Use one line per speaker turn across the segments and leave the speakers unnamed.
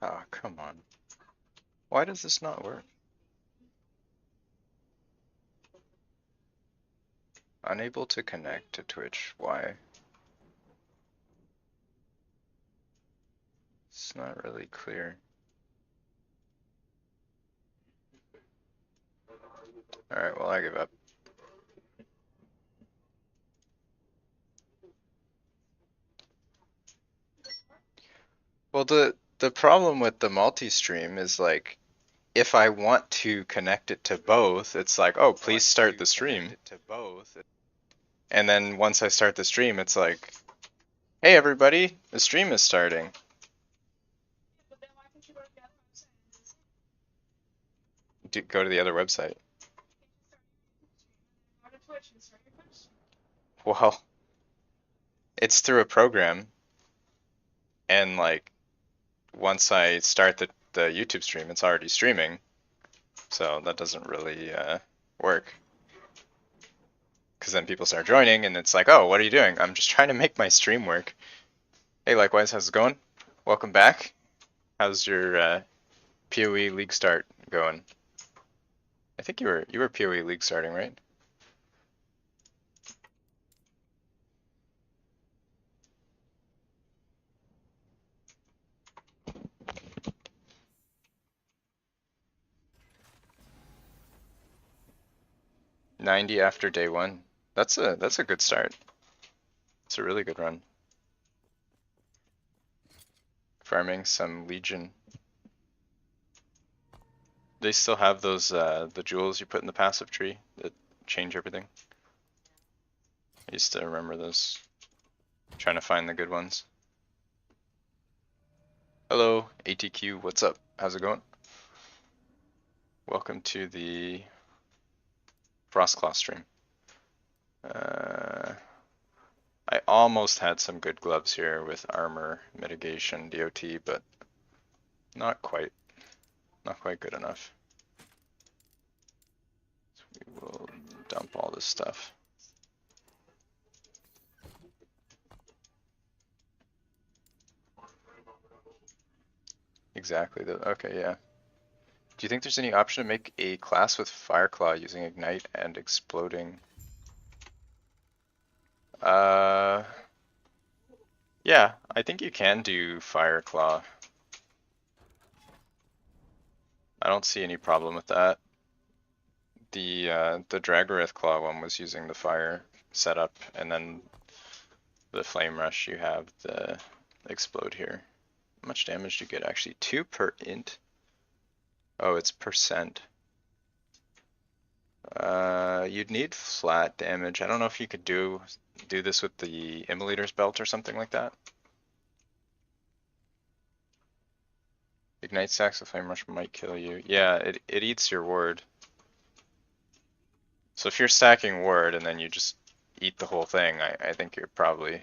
Oh, come on. Why does this not work? Unable to connect to Twitch. Why? It's not really clear. Alright, well, I give up. Well, the problem with the multi-stream is like, if I want to connect it to both, it's like, oh, please start the stream. And then once I start the stream, it's like, hey everybody, the stream is starting. Go to the other website. Well, it's through a program, and like once I start the YouTube stream, it's already streaming, so that doesn't really work. Because then people start joining, and it's like, oh, what are you doing? I'm just trying to make my stream work. Hey, likewise, how's it going? Welcome back. How's your PoE League start going? I think you were PoE League starting, right? $90 after day one. That's a good start. It's a really good run. Farming some Legion. They still have those the jewels you put in the passive tree that change everything. I used to remember those. Trying to find the good ones. Hello, ATQ, what's up? How's it going? Welcome to the Frostclaw stream. I almost had some good gloves here with armor mitigation DOT, but not quite good enough. So we will dump all this stuff. Exactly. Okay, yeah. Do you think there's any option to make a class with Fireclaw using Ignite and exploding? Yeah, I think you can do Fireclaw. I don't see any problem with that. The Dragorith Claw one was using the fire setup, and then the Flame Rush you have the explode here. How much damage do you get actually? 2 per int? Oh, it's percent. You'd need flat damage. I don't know if you could do this with the Immolator's Belt or something like that. Ignite stacks of Flame Rush might kill you. Yeah, it eats your ward. So if you're stacking ward and then you just eat the whole thing, I think you're probably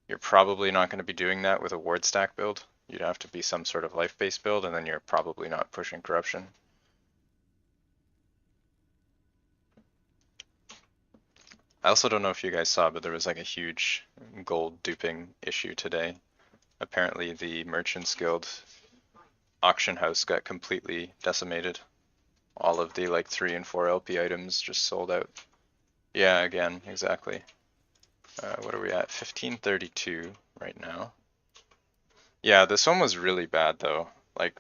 not going to be doing that with a ward stack build. You'd have to be some sort of life-based build, and then you're probably not pushing corruption. I also don't know if you guys saw, but there was like a huge gold duping issue today. Apparently the Merchants Guild auction house got completely decimated. All of the like 3 and 4 LP items just sold out. Yeah, again, exactly. What are we at? 1532 right now. Yeah, this one was really bad though. Like,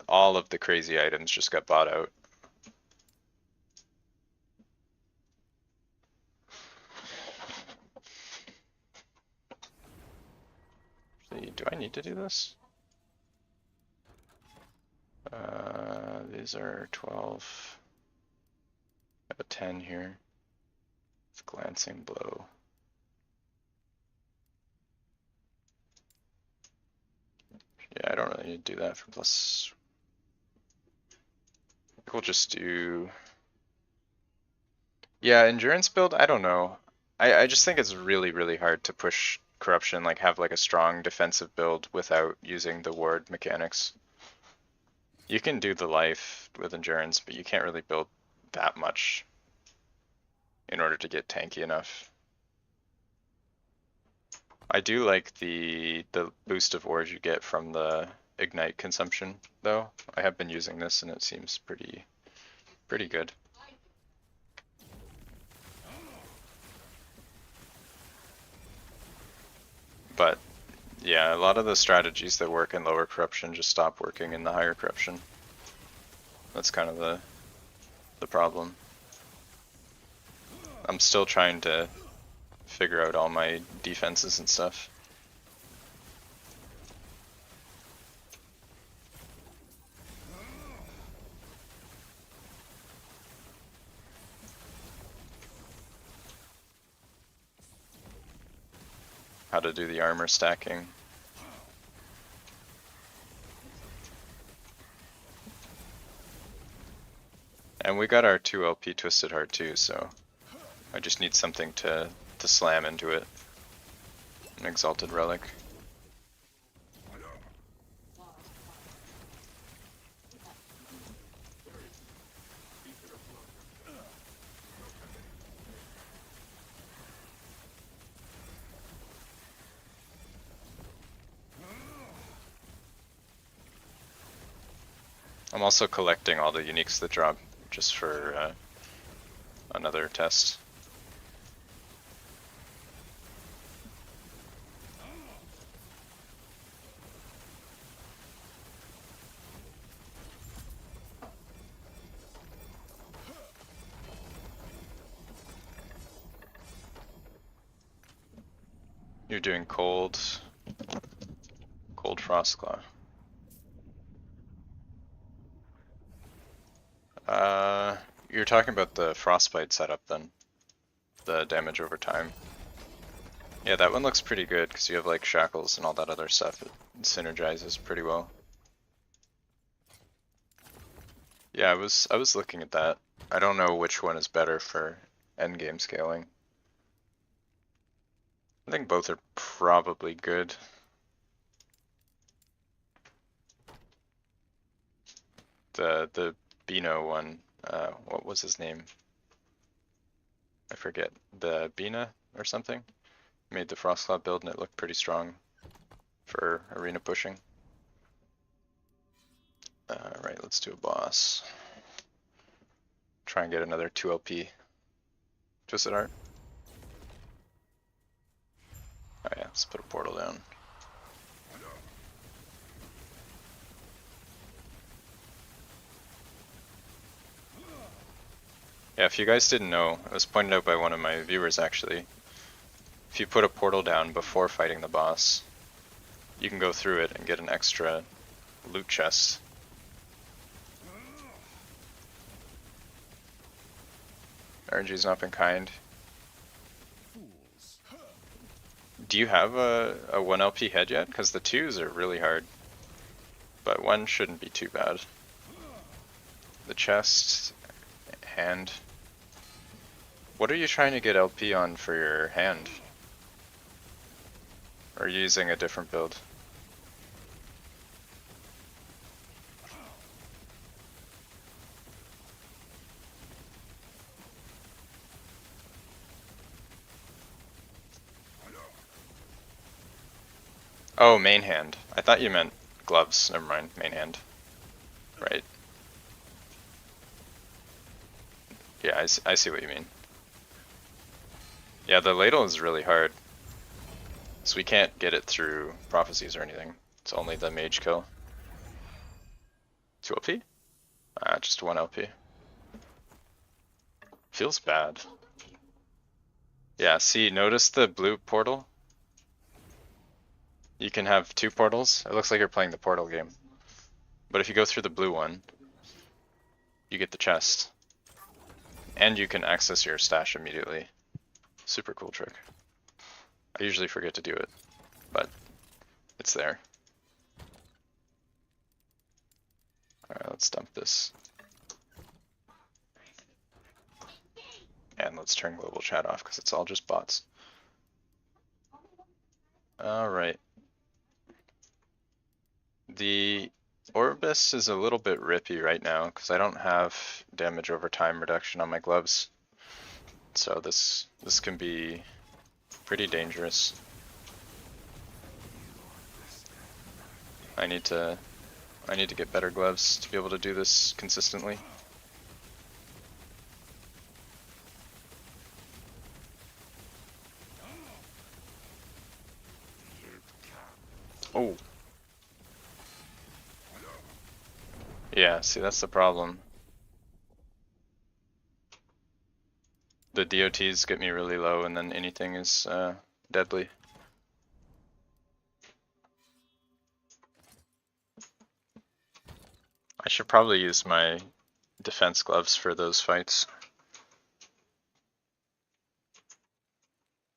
all of the crazy items just got bought out. Do I need to do this? These are 12. I have a 10 here. It's glancing blow. Yeah, I don't really need to do that for plus. I think we'll just do. Yeah, endurance build, I don't know. I just think it's really, really hard to push corruption, like have like a strong defensive build without using the ward mechanics. You can do the life with endurance, but you can't really build that much in order to get tanky enough. I do like the boost of ward you get from the ignite consumption, though. I have been using this and it seems pretty good. But yeah, a lot of the strategies that work in lower corruption just stop working in the higher corruption. That's kind of the problem. I'm still trying to figure out all my defenses and stuff. How to do the armor stacking. And we got our 2 LP Twisted Heart too, so I just need something to slam into it. An Exalted Relic. I'm also collecting all the uniques that drop just for another test. You're doing cold Frostclaw. You're talking about the Frostbite setup then, the damage over time. Yeah, that one looks pretty good because you have like shackles and all that other stuff. It synergizes pretty well. Yeah, I was looking at that. I don't know which one is better for endgame scaling. I think both are probably good. The Beano one, what was his name? I forget. The Bina or something? Made the Frostclaw build and it looked pretty strong for arena pushing. Right, let's do a boss. Try and get another 2 LP Twisted Heart. Oh yeah, let's put a portal down. Yeah, if you guys didn't know, it was pointed out by one of my viewers actually. If you put a portal down before fighting the boss, you can go through it and get an extra loot chest. RNG's not been kind. Do you have a 1 LP head yet? Because the 2s are really hard. But 1 shouldn't be too bad. The chest, hand. What are you trying to get LP on for your hand? Or are you using a different build? Oh, main hand. I thought you meant gloves. Never mind, main hand. Right. Yeah, I see what you mean. Yeah, the ladle is really hard. So we can't get it through prophecies or anything. It's only the mage kill. 2 LP? Just 1 LP. Feels bad. Yeah, see, notice the blue portal? You can have 2 portals. It looks like you're playing the portal game. But if you go through the blue one, you get the chest. And you can access your stash immediately. Super cool trick. I usually forget to do it, but it's there. Alright, let's dump this. And let's turn global chat off because it's all just bots. Alright. The Orbis is a little bit rippy right now because I don't have damage over time reduction on my gloves. So this can be pretty dangerous. I need to I need to get better gloves to be able to do this consistently. Oh. Yeah, see, that's the problem. The DOTs get me really low, and then anything is deadly. I should probably use my defense gloves for those fights.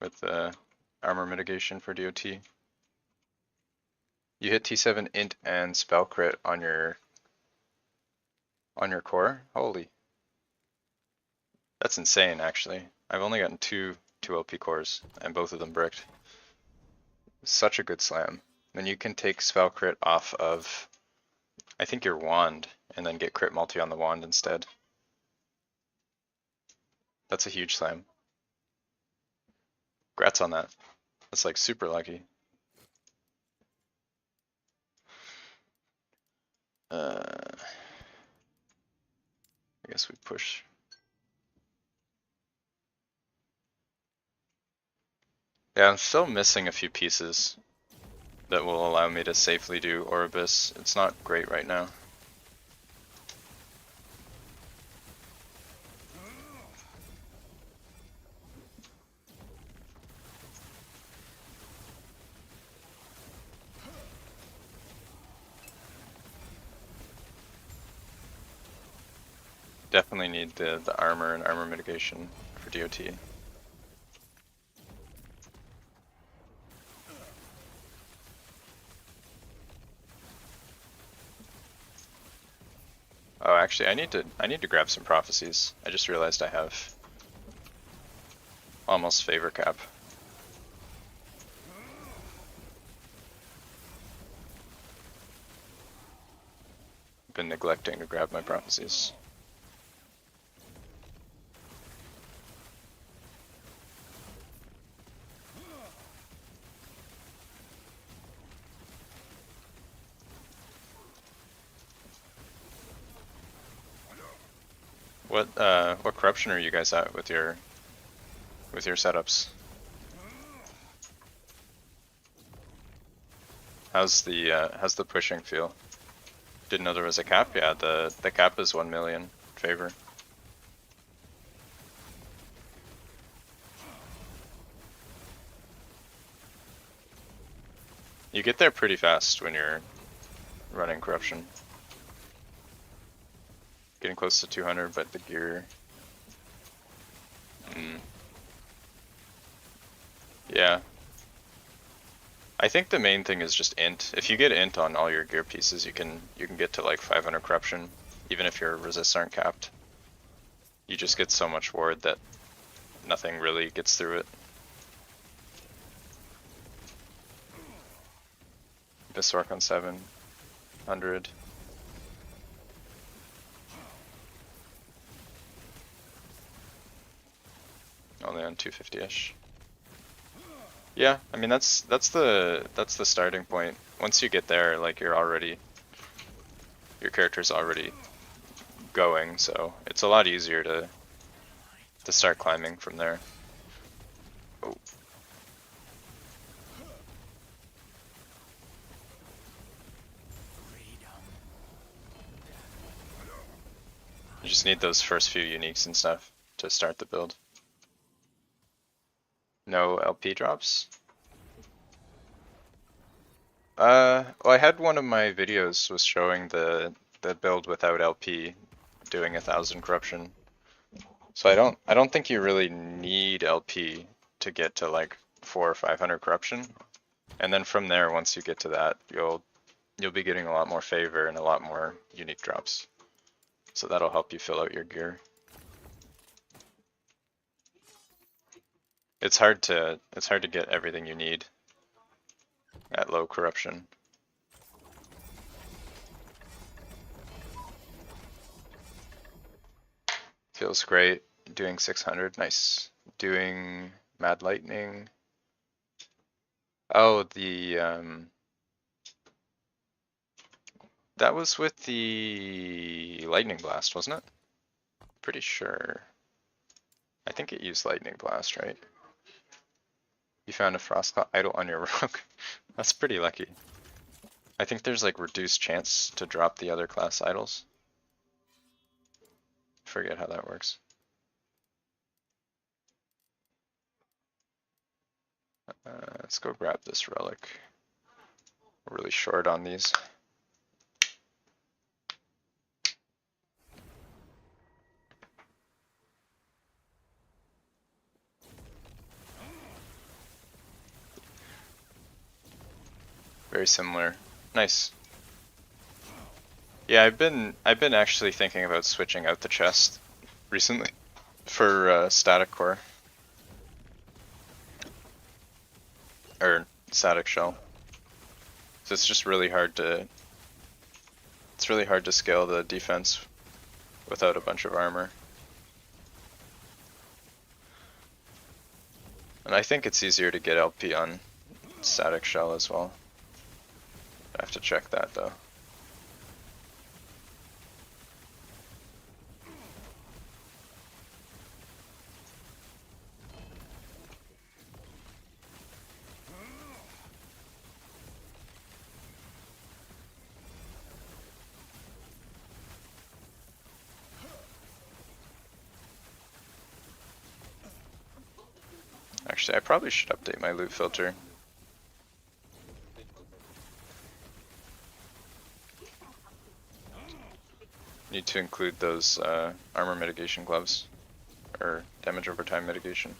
With the armor mitigation for DOT. You hit T7 int and spell crit on your core? Holy. That's insane, actually. I've only gotten two LP cores, and both of them bricked. Such a good slam. Then you can take spell crit off of, I think, your wand, and then get crit multi on the wand instead. That's a huge slam. Congrats on that. That's like super lucky. I guess we push. Yeah, I'm still missing a few pieces that will allow me to safely do Oribus. It's not great right now. Definitely need the armor and armor mitigation for DOT. Oh, actually, I need to grab some prophecies. I just realized I have almost favor cap. Been neglecting to grab my prophecies. What corruption are you guys at with your setups? How's the pushing feel? Didn't know there was a cap. Yeah, the cap is 1 million favor. You get there pretty fast when you're running corruption. Getting close to 200, but the gear. Yeah. I think the main thing is just int. If you get int on all your gear pieces, you can get to like 500 corruption, even if your resists aren't capped. You just get so much ward that nothing really gets through it. Biswark on 700. Only on 250-ish. Yeah, I mean that's the starting point. Once you get there, like your character's already going, so it's a lot easier to start climbing from there. Oh. You just need those first few uniques and stuff to start the build. No LP drops? Well, I had one of my videos was showing the build without LP doing 1000 corruption. So I don't think you really need LP to get to like 400 or 500 corruption. And then from there, once you get to that, you'll be getting a lot more favor and a lot more unique drops. So that'll help you fill out your gear. It's hard to get everything you need at low corruption. Feels great. Doing 600, nice. Doing Mad Lightning. Oh, the That was with the Lightning Blast, wasn't it? Pretty sure. I think it used Lightning Blast, right? You found a Frostclaw idol on your rook. That's pretty lucky. I think there's like reduced chance to drop the other class idols. Forget how that works. Let's go grab this relic. We're really short on these. Very similar. Nice. Yeah, I've been actually thinking about switching out the chest recently for static core or static shell. So it's just really hard to scale the defense without a bunch of armor. And I think it's easier to get LP on static shell as well. I have to check that though. Actually, I probably should update my loot filter. Need to include those armor mitigation gloves, or damage over time mitigation.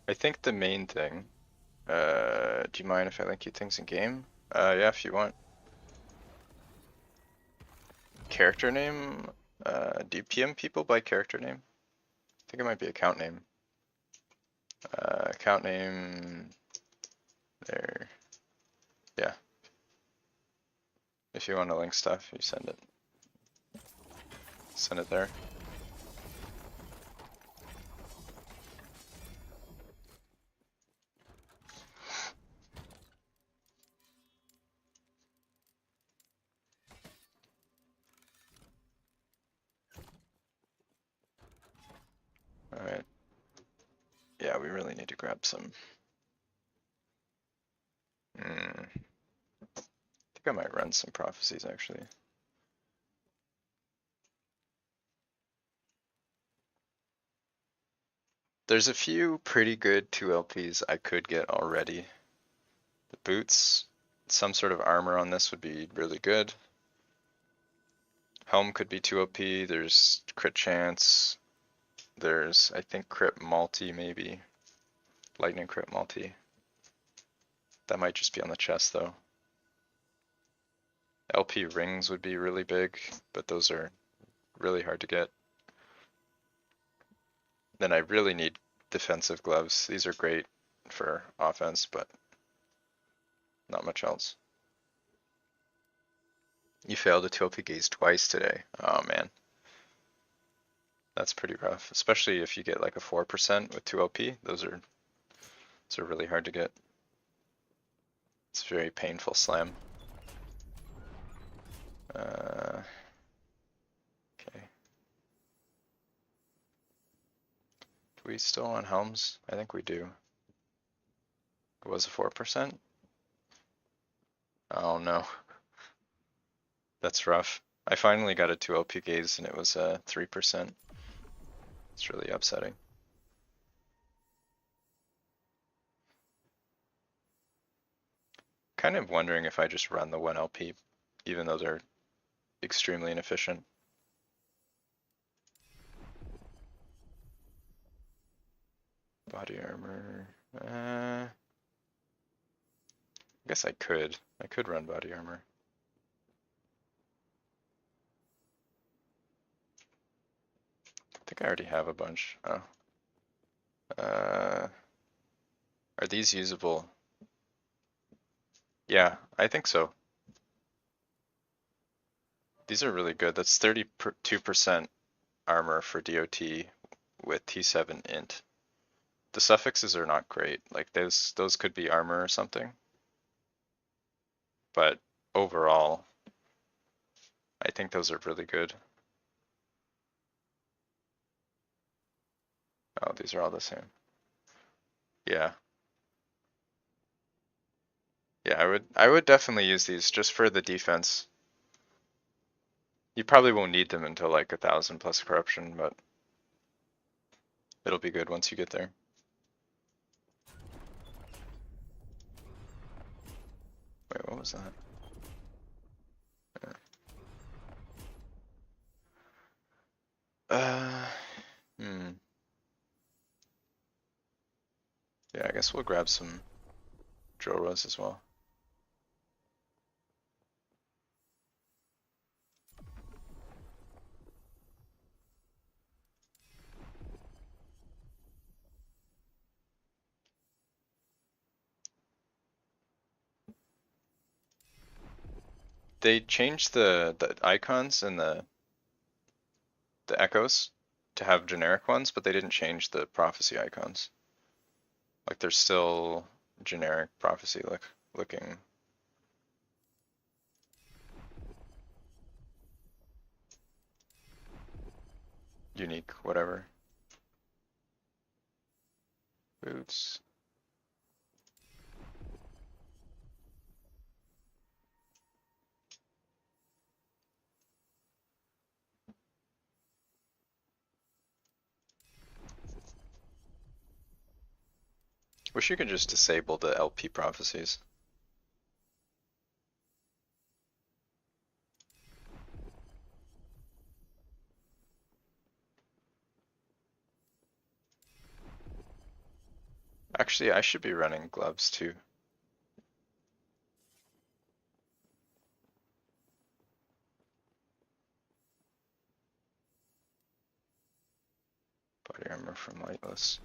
I think the main thing, do you mind if I link you things in game? Yeah, if you want. Character name, do you PM people by character name? I think it might be account name. Account name, there, yeah. If you want to link stuff, you send it. Send it there. Alright. Yeah, we really need to grab some. I think I might run some prophecies actually. There's a few pretty good 2 LPs I could get already. The boots, some sort of armor on this would be really good. Helm could be 2 OP, there's crit chance, there's I think crit multi maybe. Lightning crit multi. That might just be on the chest though. LP rings would be really big, but those are really hard to get. Then I really need defensive gloves. These are great for offense, but not much else. You failed a 2 OP gaze twice today. Oh man. That's pretty rough, especially if you get like a 4% with 2 OP. Those are really hard to get. It's a very painful slam. Okay. Do we still want helms? I think we do. It was a 4%? Oh no. That's rough. I finally got a 2 OP gaze and it was 3%. It's really upsetting. Kind of wondering if I just run the 1 LP, even though they're extremely inefficient. Body armor. I guess I could. I could run body armor. I think I already have a bunch. Oh. Are these usable? Yeah, I think so. These are really good. That's 32% armor for DOT with T7 int. The suffixes are not great. Like those could be armor or something. But overall, I think those are really good. Oh, these are all the same. Yeah. Yeah, I would definitely use these just for the defense. You probably won't need them until like 1,000 plus corruption, but it'll be good once you get there. Wait, what was that? Hmm. Yeah, I guess we'll grab some drill rows as well. They changed the icons and the echoes to have generic ones, but they didn't change the prophecy icons. Like they're still generic prophecy looking. Unique, whatever. Boots. Wish you could just disable the LP prophecies. Actually, I should be running gloves too. Body armor from Lightless.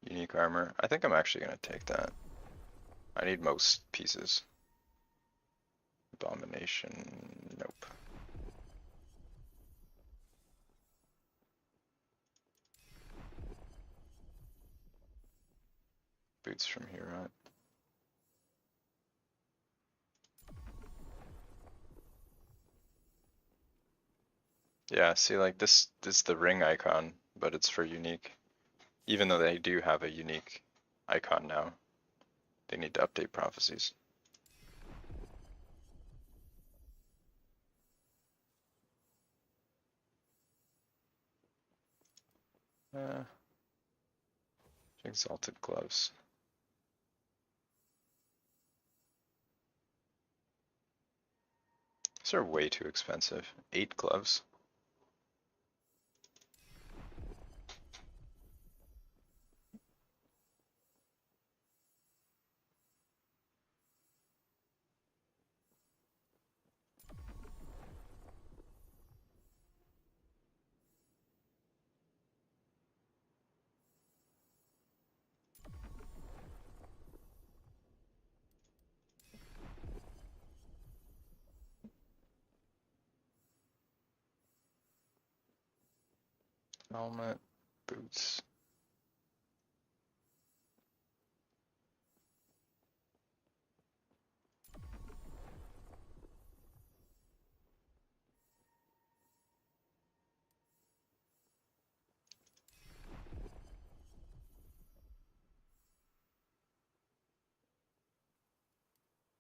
Unique armor. I think I'm actually going to take that. I need most pieces. Abomination. Nope. Boots from Huron. Yeah, see, like this is the ring icon, but it's for unique. Even though they do have a unique icon now, they need to update prophecies. Exalted gloves. These are way too expensive. 8 gloves. Helmet, boots.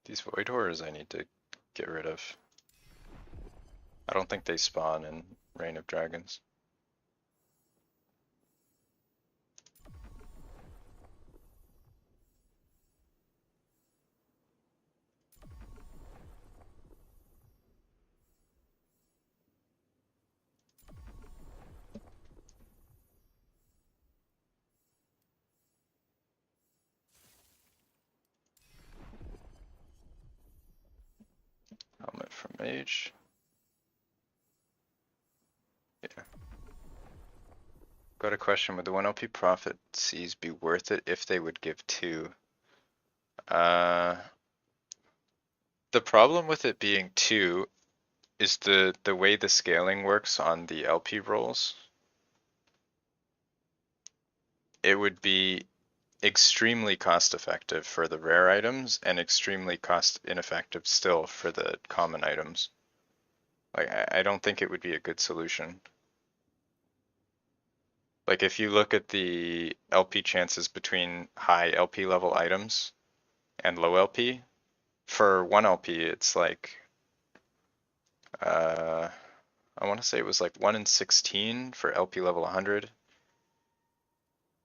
These void horrors I need to get rid of. I don't think they spawn in Reign of Dragons. age. Yeah. Got a question, would the 1 LP prophecies be worth it if they would give 2? The problem with it being 2 is the way the scaling works on the LP rolls. It would be extremely cost effective for the rare items and extremely cost ineffective still for the common items. Like, I don't think it would be a good solution. Like, if you look at the LP chances between high LP level items and low LP, for 1 LP, it's like, I want to say it was like 1 in 16 for LP level 100,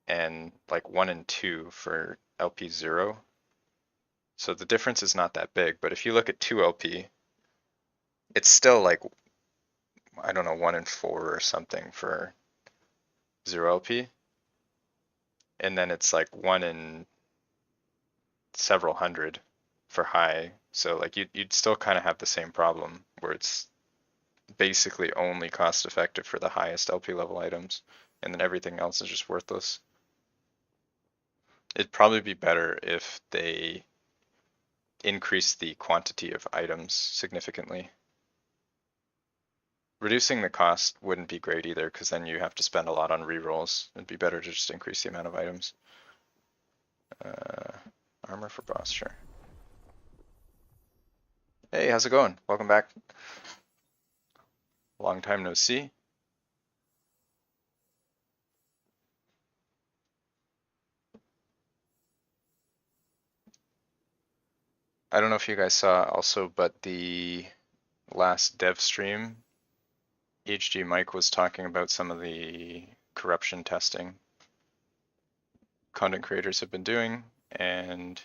and like 1 in 2 for LP 0. So the difference is not that big, but if you look at 2 LP, it's still like, I don't know, 1 in 4 or something for 0 LP. And then it's like 1 in several hundred for high. So like you'd still kind of have the same problem where it's basically only cost effective for the highest LP level items, and then everything else is just worthless. It'd probably be better if they increase the quantity of items significantly. Reducing the cost wouldn't be great either, because then you have to spend a lot on rerolls. It'd be better to just increase the amount of items. Armor for boss, sure. Hey, how's it going? Welcome back. Long time no see. I don't know if you guys saw also, but the last dev stream, HG Mike was talking about some of the corruption testing content creators have been doing, and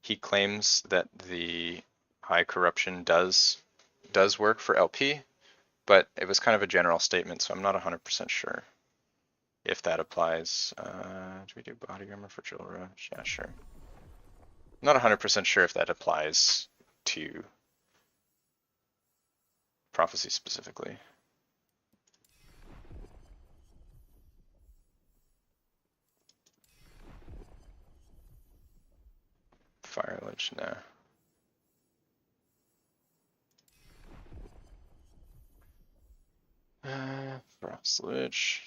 he claims that the high corruption does work for LP, but it was kind of a general statement, so I'm not 100% sure if that applies. Do we do body armor for Drill Rush? Yeah, sure. I'm not 100% sure if that applies to prophecy specifically. Fire Lich, no. Frost Lich.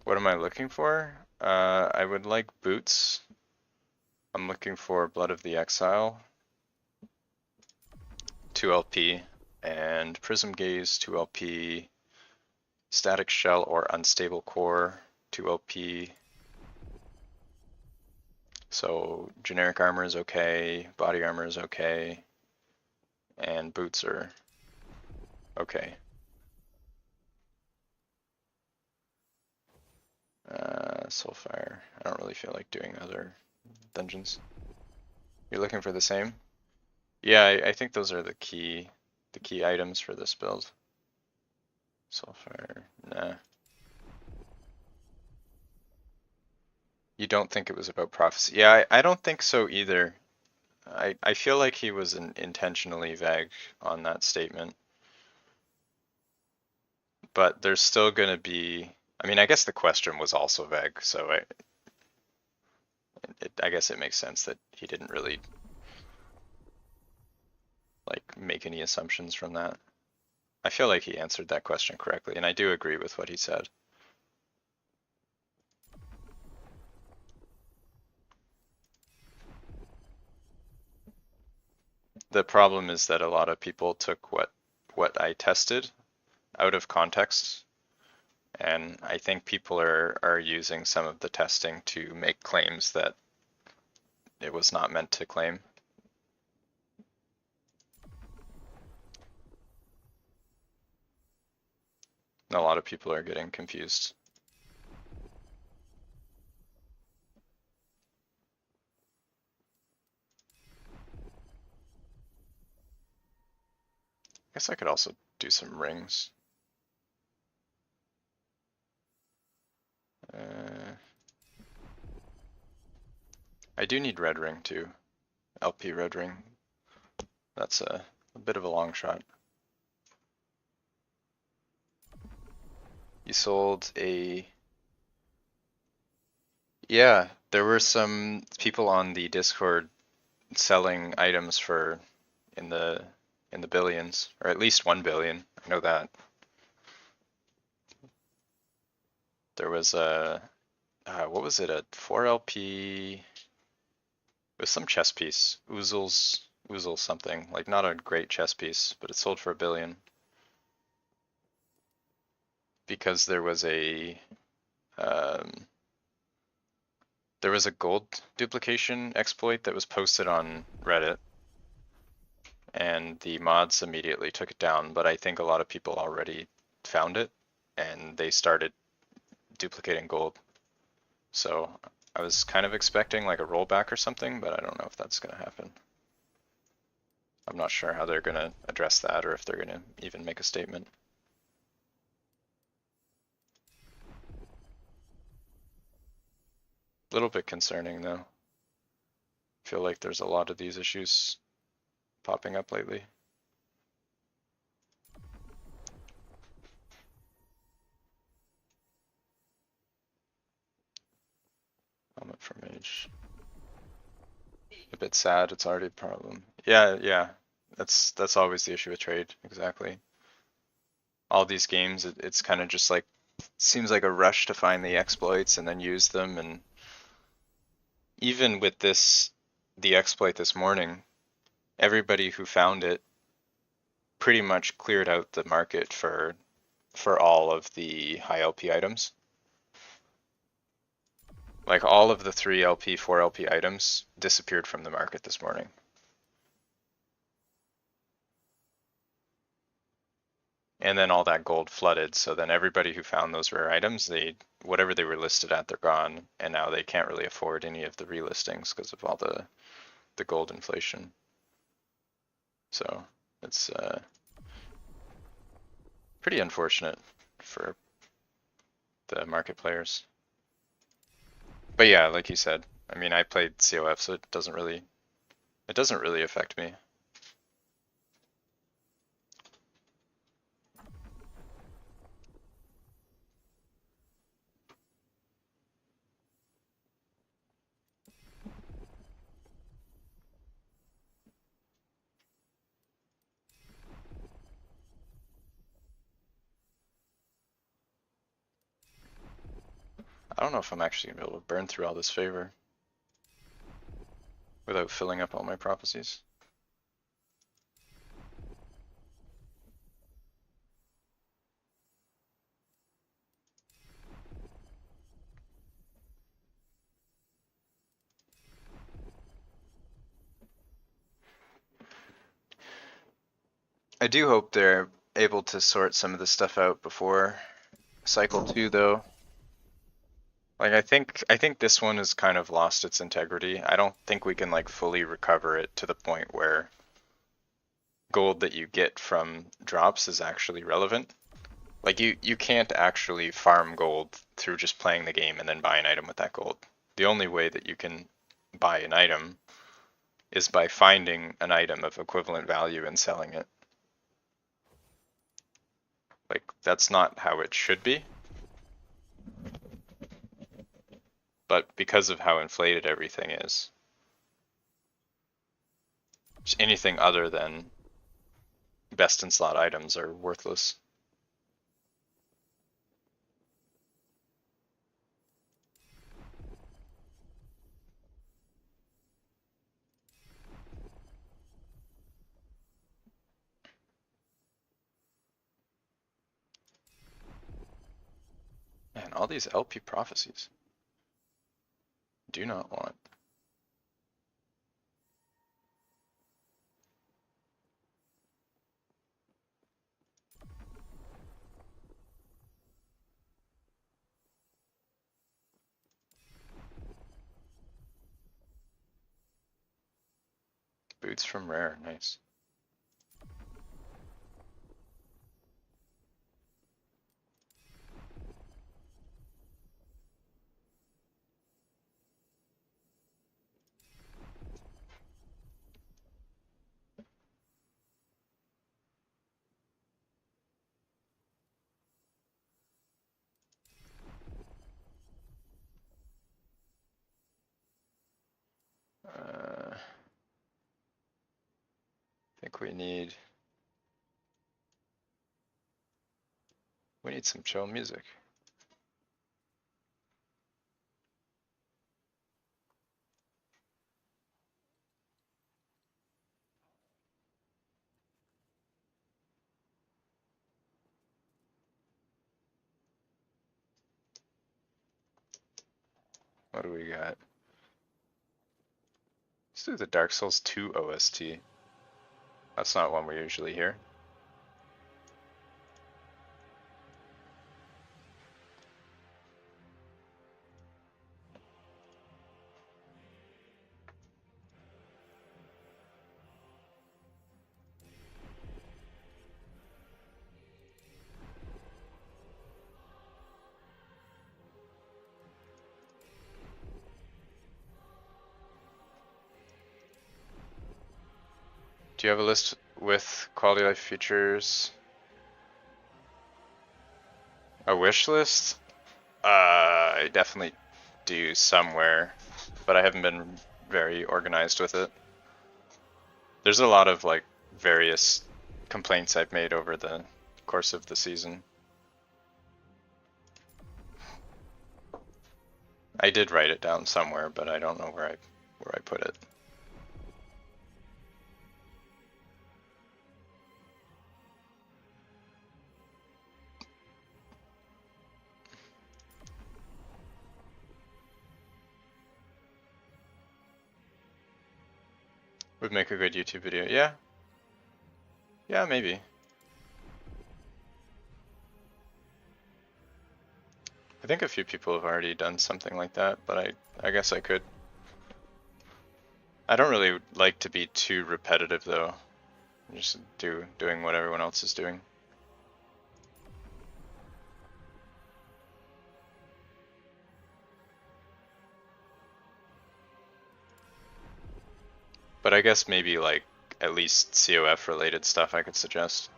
What am I looking for? I would like boots. I'm looking for Blood of the Exile, 2 LP, and Prism Gaze, 2 LP, Static Shell or Unstable Core, 2 LP. So generic armor is okay, body armor is okay, and boots are okay. Soulfire. I don't really feel like doing other dungeons. You're looking for the same? Yeah, I think those are the key items for this build. Soulfire, nah. You don't think it was about prophecy? Yeah, I don't think so either. I feel like he was intentionally vague on that statement. But there's still going to be, I mean, I guess the question was also vague, so I guess it makes sense that he didn't really like make any assumptions from that. I feel like he answered that question correctly, and I do agree with what he said. The problem is that a lot of people took what I tested out of context, and I think people are using some of the testing to make claims that it was not meant to claim. And a lot of people are getting confused. I guess I could also do some rings. I do need red ring too. LP red ring. That's a bit of a long shot. You sold a... Yeah, there were some people on the Discord selling items for in the billions, or at least 1 billion. I know that. There was a what was it? A 4LP. It was some chess piece. Oozle something. Like not a great chess piece, but it sold for 1 billion. Because um, there was a gold duplication exploit that was posted on Reddit, and the mods immediately took it down, but I think a lot of people already found it, and they started duplicating gold. So I was kind of expecting like a rollback or something, but I don't know if that's going to happen. I'm not sure how they're going to address that or if they're going to even make a statement. A little bit concerning though. I feel like there's a lot of these issues popping up lately. I'm up for mage. A bit sad, it's already a problem. Yeah. That's always the issue with trade, exactly. All these games, it's kind of just like, seems like a rush to find the exploits and then use them, and even with the exploit this morning, everybody who found it pretty much cleared out the market for all of the high LP items. Like all of the 3LP, 4LP items disappeared from the market this morning. And then all that gold flooded, so then everybody who found those rare items, whatever they were listed at, they're gone, and now they can't really afford any of the relistings because of all the gold inflation. So it's pretty unfortunate for the market players. But yeah, like you said, I mean, I played CoF, so it doesn't really affect me. I don't know if I'm actually gonna be able to burn through all this favor without filling up all my prophecies. I do hope they're able to sort some of this stuff out before cycle 2 though. Like I think this one has kind of lost its integrity. I don't think we can like fully recover it to the point where gold that you get from drops is actually relevant. Like you can't actually farm gold through just playing the game and then buy an item with that gold. The only way that you can buy an item is by finding an item of equivalent value and selling it. Like that's not how it should be. But because of how inflated everything is, anything other than best in slot items are worthless. Man, all these LP prophecies. Do not want. Boots from rare, nice. think we need some chill music. What do we got? Let's do the Dark Souls 2 OST. That's not one we usually hear. Do you have a list with quality life features? A wish list? I definitely do somewhere, but I haven't been very organized with it. There's a lot of like various complaints I've made over the course of the season. I did write it down somewhere, but I don't know where I put it. Would make a good YouTube video. Yeah. Yeah, maybe. I think a few people have already done something like that, but I guess I could. I don't really like to be too repetitive though. Just doing what everyone else is doing. But I guess maybe like at least COF related stuff I could suggest.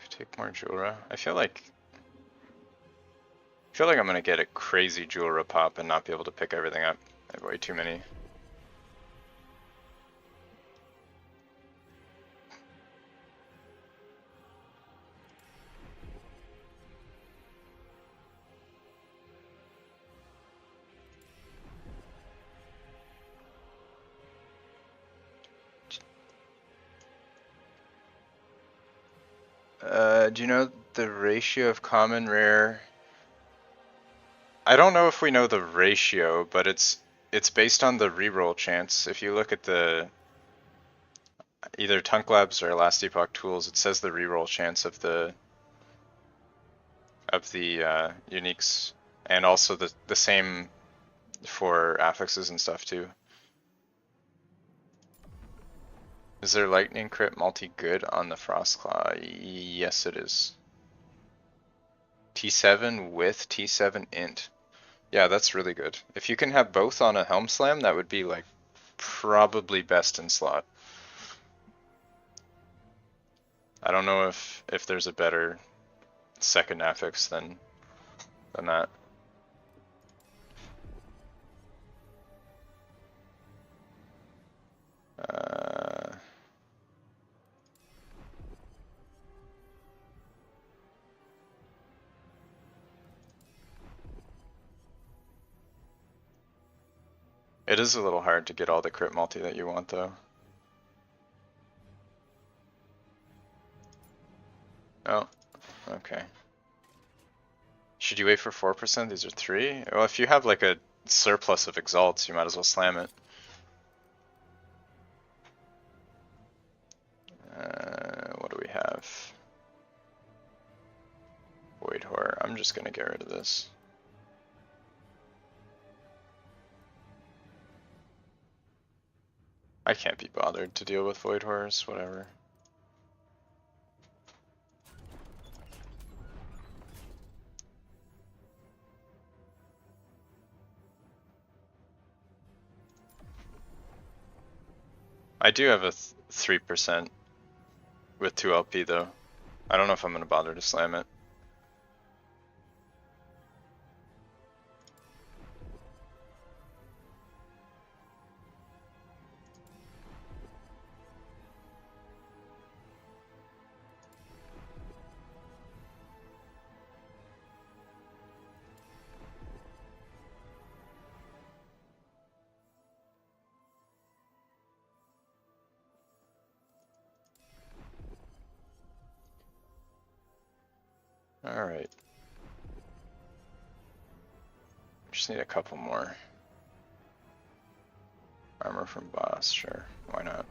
Take more Jura. I feel like I'm gonna get a crazy Jura pop and not be able to pick everything up. I have way too many. Do you know the ratio of common rare? I don't know if we know the ratio, but it's based on the reroll chance. If you look at the either Tunk Labs or Last Epoch tools, it says the reroll chance of the uniques, and also the same for affixes and stuff too. Is there lightning crit multi good on the Frostclaw? Yes, it is. T7 with T7 int. Yeah, that's really good. If you can have both on a Helm Slam, that would be like probably best in slot. I don't know if there's a better second affix than that. It is a little hard to get all the crit multi that you want though. Oh, okay. Should you wait for 4%? These are 3? Well, if you have like a surplus of exalts, you might as well slam it. What do we have? Void Horror. I'm just gonna get rid of this. I can't be bothered to deal with Void Horrors, whatever. I do have a 3% with 2 LP though. I don't know if I'm gonna bother to slam it. Alright. Just need a couple more. Armor from boss, sure. Why not?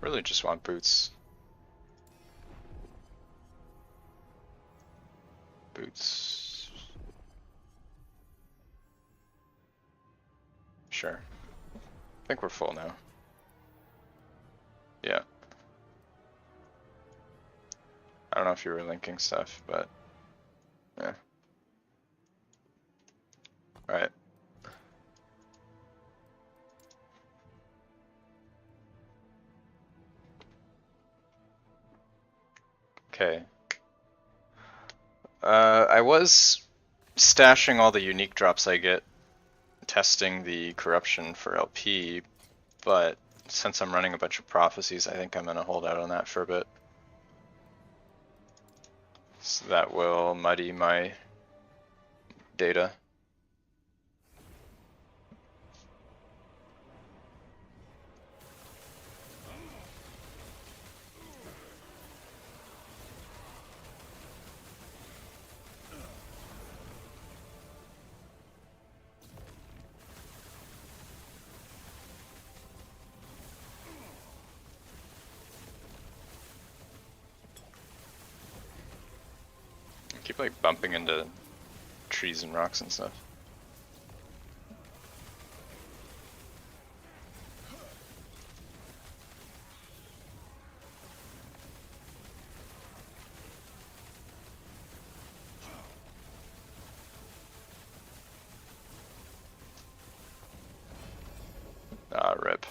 Really just want boots. Boots. Sure. I think we're full now. Yeah. I don't know if you were linking stuff, but yeah. Alright. Okay. I was stashing all the unique drops I get, testing the corruption for LP, but since I'm running a bunch of prophecies, I think I'm gonna hold out on that for a bit. So that will muddy my data. I keep like bumping into trees and rocks and stuff. Ah, rip.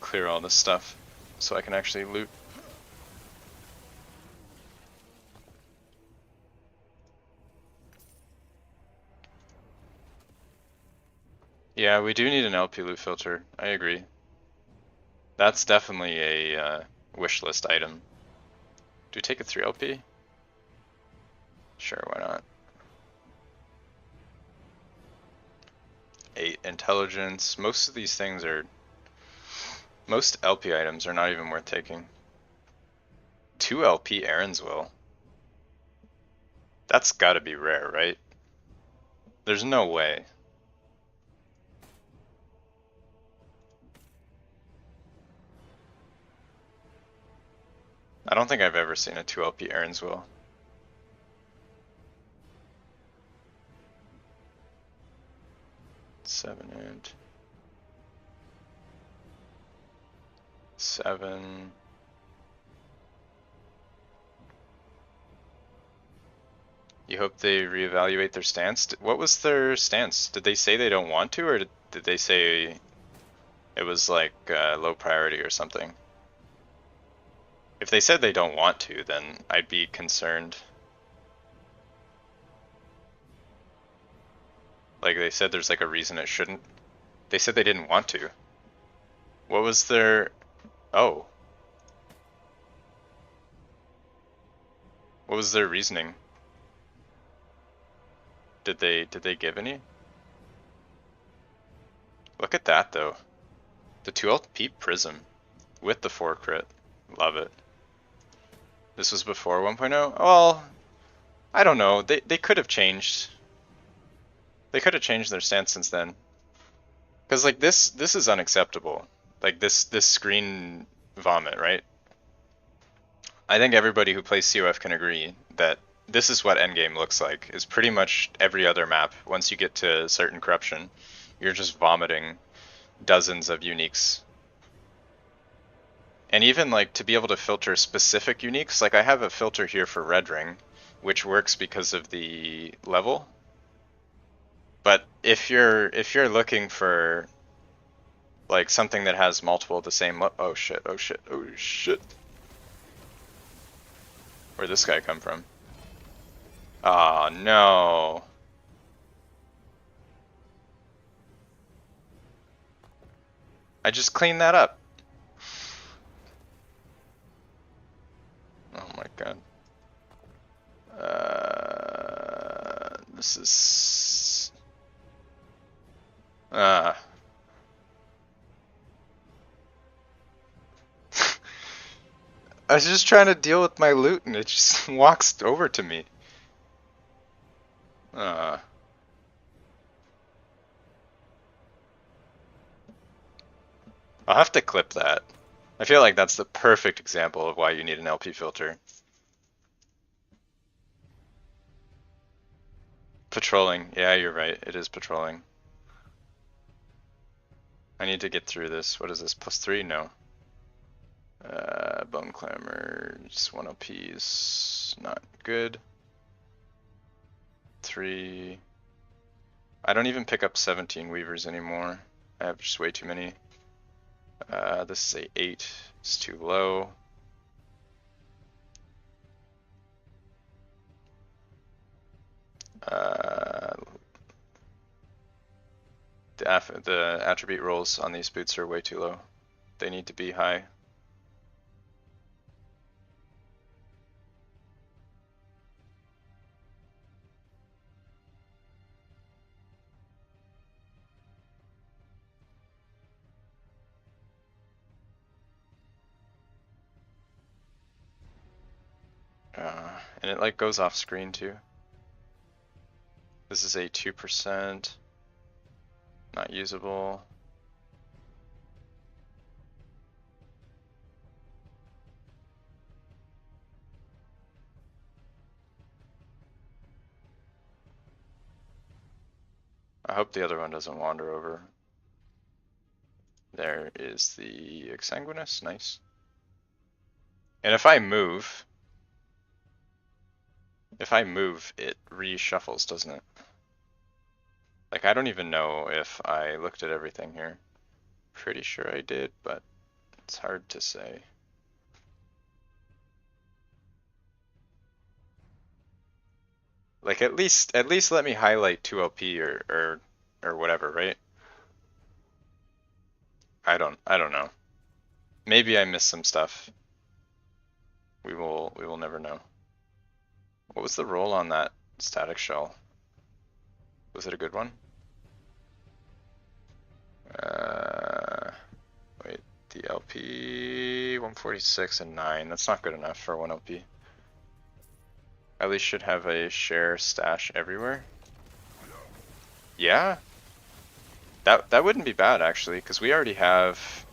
Clear all this stuff so I can actually loot. Yeah, we do need an LP loot filter. I agree. That's definitely a wish list item. Do we take a 3 LP? Sure, why not? 8 intelligence. Most of these things are... Most LP items are not even worth taking. 2 LP Aaron's That's gotta be rare, right? There's no way. I don't think I've ever seen a 2 LP Aaron's 7 and 7. You hope they reevaluate their stance? What was their stance? Did they say they don't want to, or did they say it was like low priority or something? If they said they don't want to, then I'd be concerned. Like they said there's like a reason it shouldn't. They said they didn't want to. What was their... Oh. What was their reasoning? Did they give any? Look at that though. The 2 LP Prism with the 4 crit. Love it. This was before 1.0? Well, I don't know. They could have changed. They could have changed their stance since then. Because like this is unacceptable. Like this screen vomit, right? I think everybody who plays CoF can agree that this is what endgame looks like. Is pretty much every other map. Once you get to certain corruption, you're just vomiting dozens of uniques. And even like to be able to filter specific uniques, like I have a filter here for red ring, which works because of the level. But if you're looking for like something that has multiple of the same oh shit, oh shit, oh shit. Where'd this guy come from? Oh no. I just cleaned that up. Oh my god. This is... I was just trying to deal with my loot and it just walks over to me. I'll have to clip that. I feel like that's the perfect example of why you need an LP filter. Patrolling. Yeah, you're right. It is patrolling. I need to get through this. What is this? +3? No. Bone Clammers. 1 LP is not good. 3. I don't even pick up 17 Weavers anymore. I have just way too many. This is a 8. It's too low. The attribute rolls on these boots are way too low. They need to be high. And it like goes off screen too. This is a 2%. Not usable. I hope the other one doesn't wander over. There is the Exsanguinous, nice. And if I move, it reshuffles, doesn't it? Like, I don't even know if I looked at everything here. Pretty sure I did, but it's hard to say. Like, at least let me highlight 2LP or whatever, right? I don't know. Maybe I missed some stuff. We will never know. What was the roll on that static shell? Was it a good one? Wait, the LP 146 and 9. That's not good enough for 1 LP. At least should have a share stash everywhere. Yeah, that wouldn't be bad actually, because we already have.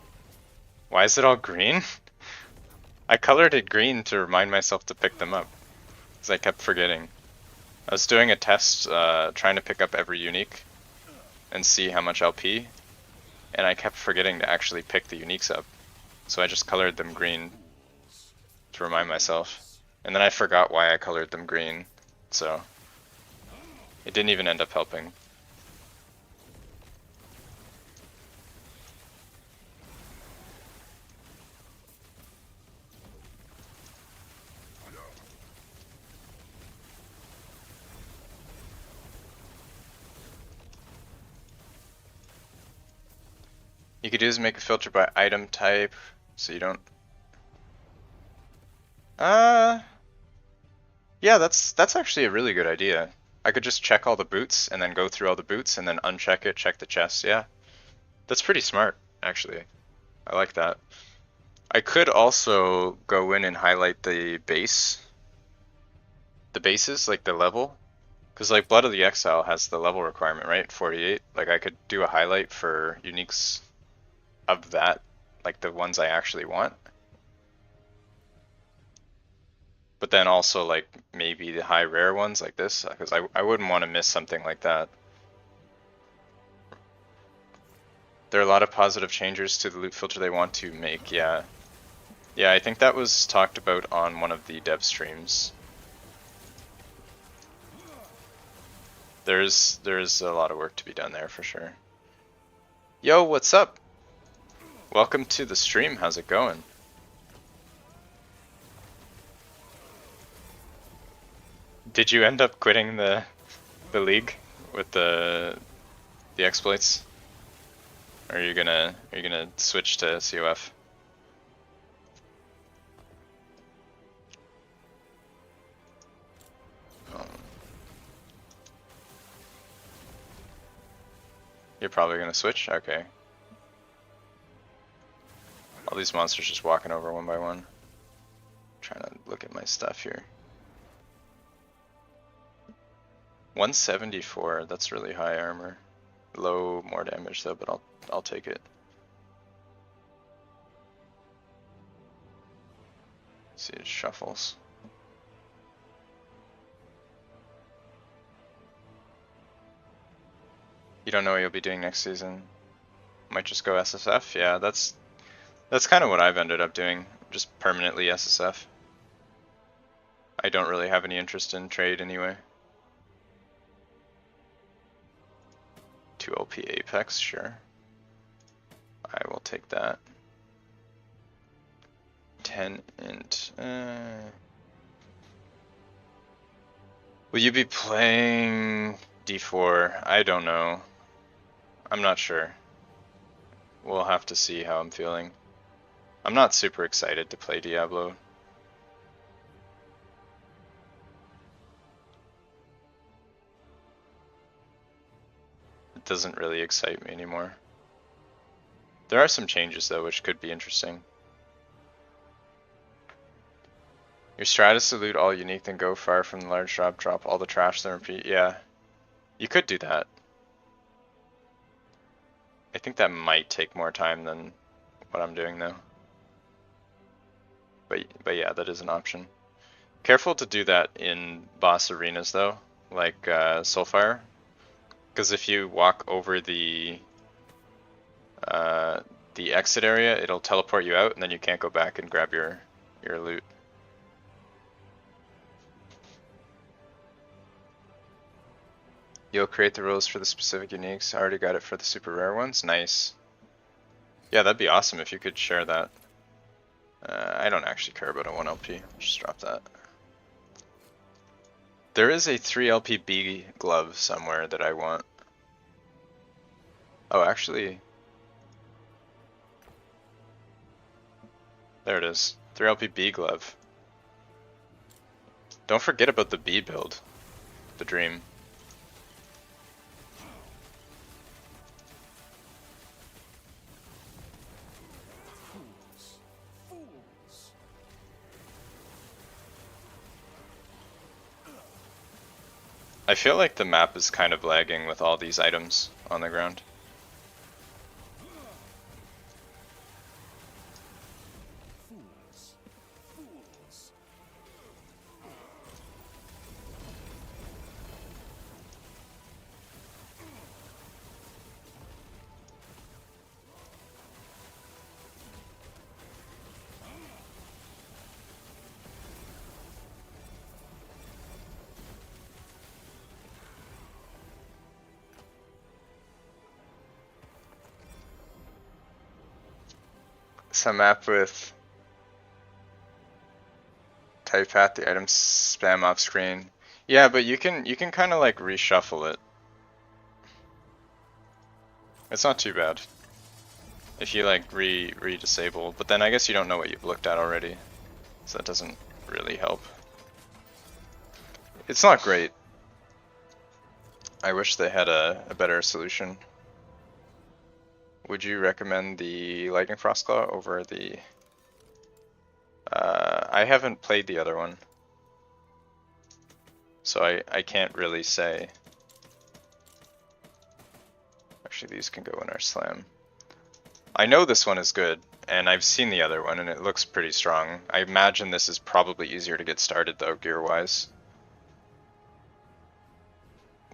Why is it all green? I colored it green to remind myself to pick them up, because I kept forgetting. I was doing a test trying to pick up every unique and see how much LP, and I kept forgetting to actually pick the uniques up. So I just colored them green to remind myself. And then I forgot why I colored them green, so it didn't even end up helping. You could do is make a filter by item type, so you don't. Yeah, that's actually a really good idea. I could just check all the boots and then go through all the boots and then uncheck it, check the chest. Yeah, that's pretty smart actually. I like that. I could also go in and highlight the bases, like the level. Because like Blood of the Exile has the level requirement, right? 48. Like I could do a highlight for uniques of that, like the ones I actually want. But then also like maybe the high rare ones like this, because I wouldn't want to miss something like that. There are a lot of positive changes to the loot filter they want to make, yeah. Yeah, I think that was talked about on one of the dev streams. There's a lot of work to be done there for sure. Yo, what's up? Welcome to the stream, how's it going? Did you end up quitting the league with the exploits? Or are you gonna switch to CoF? You're probably gonna switch? Okay. All these monsters just walking over one by one. Trying to look at my stuff here. 174, that's really high armor. Low, more damage though, but I'll take it. Let's see, it shuffles. You don't know what you'll be doing next season. Might just go SSF. Yeah, that's kind of what I've ended up doing. Just permanently SSF. I don't really have any interest in trade anyway. 2 LP Apex, sure. I will take that. 10 int. Will you be playing D4? I don't know. I'm not sure. We'll have to see how I'm feeling. I'm not super excited to play Diablo. It doesn't really excite me anymore. There are some changes though, which could be interesting. Your strat is to loot all unique, then go far from the large drop all the trash, then repeat. Yeah, you could do that. I think that might take more time than what I'm doing though. But yeah, that is an option. Careful to do that in boss arenas though, like Soulfire, because if you walk over the exit area, it'll teleport you out, and then you can't go back and grab your loot. You'll create the rules for the specific uniques. I already got it for the super rare ones. Nice. Yeah, that'd be awesome if you could share that. I don't actually care about a 1 LP. Just drop that. There is a 3 LP B glove somewhere that I want. Oh, actually. There it is. 3 LP B glove. Don't forget about the B build. The dream. I feel like the map is kind of lagging with all these items on the ground. Some map with type path, the items spam off screen. Yeah, but you can kind of like reshuffle it. It's not too bad if you like re-disable, but then I guess you don't know what you've looked at already, so that doesn't really help. It's not great. I wish they had a better solution. Would you recommend the Lightning Frostclaw over the I haven't played the other one, so I can't really say. Actually, these can go in our slam. I know this one is good, and I've seen the other one, and it looks pretty strong. I imagine this is probably easier to get started, though, gear-wise.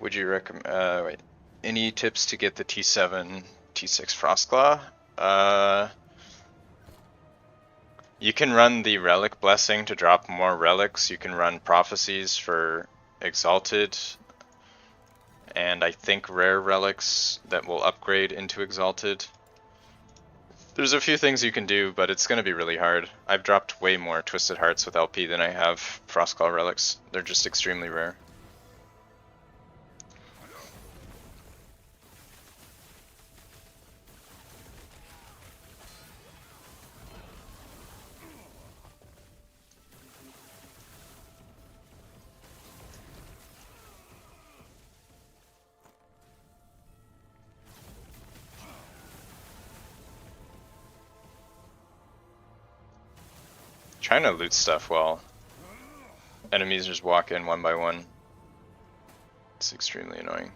Would you recommend... wait. Any tips to get the T7, T6 Frostclaw? You can run the Relic Blessing to drop more relics. You can run Prophecies for Exalted. And I think rare relics that will upgrade into Exalted. There's a few things you can do, but it's going to be really hard. I've dropped way more Twisted Hearts with LP than I have Frostclaw relics. They're just extremely rare. Trying to loot stuff while enemies just walk in one by one. It's extremely annoying.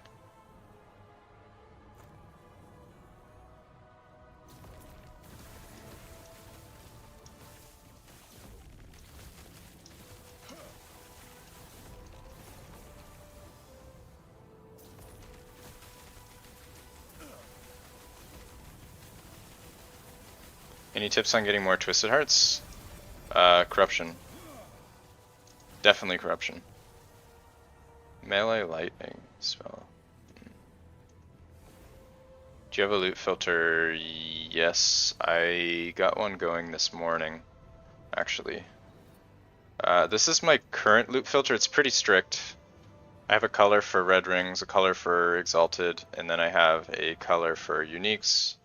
Any tips on getting more Twisted Hearts? Corruption. Definitely Corruption. Melee Lightning spell. Do you have a loot filter? Yes, I got one going this morning, actually. This is my current loot filter. It's pretty strict. I have a color for red rings, a color for exalted, and then I have a color for uniques.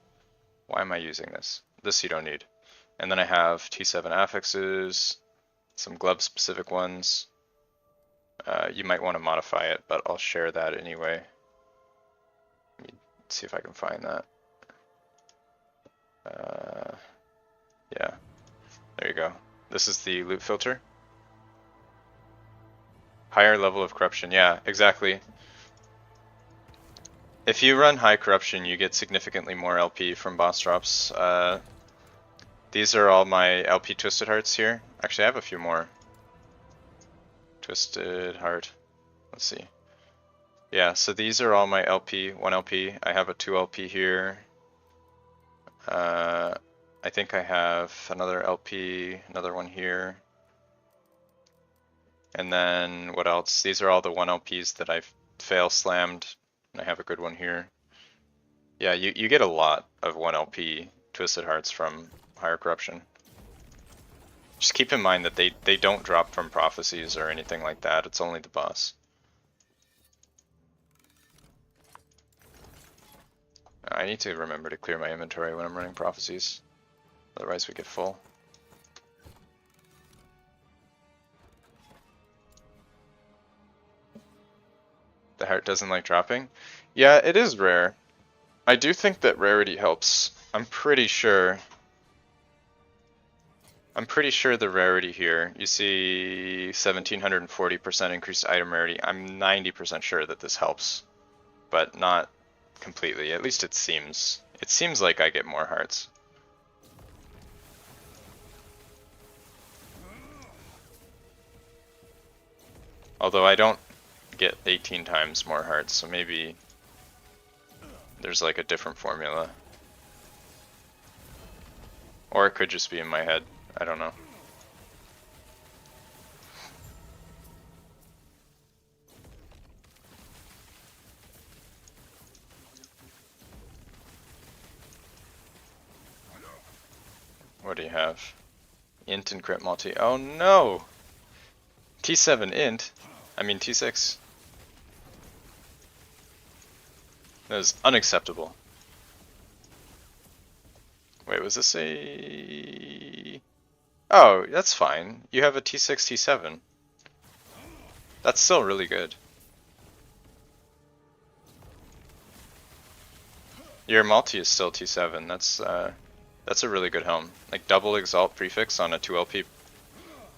Why am I using this? This you don't need. And then I have T7 affixes, some glove specific ones. You might want to modify it, but I'll share that anyway. Let me see if I can find that. Yeah, there you go. This is the loot filter. Higher level of corruption, yeah, exactly. If you run high corruption, you get significantly more LP from boss drops. These are all my LP Twisted Hearts here. Actually, I have a few more. Twisted Heart. Let's see. Yeah, so these are all my LP, 1 LP. I have a 2 LP here. I think I have another LP, another one here. And then what else? These are all the 1 LPs that I've fail slammed. And I have a good one here. Yeah, you get a lot of 1 LP Twisted Hearts from higher corruption. Just keep in mind that they don't drop from prophecies or anything like that. It's only the boss. I need to remember to clear my inventory when I'm running prophecies. Otherwise we get full. The heart doesn't like dropping? Yeah, it is rare. I do think that rarity helps. I'm pretty sure the rarity here, you see 1740% increased item rarity. I'm 90% sure that this helps, but not completely. At least it seems. It seems like I get more hearts. Although I don't get 18 times more hearts, so maybe there's like a different formula. Or it could just be in my head. I don't know. What do you have? Int and crit multi. Oh no! T7 int? I mean T6. That is unacceptable. Wait, was this a... Oh, that's fine. You have a T6, T7. That's still really good. Your multi is still T7. That's a really good helm. Like double exalt prefix on a 2 LP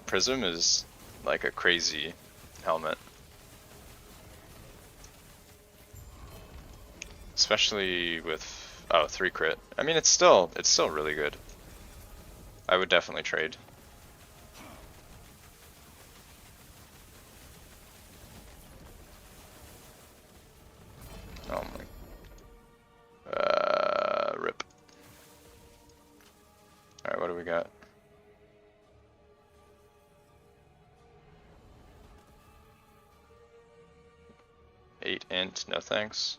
Prism is like a crazy helmet. Especially with, oh, 3 crit. I mean, it's still really good. I would definitely trade. Oh my. Rip. Alright, what do we got? Eight int, no thanks.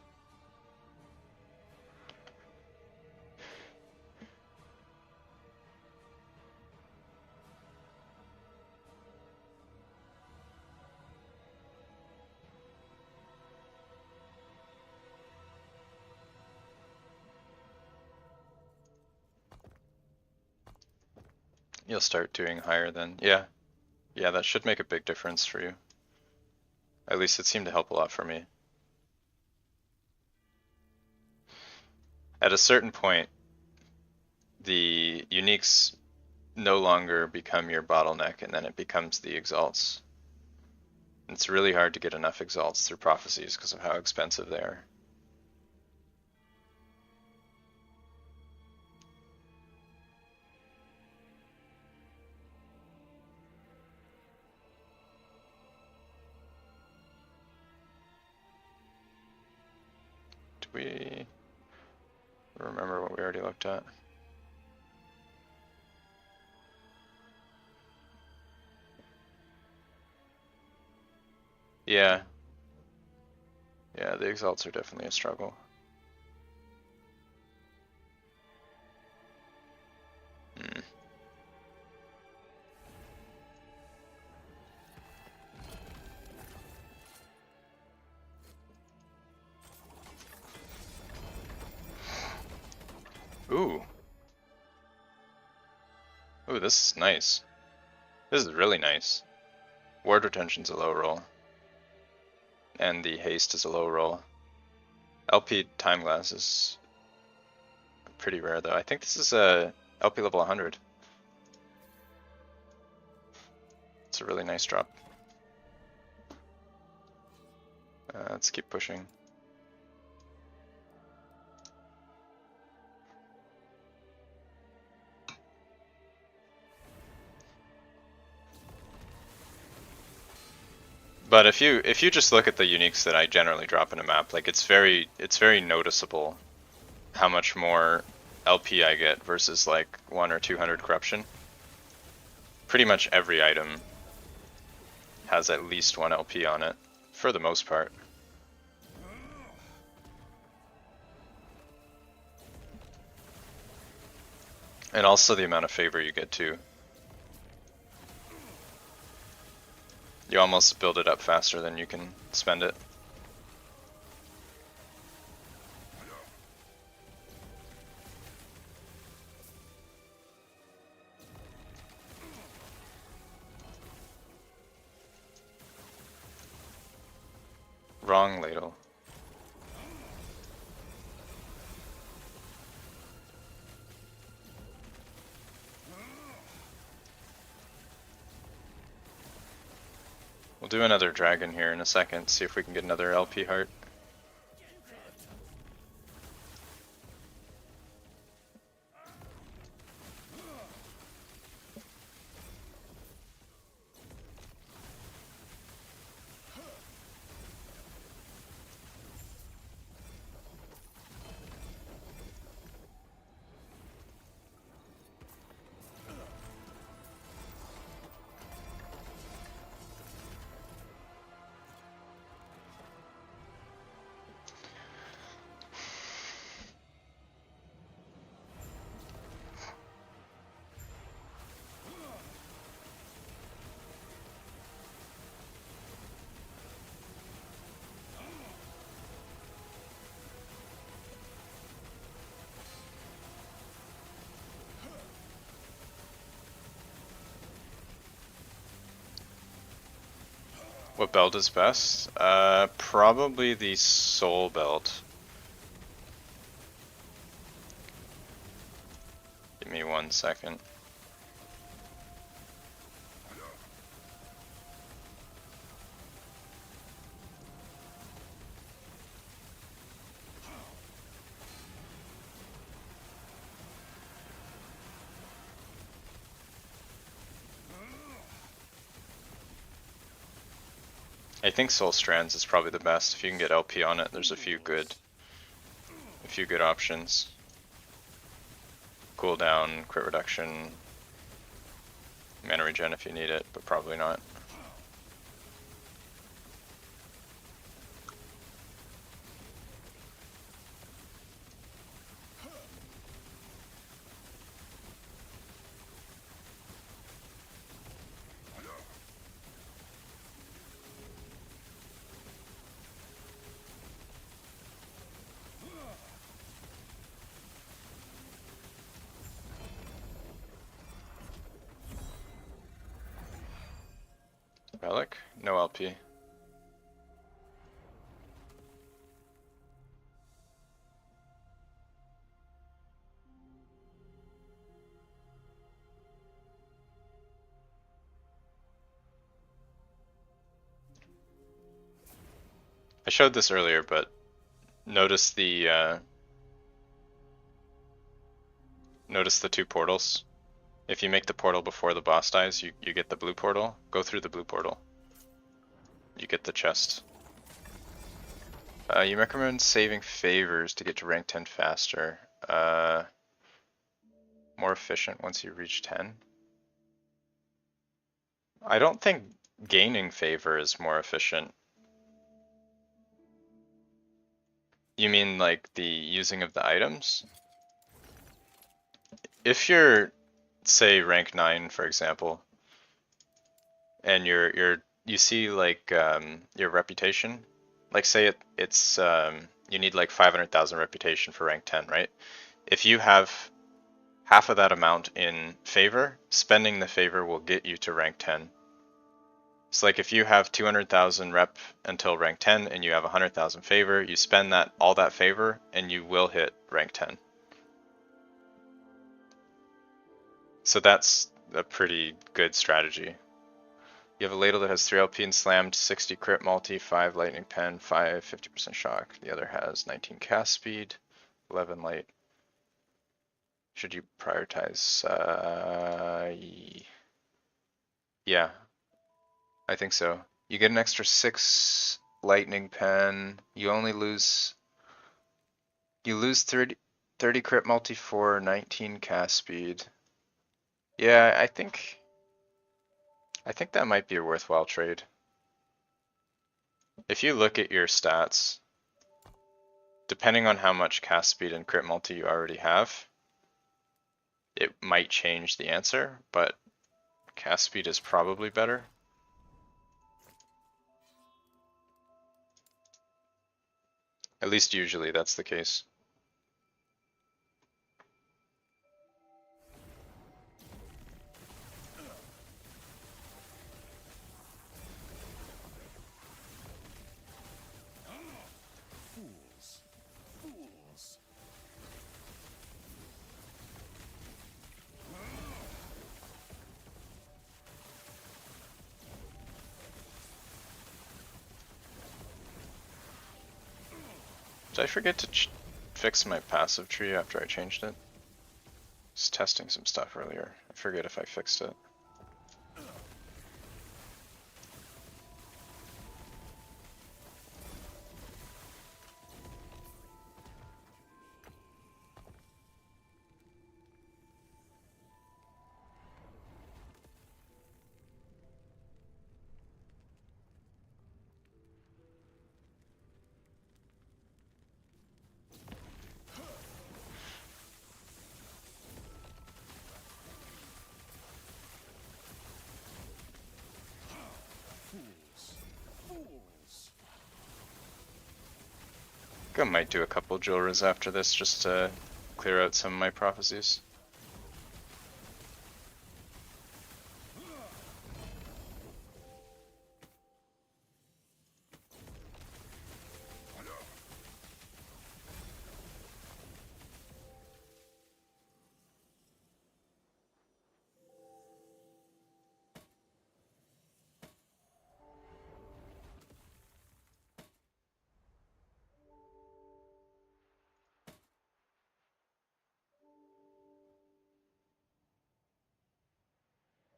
You'll start doing higher then. Yeah. Yeah, that should make a big difference for you. At least it seemed to help a lot for me. At a certain point, the uniques no longer become your bottleneck, and then it becomes the exalts. It's really hard to get enough exalts through prophecies because of how expensive they are. Do we remember what we already looked at? Yeah. Yeah, the exalts are definitely a struggle. Hmm. Ooh. Ooh, this is nice. This is really nice. Ward retention's a low roll. And the haste is a low roll. LP time glass is pretty rare though. I think this is a LP level 100. It's a really nice drop. Let's keep pushing. But if you just look at the uniques that I generally drop in a map, like it's very noticeable how much more LP I get versus like 100 or 200 corruption. Pretty much every item has at least 1 LP on it, for the most part. And also the amount of favor you get too. You almost build it up faster than you can spend it. Wrong ladle. We'll do another dragon here in a second, see if we can get another LP heart. What belt is best? Probably the soul belt. Give me 1 second. I think Soul Strands is probably the best. If you can get LP on it, there's a few good options. Cooldown, crit reduction, mana regen if you need it, but probably not. Relic? No LP. I showed this earlier, but notice the two portals. If you make the portal before the boss dies, you get the blue portal. Go through the blue portal. You get the chest. You recommend saving favors to get to rank 10 faster. More efficient once you reach 10. I don't think gaining favor is more efficient. You mean like the using of the items? If you're, say, rank 9, for example, and you see like your reputation, like say it's you need like 500,000 reputation for rank 10, right? If you have half of that amount in favor, spending the favor will get you to rank 10. So like if you have 200,000 rep until rank 10 and you have 100,000 favor, you spend all that favor and you will hit rank 10. So that's a pretty good strategy. You have a ladle that has 3 LP and slammed, 60 crit multi, 5 lightning pen, 5 50% shock. The other has 19 cast speed, 11 light. Should you prioritize? Yeah, I think so. You get an extra 6 lightning pen. You only lose 30 crit multi for 19 cast speed. Yeah, I think that might be a worthwhile trade. If you look at your stats, depending on how much cast speed and crit multi you already have, it might change the answer, but cast speed is probably better. At least usually that's the case. Did I forget to fix my passive tree after I changed it? Just testing some stuff earlier. I forget if I fixed it. I might do a couple Jewelers after this just to clear out some of my prophecies.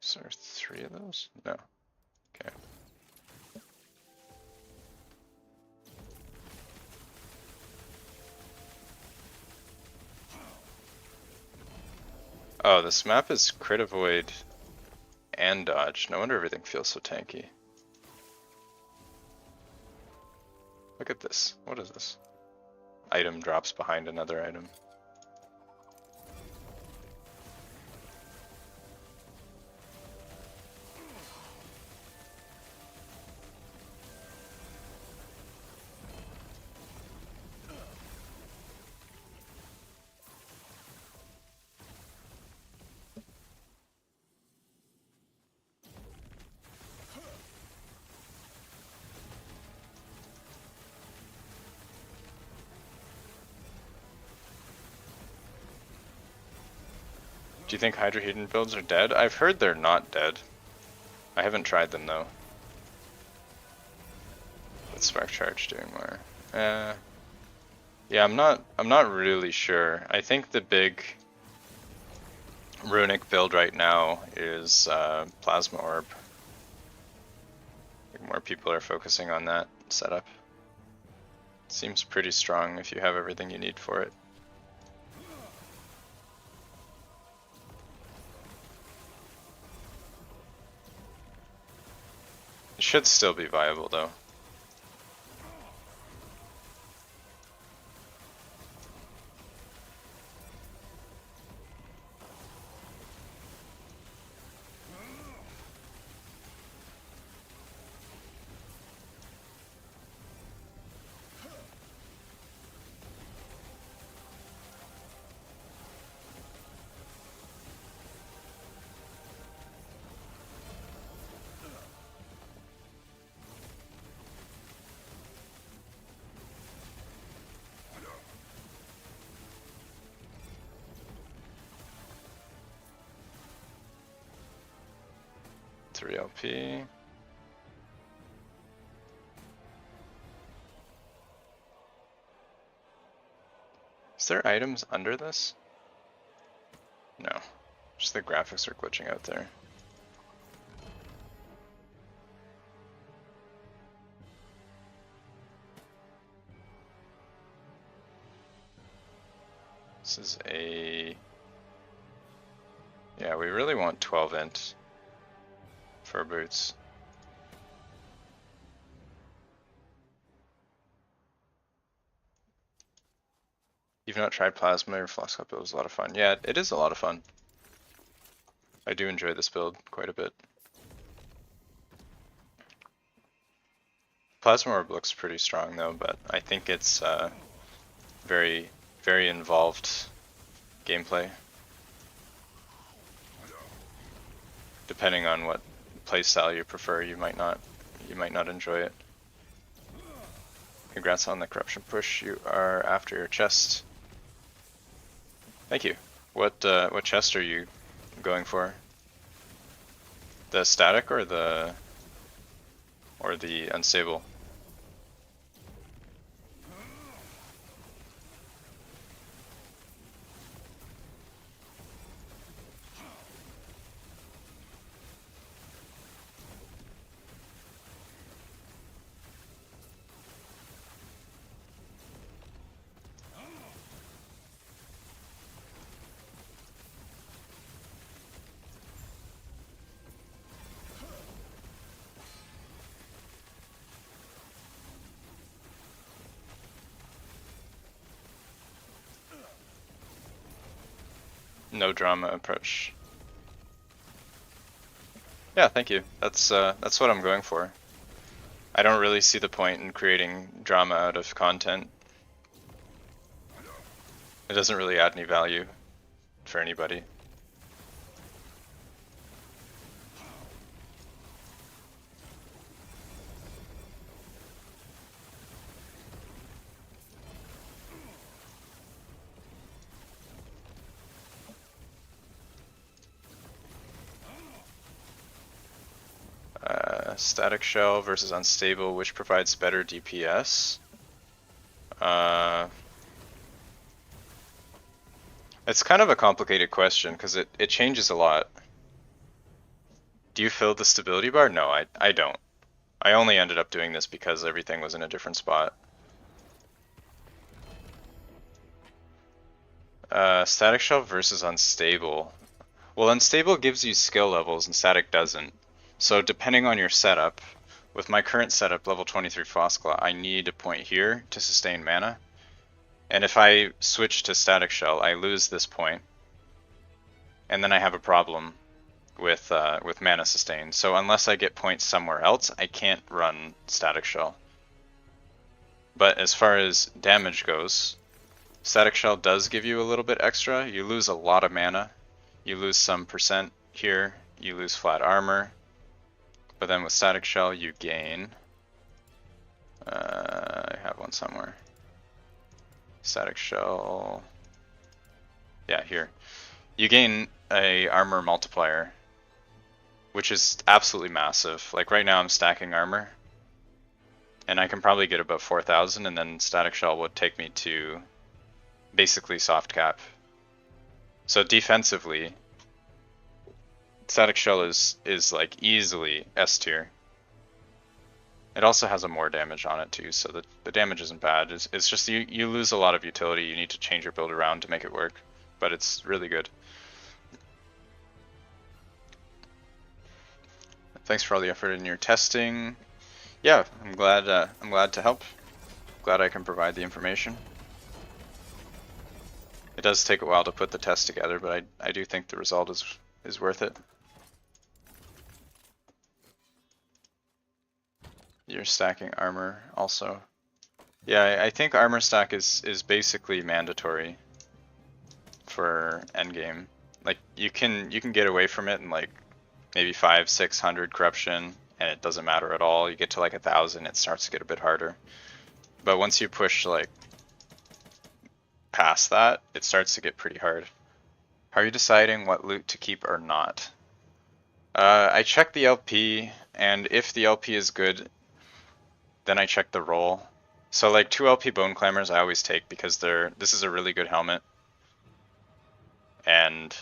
Is there 3 of those? No. Okay. Oh, this map is crit avoid and dodge. No wonder everything feels so tanky. Look at this. What is this? Item drops behind another item. Do you think Hydrohedron builds are dead? I've heard they're not dead. I haven't tried them though. What's Spark Charge doing more? Yeah, I'm not really sure. I think the big runic build right now is Plasma Orb. I think more people are focusing on that setup. Seems pretty strong if you have everything you need for it. It should still be viable though. LP. Is there items under this? No. Just the graphics are glitching out there. This is a... Yeah, we really want 12 int for boots. You've not tried Plasma or Frostclaw build? It was a lot of fun. Yeah, it is a lot of fun. I do enjoy this build quite a bit. Plasma Orb looks pretty strong though, but I think it's very, very involved gameplay. Depending on what playstyle you prefer, you might not enjoy it. Congrats on the corruption push. You are after your chest. Thank you. What chest are you going for? The static or the unstable? No drama approach. Yeah, thank you. That's what I'm going for. I don't really see the point in creating drama out of content. It doesn't really add any value for anybody. Static shell versus unstable, which provides better DPS? It's kind of a complicated question because it changes a lot. Do you fill the stability bar? No, I don't. I only ended up doing this because everything was in a different spot. Static shell versus unstable. Well, unstable gives you skill levels and static doesn't. So depending on your setup, with my current setup, level 23 Frostclaw, I need a point here to sustain mana. And if I switch to static shell, I lose this point, and then I have a problem with mana sustain. So unless I get points somewhere else, I can't run static shell. But as far as damage goes, static shell does give you a little bit extra. You lose a lot of mana. You lose some percent here. You lose flat armor. But then with static shell, you gain. I have one somewhere. Static shell. Yeah, here. You gain a armor multiplier, which is absolutely massive. Like right now, I'm stacking armor, and I can probably get above 4,000, and then static shell would take me to basically soft cap. So defensively, static shell is like easily S tier. It also has a more damage on it too, so the damage isn't bad. It's just you lose a lot of utility. You need to change your build around to make it work, but it's really good. Thanks for all the effort in your testing. Yeah, I'm glad to help. Glad I can provide the information. It does take a while to put the test together, but I do think the result is worth it. You're stacking armor also. Yeah, I think armor stack is basically mandatory for endgame. Like you can get away from it in like maybe 500-600 corruption, and it doesn't matter at all. You get to like 1,000, it starts to get a bit harder. But once you push like past that, it starts to get pretty hard. How are you deciding what loot to keep or not? I check the LP, and if the LP is good, then I check the roll. So like 2 LP Bone Climbers I always take because this is a really good helmet. And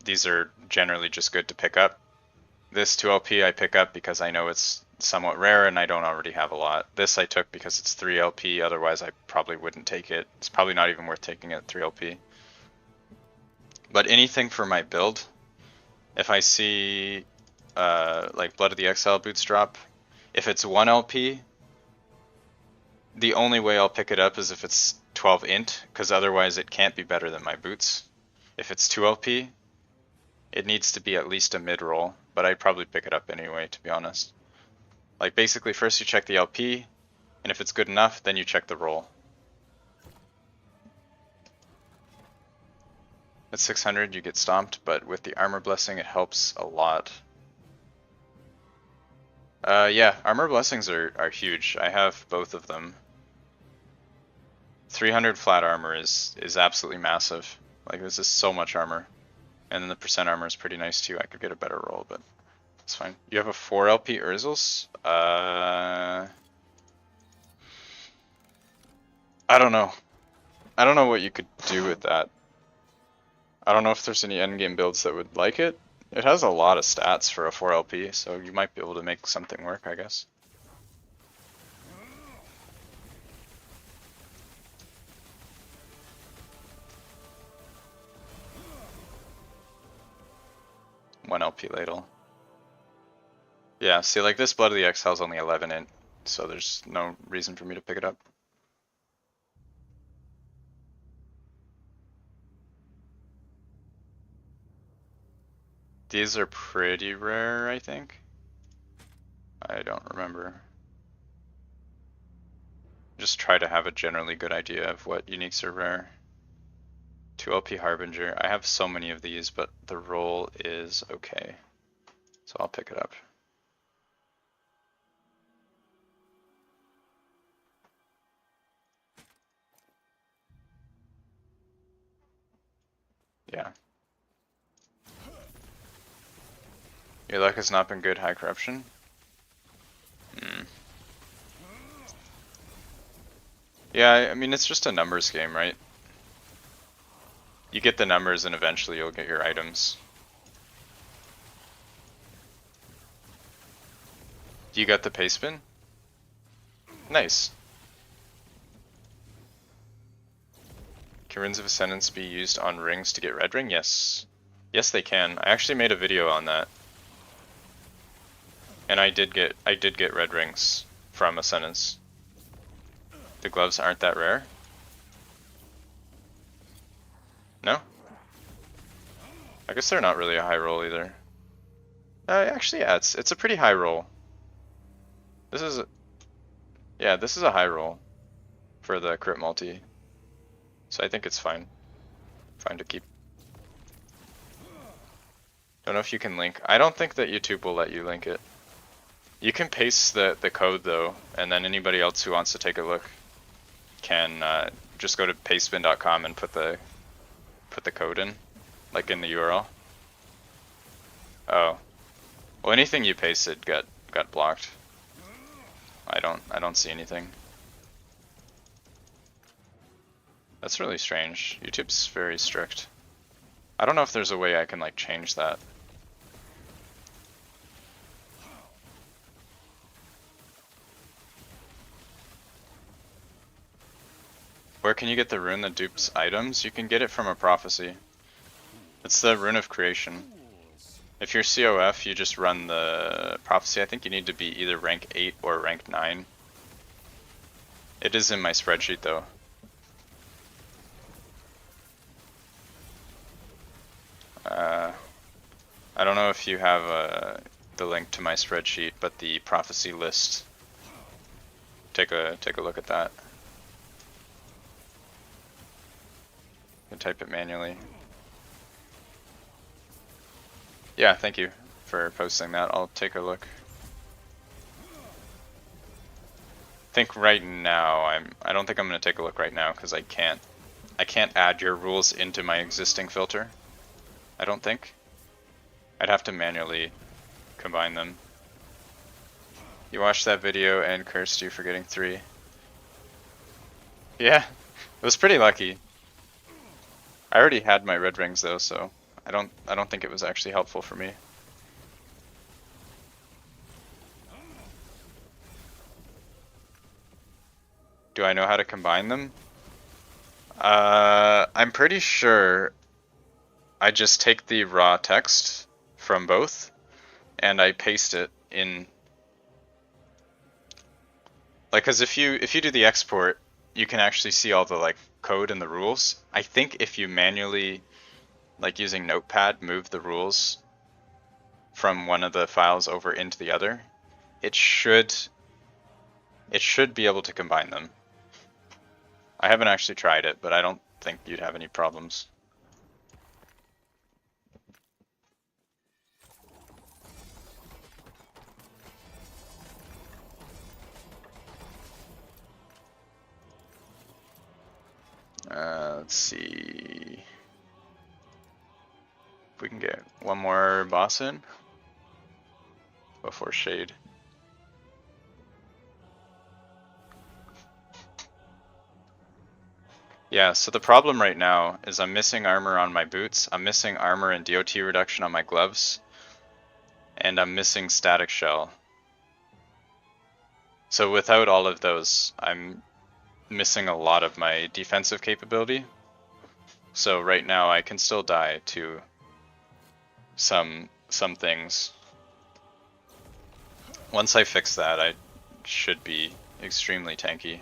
these are generally just good to pick up. This 2 LP I pick up because I know it's somewhat rare and I don't already have a lot. This I took because it's 3 LP, otherwise I probably wouldn't take it. It's probably not even worth taking it 3 LP. But anything for my build, if I see like Blood of the Exile boots drop, if it's 1 LP, the only way I'll pick it up is if it's 12 int, because otherwise it can't be better than my boots. If it's 2 LP, it needs to be at least a mid-roll, but I'd probably pick it up anyway, to be honest. Like basically first you check the LP, and if it's good enough, then you check the roll. At 600 you get stomped, but with the armor blessing it helps a lot. Yeah, armor blessings are huge. I have both of them. 300 flat armor is absolutely massive. Like this is so much armor. And then the percent armor is pretty nice too. I could get a better roll, but it's fine. You have a 4 LP Urzels? I don't know. I don't know what you could do with that. I don't know if there's any endgame builds that would like it. It has a lot of stats for a 4 LP, so you might be able to make something work, I guess. One LP ladle. Yeah, see, like this Blood of the Exile is only 11 int, so there's no reason for me to pick it up. These are pretty rare, I think. I don't remember. Just try to have a generally good idea of what uniques are rare. 2 LP Harbinger. I have so many of these, but the roll is okay. So I'll pick it up. Yeah. Your luck has not been good, high corruption? Yeah, I mean, it's just a numbers game, right? You get the numbers and eventually you'll get your items. You got the paste bin? Nice. Can Runes of Ascendance be used on rings to get red ring? Yes. Yes, they can. I actually made a video on that. And I did get red rings from a sentence. The gloves aren't that rare? No? I guess they're not really a high roll either. Actually, yeah, it's a pretty high roll. This is a high roll for the crit multi. So I think it's fine. Fine to keep. Don't know if you can link. I don't think that YouTube will let you link it. You can paste the code though, and then anybody else who wants to take a look can just go to pastebin.com and put the code in, like in the URL. Oh, well, anything you pasted got blocked. I don't see anything. That's really strange. YouTube's very strict. I don't know if there's a way I can like change that. Where can you get the rune that dupes items? You can get it from a prophecy. It's the rune of creation. If you're COF, you just run the prophecy. I think you need to be either rank 8 or rank 9. It is in my spreadsheet though. I don't know if you have the link to my spreadsheet, but the prophecy list. Take a look at that. You can type it manually. Yeah, thank you for posting that. I'll take a look. I think right now I don't think I'm gonna take a look right now because I can't add your rules into my existing filter. I don't think. I'd have to manually combine them. You watched that video and cursed you for getting 3. Yeah, it was pretty lucky. I already had my red rings though, so I don't think it was actually helpful for me. Do I know how to combine them? I'm pretty sure I just take the raw text from both and I paste it in. Like, cause if you do the export, you can actually see all the like code and the rules. I think if you manually, like using Notepad, move the rules from one of the files over into the other, it should be able to combine them. I haven't actually tried it, but I don't think you'd have any problems. Let's see if we can get one more boss in before Shade. Yeah, so the problem right now is I'm missing armor on my boots, I'm missing armor and DOT reduction on my gloves, and I'm missing static shell. So without all of those, I'm missing a lot of my defensive capability. So right now I can still die to some things. Once I fix that, I should be extremely tanky.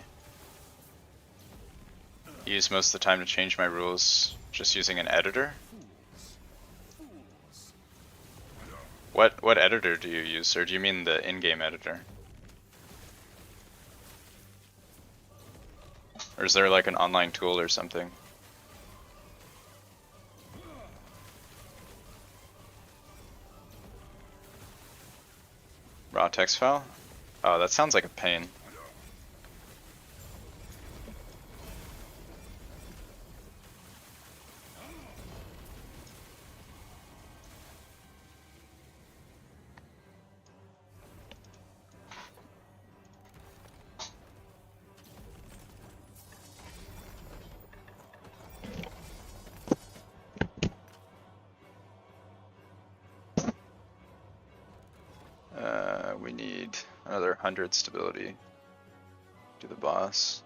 Use most of the time to change my rules just using an editor. What editor do you use, or do you mean the in-game editor? Or is there like an online tool or something? Raw text file? Oh, that sounds like a pain. We need another 100 stability. Do the boss.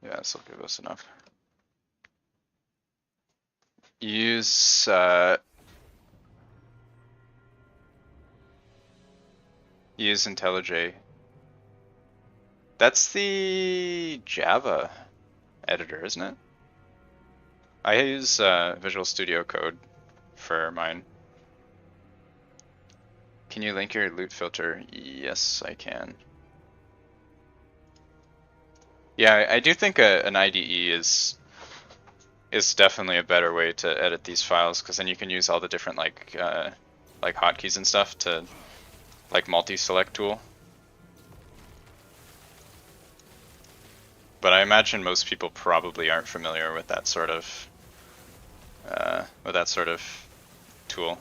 Yeah, this will give us enough. Use use IntelliJ. That's the Java editor, isn't it? I use Visual Studio Code for mine. Can you link your loot filter? Yes, I can. Yeah, I do think an IDE is definitely a better way to edit these files, because then you can use all the different like hotkeys and stuff to like multi-select tool. But I imagine most people probably aren't familiar with that sort of tool.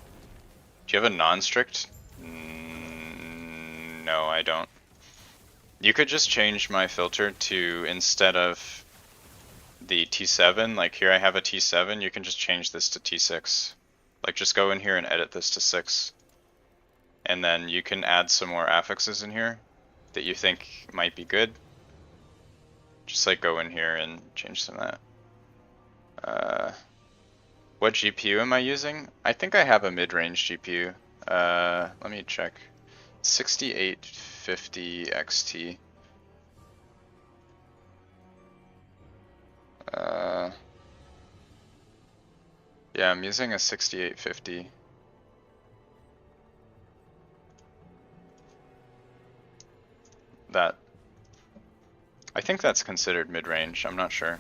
Do you have a non-strict? No, I don't. You could just change my filter to, instead of the T7, like here I have a T7, you can just change this to T6. Like just go in here and edit this to 6. And then you can add some more affixes in here that you think might be good. Just like go in here and change some of that. What GPU am I using? I think I have a mid-range GPU. Let me check. 6850 XT. Yeah, I'm using a 6850. That, I think that's considered mid-range, I'm not sure.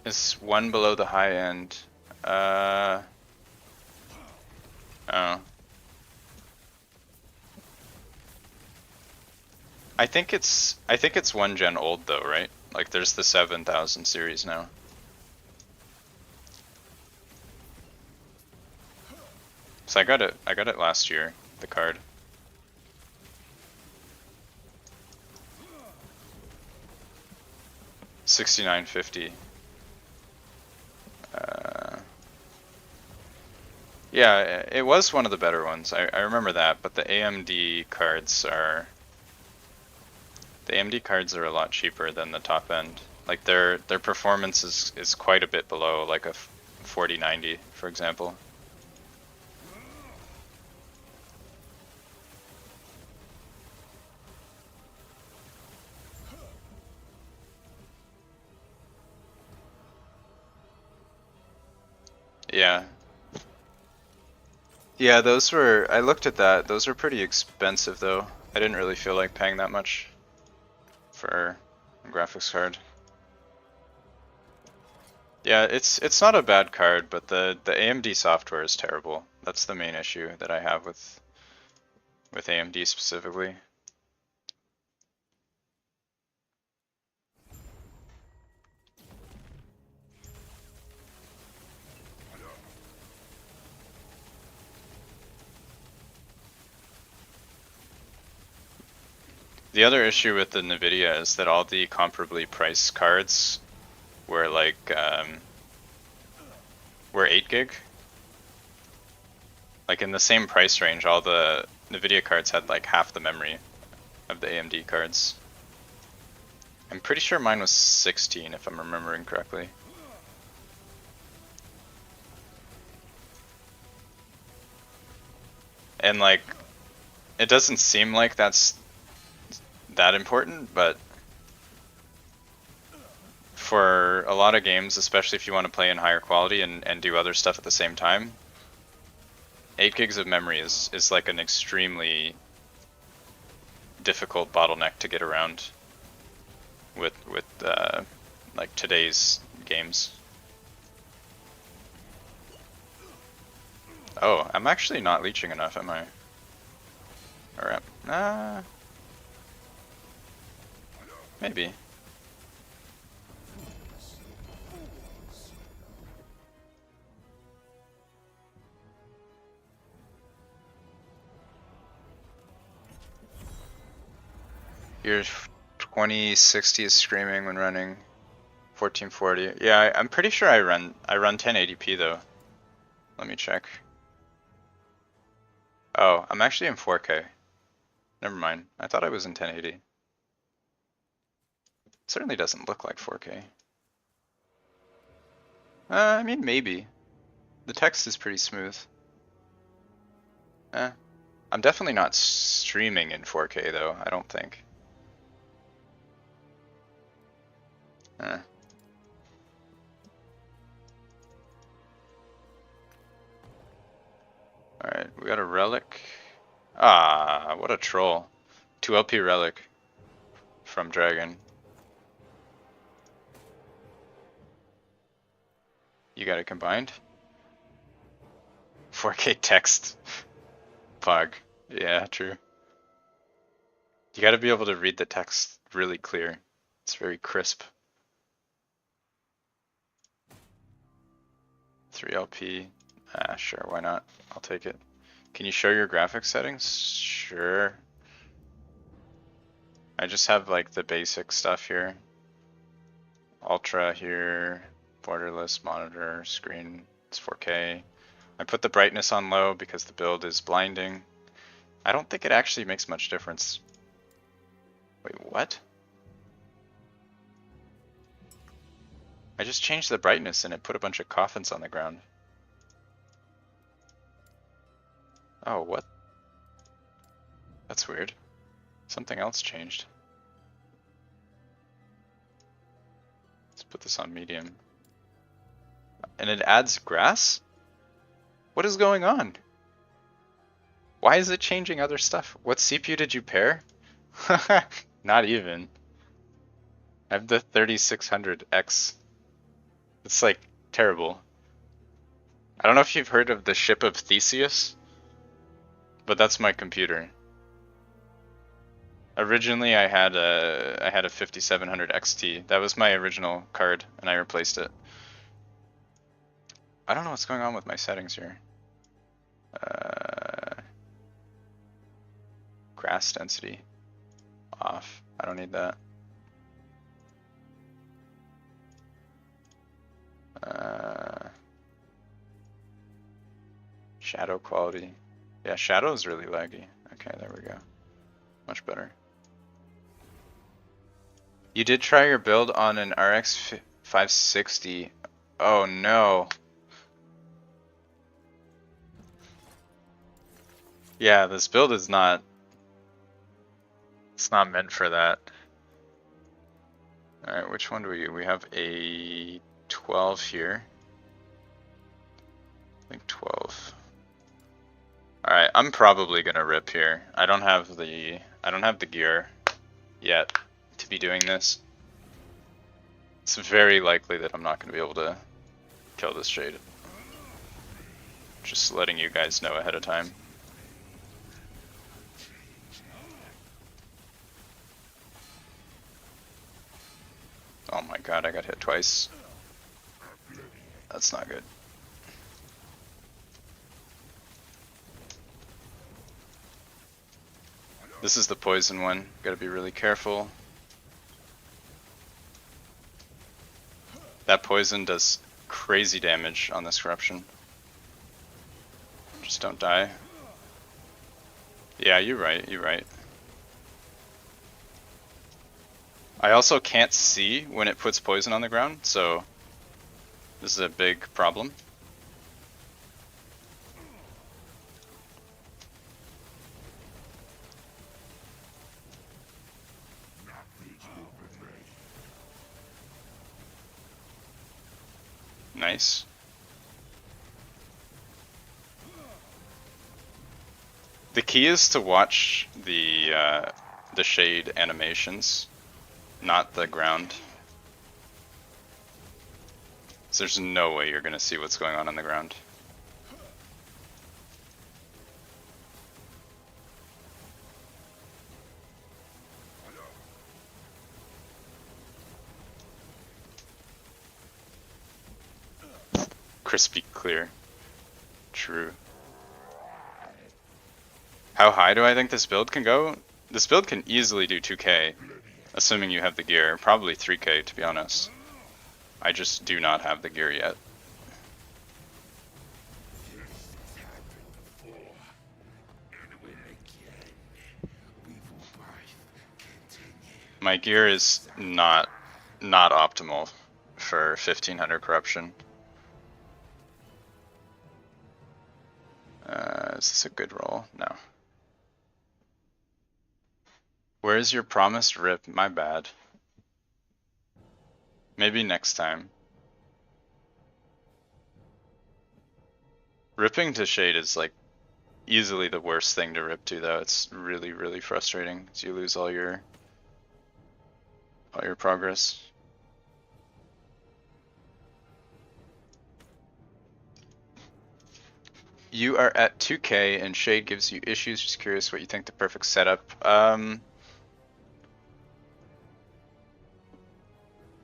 Is one below the high end? Oh. I think it's one gen old though, right? Like there's the 7000 series now. So I got it last year, the card. $69.50. Yeah, it was one of the better ones. I remember that, but the AMD cards are a lot cheaper than the top end. Like their performance is quite a bit below, like a 4090, for example. Yeah. Yeah, those were, I looked at that. Those are pretty expensive though. I didn't really feel like paying that much for a graphics card. Yeah, it's not a bad card, but the AMD software is terrible. That's the main issue that I have with AMD specifically. The other issue with the NVIDIA is that all the comparably priced cards were like were 8 gig. Like in the same price range, all the NVIDIA cards had like half the memory of the AMD cards. I'm pretty sure mine was 16 if I'm remembering correctly. And like, it doesn't seem like that's that important, but for a lot of games, especially if you want to play in higher quality and do other stuff at the same time, 8 gigs of memory is like an extremely difficult bottleneck to get around with like today's games. Oh, I'm actually not leeching enough, am I? Or maybe. Your 2060 is screaming when running 1440. Yeah, I'm pretty sure I run 1080p though. Let me check. Oh, I'm actually in 4K. Never mind. I thought I was in 1080. It certainly doesn't look like 4K. I mean, maybe. The text is pretty smooth. I'm definitely not streaming in 4K though, I don't think. Alright, we got a Relic. Ah, what a troll. 2LP Relic from Dragon. You got it combined? 4K text. Pog. Yeah, true. You gotta be able to read the text really clear. It's very crisp. 3LP. Ah, sure, why not? I'll take it. Can you show your graphics settings? Sure. I just have like the basic stuff here. Ultra here, borderless monitor, screen, it's 4K. I put the brightness on low because the build is blinding. I don't think it actually makes much difference. Wait, what? I just changed the brightness and it put a bunch of coffins on the ground. Oh, what? That's weird. Something else changed. Let's put this on medium. And it adds grass? What is going on? Why is it changing other stuff? What CPU did you pair? Not even. I have the 3600X. It's like terrible. I don't know if you've heard of the ship of Theseus, but that's my computer. Originally I had a 5700 XT. That was my original card and I replaced it. I don't know what's going on with my settings here. Grass density off. I don't need that. Shadow quality. Yeah, shadow is really laggy. Okay, there we go. Much better. You did try your build on an RX 560. Oh no. Yeah, this build is not... It's not meant for that. Alright, which one do we have a 12 here. I think 12. Alright, I'm probably gonna rip here. I don't have the gear yet to be doing this. It's very likely that I'm not gonna be able to kill this Shade. Just letting you guys know ahead of time. Oh my god, I got hit twice. That's not good. This is the poison one. Gotta be really careful. That poison does crazy damage on this corruption. Just don't die. Yeah, you're right, you're right. I also can't see when it puts poison on the ground, so this is a big problem. Nice. The key is to watch the shade animations, not the ground. So there's no way you're gonna see what's going on the ground. Crispy clear. True. How high do I think this build can go? This build can easily do 2k, assuming you have the gear. Probably 3k, to be honest. I just do not have the gear yet. My gear is not optimal for 1500 corruption. Is this a good roll? No. Where's your promised rip? My bad. Maybe next time. Ripping to shade is like easily the worst thing to rip to, though. It's really, really frustrating because you lose all your progress. You are at 2k and shade gives you issues. Just curious what you think the perfect setup.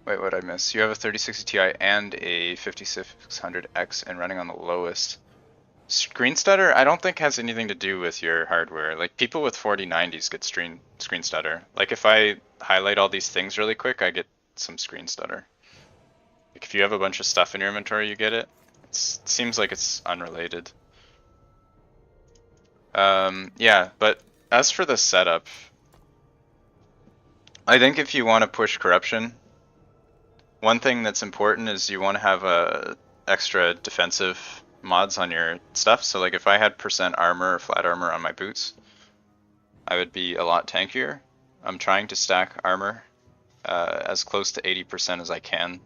Wait, what did I miss? You have a 3060 Ti and a 5600X and running on the lowest. Screen stutter, I don't think has anything to do with your hardware. Like people with 4090s get screen stutter. Like if I highlight all these things really quick, I get some screen stutter. Like if you have a bunch of stuff in your inventory, you get it. It seems like it's unrelated. Yeah, but as for the setup, I think if you want to push corruption, one thing that's important is you want to have a extra defensive mods on your stuff. So like if I had % armor or flat armor on my boots, I would be a lot tankier. I'm trying to stack armor as close to 80% as I can,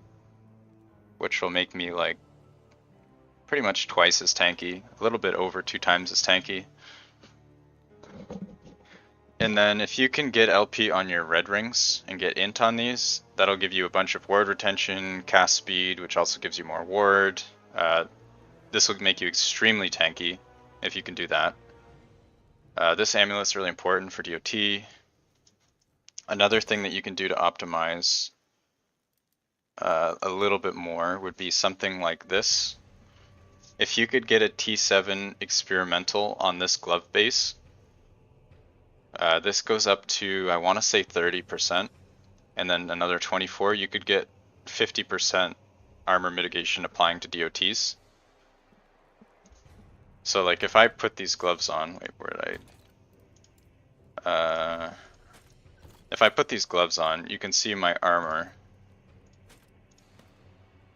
which will make me like pretty much twice as tanky, a little bit over 2 times as tanky. And then if you can get LP on your red rings and get int on these, that'll give you a bunch of ward retention, cast speed, which also gives you more ward. This will make you extremely tanky if you can do that. This amulet's really important for DOT. Another thing that you can do to optimize a little bit more would be something like this. If you could get a T7 experimental on this glove base, this goes up to, I want to say 30%, and then another 24, you could get 50% armor mitigation applying to DOTs. So like if I put these gloves on, wait, where did I? If I put these gloves on, you can see my armor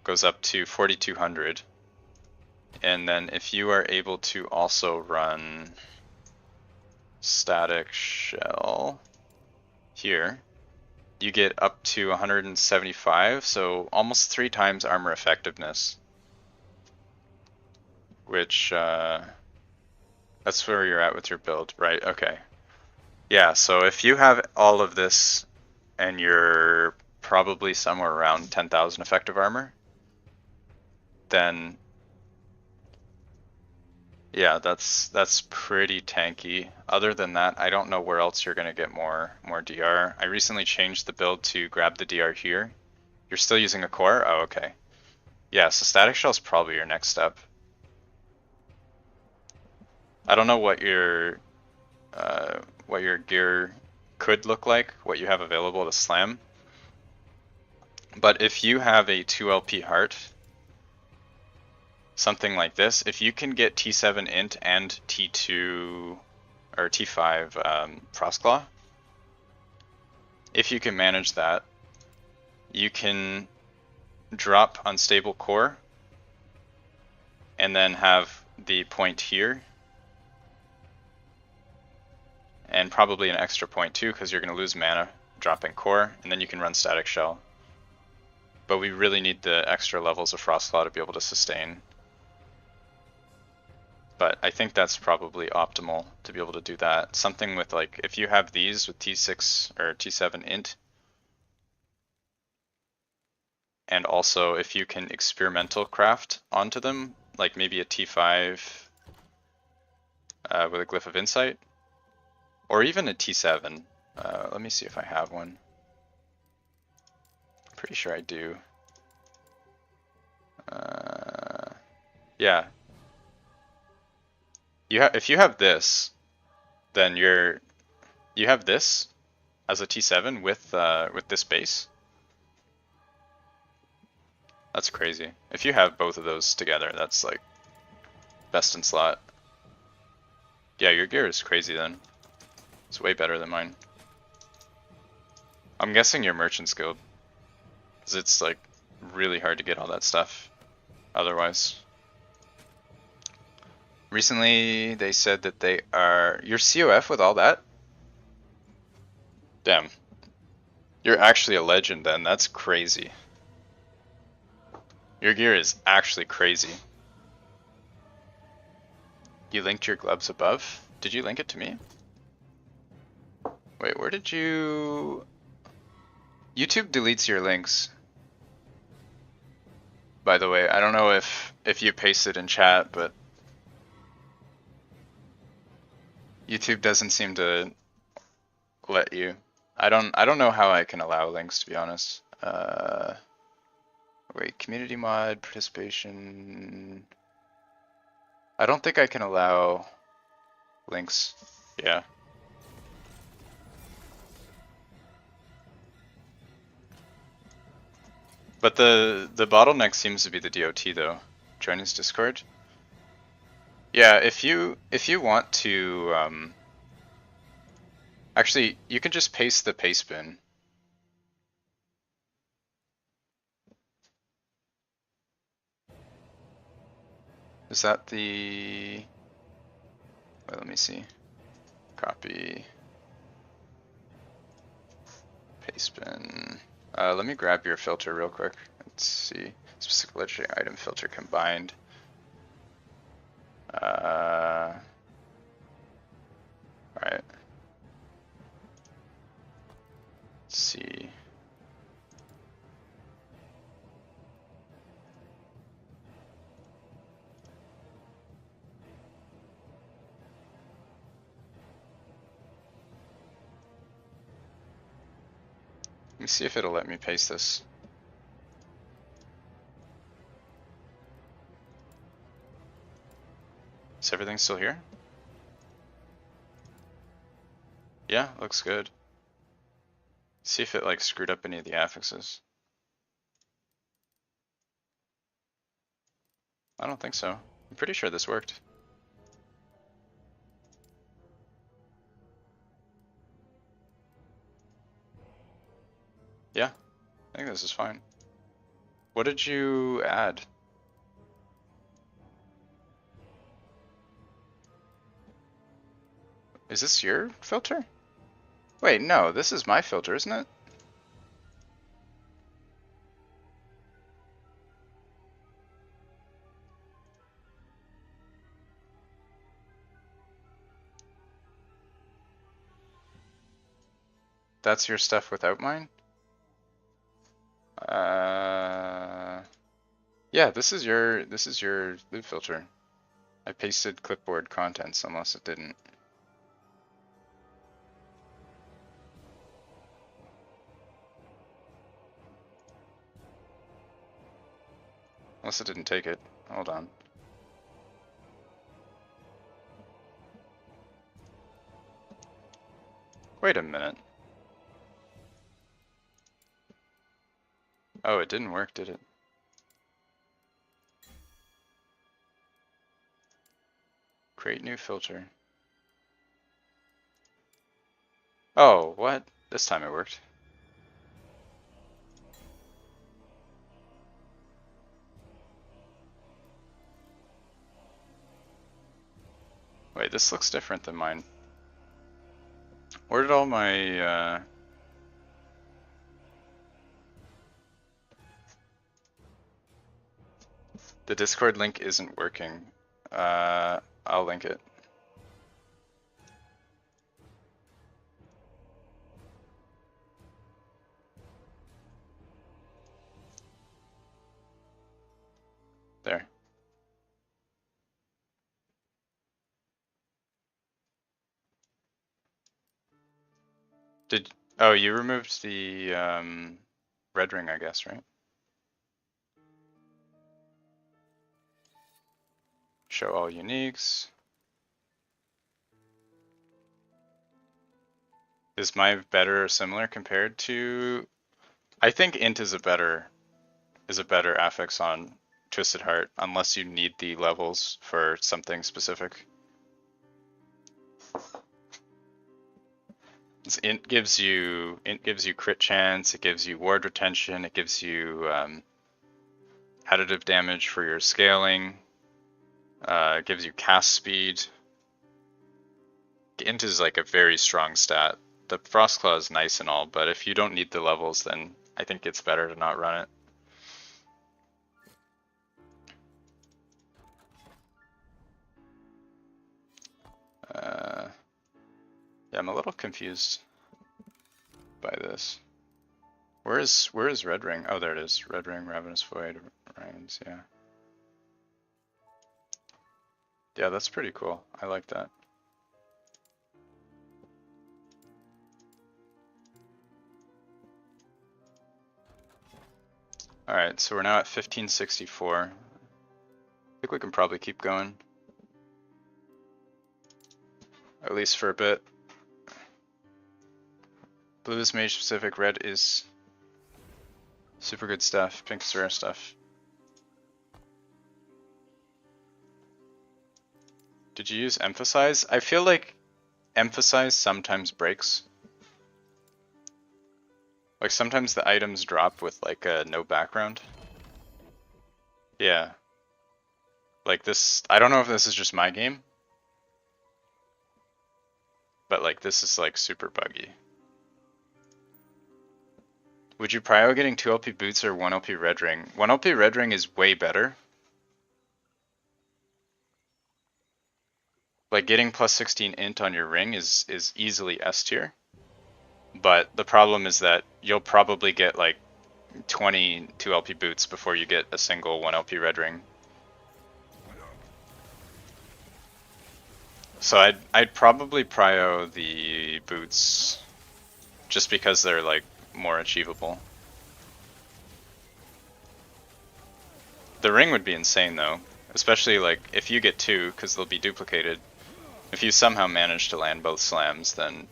goes up to 4200. And then if you are able to also run static shell here, you get up to 175, so almost 3 times armor effectiveness. Which, that's where you're at with your build, right? Okay. Yeah, so if you have all of this and you're probably somewhere around 10,000 effective armor, then yeah, that's pretty tanky. Other than that, I don't know where else you're gonna get more DR. I recently changed the build to grab the DR here. You're still using a core? Oh, okay. Yeah, so static shell is probably your next step. I don't know what your gear could look like, what you have available to slam. But if you have a 2LP heart, something like this, if you can get T7 int and T2 or T5 Frostclaw, if you can manage that, you can drop unstable core and then have the point here and probably an extra point too, because you're going to lose mana dropping core, and then you can run static shell. But we really need the extra levels of Frostclaw to be able to sustain. But I think that's probably optimal to be able to do that. Something with like, if you have these with T6 or T7 int, and also if you can experimental craft onto them, like maybe a T5 with a Glyph of Insight, or even a T7. Let me see if I have one. Pretty sure I do. Yeah. If you have this, then you're You have this as a T7 with this base. That's crazy. If you have both of those together, that's like best in slot. Yeah, your gear is crazy then. It's way better than mine. I'm guessing your Merchant's Guild, because it's like really hard to get all that stuff otherwise. Recently, they said that they are... You're COF with all that? Damn. You're actually a legend then, that's crazy. Your gear is actually crazy. You linked your gloves above? Did you link it to me? Wait, where did you... YouTube deletes your links. By the way, I don't know if you pasted in chat, but YouTube doesn't seem to let you. I don't know how I can allow links, to be honest. Wait, community mod, participation. I don't think I can allow links. Yeah. But the bottleneck seems to be the DOT though. Join his Discord. Yeah, if you want to actually you can just paste the paste bin. Is that the... Wait, let me see. Copy. Paste bin. Let me grab your filter real quick. Let's see. Specific legendary item filter combined. Alright. Let's see. Let me see if it'll let me paste this. Is everything still here? Yeah, looks good. See if it like screwed up any of the affixes. I don't think so. I'm pretty sure this worked. Yeah, I think this is fine. What did you add? Is this your filter? Wait, no, this is my filter, isn't it? That's your stuff without mine? Yeah, this is your loop filter. I pasted clipboard contents unless it didn't. Unless it didn't take it. Hold on. Wait a minute. Oh, it didn't work, did it? Create new filter. Oh, what? This time it worked. Wait, this looks different than mine. Where did all my, The Discord link isn't working. I'll link it. There. Oh, you removed the red ring, I guess, right? Show all uniques. Is my better or similar compared to? I think int is a better affix on Twisted Heart, unless you need the levels for something specific. Int gives you crit chance, it gives you ward retention, it gives you additive damage for your scaling, it gives you cast speed. Int is like a very strong stat. The Frostclaw is nice and all, but if you don't need the levels, then I think it's better to not run it. Yeah, I'm a little confused by this. Where is Red Ring? Oh, there it is. Red Ring, Ravenous Void, Ryan's, yeah. Yeah, that's pretty cool. I like that. Alright, so we're now at 1564. I think we can probably keep going. At least for a bit. Blue is mage specific, red is super good stuff, pink is rare stuff. Did you use emphasize? I feel like emphasize sometimes breaks. Like sometimes the items drop with like a no background. Yeah. Like this, I don't know if this is just my game, but like this is like super buggy. Would you prio getting 2 LP boots or 1 LP red ring? 1 LP red ring is way better. Like getting plus 16 int on your ring is easily S tier. But the problem is that you'll probably get like 20 2 LP boots before you get a single 1 LP red ring. So I'd probably prio the boots just because they're like more achievable. The ring would be insane though, especially like if you get 2 because they'll be duplicated. If you somehow manage to land both slams, then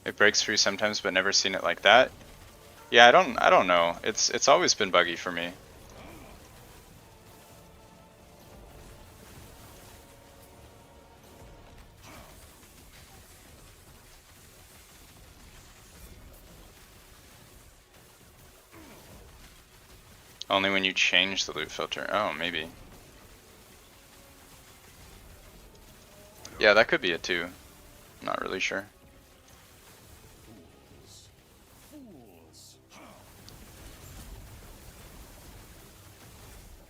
it breaks free sometimes, but never seen it like that. Yeah, I don't know. It's always been buggy for me. Only when you change the loot filter. Oh, maybe. Yeah, that could be it too. Not really sure.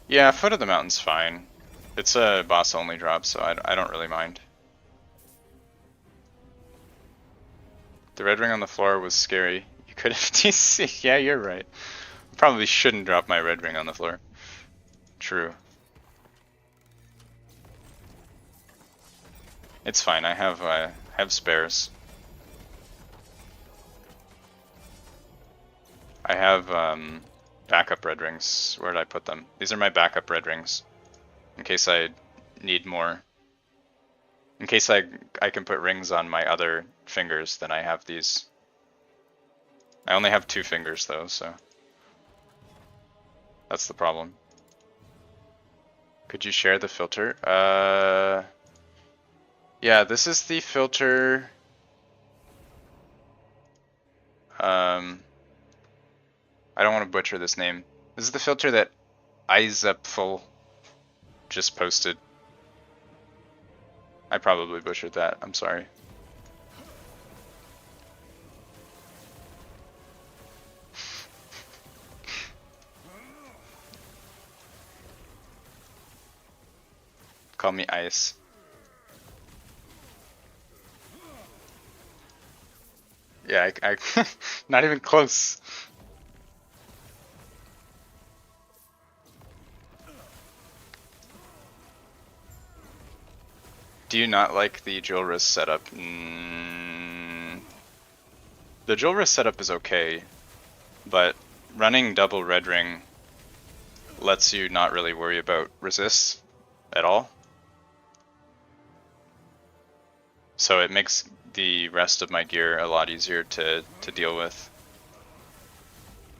Yeah, Foot of the Mountain's fine. It's a boss only drop, so I don't really mind. The red ring on the floor was scary. You could have TC. Yeah, you're right. Probably shouldn't drop my red ring on the floor. True. It's fine. I have spares. I have backup red rings. Where did I put them? These are my backup red rings, in case I need more. In case I can put rings on my other fingers, then I have these. I only have 2 fingers though, so that's the problem. Could you share the filter? Yeah, this is the filter. I don't want to butcher this name. This is the filter that Izepful just posted. I probably butchered that. I'm sorry. Call me Ice. Yeah, I not even close. Do you not like the dual wrist setup? The dual wrist setup is okay, but running double red ring lets you not really worry about resists at all. So it makes the rest of my gear a lot easier to deal with.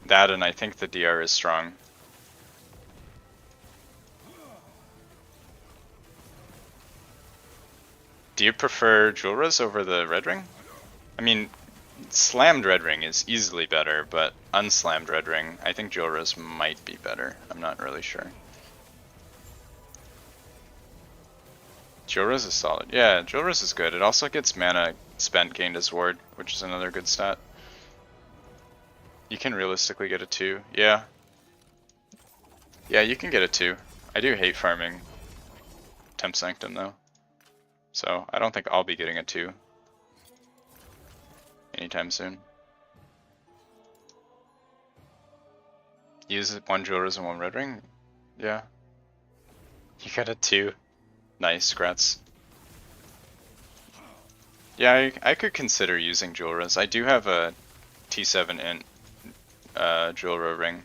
That, and I think the DR is strong. Do you prefer Julra's over the Red Ring? I mean, slammed Red Ring is easily better, but unslammed Red Ring, I think Julra's might be better. I'm not really sure. Julra's is solid. Yeah, Julra's is good. It also gets mana spent gained as ward, which is another good stat. You can realistically get a 2. Yeah. Yeah, you can get a 2. I do hate farming Temp Sanctum though. So I don't think I'll be getting a 2 anytime soon. Use 1 Julra's and 1 Red Ring? Yeah. You got a 2. Nice, grats. Yeah, I could consider using Julra's. I do have a T7 int Julra ring.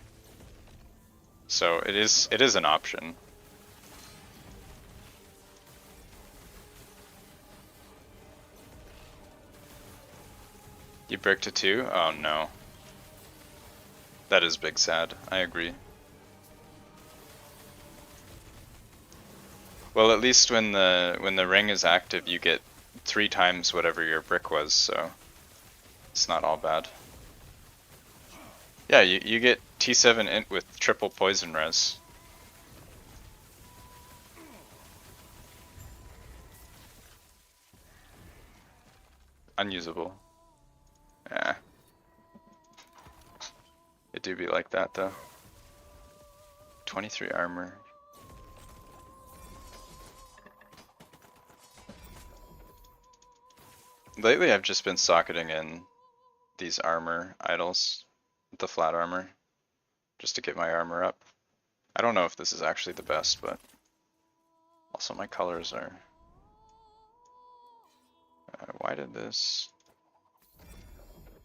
So it is an option. You bricked a 2? Oh no. That is big sad. I agree. Well, at least when the ring is active, you get 3 times whatever your brick was, so it's not all bad. Yeah, you get T7 int with triple poison res. Unusable. Yeah. It do be like that though. 23 armor. Lately I've just been socketing in these armor idols, the flat armor, just to get my armor up. I don't know if this is actually the best, but also my colors are... why did this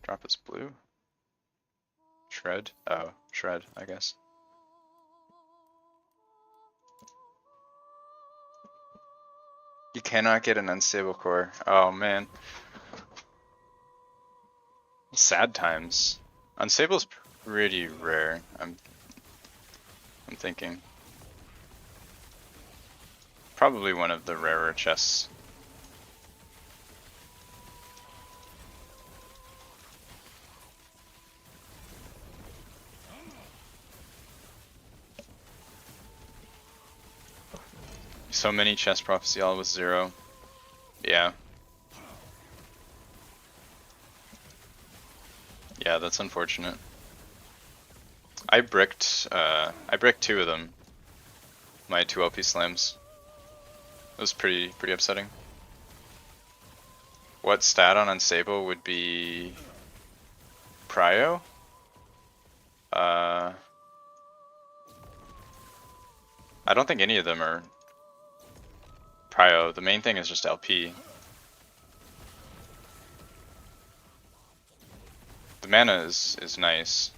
drop its blue? Shred? Oh, shred, I guess. You cannot get an unstable core. Oh man. Sad times. Unstable's pretty rare. I'm thinking. Probably one of the rarer chests. So many chest prophecy, all with 0. Yeah. Yeah, that's unfortunate. I bricked 2 of them. My 2 LP slams. It was pretty upsetting. What stat on unstable would be prio? I don't think any of them are prio. The main thing is just LP. The mana is nice.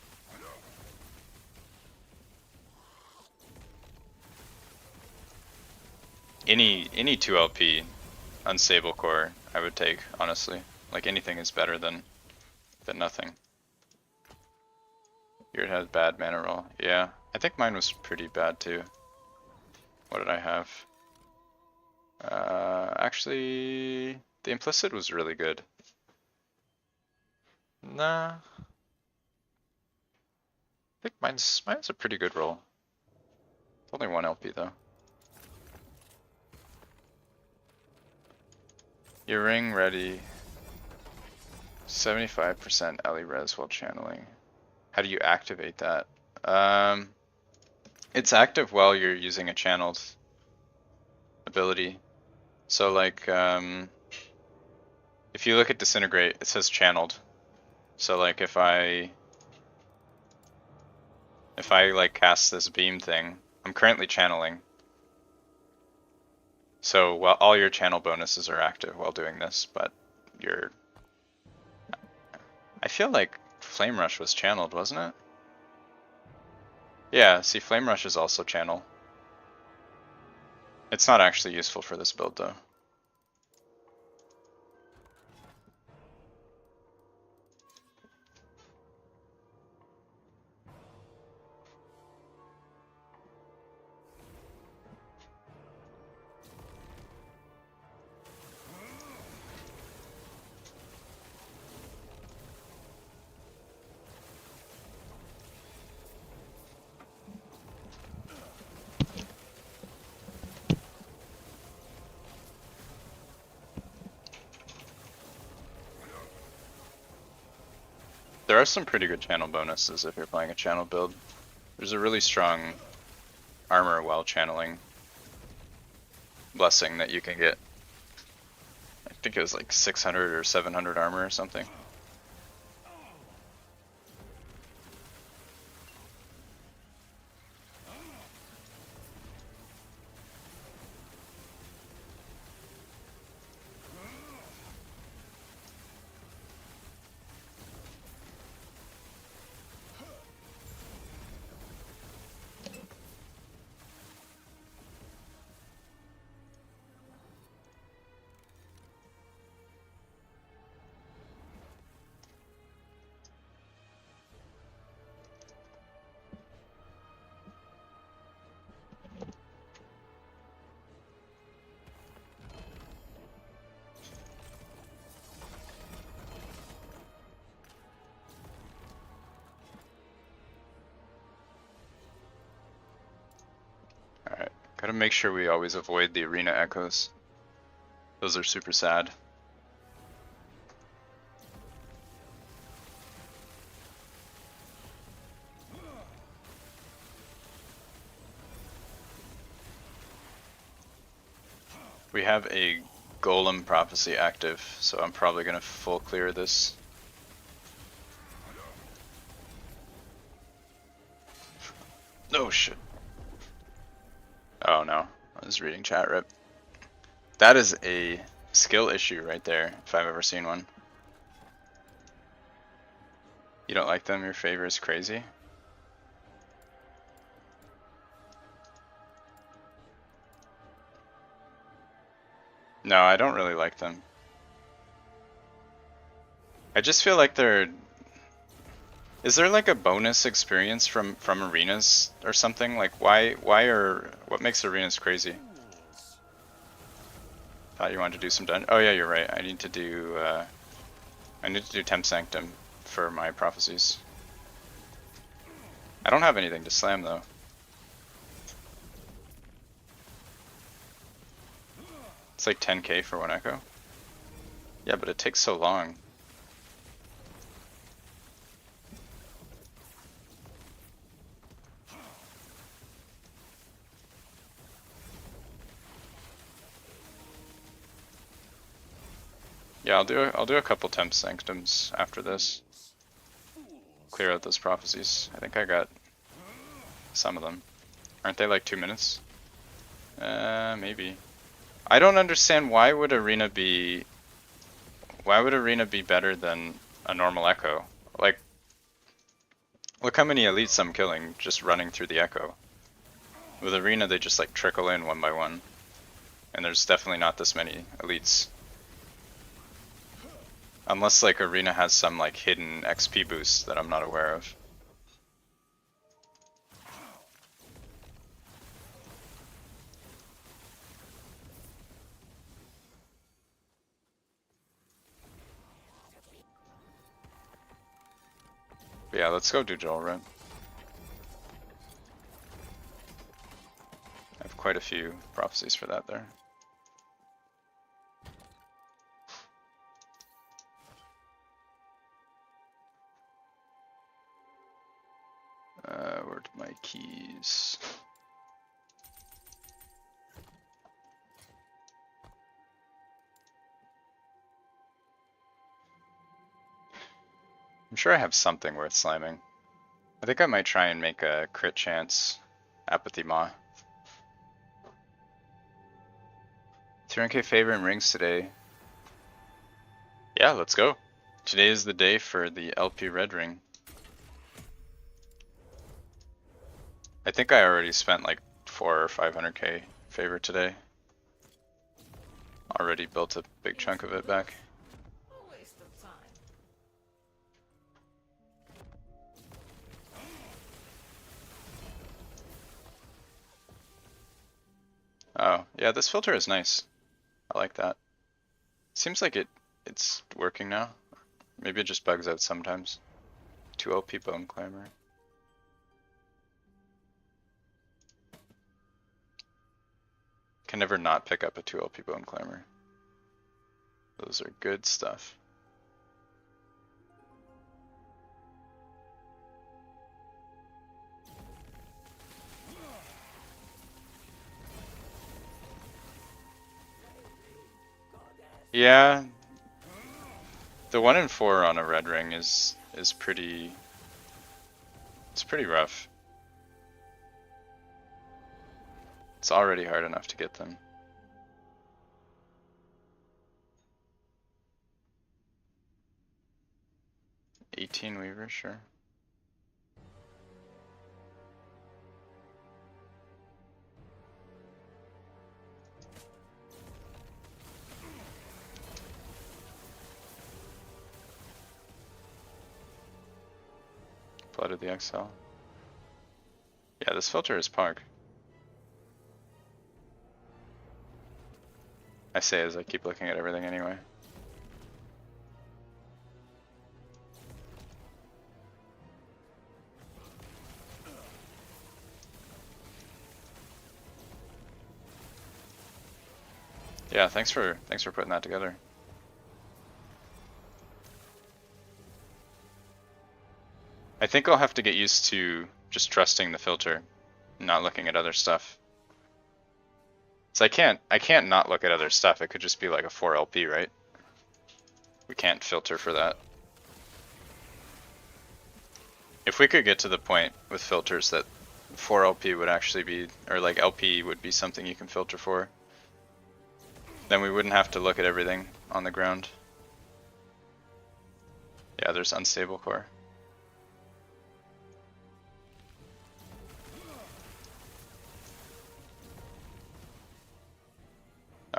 Any 2 LP unstable core I would take, honestly. Like anything is better than nothing. Yours has bad mana roll. Yeah, I think mine was pretty bad too. What did I have? Actually, the implicit was really good. Nah. I think mine's a pretty good roll. It's only 1 LP though. Your ring ready. 75% LE res while channeling. How do you activate that? It's active while you're using a channeled ability. So like, if you look at Disintegrate, it says channeled. So like if I like cast this beam thing, I'm currently channeling. So while all your channel bonuses are active while doing this, but I feel like Flame Rush was channeled, wasn't it? Yeah, see, Flame Rush is also channel. It's not actually useful for this build though. There are some pretty good channel bonuses if you're playing a channel build. There's a really strong armor while channeling blessing that you can get. I think it was like 600 or 700 armor or something. Alright, gotta make sure we always avoid the arena echoes. Those are super sad. We have a Golem Prophecy active, so I'm probably gonna full clear this. Oh shit. Oh no, I was reading chat rip. That is a skill issue right there, if I've ever seen one. You don't like them, your favor is crazy? No, I don't really like them. I just feel like they're... Is there like a bonus experience from arenas or something? Like what makes arenas crazy? Thought you wanted to do some dungeon. Oh yeah, you're right. I need to do Temp Sanctum for my prophecies. I don't have anything to slam though. It's like 10k for one echo. Yeah, but it takes so long. Yeah, I'll do a couple Temp Sanctums after this. Clear out those prophecies. I think I got some of them. Aren't they like 2 minutes? Maybe. I don't understand why would arena be better than a normal echo? Like, look how many elites I'm killing just running through the echo. With arena they just like trickle in one by one. And there's definitely not this many elites. Unless like arena has some like hidden XP boost that I'm not aware of. But yeah, let's go do Joel Run. I have quite a few prophecies for that there. Where'd my keys? I'm sure I have something worth slamming. I think I might try and make a crit chance Apathy Maw. 300k favor and rings today. Yeah, let's go. Today is the day for the LP red ring. I think I already spent like 400 or 500k favor today. Already built a big chunk of it back. Oh, yeah, this filter is nice. I like that. Seems like it's working now. Maybe it just bugs out sometimes. 2 LP Bone Climber. Can never not pick up a 2 LP Bone Climber. Those are good stuff. Yeah, the 1 in 4 on a red ring is pretty. It's pretty rough. It's already hard enough to get them. $18 Weaver, sure. Blood of the Exile. Yeah, this filter is pog. I say as I keep looking at everything anyway. Yeah, thanks for putting that together. I think I'll have to get used to just trusting the filter, not looking at other stuff. So I can't not look at other stuff. It could just be like a 4 LP, right? We can't filter for that. If we could get to the point with filters that 4 LP would actually be, or like LP would be something you can filter for, then we wouldn't have to look at everything on the ground. Yeah, there's unstable core.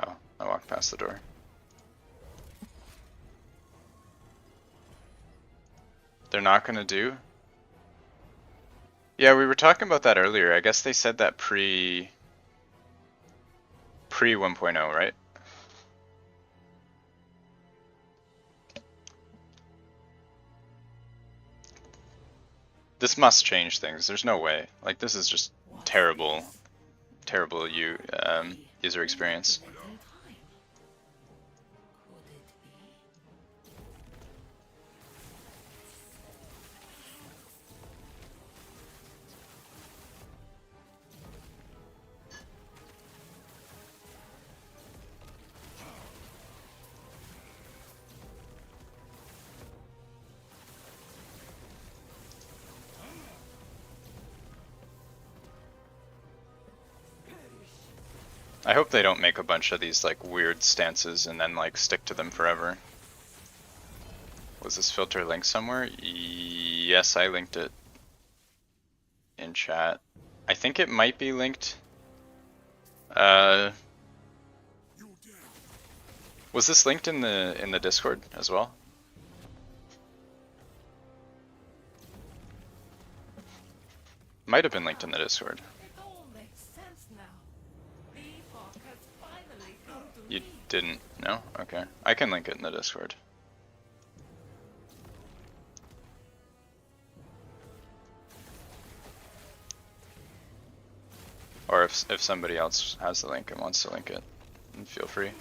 Oh, I walked past the door. They're not gonna do? Yeah, we were talking about that earlier. I guess they said that pre 1.0, right? This must change things. There's no way. Like, this is just terrible user experience. I hope they don't make a bunch of these like weird stances and then like stick to them forever. Was this filter linked somewhere? Yes, I linked it in chat. I think it might be linked. Was this linked in the Discord as well? Might have been linked in the Discord. You didn't? No? Okay. I can link it in the Discord. Or if somebody else has the link and wants to link it, then feel free.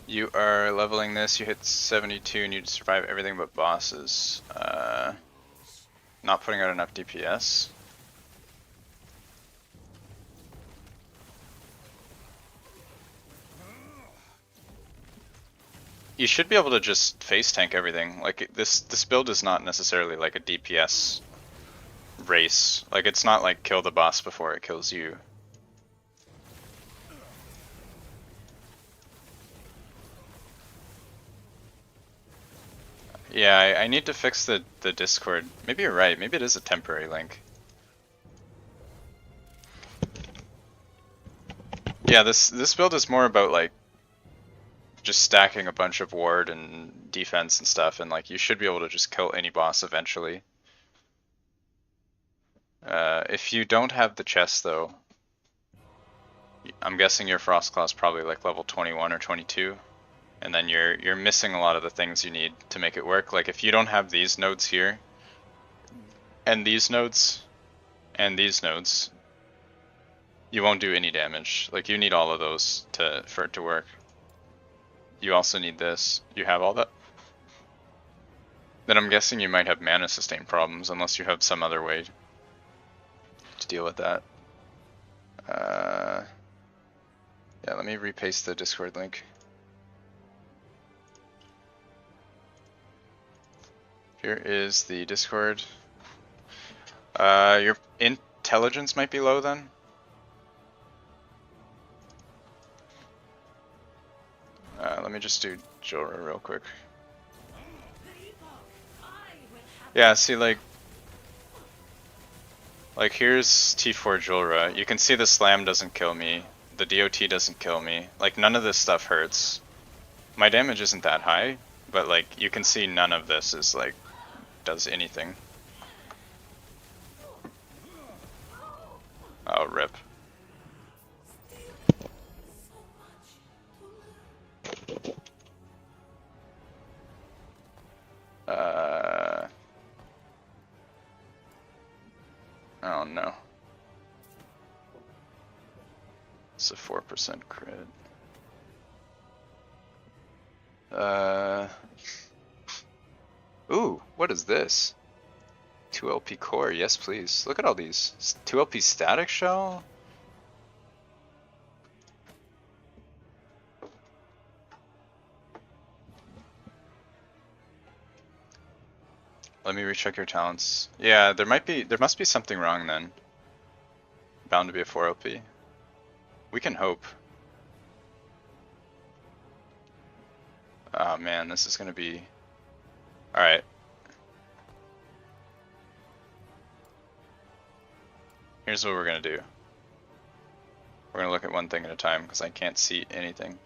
You are leveling this, you hit 72 and you survive everything but bosses. Not putting out enough DPS. You should be able to just face tank everything. Like this build is not necessarily like a DPS race. Like it's not like kill the boss before it kills you. Yeah, I need to fix the Discord. Maybe you're right. Maybe it is a temporary link. Yeah, this build is more about like just stacking a bunch of ward and defense and stuff, and like you should be able to just kill any boss eventually. If you don't have the chest though, I'm guessing your Frostclaw is probably like level 21 or 22, and then you're missing a lot of the things you need to make it work. Like if you don't have these nodes here, and these nodes, and these nodes, you won't do any damage. Like you need all of those for it to work. You also need this. You have all that. Then I'm guessing you might have mana sustain problems unless you have some other way to deal with that. Yeah, let me repaste the Discord link. Here is the Discord. Your intelligence might be low then. Let me just do Jorah real quick. Yeah, see like here's T4 Jorah. You can see the slam doesn't kill me. The DOT doesn't kill me. Like none of this stuff hurts. My damage isn't that high, but like you can see none of this is like does anything. Oh, rip. Oh no. It's a 4% crit. Ooh, what is this? 2LP core, yes please. Look at all these. 2LP static shell? Let me recheck your talents. Yeah, there must be something wrong then. Bound to be a 4LP. We can hope. Oh man, this is gonna be... Alright. Here's what we're gonna do. We're gonna look at one thing at a time because I can't see anything.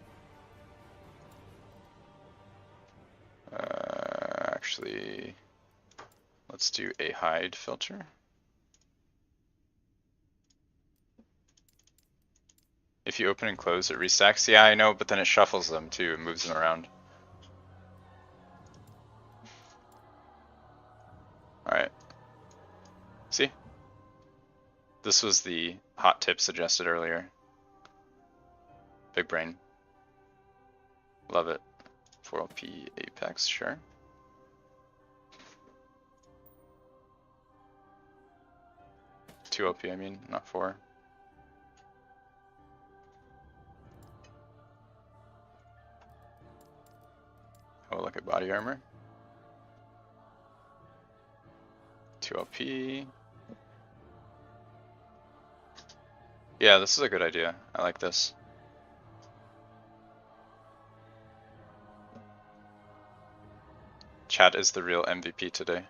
Actually, let's do a hide filter. If you open and close, it restacks. Yeah, I know, but then it shuffles them too. It moves them around. Alright. See? This was the hot tip suggested earlier. Big brain. Love it. 4LP Apex, sure. Two LP, I mean, not 4. Oh, look at body armor. 2LP. Yeah, this is a good idea. I like this. Chat is the real MVP today.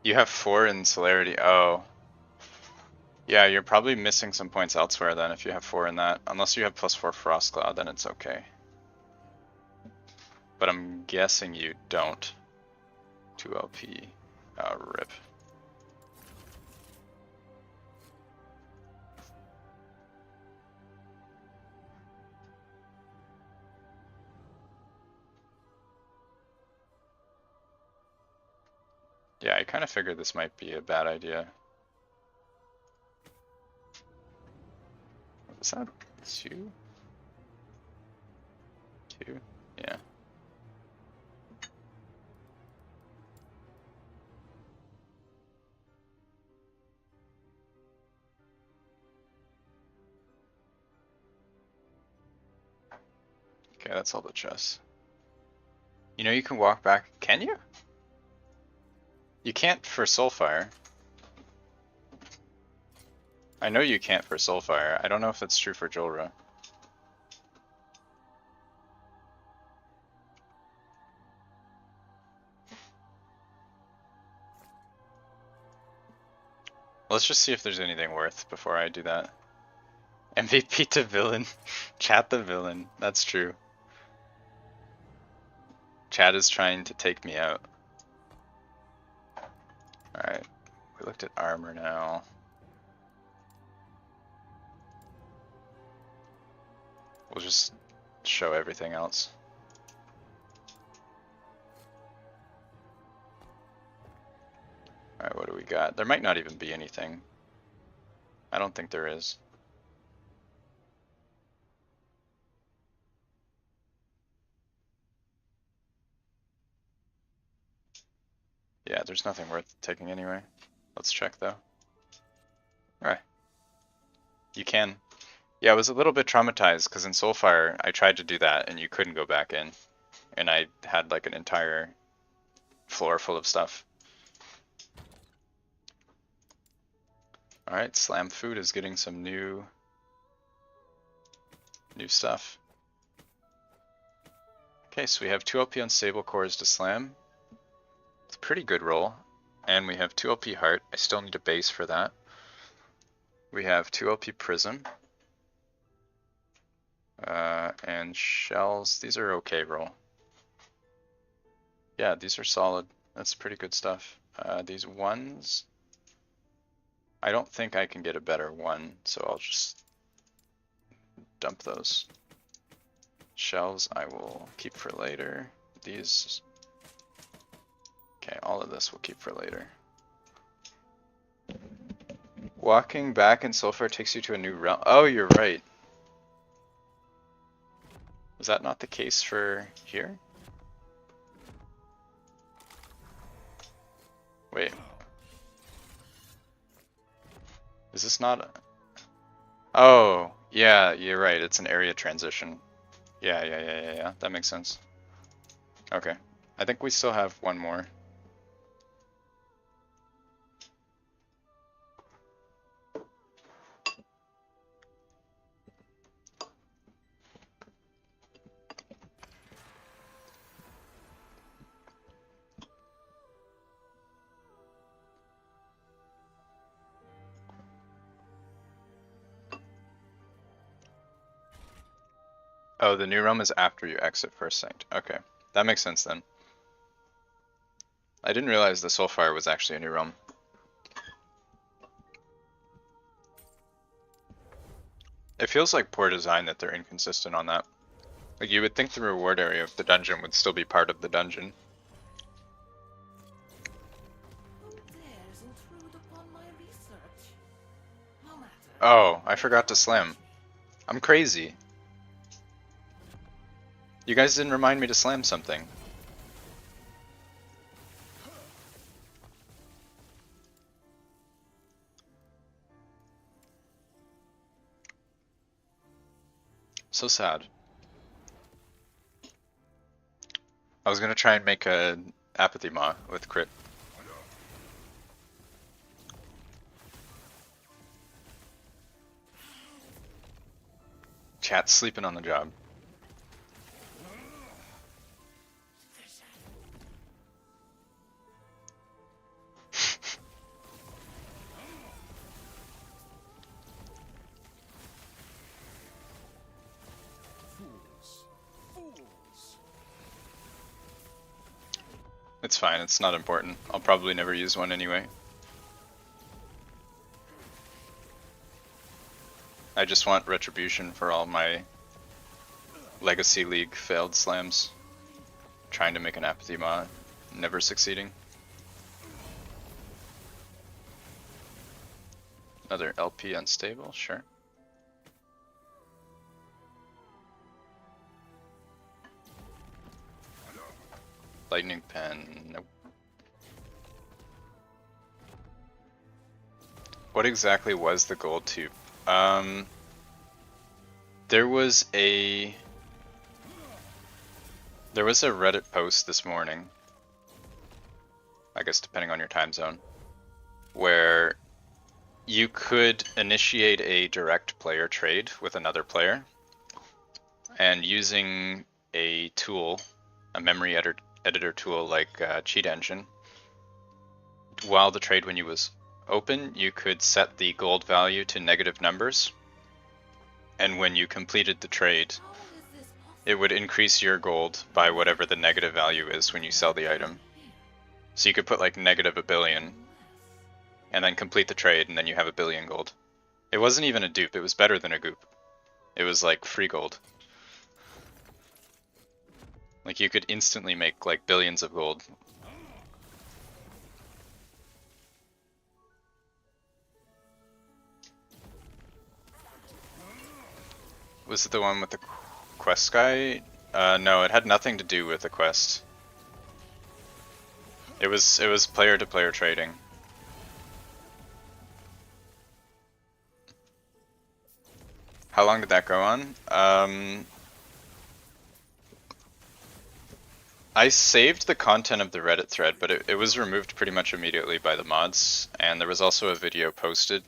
You have 4 in celerity. Oh. Yeah, you're probably missing some points elsewhere then if you have 4 in that. Unless you have +4 Frostclaw, then it's okay. But I'm guessing you don't. 2LP. Oh, rip. Yeah, I kind of figured this might be a bad idea. Is that 2? 2? Yeah. Okay, that's all the chests. You know you can walk back. Can you? You can't for Soulfire. I know you can't for Soulfire. I don't know if that's true for Jolra. Let's just see if there's anything worth before I do that. MVP to villain. Chat the villain. That's true. Chat is trying to take me out. Alright. We looked at armor now. We'll just show everything else. Alright, what do we got? There might not even be anything. I don't think there is. Yeah, there's nothing worth taking anyway. Let's check though. Alright. You can. Yeah, I was a little bit traumatized because in Soulfire I tried to do that and you couldn't go back in. And I had like an entire floor full of stuff. Alright, Slam Food is getting some new stuff. Okay, so we have 2 LP Unstable Cores to slam. It's a pretty good roll. And we have 2 LP Heart. I still need a base for that. We have 2 LP Prism. And Shells. These are okay roll. Yeah, these are solid. That's pretty good stuff. These ones, I don't think I can get a better one, so I'll just dump those. Shells I will keep for later. These, okay, all of this we'll keep for later. Walking back in Sulfur takes you to a new realm. Oh, you're right. Was that not the case for here? Wait. Is this not? Oh, yeah, you're right. It's an area transition. Yeah. That makes sense. Okay. I think we still have one more. Oh, the new realm is after you exit First Sanct. Okay, that makes sense then. I didn't realize the Soulfire was actually a new realm. It feels like poor design that they're inconsistent on that. Like you would think the reward area of the dungeon would still be part of the dungeon. Oh, I forgot to slam. I'm crazy. You guys didn't remind me to slam something. So sad. I was gonna try and make a Apathy Maw with crit. Chat's sleeping on the job. It's fine, it's not important. I'll probably never use one anyway. I just want retribution for all my Legacy League failed slams. Trying to make an Apathy Maw, never succeeding. Another LP Unstable, sure. Lightning pen. Nope. What exactly was the gold tube? There was a Reddit post this morning, I guess depending on your time zone, where you could initiate a direct player trade with another player, and using a tool, a memory editor tool like Cheat Engine, while the trade menu was open, you could set the gold value to negative numbers, and when you completed the trade, it would increase your gold by whatever the negative value is when you sell the item. So you could put like negative a billion, and then complete the trade, and then you have 1 billion gold. It wasn't even a dupe, it was better than a goop. It was like free gold. Like you could instantly make like billions of gold. Was it the one with the quest guy? No, it had nothing to do with the quest. It was player to player trading. How long did that go on? I saved the content of the Reddit thread, but it was removed pretty much immediately by the mods, and there was also a video posted.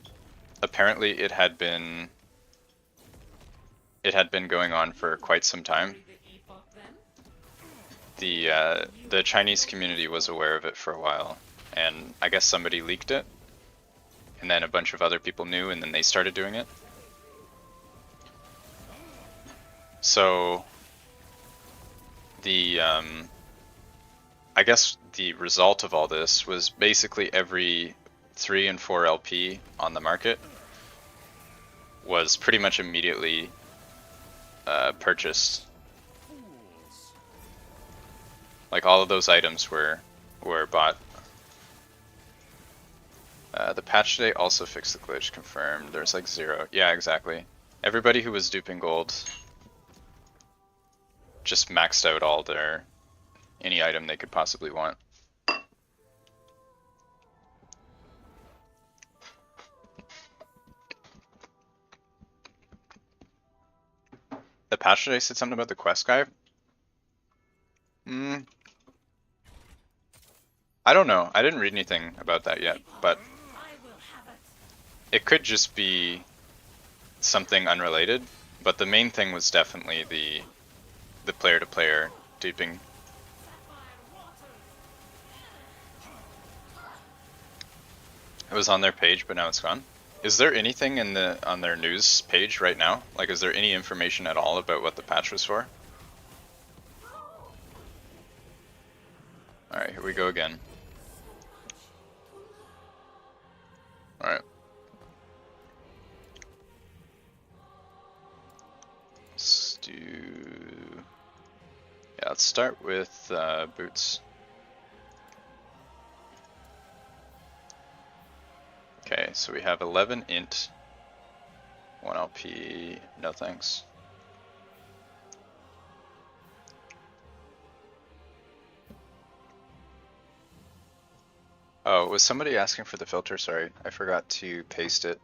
Apparently it had been going on for quite some time. The Chinese community was aware of it for a while, and I guess somebody leaked it, and then a bunch of other people knew, and then they started doing it. So I guess the result of all this was basically every 3 and 4 LP on the market was pretty much immediately purchased. Like all of those items were bought. The patch today also fixed the glitch, confirmed. There's like 0. Yeah, exactly. Everybody who was duping gold just maxed out all their any item they could possibly want. The patch today said something about the quest guy. I don't know. I didn't read anything about that yet, but it could just be something unrelated. But the main thing was definitely the player-to-player duping. It was on their page, but now it's gone. Is there anything on their news page right now? Like, is there any information at all about what the patch was for? Alright, here we go again. Alright. Let's do... Yeah, let's start with boots. Okay, so we have 11 int, 1 LP, no thanks. Oh, was somebody asking for the filter? Sorry, I forgot to paste it.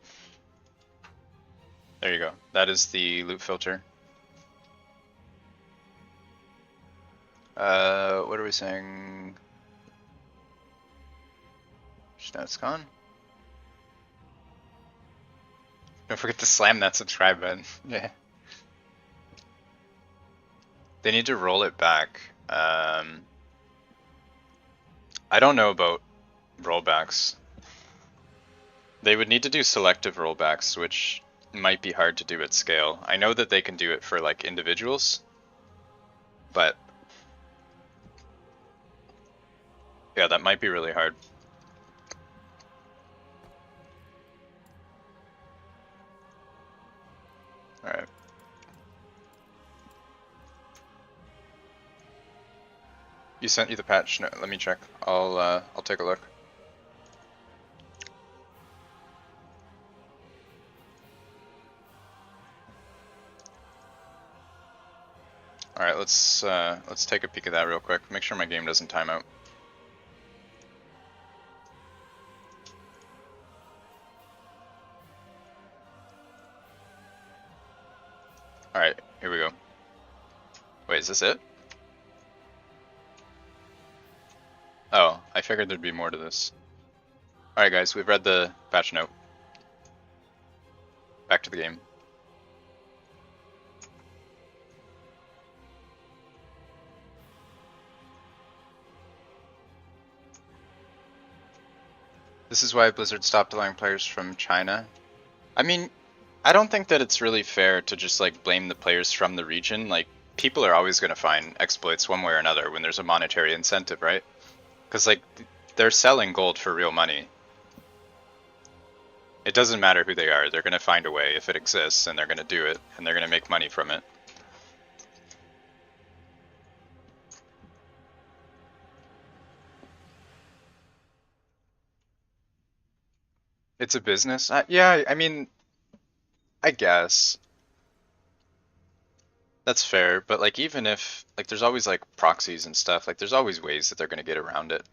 There you go. That is the loop filter. What are we saying? Just now it's gone. Don't forget to slam that subscribe button. Yeah. They need to roll it back. I don't know about rollbacks. They would need to do selective rollbacks, which might be hard to do at scale. I know that they can do it for like individuals, but yeah, that might be really hard. Alright. You sent you the patch? No, let me check. I'll take a look. Alright. Alright, let's take a peek at that real quick. Make sure my game doesn't time out. Alright, here we go. Wait, is this it? Oh, I figured there'd be more to this. Alright guys, we've read the patch note. Back to the game. This is why Blizzard stopped allowing players from China. I mean, I don't think that it's really fair to just like blame the players from the region. Like, people are always going to find exploits one way or another when there's a monetary incentive, right? Because like, they're selling gold for real money. It doesn't matter who they are, they're going to find a way if it exists, and they're going to do it, and they're going to make money from it. It's a business? Yeah, I mean, I guess. That's fair, but like even if, like there's always like proxies and stuff, like there's always ways that they're going to get around it.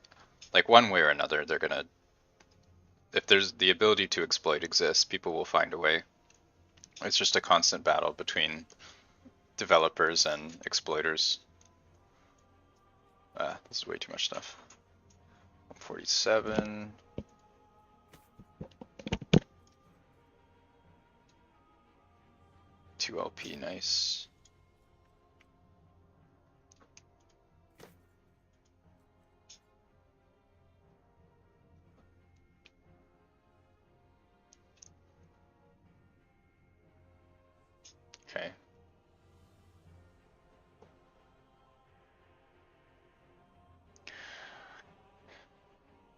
Like one way or another, they're going to, if there's the ability to exploit exists, people will find a way. It's just a constant battle between developers and exploiters. This is way too much stuff. 147. Two LP, nice. Okay.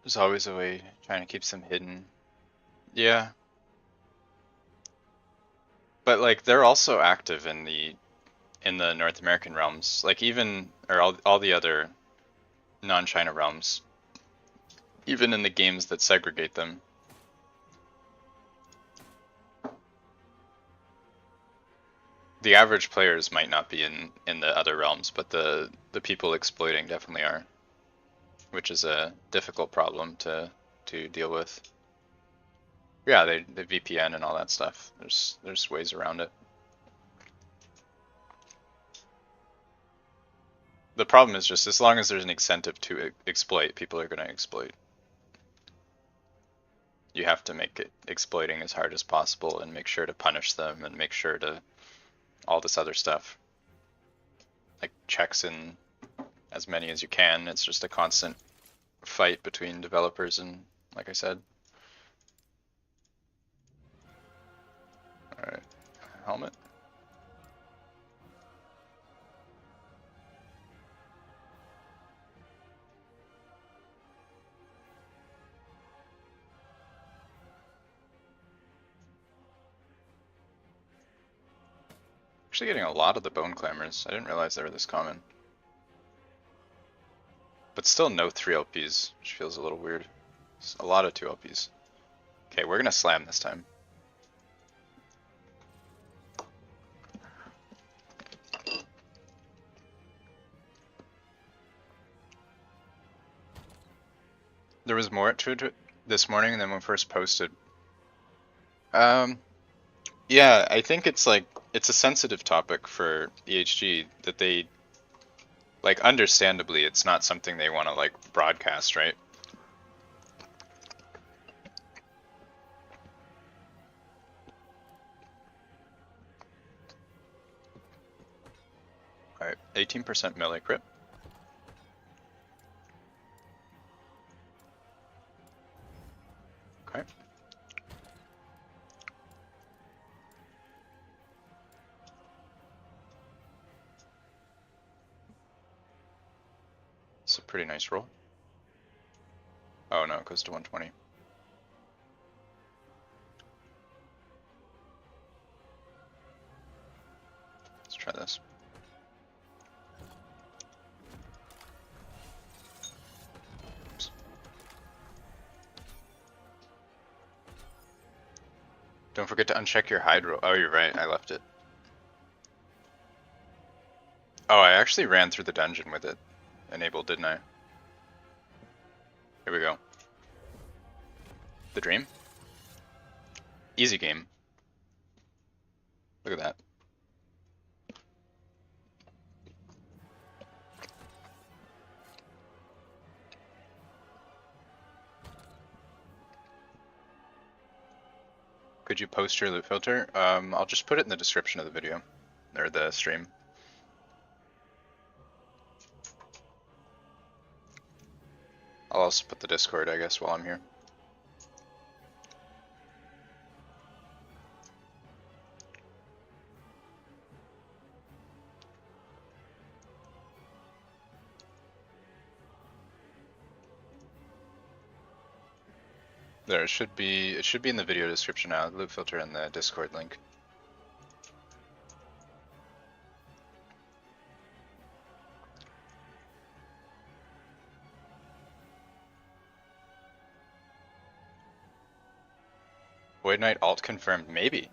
There's always a way trying to keep them hidden. Yeah. But like they're also active in the North American realms. Like even or all the other non-China realms. Even in the games that segregate them. The average players might not be in the other realms, but the people exploiting definitely are, which is a difficult problem to deal with. Yeah, they VPN and all that stuff. There's ways around it. The problem is just as long as there's an incentive to exploit, people are going to exploit. You have to make it exploiting as hard as possible and make sure to punish them and make sure to all this other stuff. Like checks in as many as you can. It's just a constant fight between developers and, like I said. Alright, helmet. Actually getting a lot of the bone clammers. I didn't realize they were this common. But still no 3 LPs, which feels a little weird. It's a lot of 2 LPs. Okay, we're gonna slam this time. There was more to it this morning than when we first posted. Yeah, I think it's like, it's a sensitive topic for EHG that they, like understandably, it's not something they want to like broadcast, right? Alright, 18% melee crit. Okay. It's a pretty nice roll. Oh no, it goes to 120. Let's try this. Oops. Don't forget to uncheck your hide roll. Oh, you're right, I left it. Oh, I actually ran through the dungeon with it enabled, didn't I? Here we go. The dream. Easy game. Look at that. Could you post your loot filter? I'll just put it in the description of the video, or the stream. I'll also put the Discord, I guess, while I'm here. There, it should be in the video description now, loot filter and the Discord link. Void Knight alt confirmed, maybe.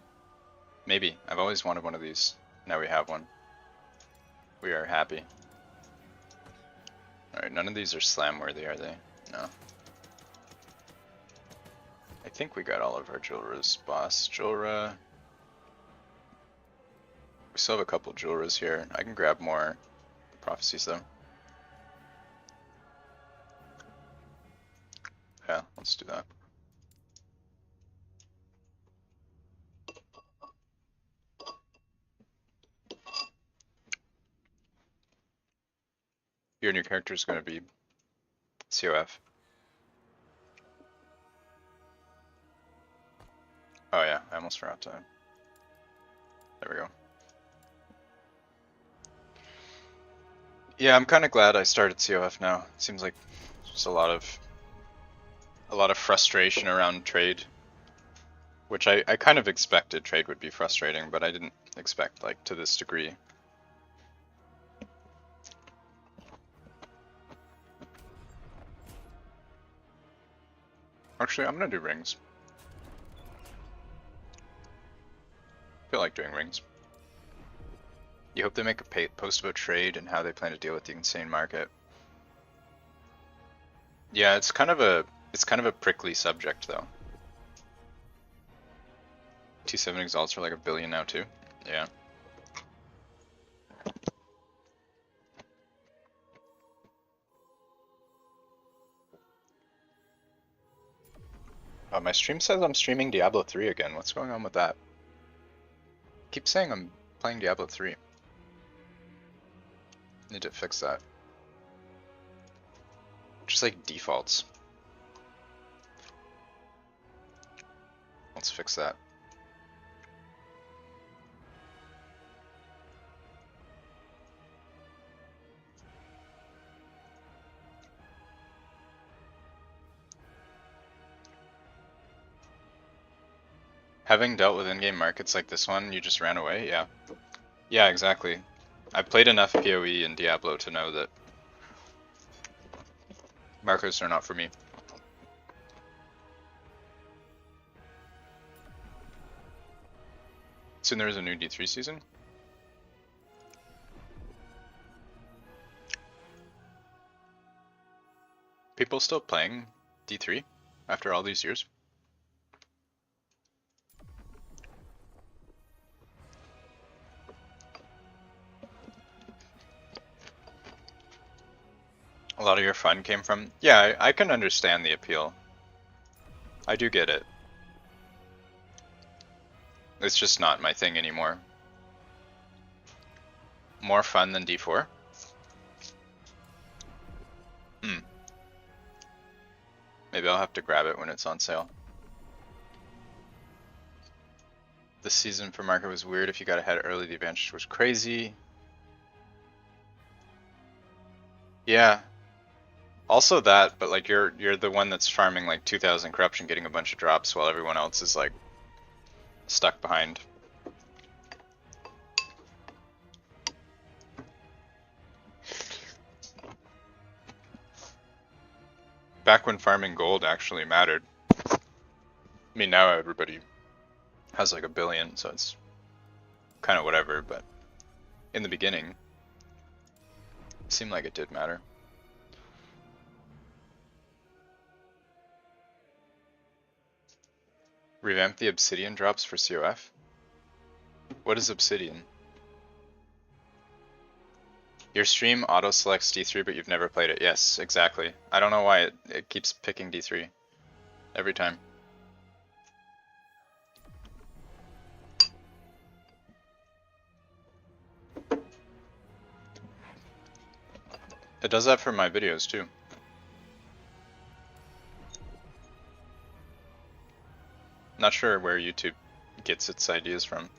Maybe. I've always wanted one of these. Now we have one. We are happy. Alright, none of these are slam worthy, are they? No. I think we got all of our Julra's boss. Julra. We still have a couple Julras here. I can grab more prophecies though. Yeah, let's do that. Your new character is going to be CoF. Oh yeah, I almost forgot to. There we go. Yeah, I'm kind of glad I started CoF now. It seems like there's a lot of frustration around trade, which I kind of expected trade would be frustrating, but I didn't expect like to this degree. Actually, I'm gonna do rings. I feel like doing rings. You hope they make a post about trade and how they plan to deal with the insane market. Yeah, it's kind of a prickly subject though. T7 exalts are like $1 billion now too. Yeah. My stream says I'm streaming Diablo 3 again. What's going on with that? Keep saying I'm playing Diablo 3. Need to fix that. Just like defaults. Let's fix that. Having dealt with in-game markets like this one, you just ran away? Yeah. Yeah, exactly. I've played enough PoE and Diablo to know that markets are not for me. Soon there is a new D3 season? People still playing D3 after all these years? A lot of your fun came from... Yeah, I can understand the appeal. I do get it. It's just not my thing anymore. More fun than D4? Maybe I'll have to grab it when it's on sale. This season for market was weird. If you got ahead early, the advantage was crazy. Yeah. Also that, but like you're the one that's farming like 2,000 corruption, getting a bunch of drops, while everyone else is like stuck behind. Back when farming gold actually mattered. I mean, now everybody has like $1 billion, so it's kind of whatever, but in the beginning, Seemed like it did matter. Revamp the obsidian drops for COF? What is obsidian? Your stream auto-selects D3, but you've never played it. Yes, exactly. I don't know why it keeps picking D3 every time. It does that for my videos too. Not sure where YouTube gets its ideas from.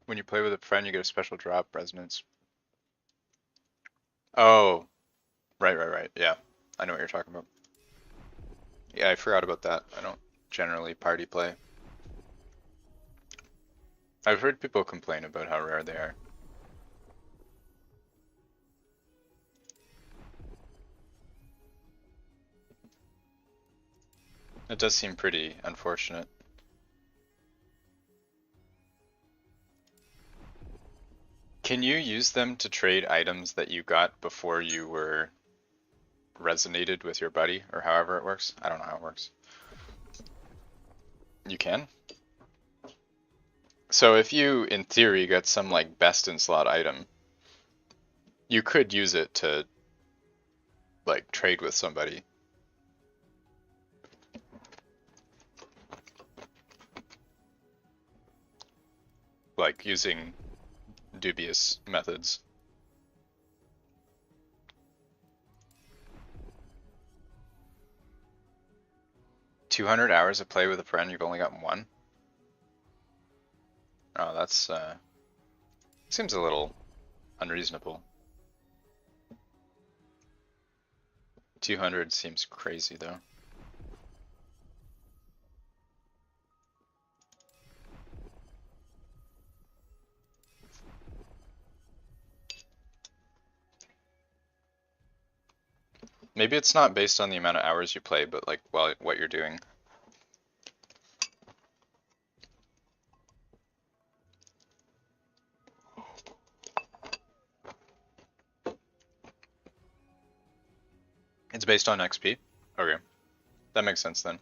When you play with a friend, you get a special drop, resonance. Oh, right. Yeah, I know what you're talking about. Yeah, I forgot about that. I don't generally party play. I've heard people complain about how rare they are. It does seem pretty unfortunate. Can you use them to trade items that you got before you were resonated with your buddy, or however it works? I don't know how it works. You can? So if you, in theory, got some like best in slot item, you could use it to like trade with somebody. Like using dubious methods. $200 hours of play with a friend, you've only gotten one? Oh, that's seems a little unreasonable. 200 seems crazy though. Maybe it's not based on the amount of hours you play, but like what you're doing. It's based on XP? Okay. That makes sense then.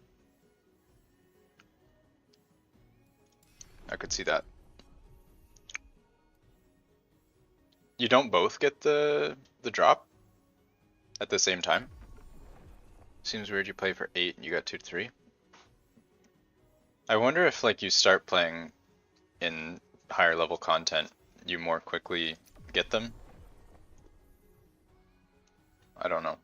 I could see that. You don't both get the drop at the same time? Seems weird you play for 8 and you got 2 to 3. I wonder if like you start playing in higher level content, you more quickly get them. I don't know.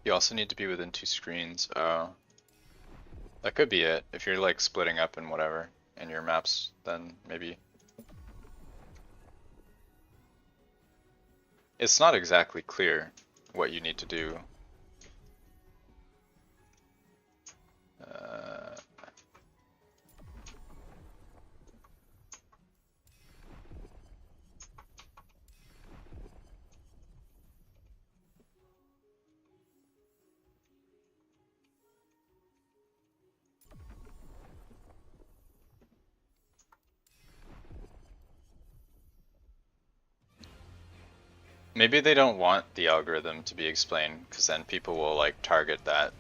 You also need to be within 2 screens. Oh. That could be it. If you're like splitting up and whatever in your maps, then maybe. It's not exactly clear what you need to do. Maybe they don't want the algorithm to be explained, because then people will like target that.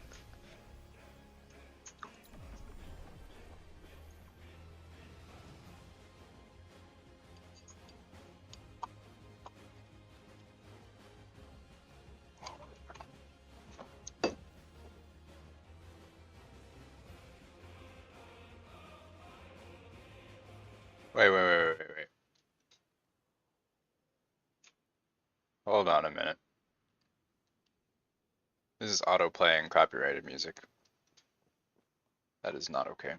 Wait. Hold on a minute. This is auto-playing copyrighted music. That is not okay.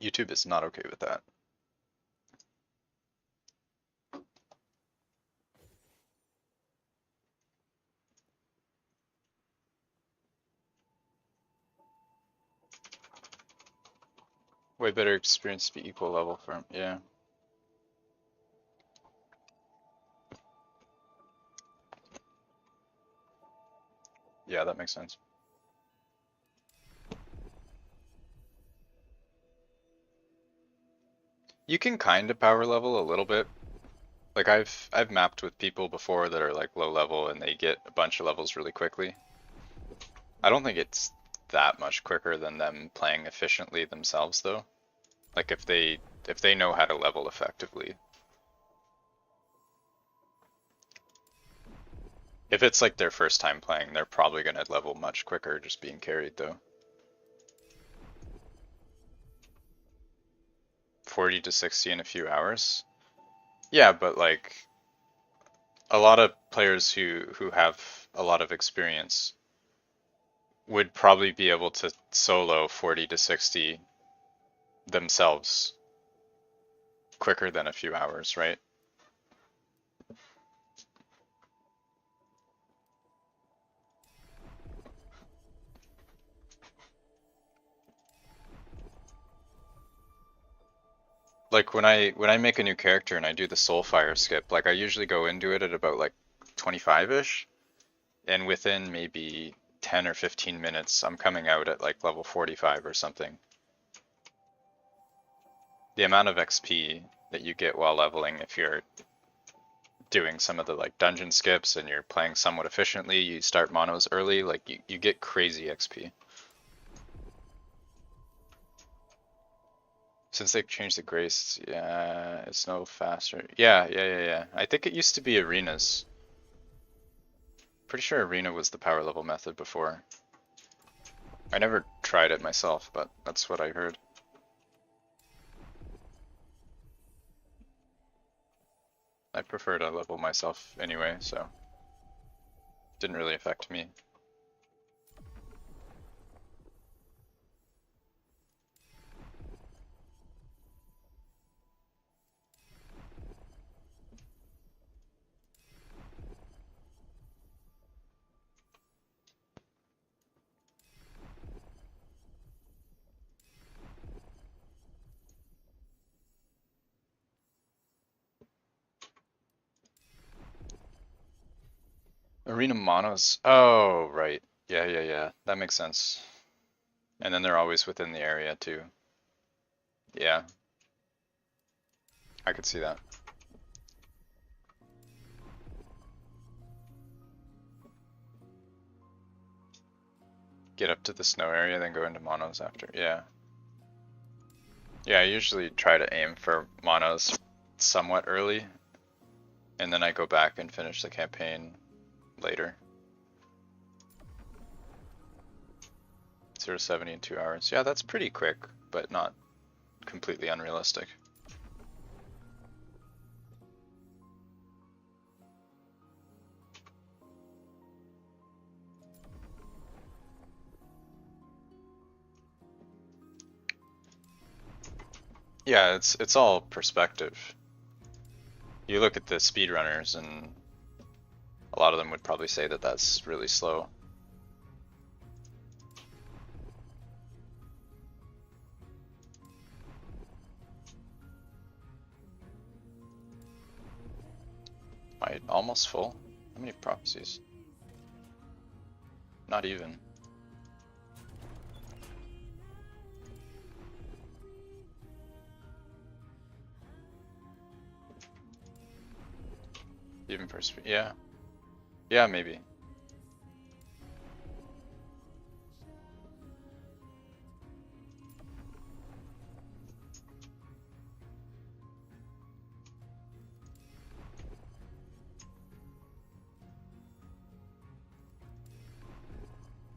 YouTube is not okay with that. Way better experience to be equal level for him, yeah. Yeah, that makes sense. You can kind of power level a little bit. Like I've mapped with people before that are like low level and they get a bunch of levels really quickly. I don't think it's that much quicker than them playing efficiently themselves though. Like if they know how to level effectively. If it's like their first time playing, they're probably gonna level much quicker just being carried though. 40 to 60 in a few hours. Yeah, but like a lot of players who have a lot of experience would probably be able to solo 40 to 60 themselves quicker than a few hours, right? Like when I make a new character and I do the Soulfire skip, like I usually go into it at about like 25-ish, and within maybe 10 or 15 minutes, I'm coming out at like level 45 or something. The amount of XP that you get while leveling, if you're doing some of the like dungeon skips and you're playing somewhat efficiently, you start monos early, like you get crazy XP. Since they've changed the grace, yeah, it's no faster. Yeah. I think it used to be arenas. Pretty sure arena was the power level method before. I never tried it myself, but that's what I heard. I prefer to level myself anyway, so didn't really affect me. Arena monos. Oh, right. Yeah. That makes sense. And then they're always within the area too. Yeah, I could see that. Get up to the snow area, then go into monos after. Yeah. Yeah, I usually try to aim for monos somewhat early, and then I go back and finish the campaign later. 0 to 70 in 2 hours. Yeah, that's pretty quick, but not completely unrealistic. Yeah, it's all perspective. You look at the speedrunners, and a lot of them would probably say that that's really slow. Am I almost full? How many prophecies? Not even. Even for speed, yeah. Yeah, maybe.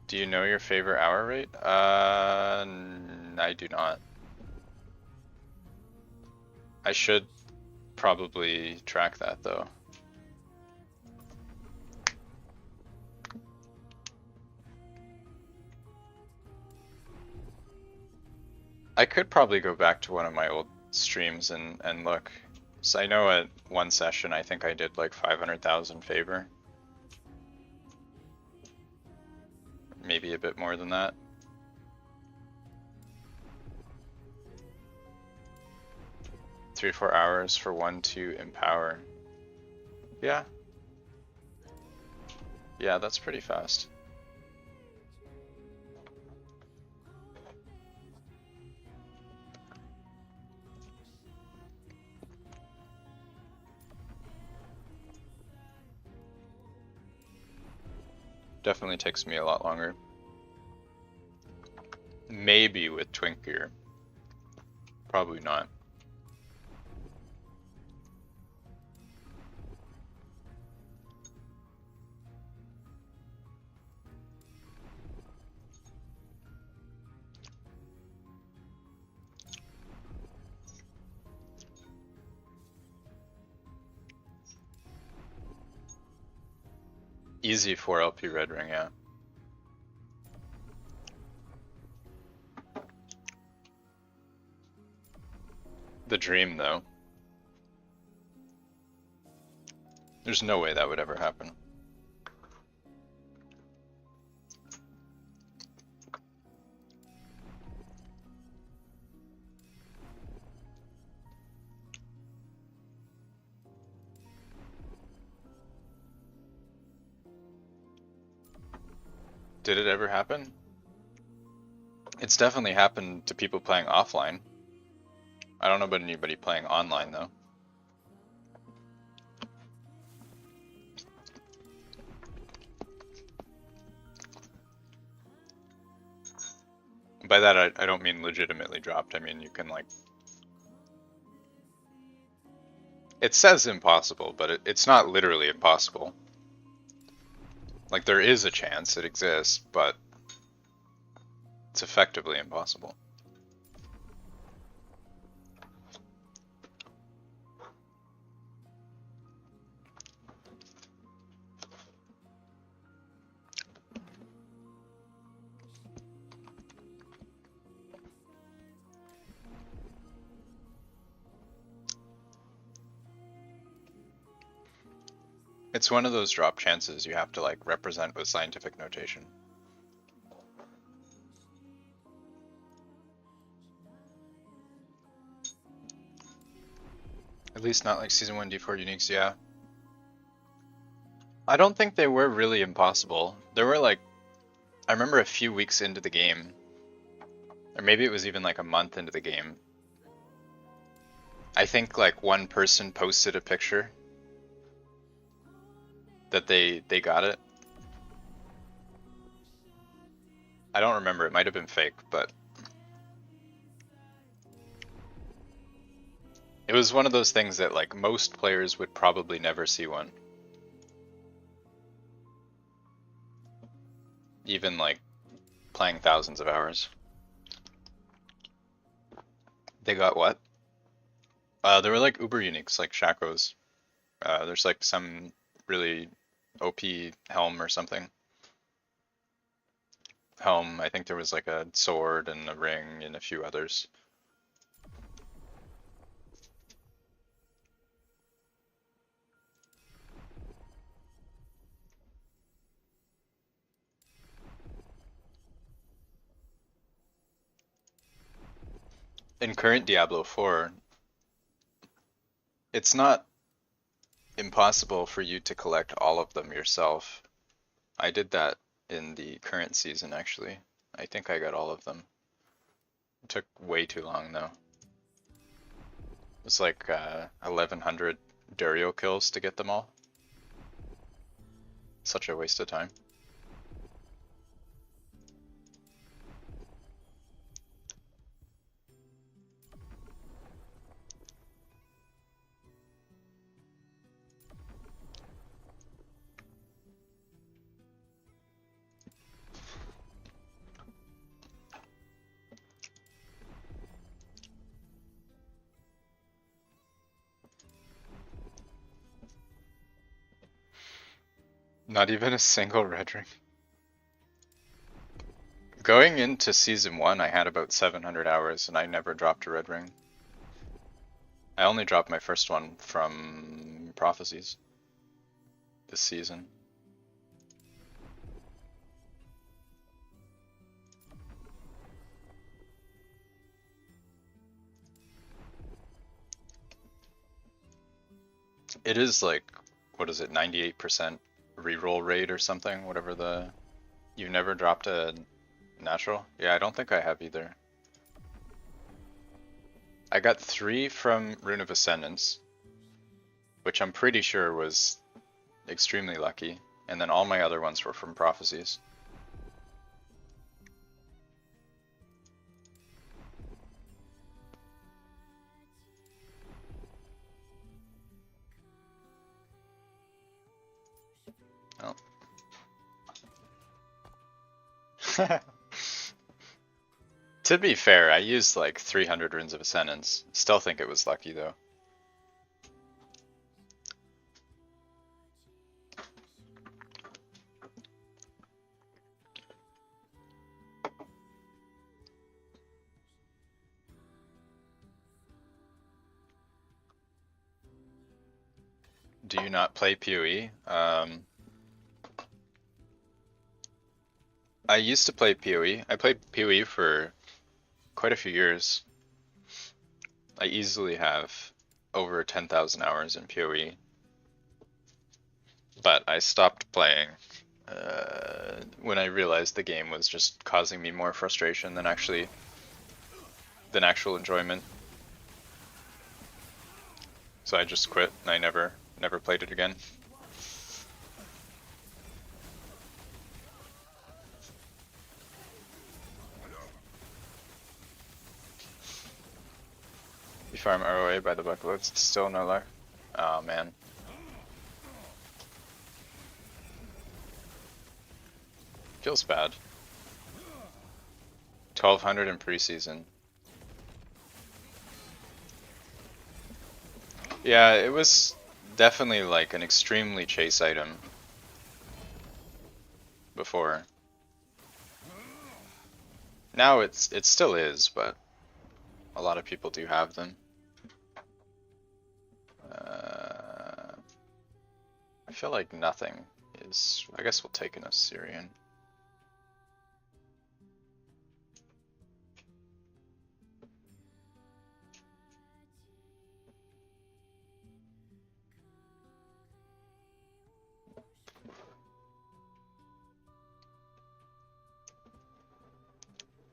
Do you know your favorite hour rate? I do not. I should probably track that though. I could probably go back to one of my old streams and look. So I know at one session I think I did like 500,000 favor. Maybe a bit more than that. Three to 4 hours for 1-2 empower. Yeah. Yeah, that's pretty fast. Definitely takes me a lot longer. Maybe with Twink gear. Probably not. Easy 4 LP red ring, yeah. The dream, though. There's no way that would ever happen. Did it ever happen? It's definitely happened to people playing offline. I don't know about anybody playing online, though. By that, I don't mean legitimately dropped. I mean, you can, like... It says impossible, but it's not literally impossible. Like, there is a chance, it exists, but it's effectively impossible. It's one of those drop chances you have to, like, represent with scientific notation. At least not like Season 1 D4 uniques, yeah. I don't think they were really impossible. There were, like, I remember a few weeks into the game, or maybe it was even like a month into the game, I think like one person posted a picture that they got it. I don't remember, it might have been fake, but it was one of those things that like most players would probably never see one. Even like playing thousands of hours. They got what? There were like uber uniques, like Shakos. There's like some really OP helm or something. Helm, I think there was like a sword and a ring and a few others. In current Diablo 4, it's not impossible for you to collect all of them yourself. I did that in the current season, actually. I think I got all of them. It took way too long, though. It was like 1100 Dario kills to get them all. Such a waste of time. Not even a single red ring. Going into season 1, I had about 700 hours and I never dropped a red ring. I only dropped my first one from Prophecies this season. It is like, what is it, 98% reroll rate or something, whatever the... You've never dropped a natural? Yeah, I don't think I have either. I got 3 from Rune of Ascendance, which I'm pretty sure was extremely lucky, and then all my other ones were from Prophecies. Oh. To be fair, I used like 300 Runes of Ascendance. Still think it was lucky though. Do you not play PoE? I used to play PoE. I played PoE for quite a few years. I easily have over 10,000 hours in PoE. But I stopped playing when I realized the game was just causing me more frustration than actual enjoyment. So I just quit and I never played it again. You farm ROA by the bucket, it's still no luck. Oh man. Feels bad. 1200 in preseason. Yeah, it was definitely like an extremely chase item before. Now it still is, but a lot of people do have them. I feel like nothing is... I guess we'll take an Assyrian.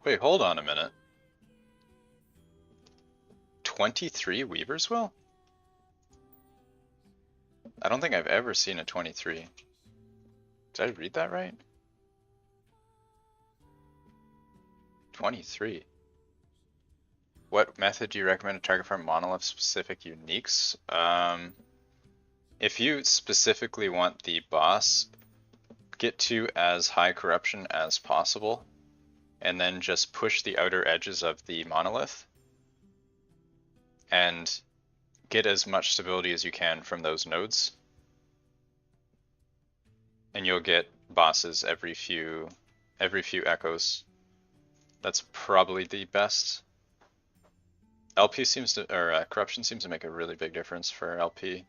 Wait, hold on a minute. 23 Weaver's Will? I don't think I've ever seen a 23. Did I read that right? 23. What method do you recommend to target for monolith specific uniques? If you specifically want the boss, get to as high corruption as possible, and then just push the outer edges of the monolith, and get as much stability as you can from those nodes. And you'll get bosses every few echoes. That's probably the best. LP seems to, or corruption seems to make a really big difference for LP.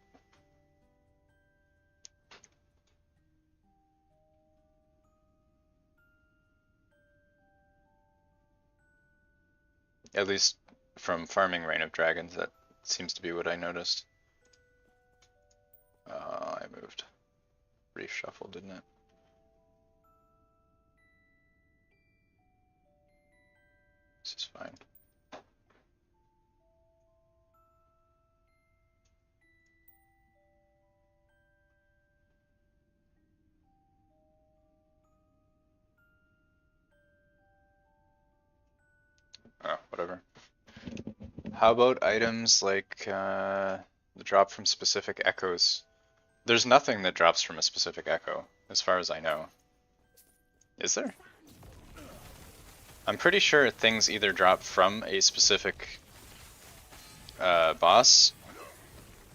At least from farming Reign of Dragons, that seems to be what I noticed. I moved. Reshuffle, didn't it? This is fine. Oh, whatever. How about items like the drop from specific echoes? There's nothing that drops from a specific echo, as far as I know. Is there? I'm pretty sure things either drop from a specific boss,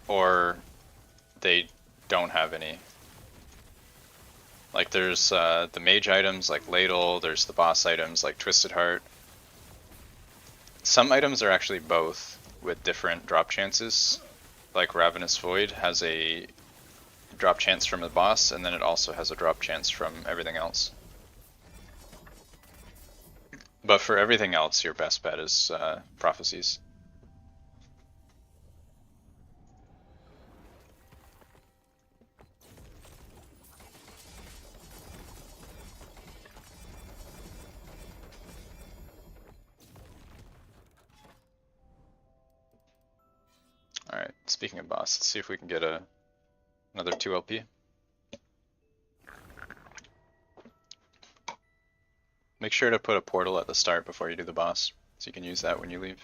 or they don't have any. Like there's the mage items like Ladle, there's the boss items like Twisted Heart. Some items are actually both with different drop chances. Like Ravenous Void has a drop chance from the boss, and then it also has a drop chance from everything else. But for everything else, your best bet is Prophecies. Alright, speaking of boss, let's see if we can get another 2 LP. Make sure to put a portal at the start before you do the boss, so you can use that when you leave.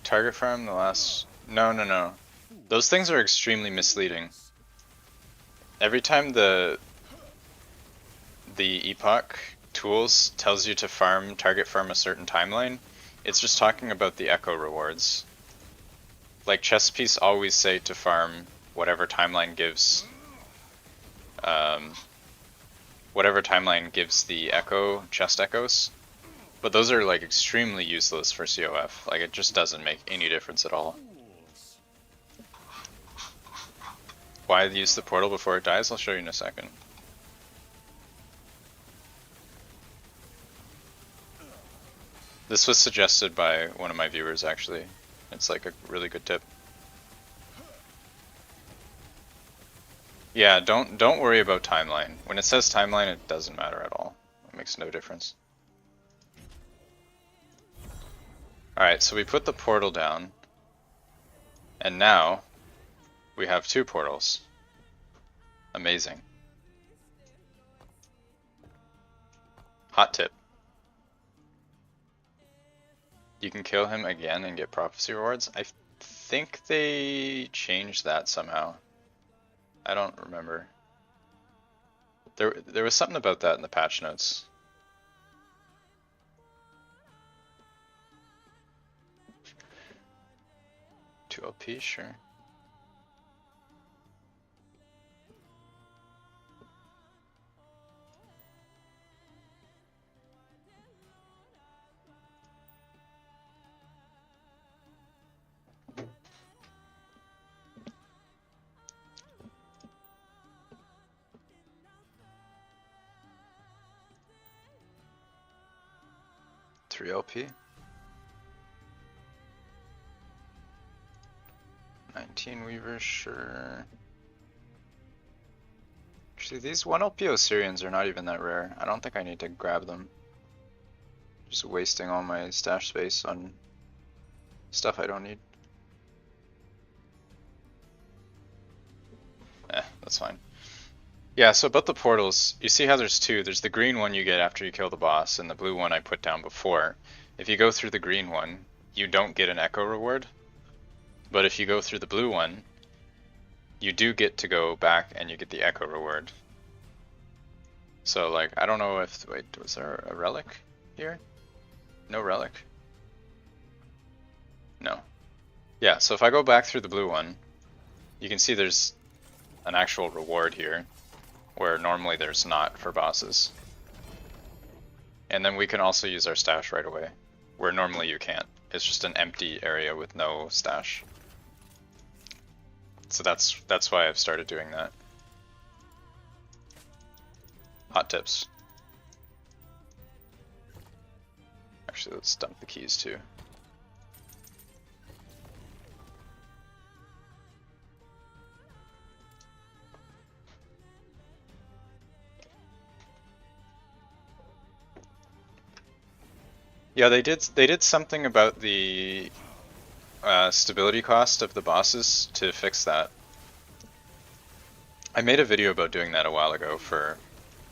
Target farm, the last... No. Those things are extremely misleading. Every time the Epoch tools tells you to target farm a certain timeline, it's just talking about the echo rewards. Like chess piece always say to farm whatever timeline gives the echo chest echoes. But those are like extremely useless for CoF. Like it just doesn't make any difference at all. Why use the portal before it dies? I'll show you in a second. This was suggested by one of my viewers actually. It's like a really good tip. Yeah, don't worry about timeline. When it says timeline, it doesn't matter at all. It makes no difference. Alright, so we put the portal down, and now we have 2 portals. Amazing. Hot tip. You can kill him again and get prophecy rewards. I think they changed that somehow. I don't remember. There was something about that in the patch notes. LP, sure. Three LP. 19 Weavers, sure. Actually, these 1 LP Osirians are not even that rare. I don't think I need to grab them. Just wasting all my stash space on stuff I don't need. That's fine. Yeah, so about the portals, you see how there's 2. There's the green one you get after you kill the boss, and the blue one I put down before. If you go through the green one, you don't get an echo reward. But if you go through the blue one, you do get to go back and you get the echo reward. So like, I don't know if, wait, was there a relic here? No relic. No. Yeah, so if I go back through the blue one, you can see there's an actual reward here, where normally there's not for bosses. And then we can also use our stash right away, where normally you can't. It's just an empty area with no stash. So that's why I've started doing that. Hot tips. Actually, let's dump the keys too. Yeah, they did something about the stability cost of the bosses to fix that. I made a video about doing that a while ago for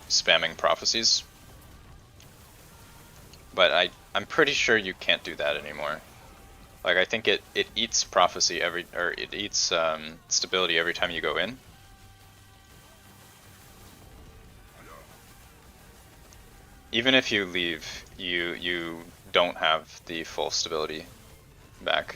spamming prophecies, but I'm pretty sure you can't do that anymore. Like I think it eats prophecy it eats stability every time you go in. Even if you leave, you don't have the full stability back.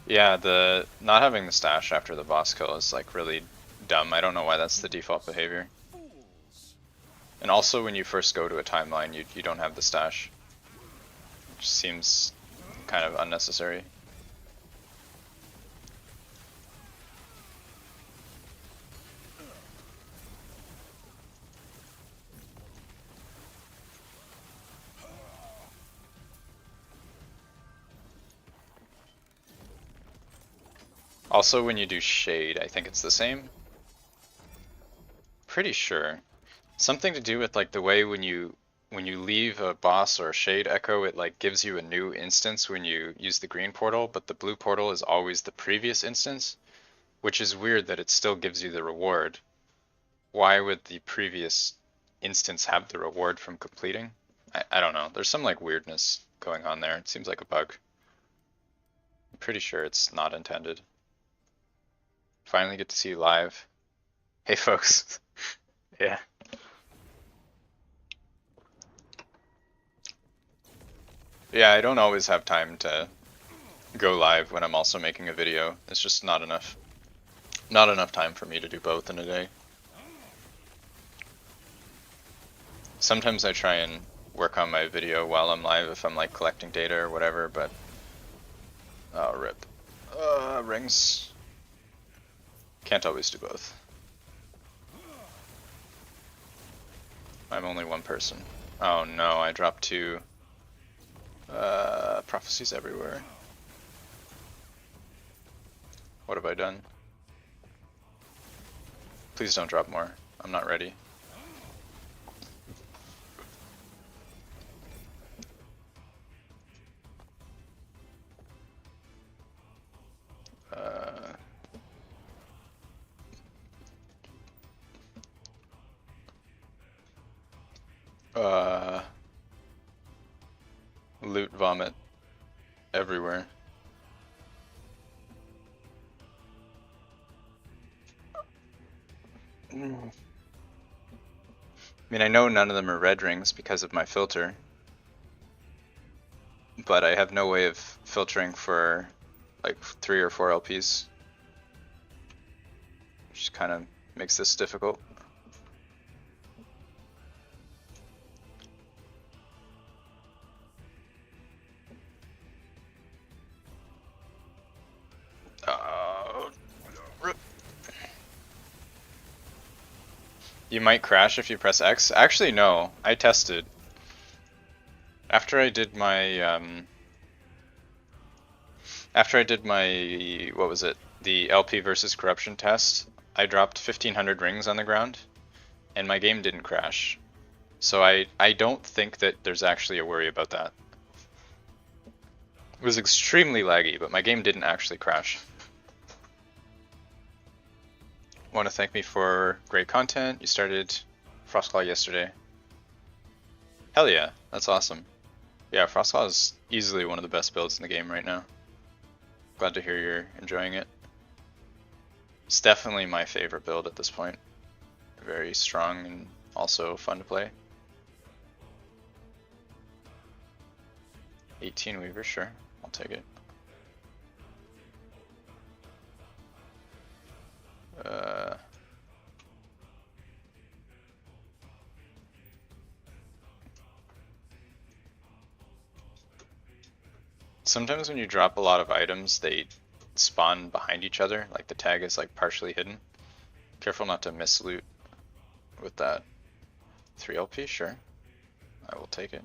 Yeah, the not having the stash after the boss kill is like really dumb. I don't know why that's the default behavior. And also when you first go to a timeline, you don't have the stash. Which seems kind of unnecessary. Also when you do shade, I think it's the same. Pretty sure. Something to do with like the way when you leave a boss or a shade echo, it like gives you a new instance when you use the green portal, but the blue portal is always the previous instance, which is weird that it still gives you the reward. Why would the previous instance have the reward from completing? I don't know. There's some like weirdness going on there. It seems like a bug. I'm pretty sure it's not intended. Finally get to see you live. Hey folks. Yeah. Yeah, I don't always have time to go live when I'm also making a video. It's just not enough time for me to do both in a day. Sometimes I try and work on my video while I'm live if I'm like collecting data or whatever, but oh rip. Rings. Can't always do both. I'm only one person. Oh no, I dropped two prophecies everywhere. What have I done? Please don't drop more. I'm not ready. Loot vomit everywhere. I mean, I know none of them are red rings because of my filter, but I have no way of filtering for like 3 or 4 LPs, which kind of makes this difficult. Rip. You might crash if you press X. Actually, no. I tested. After I did my what was it? The LP versus corruption test, I dropped 1500 rings on the ground, and my game didn't crash. So I don't think that there's actually a worry about that. It was extremely laggy, but my game didn't actually crash. Want to thank me for great content. You started Frostclaw yesterday. Hell yeah, that's awesome. Yeah, Frostclaw is easily one of the best builds in the game right now. Glad to hear you're enjoying it. It's definitely my favorite build at this point. Very strong and also fun to play. 18 Weaver, sure. I'll take it. Sometimes when you drop a lot of items, they spawn behind each other, like the tag is like partially hidden. Careful not to miss loot with that. 3 LP, sure. I will take it.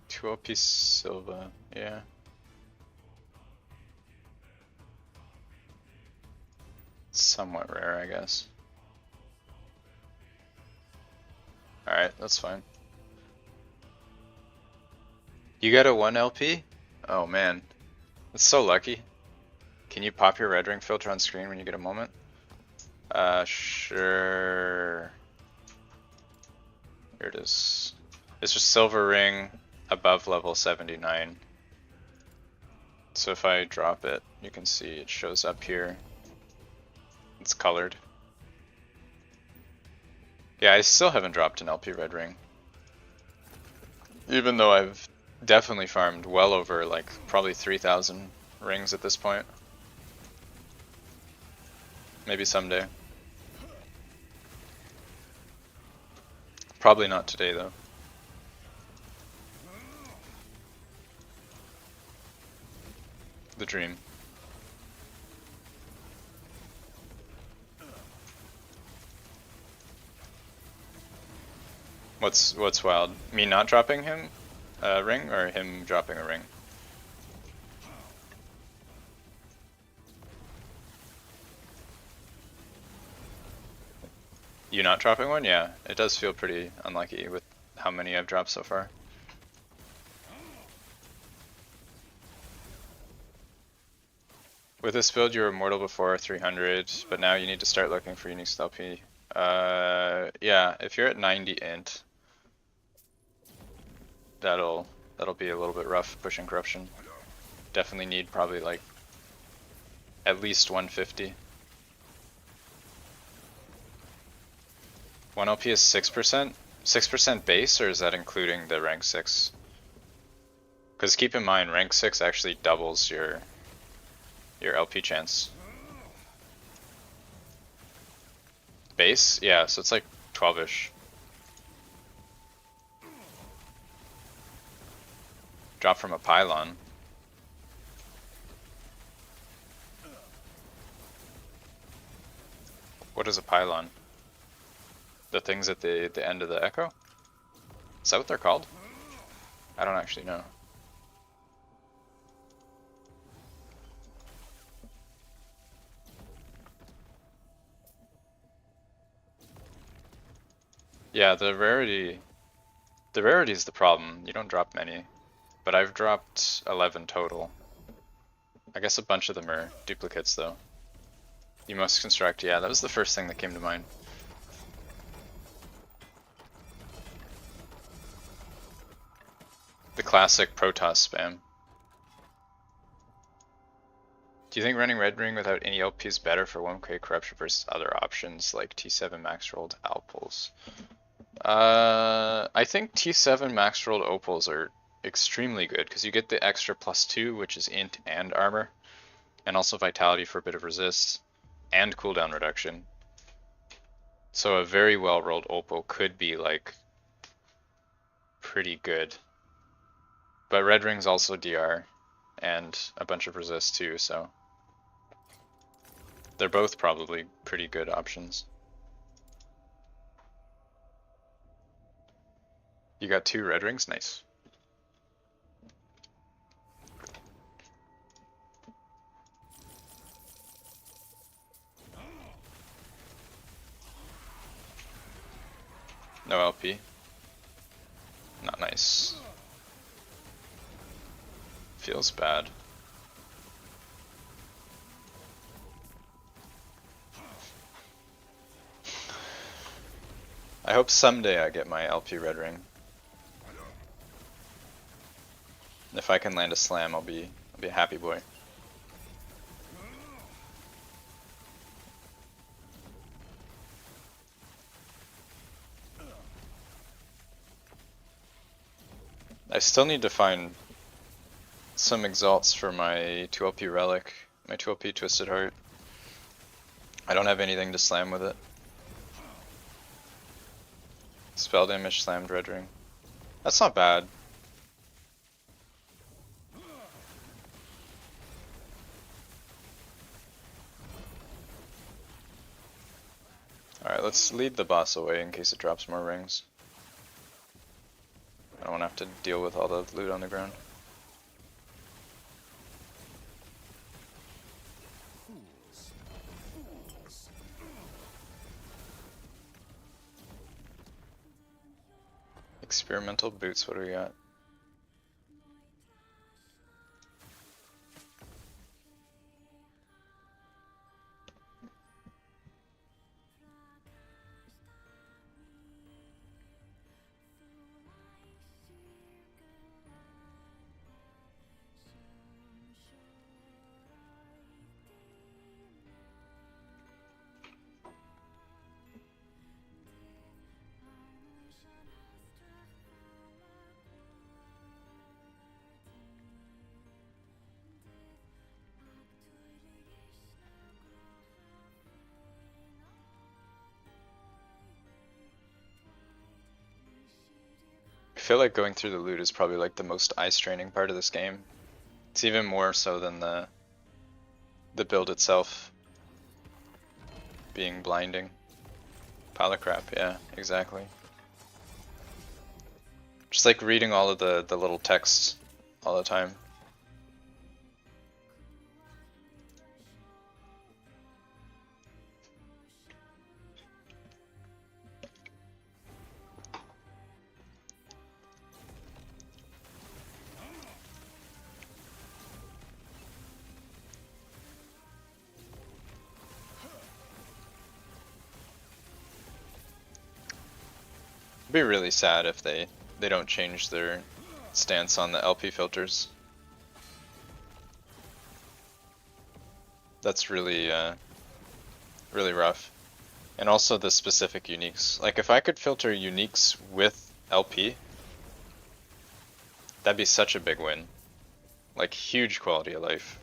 Two LP Silva, yeah. Somewhat rare, I guess. Alright, that's fine. You got a 1 LP? Oh man, it's so lucky. Can you pop your red ring filter on screen when you get a moment? Sure. Here it is. It's just silver ring above level 79. So if I drop it, you can see it shows up here. It's colored. Yeah, I still haven't dropped an LP red ring. Even though I've definitely farmed well over like probably 3,000 rings at this point. Maybe someday. Probably not today though. The dream. What's wild? Me not dropping him a ring or him dropping a ring? You not dropping one? Yeah, it does feel pretty unlucky with how many I've dropped so far. With this build, you were immortal before 300, but now you need to start looking for unique LP. Yeah, if you're at 90 int, that'll be a little bit rough pushing corruption. Definitely need probably like at least 150. 1 LP is 6%? 6% base, or is that including the rank 6? Because keep in mind, rank 6 actually doubles your LP chance. Base? Yeah, so it's like 12-ish. Drop from a pylon. What is a pylon? The things at the end of the echo? Is that what they're called? I don't actually know. Yeah, the rarity is the problem. You don't drop many, but I've dropped 11 total. I guess a bunch of them are duplicates though. You must construct, yeah, that was the first thing that came to mind. The classic Protoss spam. Do you think running Red Ring without any LP is better for 1K corruption versus other options like T7 max rolled Alpals? I think T7 max rolled Opals are extremely good because you get the extra +2, which is int and armor, and also vitality for a bit of resist, and cooldown reduction. So a very well rolled Opal could be like pretty good. But Red Ring's also DR and a bunch of resist too, so they're both probably pretty good options. You got 2 red rings? Nice. No LP. Not nice. Feels bad. I hope someday I get my LP red ring. If I can land a slam, I'll be a happy boy. I still need to find some exalts for my 2LP Relic, my 2LP Twisted Heart. I don't have anything to slam with it. Spell damage slammed red ring. That's not bad. Alright, let's lead the boss away in case it drops more rings. I don't want to have to deal with all the loot on the ground. Experimental boots, what do we got? feel like going through the loot is probably like the most eye-straining part of this game. It's even more so than the build itself being blinding. Pile of crap, yeah, exactly. Just like reading all of the little texts all the time. It'd be really sad if they don't change their stance on the LP filters. That's really really rough. And also the specific uniques. Like if I could filter uniques with LP, that'd be such a big win. Like huge quality of life.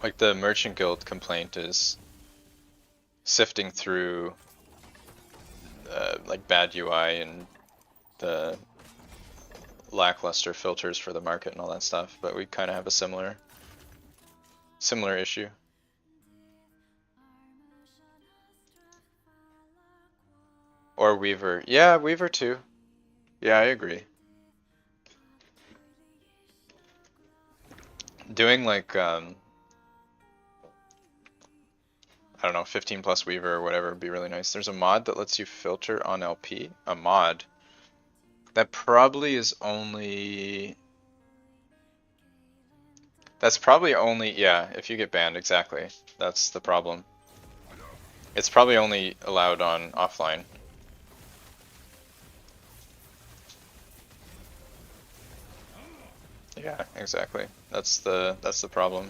Like the Merchant Guild complaint is sifting through like bad UI and the lackluster filters for the market and all that stuff, but we kind of have a similar issue. Or Weaver. Yeah, Weaver too. Yeah, I agree. Doing like I don't know, 15 plus Weaver or whatever would be really nice. There's a mod that lets you filter on LP. A mod. That probably is only... That's probably only... Yeah, if you get banned, exactly. That's the problem. It's probably only allowed on offline. Yeah, exactly. That's the problem.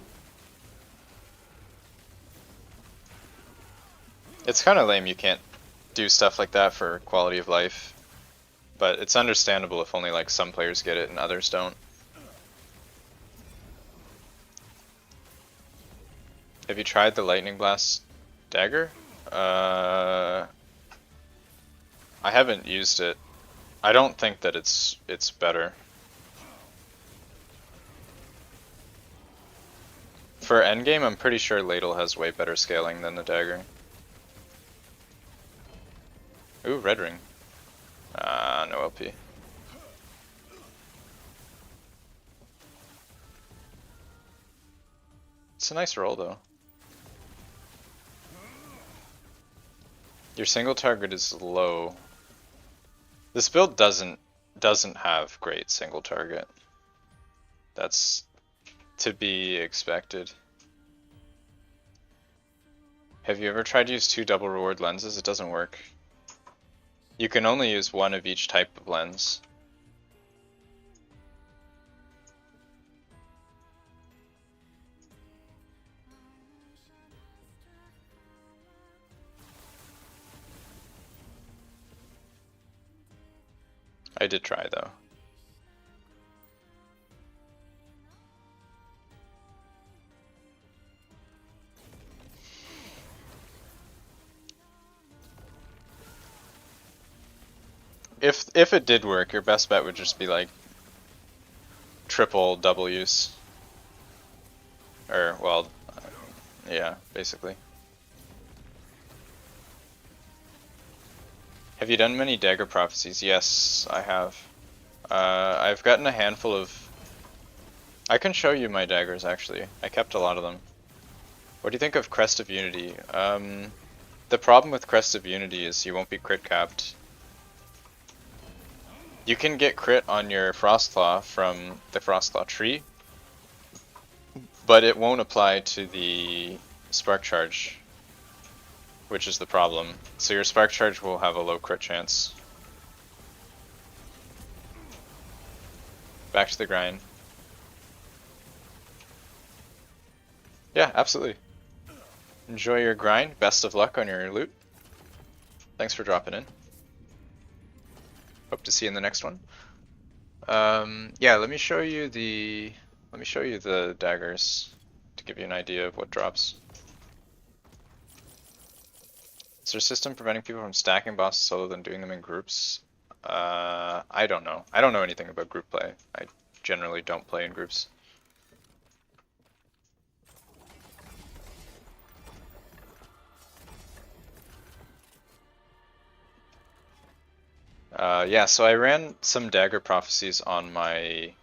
It's kind of lame you can't do stuff like that for quality of life, but it's understandable if only like some players get it and others don't. Have you tried the Lightning Blast dagger? I haven't used it. I don't think that it's better. For endgame, I'm pretty sure Ladle has way better scaling than the dagger. Ooh, red ring. No LP. It's a nice roll though. Your single target is low. This build doesn't have great single target. That's to be expected. Have you ever tried to use 2 double reward lenses? It doesn't work. You can only use one of each type of lens. I did try though. If it did work, your best bet would just be like triple double use. Or, well, yeah, basically. Have you done many dagger prophecies? Yes, I have. I've gotten a handful of... I can show you my daggers actually. I kept a lot of them. What do you think of Crest of Unity? The problem with Crest of Unity is you won't be crit capped. You can get crit on your Frostclaw from the Frostclaw tree, but it won't apply to the Spark Charge, which is the problem. So your Spark Charge will have a low crit chance. Back to the grind. Yeah, absolutely. Enjoy your grind. Best of luck on your loot. Thanks for dropping in. Hope to see you in the next one. Yeah, let me show you the daggers to give you an idea of what drops. Is there a system preventing people from stacking bosses solo than doing them in groups? I don't know. I don't know anything about group play. I generally don't play in groups. Yeah, so I ran some dagger prophecies on my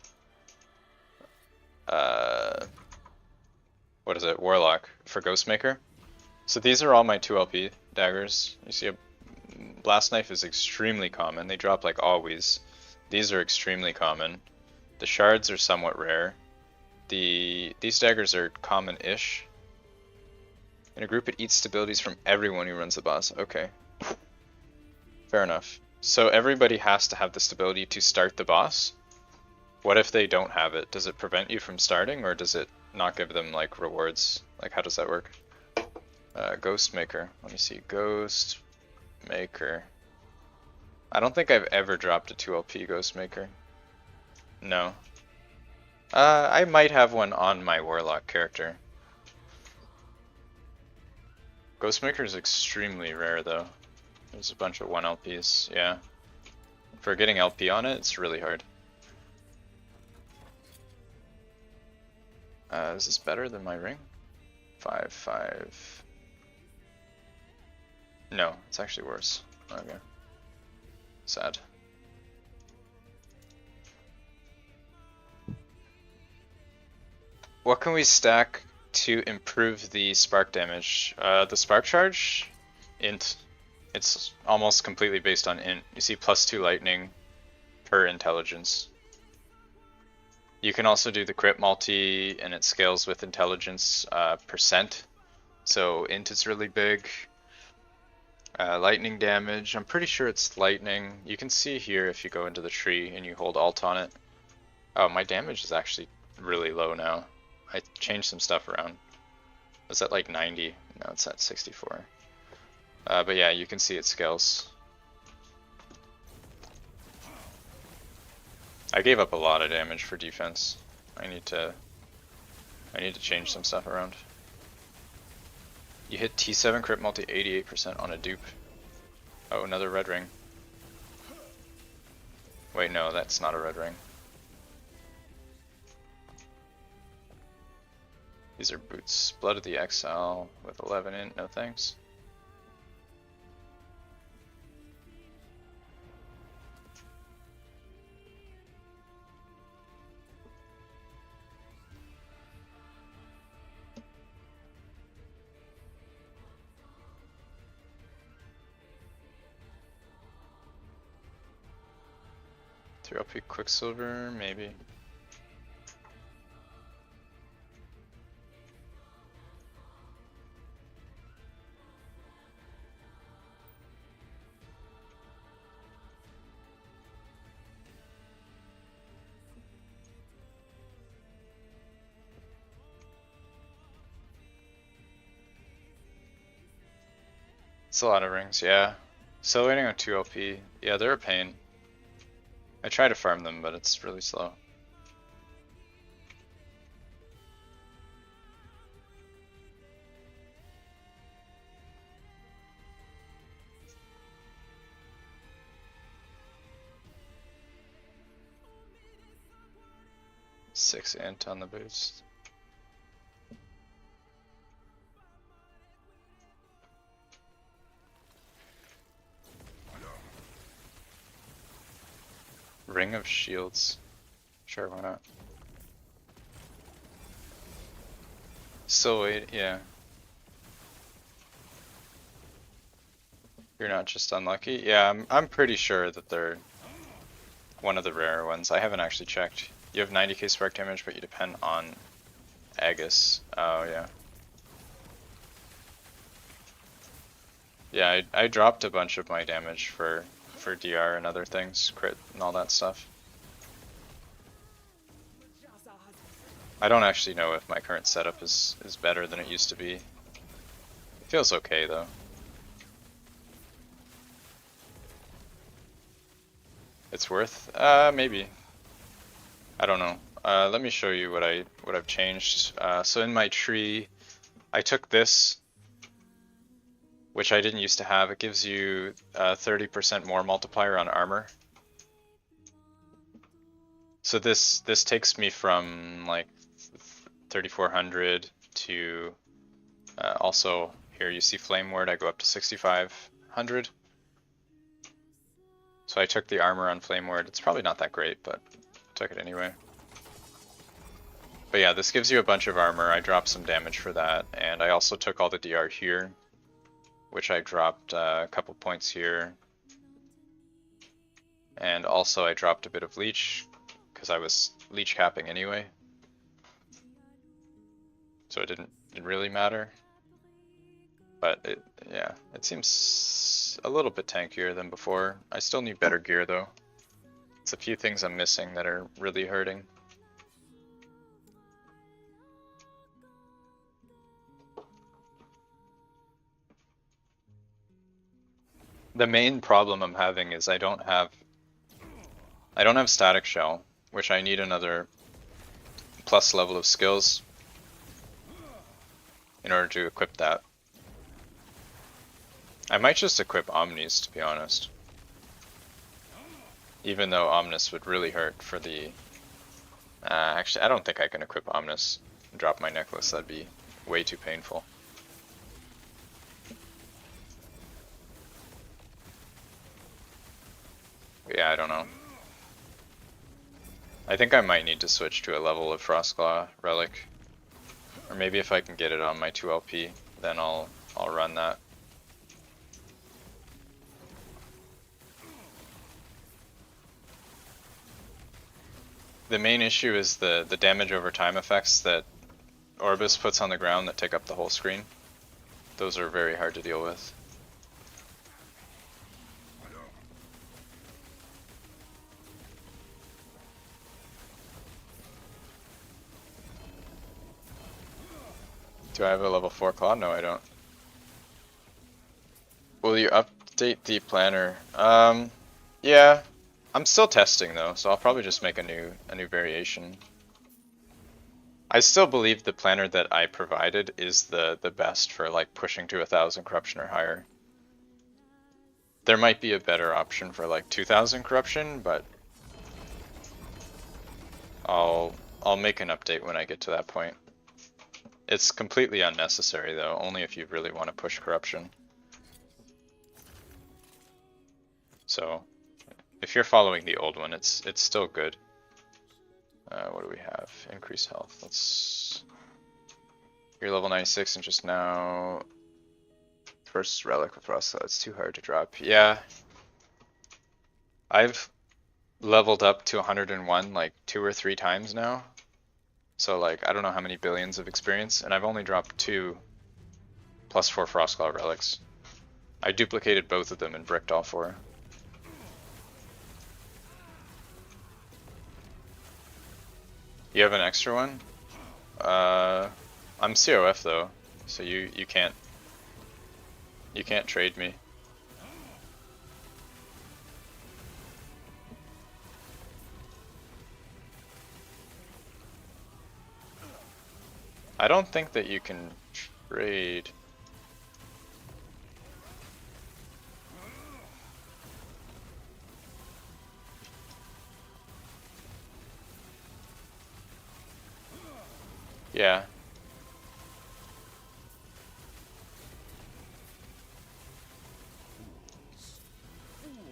what is it, Warlock for Ghostmaker. So these are all my 2LP daggers. You see, a blast knife is extremely common. They drop like always. These are extremely common. The shards are somewhat rare. These daggers are common-ish. In a group, it eats stabilities from everyone who runs the boss. Okay, fair enough. So everybody has to have the stability to start the boss. What if they don't have it? Does it prevent you from starting, or does it not give them like rewards? Like, how does that work? Ghostmaker. Let me see. Ghostmaker. I don't think I've ever dropped a 2LP Ghostmaker. No. I might have one on my Warlock character. Ghostmaker is extremely rare though. There's a bunch of 1LPs, yeah. For getting LP on it, it's really hard. Is this better than my ring? 5-5. No, it's actually worse. Okay. Sad. What can we stack to improve the spark damage? The spark charge? Int. It's almost completely based on int. You see +2 lightning per intelligence. You can also do the crit multi, and it scales with intelligence percent. So int is really big. Lightning damage, I'm pretty sure it's lightning. You can see here if you go into the tree and you hold alt on it. Oh, my damage is actually really low now. I changed some stuff around. It's at like 90, now it's at 64. But yeah, you can see it scales. I gave up a lot of damage for defense. I need to change some stuff around. You hit T7 crit multi 88% on a dupe. Oh, another red ring. Wait, no, that's not a red ring. These are boots. Blood of the Exile with 11 int, no thanks. LP Quicksilver, maybe. It's a lot of rings, yeah. Still waiting on 2LP. Yeah, they're a pain. I try to farm them, but it's really slow. Six int on the boost. Ring of Shields. Sure, why not? Still wait, yeah. You're not just unlucky? Yeah, I'm pretty sure that they're one of the rare ones. I haven't actually checked. You have 90k spark damage, but you depend on Aegis. Oh, yeah. Yeah, I dropped a bunch of my damage for DR and other things, crit and all that stuff. I don't actually know if my current setup is better than it used to be. It feels okay though. it's worth? Maybe. I don't know. Let me show you what I've changed. So in my tree, I took this, which I didn't used to have. It gives you 30% more multiplier on armor. So this takes me from like 3400 to also here you see flame ward. I go up to 6500. So I took the armor on flame ward. It's probably not that great, but I took it anyway. But yeah, this gives you a bunch of armor. I dropped some damage for that, and I also took all the DR here, which I dropped a couple points here. And also I dropped a bit of leech, because I was leech capping anyway. So it didn't really matter. But it seems a little bit tankier than before. I still need better gear though. It's a few things I'm missing that are really hurting. The main problem I'm having is I don't have static shell, which I need another plus level of skills in order to equip that. I might just equip Omnis, to be honest. Even though Omnis would really hurt for the... actually, I don't think I can equip Omnis and drop my necklace. That'd be way too painful. Yeah, I don't know. I think I might need to switch to a level of Frostclaw Relic. Or maybe if I can get it on my 2LP, then I'll run that. The main issue is the damage over time effects that Orbis puts on the ground that take up the whole screen. Those are very hard to deal with. Do I have a level 4 claw? No, I don't. Will you update the planner? Yeah. I'm still testing though, so I'll probably just make a new variation. I still believe the planner that I provided is the best for like pushing to 1000 corruption or higher. There might be a better option for like 2000 corruption, but I'll make an update when I get to that point. It's completely unnecessary though, only if you really want to push corruption. So if you're following the old one, it's still good. What do we have? Increase health. You're level 96 and just now first relic with Rust. It's too hard to drop. Yeah. I've leveled up to 101 like 2 or 3 times now. So like I don't know how many billions of experience, and I've only dropped 2 +4 Frostclaw relics. I duplicated both of them and bricked all 4. You have an extra one? I'm COF though, so you can't trade me. I don't think that you can trade. Yeah.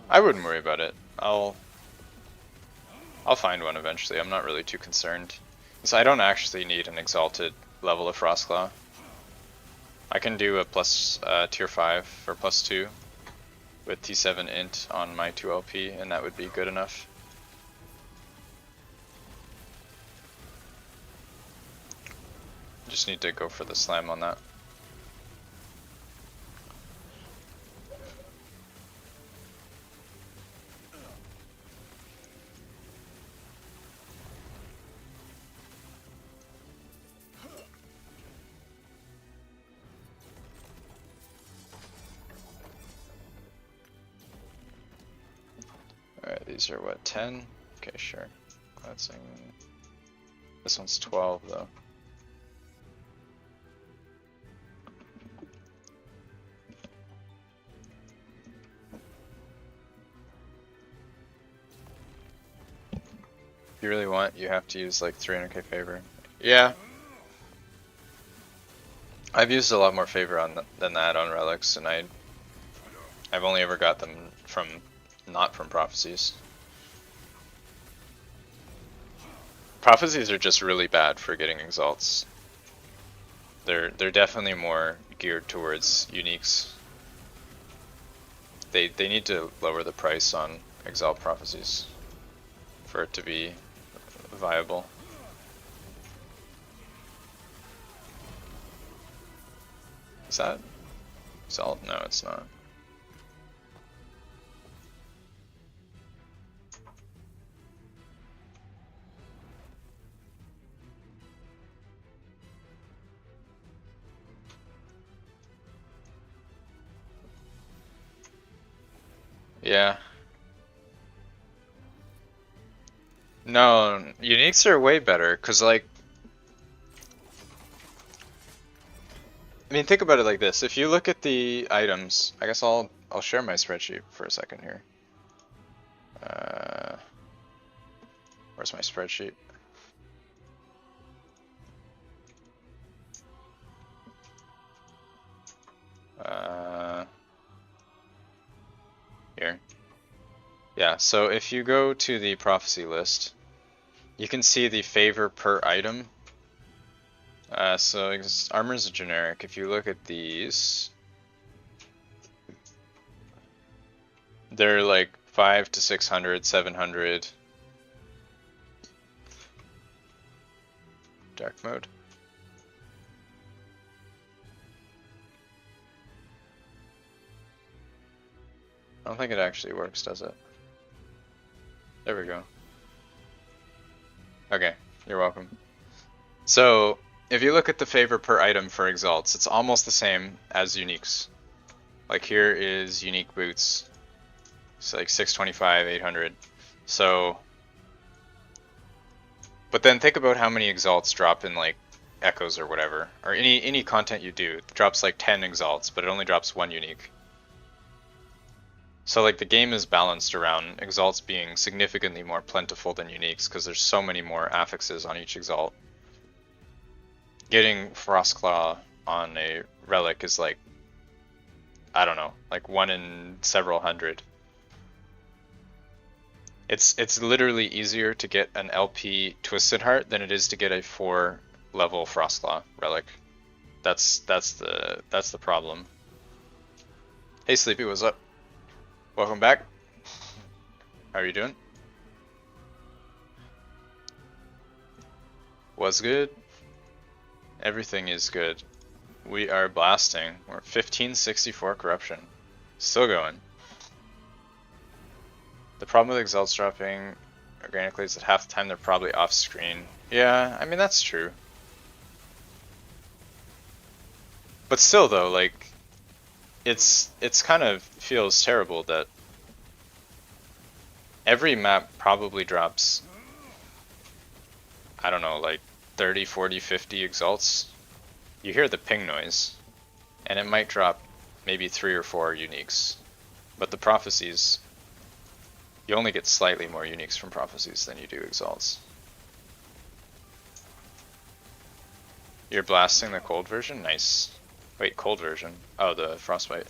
I wouldn't worry about it. I'll find one eventually. I'm not really too concerned. So I don't actually need an exalted level of Frostclaw. I can do a plus tier 5 or +2 with T7 int on my 2LP, and that would be good enough. Just need to go for the slam on that. Alright, these are what, 10? Okay, sure. Cleansing. This one's 12 though. If you really want, you have to use like 300k favor. Yeah. I've used a lot more favor than that on relics, and I've only ever got them from not from prophecies. Prophecies are just really bad for getting exalts. They're definitely more geared towards uniques. They need to lower the price on exalt prophecies for it to be viable. Is that exalt? No, it's not. Yeah. No, uniques are way better, cause like, I mean, think about it like this. If you look at the items, I guess I'll share my spreadsheet for a second here. Where's my spreadsheet? Here. Yeah, so if you go to the prophecy list, you can see the favor per item. So armor's a generic. If you look at these, they're like 5 to 600, 700. Dark mode. I don't think it actually works, does it? There we go. Okay, you're welcome. So, if you look at the favor per item for exalts, it's almost the same as uniques. Like here is unique boots. It's like 625, 800. So, but then think about how many exalts drop in like echoes or whatever, or any content you do. It drops like 10 exalts, but it only drops 1 unique. So like the game is balanced around exalts being significantly more plentiful than uniques because there's so many more affixes on each exalt. Getting Frostclaw on a relic is like, I don't know, like 1 in several hundred. It's literally easier to get an LP Twisted Heart than it is to get a 4-level Frostclaw relic. That's the problem. Hey Sleepy, what's up? Welcome back. How are you doing? What's good? Everything is good. We are blasting. We're 1564 corruption. Still going. The problem with exalts dropping organically is that half the time they're probably off screen. Yeah, I mean that's true. But still though, like it's kind of feels terrible that every map probably drops, I don't know, like 30, 40, 50 exalts. You hear the ping noise, and it might drop maybe 3 or 4 uniques. But the prophecies, you only get slightly more uniques from prophecies than you do exalts. You're blasting the cold version? Nice. Wait, cold version? Oh, the frostbite.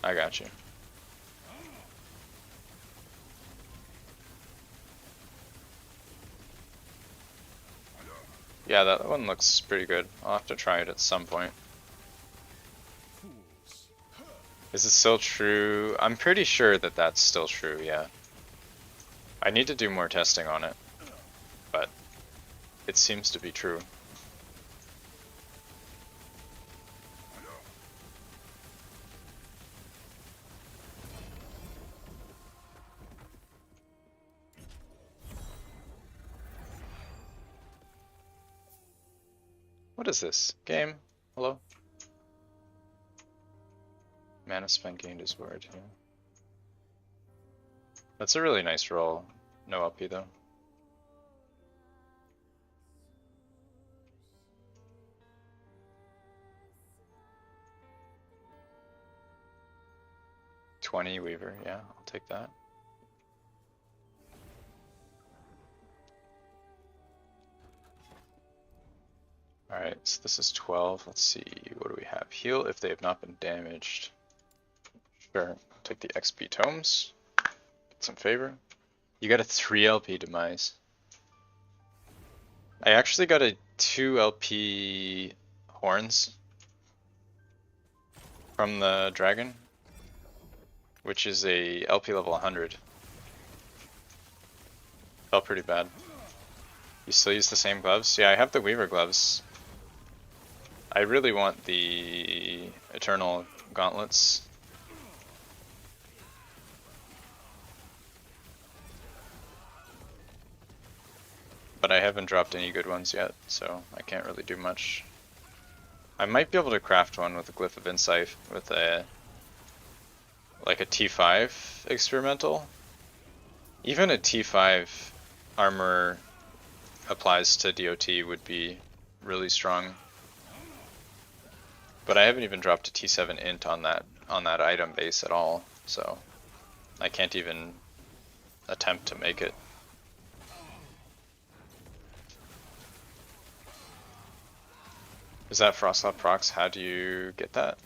I got you. Yeah, that one looks pretty good. I'll have to try it at some point. Is it still true? I'm pretty sure that that's still true, yeah. I need to do more testing on it, but it seems to be true. What is this? Game? Hello? Mana spent gained is word, yeah. That's a really nice roll. No LP though. $20 Weaver, yeah, I'll take that. Alright, so this is 12. Let's see, what do we have? Heal if they have not been damaged. Sure, I'll take the XP tomes. Get some favor. You got a 3 LP demise. I actually got a 2 LP horns from the dragon, which is a LP level 100. Felt pretty bad. You still use the same gloves? Yeah, I have the Weaver gloves. I really want the Eternal Gauntlets. But I haven't dropped any good ones yet, so I can't really do much. I might be able to craft one with a Glyph of Insight with a like a T5 experimental. Even a T5 armor applies to DOT would be really strong. But I haven't even dropped a T7 int on that item base at all, so I can't even attempt to make it. Is that Frostclaw procs? How do you get that?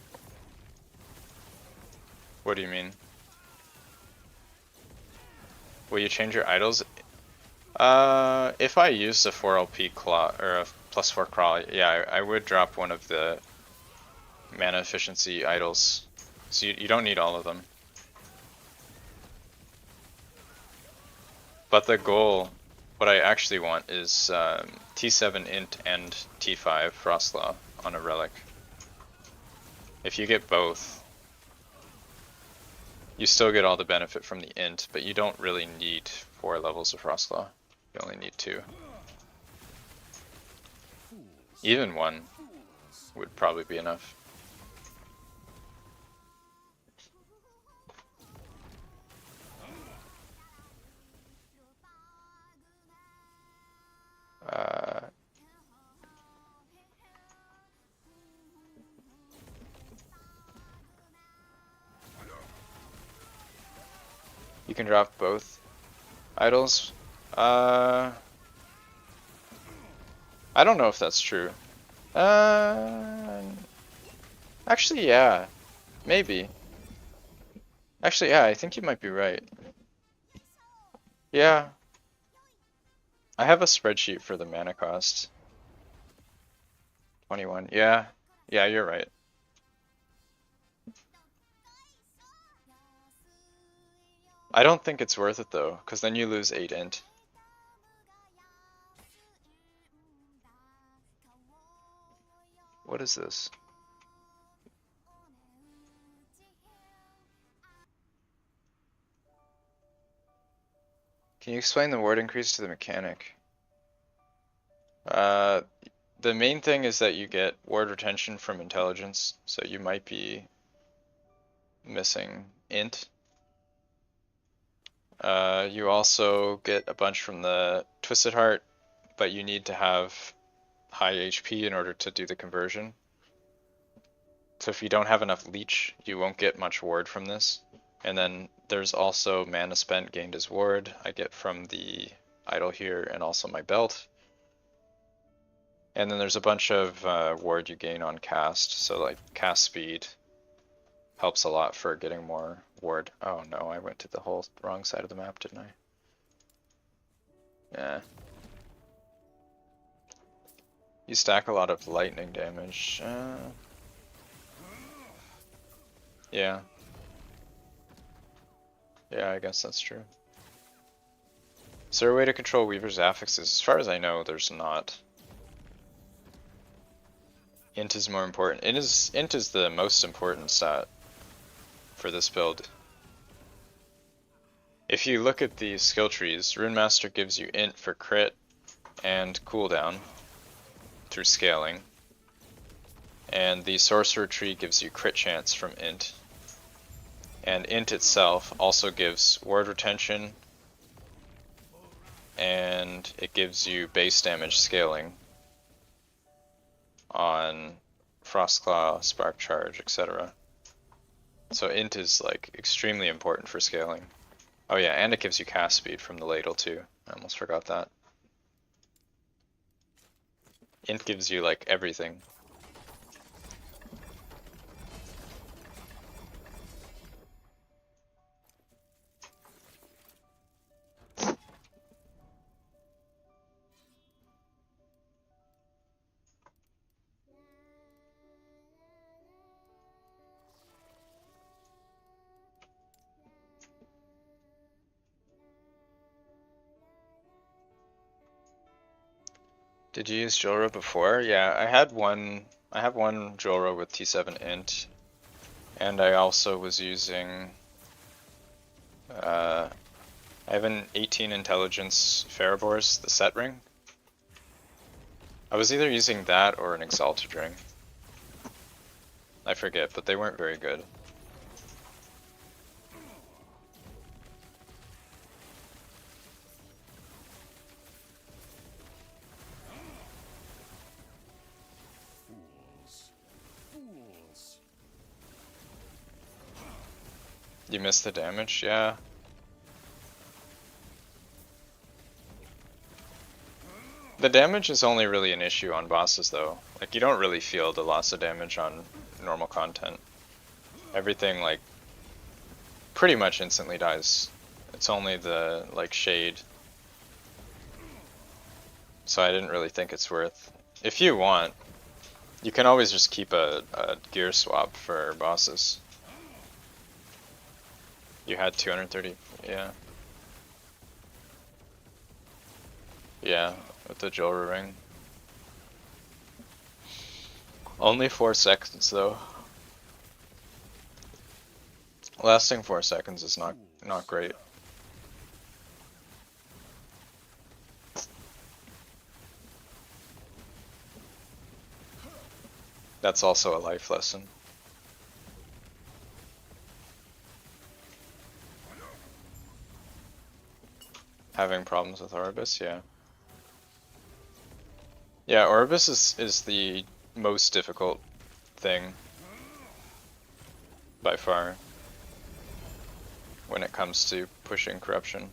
What do you mean? Will you change your idols? If I used a 4 LP claw or a +4 crawl, yeah, I would drop one of the mana efficiency idols. So you don't need all of them. But the goal, what I actually want is T7 int and T5 Frostclaw on a relic. If you get both, you still get all the benefit from the int, but you don't really need 4 levels of Frostclaw. You only need 2. Even 1 would probably be enough. You can drop both idols. I don't know if that's true. Actually, yeah, maybe. Actually, yeah, I think you might be right. Yeah. I have a spreadsheet for the mana cost. 21. Yeah. Yeah, you're right. I don't think it's worth it though, because then you lose 8 int. What is this? Can you explain the ward increase to the mechanic? The main thing is that you get ward retention from intelligence, so you might be missing int. You also get a bunch from the Twisted Heart, but you need to have high HP in order to do the conversion. So if you don't have enough leech, you won't get much ward from this. And then there's also mana spent gained as ward I get from the idol here and also my belt. And then there's a bunch of ward you gain on cast, so like cast speed helps a lot for getting more ward. Oh no, I went to the whole wrong side of the map, didn't I? Yeah. You stack a lot of lightning damage. Yeah. Yeah, I guess that's true. Is there a way to control Weaver's affixes? As far as I know, there's not. Int is more important. Int is the most important stat for this build. If you look at the skill trees, Runemaster gives you int for crit and cooldown through scaling. And the sorcerer tree gives you crit chance from int. And int itself also gives ward retention, and it gives you base damage scaling on Frostclaw, Spark Charge, etc. So int is like extremely important for scaling. Oh yeah, and it gives you cast speed from the ladle too. I almost forgot that. Int gives you like everything. Did you use Jolra before? Yeah, I have one Jolra with T7 int, and I also was using I have an 18 intelligence Ferrobor's, the set ring. I was either using that or an Exalted ring. I forget, but they weren't very good. You missed the damage? Yeah. The damage is only really an issue on bosses though. Like you don't really feel the loss of damage on normal content. Everything like pretty much instantly dies. It's only the like shade. So I didn't really think it's worth. If you want, you can always just keep a gear swap for bosses. You had 230, yeah. Yeah, with the Jolra ring. Only 4 seconds though. Lasting 4 seconds is not great. That's also a life lesson. Having problems with Orbis, yeah. Yeah, Orbis is the most difficult thing by far when it comes to pushing corruption.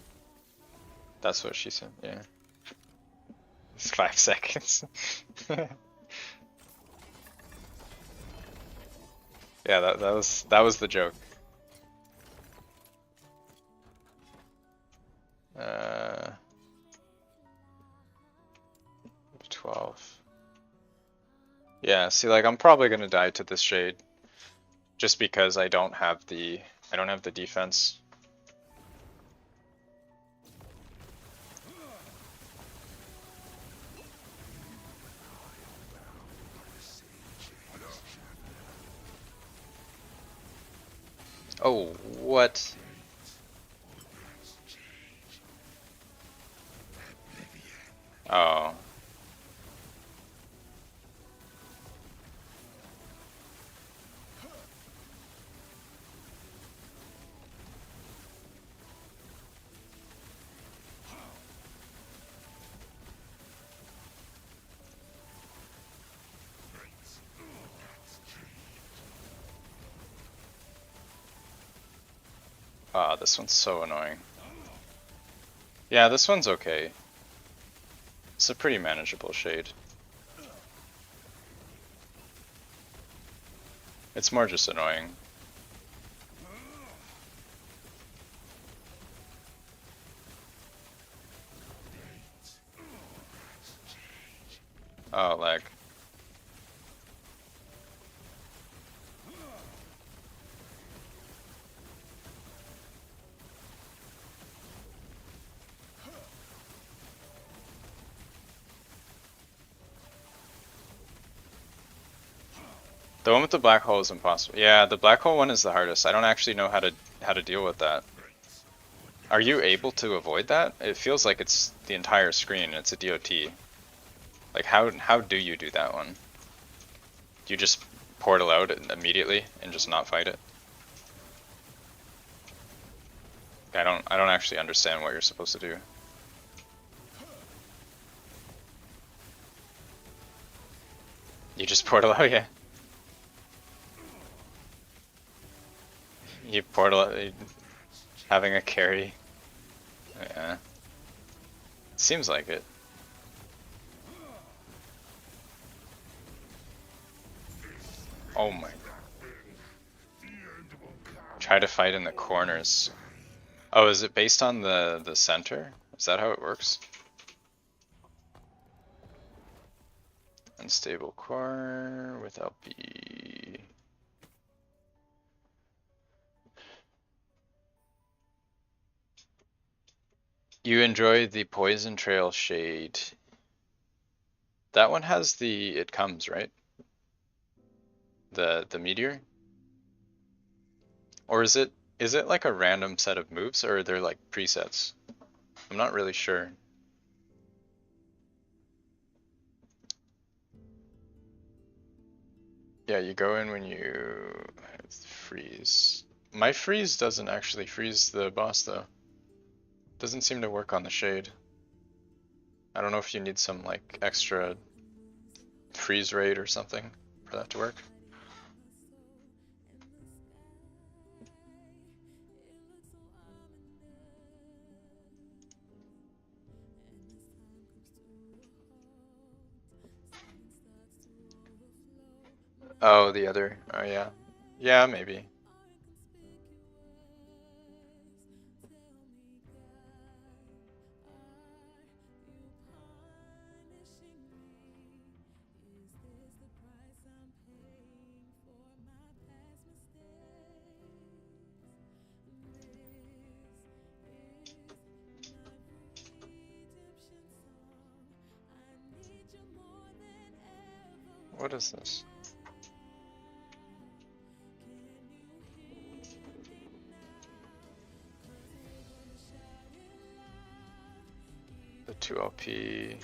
That's what she said, yeah. It's 5 seconds. Yeah, that was the joke. 12. Yeah, see, like I'm probably gonna die to this shade, just because I don't have the defense. Oh, what? Oh. Ah, this one's so annoying. Yeah, this one's okay. It's a pretty manageable shade. It's more just annoying. Oh, lag. The one with the black hole is impossible. Yeah, the black hole one is the hardest. I don't actually know how to deal with that. Are you able to avoid that? It feels like it's the entire screen. It's a DOT. Like how do you do that one? Do you just portal out immediately and just not fight it? I don't actually understand what you're supposed to do. You just portal out, yeah. You portal out, having a carry. Yeah. Seems like it. Oh my. Try to fight in the corners. Oh, is it based on the center? Is that how it works? Unstable core with LP. You enjoy the Poison Trail Shade. That one has the it comes, right? The meteor? Or is it like a random set of moves, or are there like presets? I'm not really sure. Yeah, you go in when you freeze. My freeze doesn't actually freeze the boss though. Doesn't seem to work on the shade. I don't know if you need some like extra freeze rate or something for that to work. Oh, the other. Oh yeah. Yeah, maybe. What is this? The 2 LP.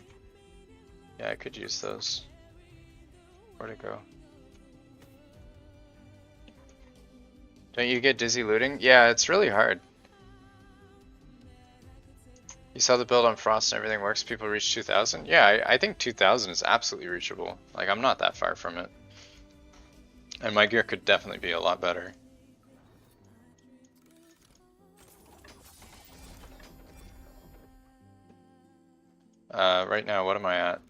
Yeah, I could use those. Where'd it go? Don't you get dizzy looting? Yeah, it's really hard. You saw the build on Frost and everything works, people reach 2000? Yeah, I think 2000 is absolutely reachable. Like, I'm not that far from it. And my gear could definitely be a lot better. Right now, what am I at?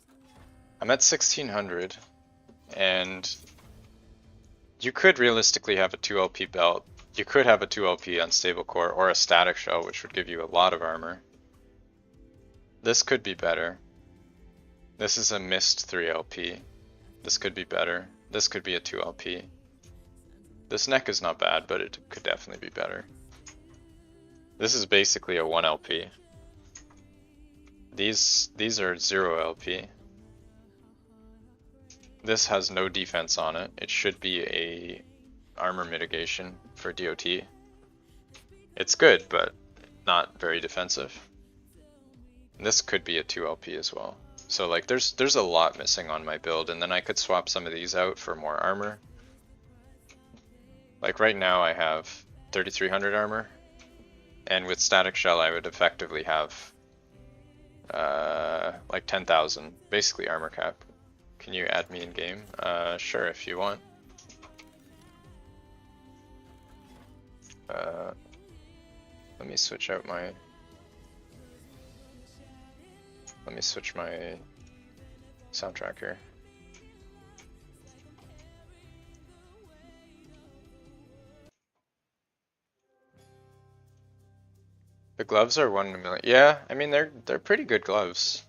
I'm at 1600, and you could realistically have a 2 LP belt. You could have a 2 LP unstable core or a static shell, which would give you a lot of armor. This could be better. This is a missed 3 LP. This could be better. This could be a 2 LP. This neck is not bad, but it could definitely be better. This is basically a 1 LP. These are 0 LP. This has no defense on it. It should be a armor mitigation for DOT. It's good, but not very defensive. And this could be a 2 LP as well. So like there's a lot missing on my build, and then I could swap some of these out for more armor. Like right now I have 3300 armor, and with static shell I would effectively have like 10,000, basically armor cap. Can you add me in game? Sure, if you want. Let me switch out my. Let me switch my soundtrack here. The gloves are 1 in a million. Yeah, I mean they're pretty good gloves.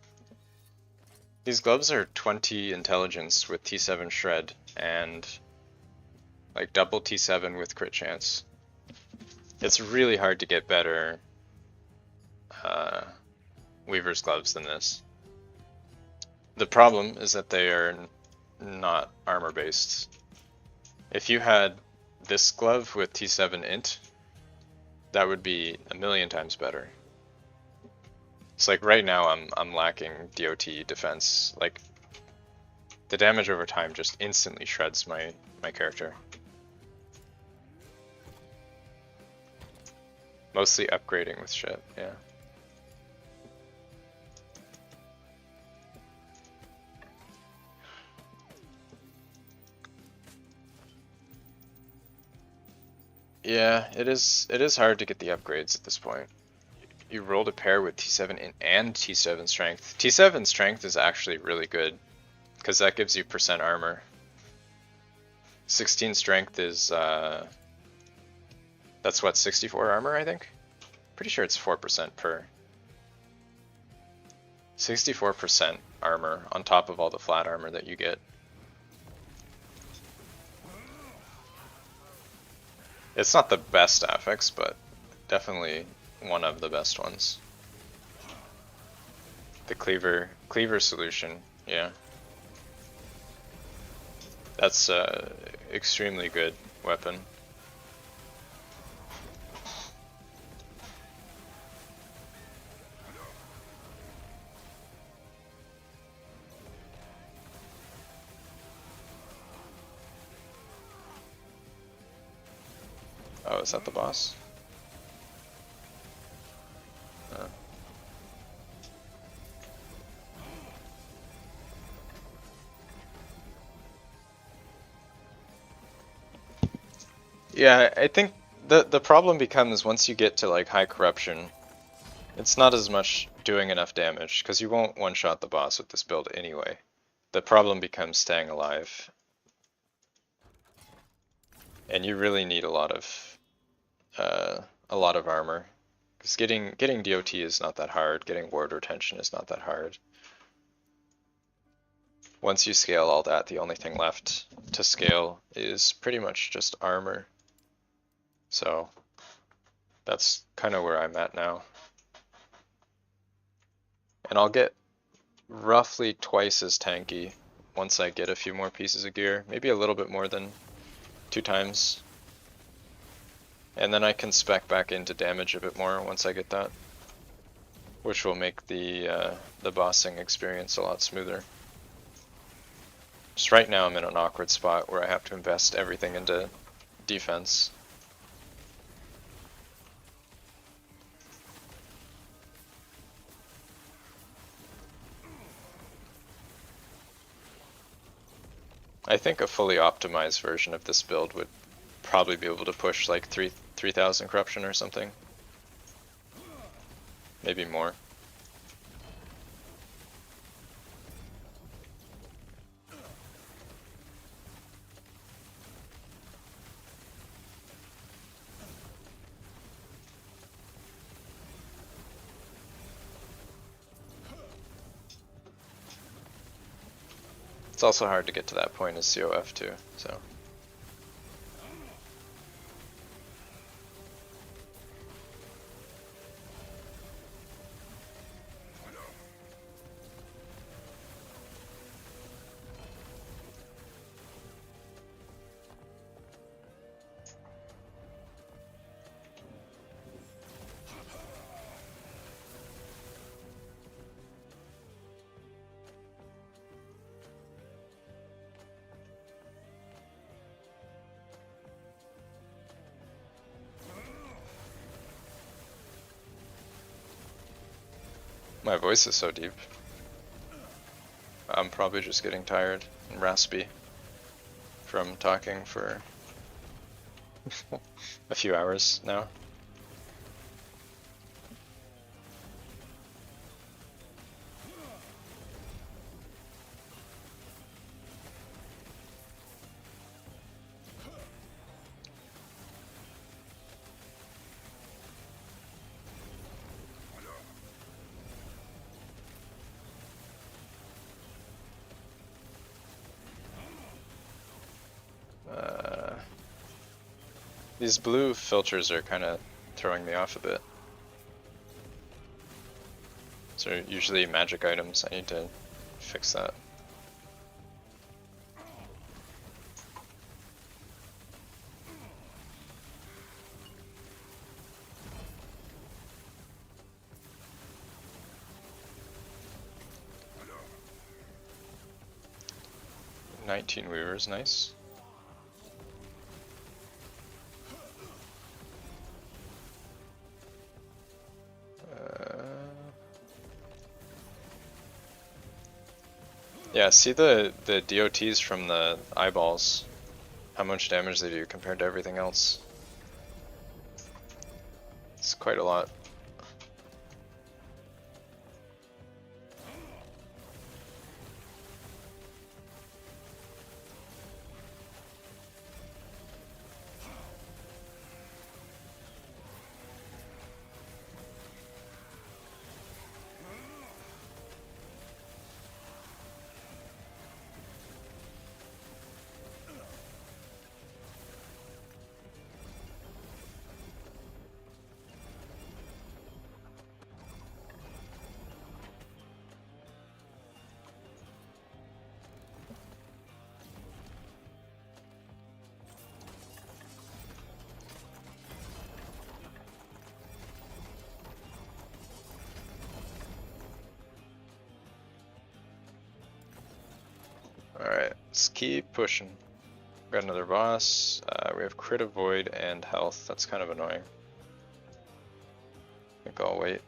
These gloves are 20 intelligence with T7 shred and like double T7 with crit chance. It's really hard to get better Weaver's gloves than this. The problem is that they are not armor based. If you had this glove with T7 int, that would be a million times better. It's like right now I'm lacking DOT defense. Like the damage over time just instantly shreds my character. Mostly upgrading with shit, yeah. Yeah, it is hard to get the upgrades at this point. You rolled a pair with T7 and T7 strength. T7 strength is actually really good, because that gives you percent armor. 16 strength is, that's what, 64 armor, I think? Pretty sure it's 4% per. 64% armor on top of all the flat armor that you get. It's not the best affix, but definitely one of the best ones. The cleaver solution, yeah. That's a extremely good weapon. Oh, is that the boss? Yeah, I think the problem becomes once you get to like high corruption, it's not as much doing enough damage, because you won't one-shot the boss with this build anyway. The problem becomes staying alive. And you really need a lot of armor. Because getting DOT is not that hard, getting ward retention is not that hard. Once you scale all that, the only thing left to scale is pretty much just armor. So that's kind of where I'm at now. And I'll get roughly twice as tanky once I get a few more pieces of gear, maybe a little bit more than 2 times. And then I can spec back into damage a bit more once I get that, which will make the bossing experience a lot smoother. Just right now I'm in an awkward spot where I have to invest everything into defense. I think a fully optimized version of this build would probably be able to push like 3,000 corruption or something. Maybe more. It's also hard to get to that point as COF too, so. My voice is so deep. I'm probably just getting tired and raspy from talking for a few hours now. These blue filters are kind of throwing me off a bit. So usually magic items, I need to fix that. "19 Weavers, nice. Yeah, see the DOTs from the eyeballs, how much damage they do compared to everything else. It's quite a lot. Alright, let's keep pushing. Got another boss. We have crit avoid and health. That's kind of annoying. I think I'll wait.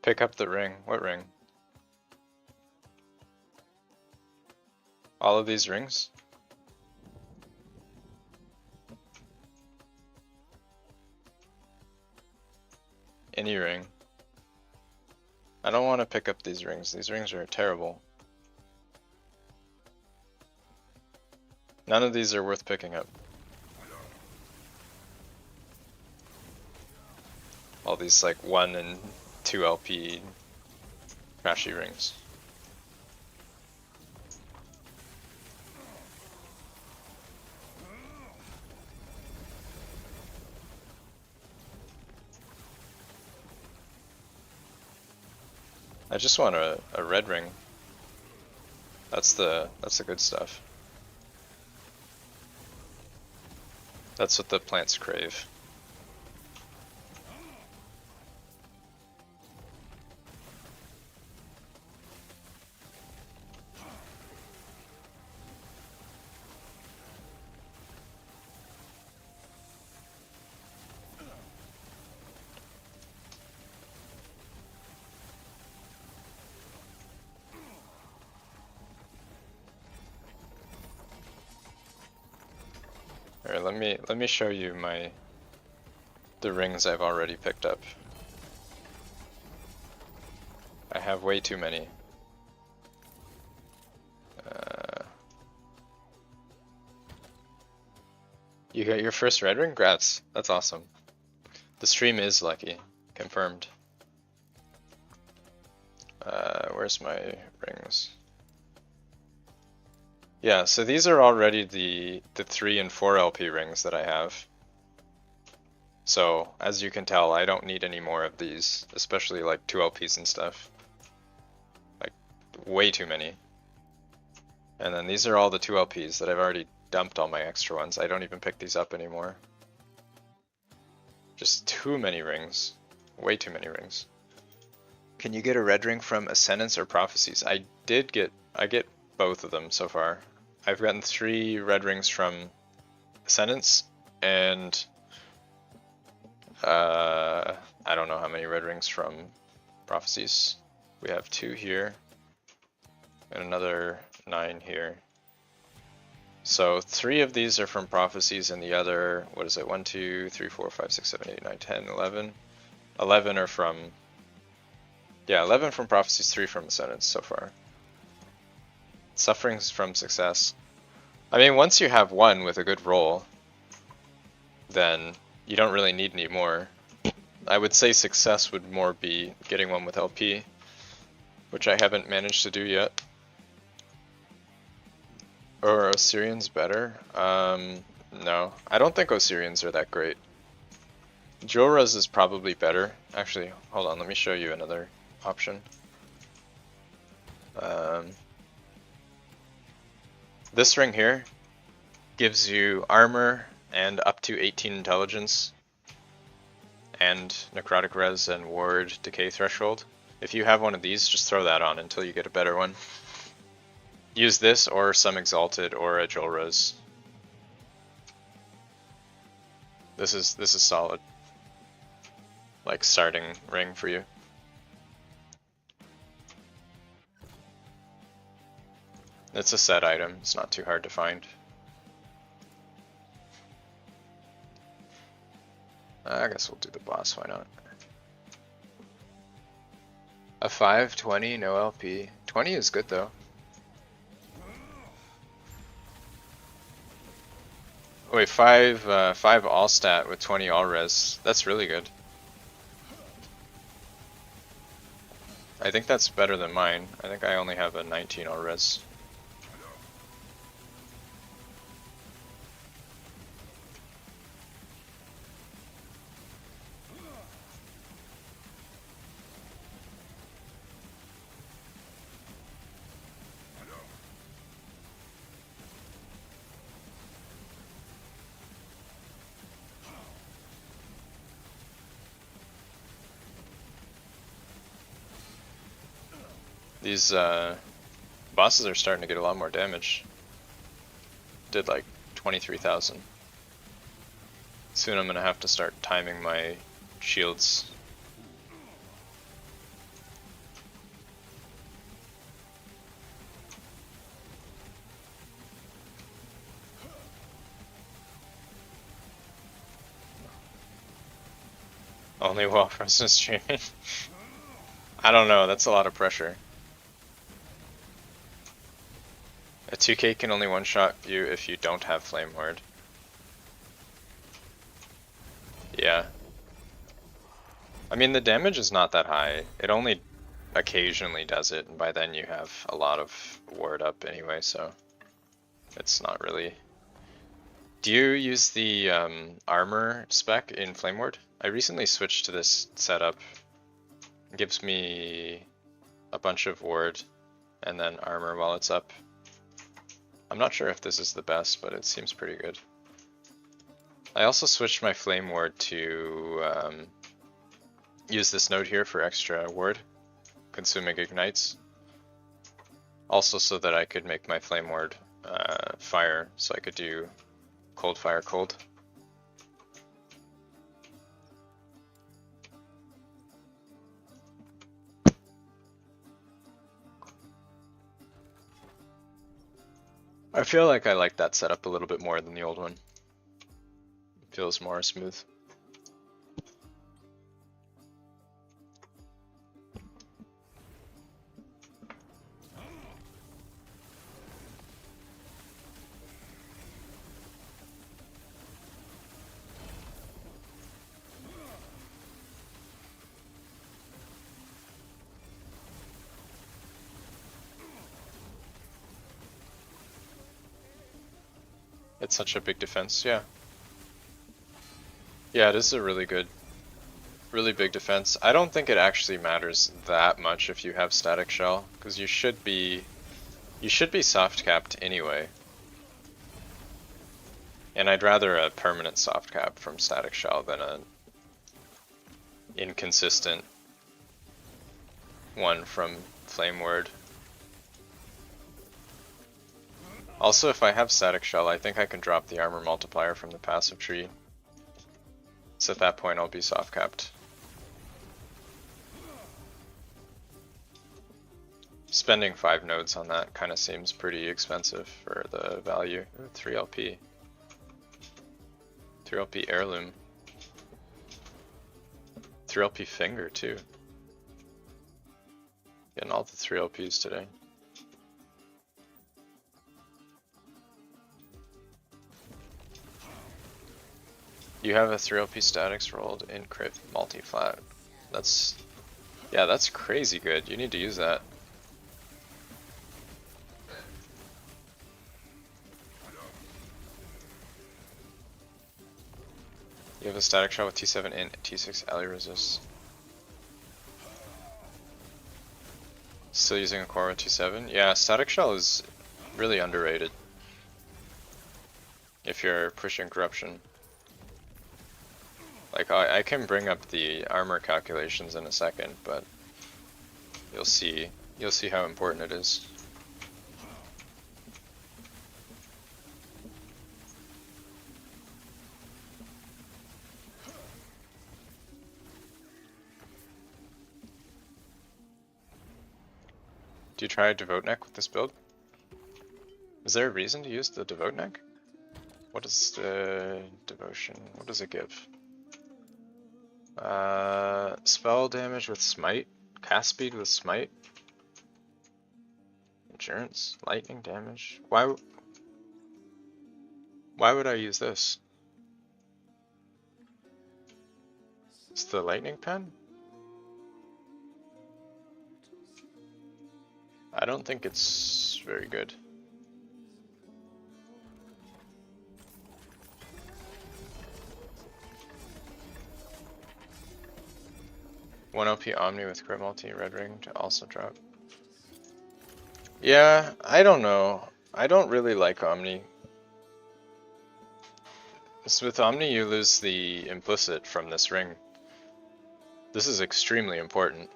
Pick up the ring. What ring? All of these rings? Any ring. I don't want to pick up these rings. These rings are terrible. None of these are worth picking up. All these like 1 and 2 LP trashy rings. I just want a red ring. That's the good stuff. That's what the plants crave. Alright, let me show you the rings I've already picked up. I have way too many. You got your first red ring? Grats. That's awesome. The stream is lucky. Confirmed. Where's my rings? Yeah, so these are already the 3 and 4 LP rings that I have. So, as you can tell, I don't need any more of these, especially like 2 LPs and stuff. Like, way too many. And then these are all the 2 LPs that I've already dumped all my extra ones. I don't even pick these up anymore. Just too many rings. Way too many rings. Can you get a red ring from Ascendance or Prophecies? I get both of them so far. I've gotten 3 red rings from Ascendance, and I don't know how many red rings from Prophecies. We have 2 here, and another 9 here. So 3 of these are from Prophecies, and the other, what is it, 1, 2, 3, 4, 5, 6, 7, 8, 9, 10, 11. 11 are from, yeah, 11 from Prophecies, 3 from Ascendance so far. Sufferings from Success. I mean, once you have one with a good roll, then you don't really need any more. I would say success would more be getting one with LP, which I haven't managed to do yet. Or Assyrian's better? No, I don't think Osirians are that great. Jorah's is probably better. Actually, hold on, let me show you another option. This ring here gives you armor and up to 18 intelligence and necrotic res and ward decay threshold. If you have one of these, just throw that on until you get a better one. Use this or some exalted or a Jorah's. This is solid. Like starting ring for you. It's a set item, it's not too hard to find. I guess we'll do the boss, why not? A 5/20, no LP. 20 is good though. Wait, 5 all stat with 20 all res. That's really good. I think that's better than mine. I think I only have a 19 all res. These bosses are starting to get a lot more damage. Did like 23,000. Soon I'm gonna have to start timing my shields. Only while Frozen streaming. I don't know, that's a lot of pressure. A 2K can only one-shot you if you don't have Flame Horde. Yeah. I mean, the damage is not that high. It only occasionally does it, and by then you have a lot of ward up anyway, so it's not really... Do you use the armor spec in Flame Ward? I recently switched to this setup. It gives me a bunch of ward and then armor while it's up. I'm not sure if this is the best, but it seems pretty good. I also switched my Flame Ward to use this node here for extra ward, consuming ignites. Also so that I could make my Flame Ward fire, so I could do cold fire cold. I feel like I like that setup a little bit more than the old one. It feels more smooth. It's such a big defense, yeah. Yeah, it is a really good, really big defense. I don't think it actually matters that much if you have static shell, because you should be soft capped anyway. And I'd rather a permanent soft cap from static shell than an inconsistent one from Flame Ward. Also, if I have static shell, I think I can drop the armor multiplier from the passive tree. So at that point I'll be soft capped. Spending 5 nodes on that kind of seems pretty expensive for the value. Ooh, 3 LP. 3 LP heirloom. 3 LP finger too. Getting all the 3 LPs today. You have a 3 LP statics rolled in crit multi-flat. That's... yeah, that's crazy good. You need to use that. a static shot with T7 int, T6 ally resist. Still using a core with T7? Yeah, static shell is really underrated if you're pushing corruption. Like I can bring up the armor calculations in a second, but you'll see how important it is. Do you try a devote neck with this build? Is there a reason to use the devote neck? What is the devotion? What does it give? Spell damage with smite, cast speed with smite, endurance, lightning damage. Why would I use this? It's the lightning pen? I don't think it's very good. One LP Omni with crit multi red ring to also drop. Yeah, I don't know. I don't really like Omni. So with Omni you lose the implicit from this ring. This is extremely important.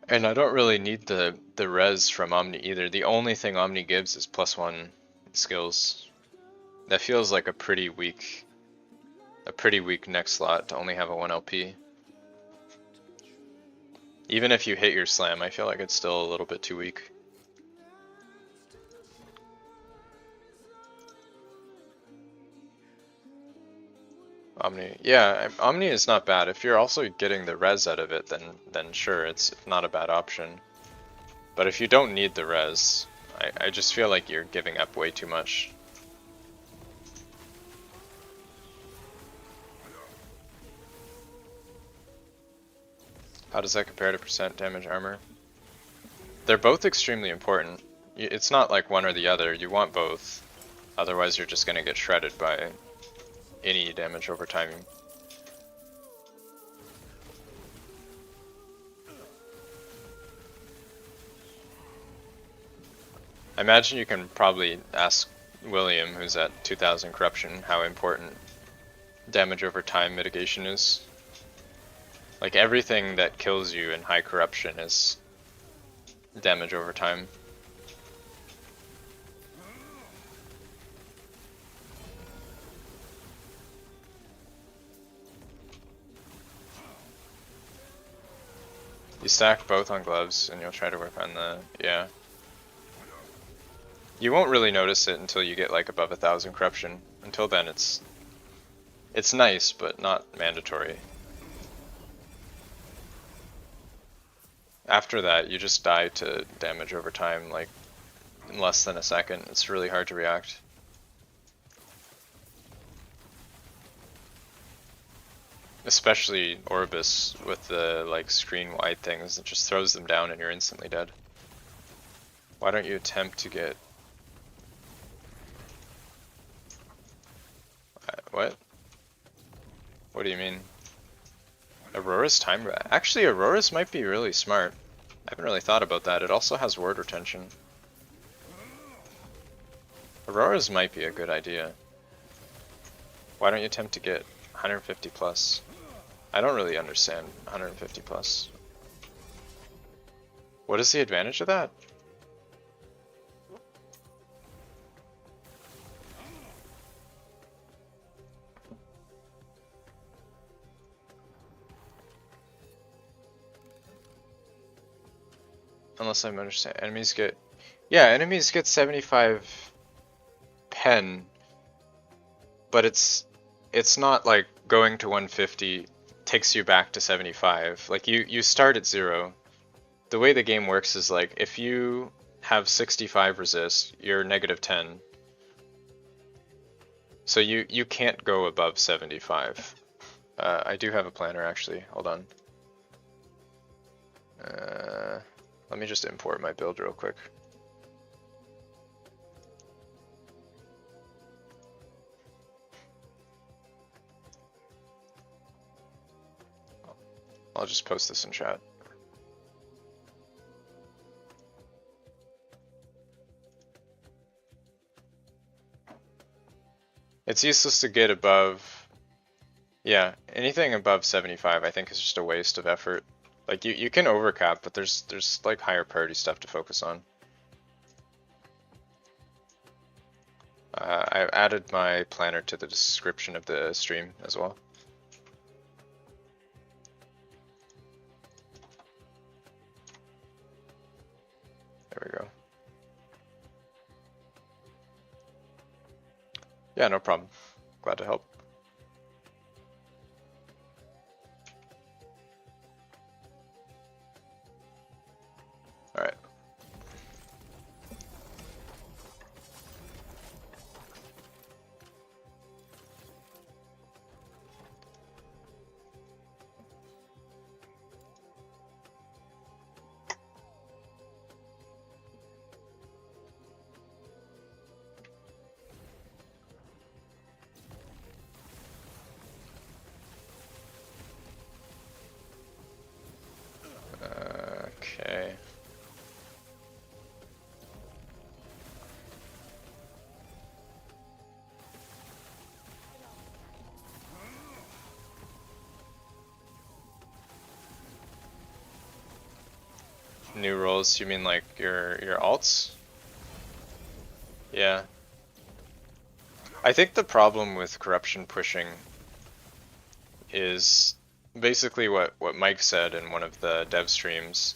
And I don't really need the res from Omni either. The only thing Omni gives is +1 skills. That feels like a pretty weak next slot to only have a 1 LP. Even if you hit your slam, I feel like it's still a little bit too weak. Omni, yeah, Omni is not bad. If you're also getting the res out of it, then sure, it's not a bad option. But if you don't need the res, I just feel like you're giving up way too much. How does that compare to percent damage armor? They're both extremely important. It's not like one or the other, you want both. Otherwise you're just gonna get shredded by any damage over timing. I imagine you can probably ask William, who's at 2000 corruption, how important damage over time mitigation is. Like everything that kills you in high corruption is damage over time. You stack both on gloves and you'll try to work on the, yeah. You won't really notice it until you get like above 1000 corruption. Until then it's nice, but not mandatory. After that, you just die to damage over time, like in less than a second. It's really hard to react. Especially Orbis with the like screen wide things, it just throws them down and you're instantly dead. Why don't you attempt to get... What? What do you mean? Aurora's time... Actually, Aurora's might be really smart. I haven't really thought about that. It also has word retention. Aurora's might be a good idea. Why don't you attempt to get 150 plus? I don't really understand 150 plus. What is the advantage of that? Unless I'm understanding. Enemies get... Yeah, enemies get 75 pen, but it's not like going to 150 takes you back to 75. Like you start at 0. The way the game works is like if you have 65 resist, you're -10. So you can't go above 75. I do have a planner actually. Hold on. Let me just import my build real quick. I'll just post this in chat. It's useless to get above, yeah, anything above 75 I think is just a waste of effort. Like you can overcap, but there's like higher priority stuff to focus on. I've added my planner to the description of the stream as well. There we go. Yeah, no problem. Glad to help. All right. Okay. New roles, you mean like your alts? Yeah. I think the problem with corruption pushing is basically what Mike said in one of the dev streams,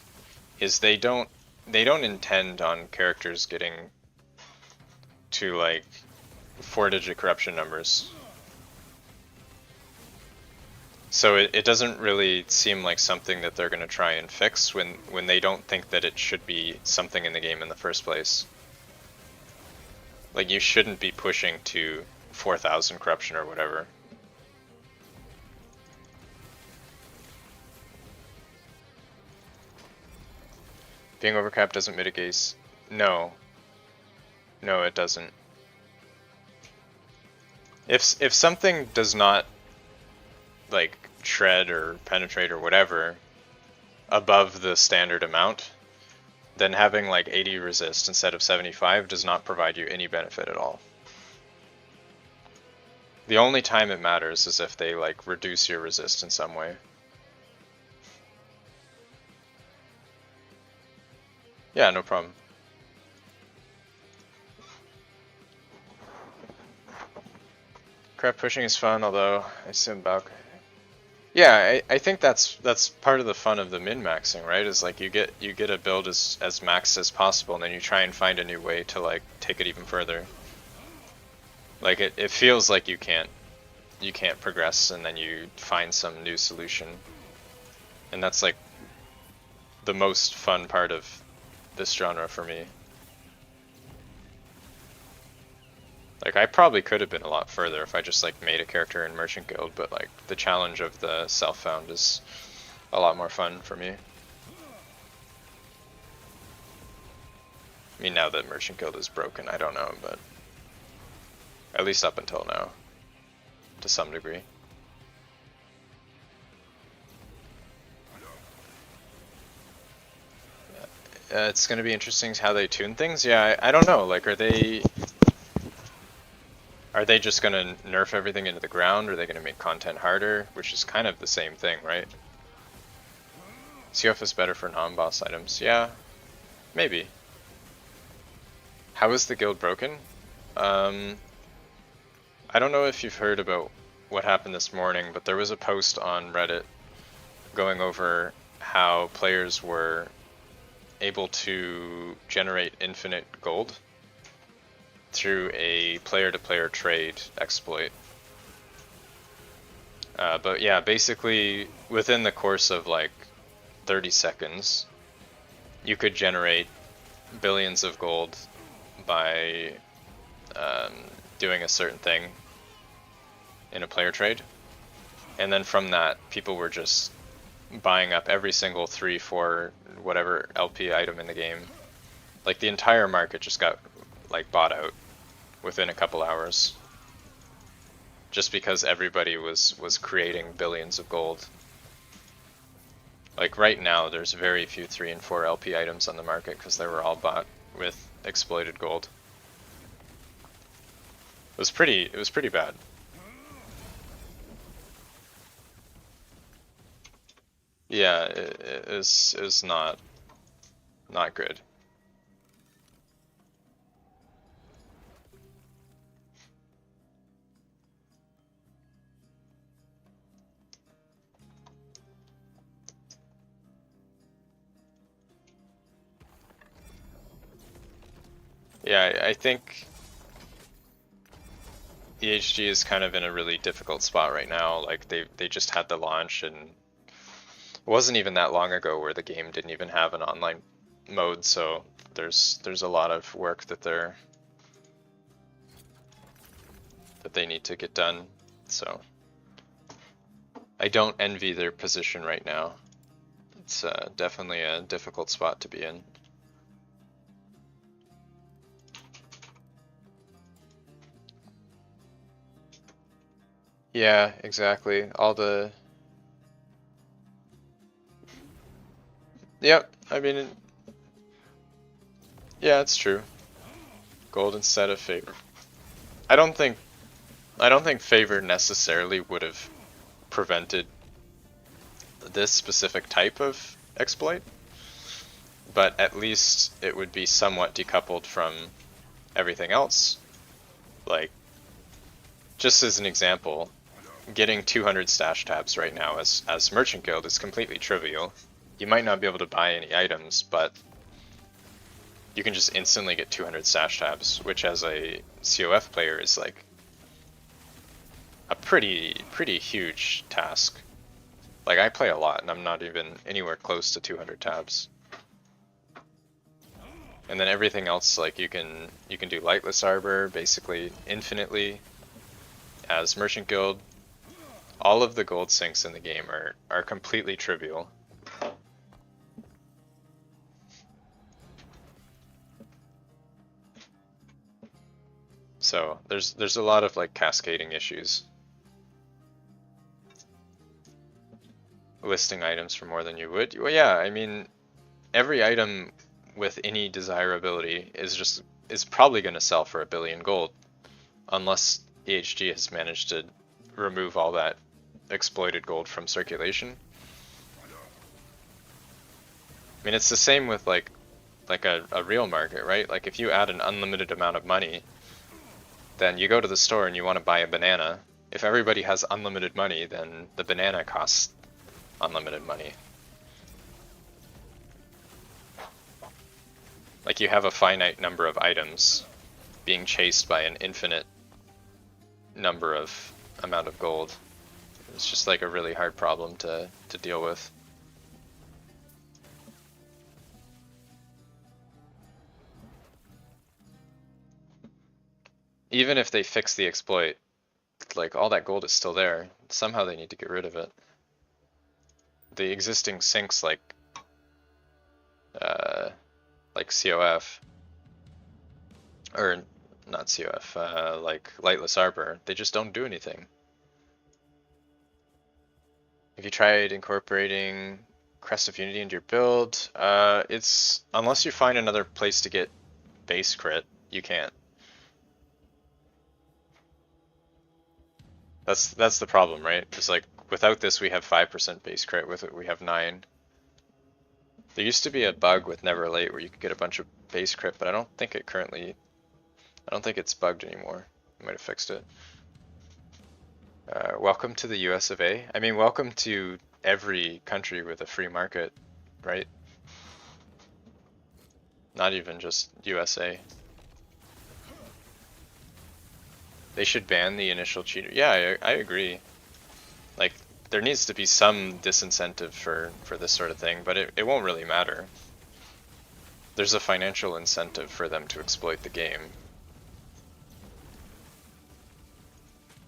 is they don't intend on characters getting to like 4-digit corruption numbers. So it doesn't really seem like something that they're going to try and fix when they don't think that it should be something in the game in the first place. Like you shouldn't be pushing to 4,000 corruption or whatever. Being overcapped doesn't mitigate. No. No, it doesn't. If something does not like shred or penetrate or whatever above the standard amount, then having like 80 resist instead of 75 does not provide you any benefit at all. The only time it matters is if they like reduce your resist in some way. Yeah, no problem. Crap pushing is fun, although I assume Balk. Yeah, I think that's part of the fun of the min-maxing, right? Is like you get a build as maxed as possible, and then you try and find a new way to like take it even further. Like it feels like you can't progress, and then you find some new solution, and that's like the most fun part of this genre for me. Like I probably could have been a lot further if I just like made a character in Merchant Guild, but like the challenge of the self-found is a lot more fun for me. I mean, now that Merchant Guild is broken, I don't know, but at least up until now, to some degree. It's going to be interesting how they tune things. Yeah, I don't know. Like, are they just going to nerf everything into the ground? Or are they going to make content harder? Which is kind of the same thing, right? CoF is better for non-boss items. Yeah, maybe. How is the guild broken? I don't know if you've heard about what happened this morning, but there was a post on Reddit going over how players were able to generate infinite gold through a player-to-player trade exploit. But yeah, basically within the course of like 30 seconds, you could generate billions of gold by doing a certain thing in a player trade. And then from that, people were just buying up every single 3, 4, whatever LP item in the game. Like the entire market just got like bought out within a couple hours. Just because everybody was creating billions of gold. Like right now, there's very few 3 and 4 LP items on the market because they were all bought with exploited gold. It was pretty bad. Yeah, it is not good. Yeah, I think EHG is kind of in a really difficult spot right now. Like they just had the launch, and it wasn't even that long ago where the game didn't even have an online mode, so there's a lot of work that they need to get done. So I don't envy their position right now. It's definitely a difficult spot to be in. Yeah, exactly. All the... Yep, I mean, yeah, it's true. Gold instead of favor. I don't think favor necessarily would have prevented this specific type of exploit, but at least it would be somewhat decoupled from everything else. Like, just as an example, getting 200 stash tabs right now as Merchant Guild is completely trivial. You might not be able to buy any items, but you can just instantly get 200 stash tabs, which as a CoF player is like a pretty huge task. Like, I play a lot and I'm not even anywhere close to 200 tabs. And then everything else, like you can do Lightless Arbor basically infinitely as Merchant Guild. All of the gold sinks in the game are completely trivial. So there's a lot of like cascading issues. Listing items for more than you would. Well, yeah, I mean, every item with any desirability is probably going to sell for 1 billion gold, unless EHG has managed to remove all that exploited gold from circulation. I mean, it's the same with like a real market, right? Like if you add an unlimited amount of money, then you go to the store and you want to buy a banana. If everybody has unlimited money, then the banana costs unlimited money. Like you have a finite number of items being chased by an infinite amount of gold. It's just like a really hard problem to deal with. Even if they fix the exploit, like all that gold is still there. Somehow they need to get rid of it. The existing sinks like CoF, or not CoF, like Lightless Arbor, they just don't do anything. Have you tried incorporating Crest of Unity into your build? It's unless you find another place to get base crit, you can't. That's the problem, right? It's like without this we have 5% base crit, with it we have 9. There used to be a bug with Never Late where you could get a bunch of base crit, but I don't think it's bugged anymore. I might have fixed it. Welcome to the US of A. I mean, welcome to every country with a free market, right? Not even just USA. They should ban the initial cheater. Yeah, I agree. Like, there needs to be some disincentive for this sort of thing, but it won't really matter. There's a financial incentive for them to exploit the game.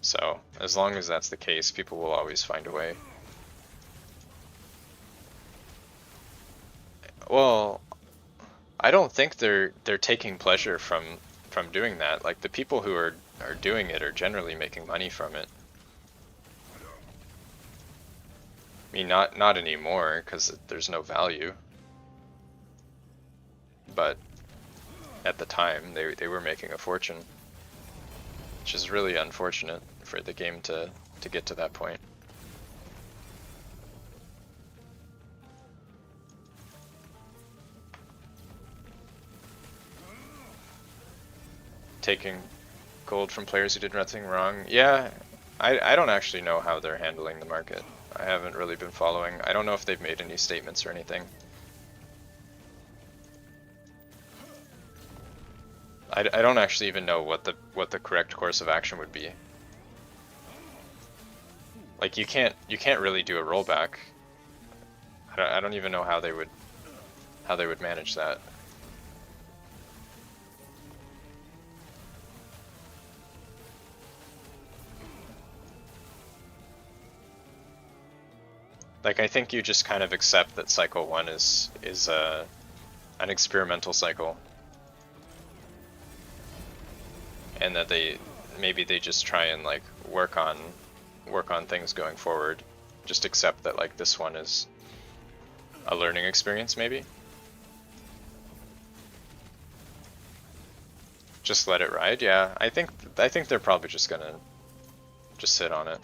So, as long as that's the case, people will always find a way. Well, I don't think they're taking pleasure from doing that. Like, the people who are doing it are generally making money from it. I mean, not anymore, because there's no value. But at the time, they were making a fortune, which is really unfortunate for the game to get to that point. Taking gold from players who did nothing wrong. Yeah, I don't actually know how they're handling the market. I haven't really been following. I don't know if they've made any statements or anything. I don't actually even know what the correct course of action would be. Like you can't really do a rollback. I don't even know how they would manage that. Like I think you just kind of accept that cycle 1 is an experimental cycle, and that maybe they just try and like work on things going forward. Just accept that like this one is a learning experience, maybe. Just let it ride. Yeah, I think they're probably just gonna just sit on it.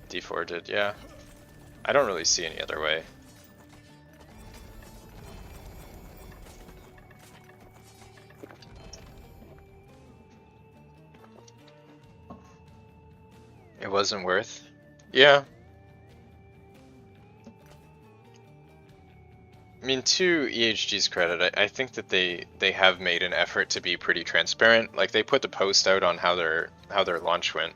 D4 did, yeah. I don't really see any other way. It wasn't worth. Yeah. I mean, to EHG's credit, I think that they have made an effort to be pretty transparent. Like they put the post out on how their launch went.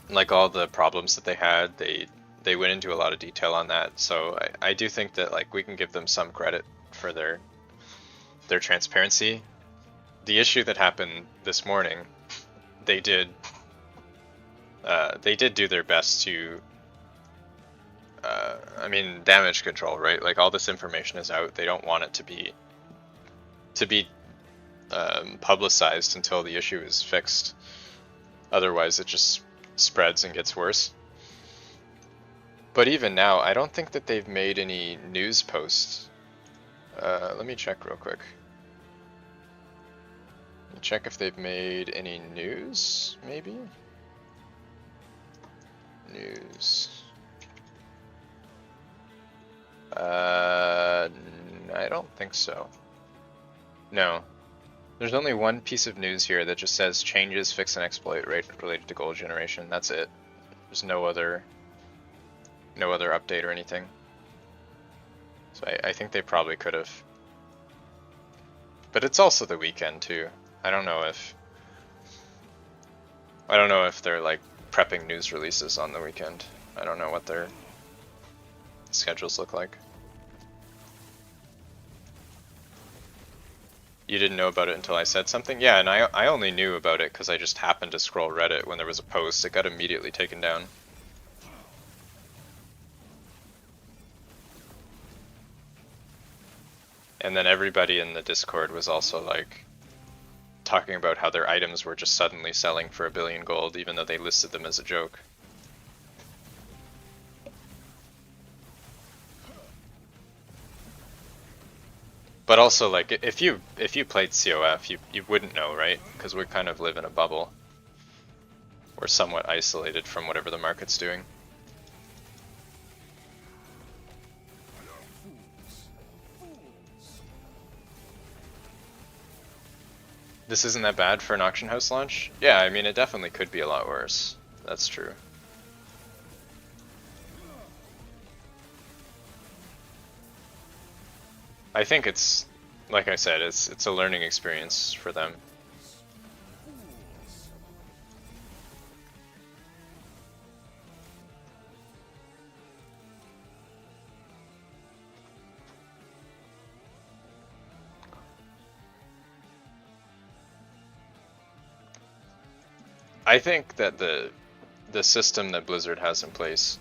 Like all the problems that they had, they went into a lot of detail on that. So I do think that like we can give them some credit for their transparency. The issue that happened this morning, they did do their best to I mean, damage control, right? Like all this information is out. They don't want it to be publicized until the issue is fixed. Otherwise, it just spreads and gets worse. But even now, I don't think that they've made any news posts. Let me check real quick. Check if they've made any news, maybe? News. I don't think so. No. There's only one piece of news here that just says changes fix an exploit rate related to gold generation. That's it. There's no other update or anything. So I think they probably could have. But it's also the weekend too. I don't know if they're like prepping news releases on the weekend. I don't know what their schedules look like. You didn't know about it until I said something? Yeah, and I only knew about it because I just happened to scroll Reddit when there was a post. It got immediately taken down. And then everybody in the Discord was also like talking about how their items were just suddenly selling for 1 billion gold even though they listed them as a joke. But also, like, if you played CoF, you wouldn't know, right? Because we kind of live in a bubble. We're somewhat isolated from whatever the market's doing. This isn't that bad for an auction house launch? Yeah, I mean, it definitely could be a lot worse. That's true. I think it's, like I said, it's a learning experience for them. I think that the system that Blizzard has in place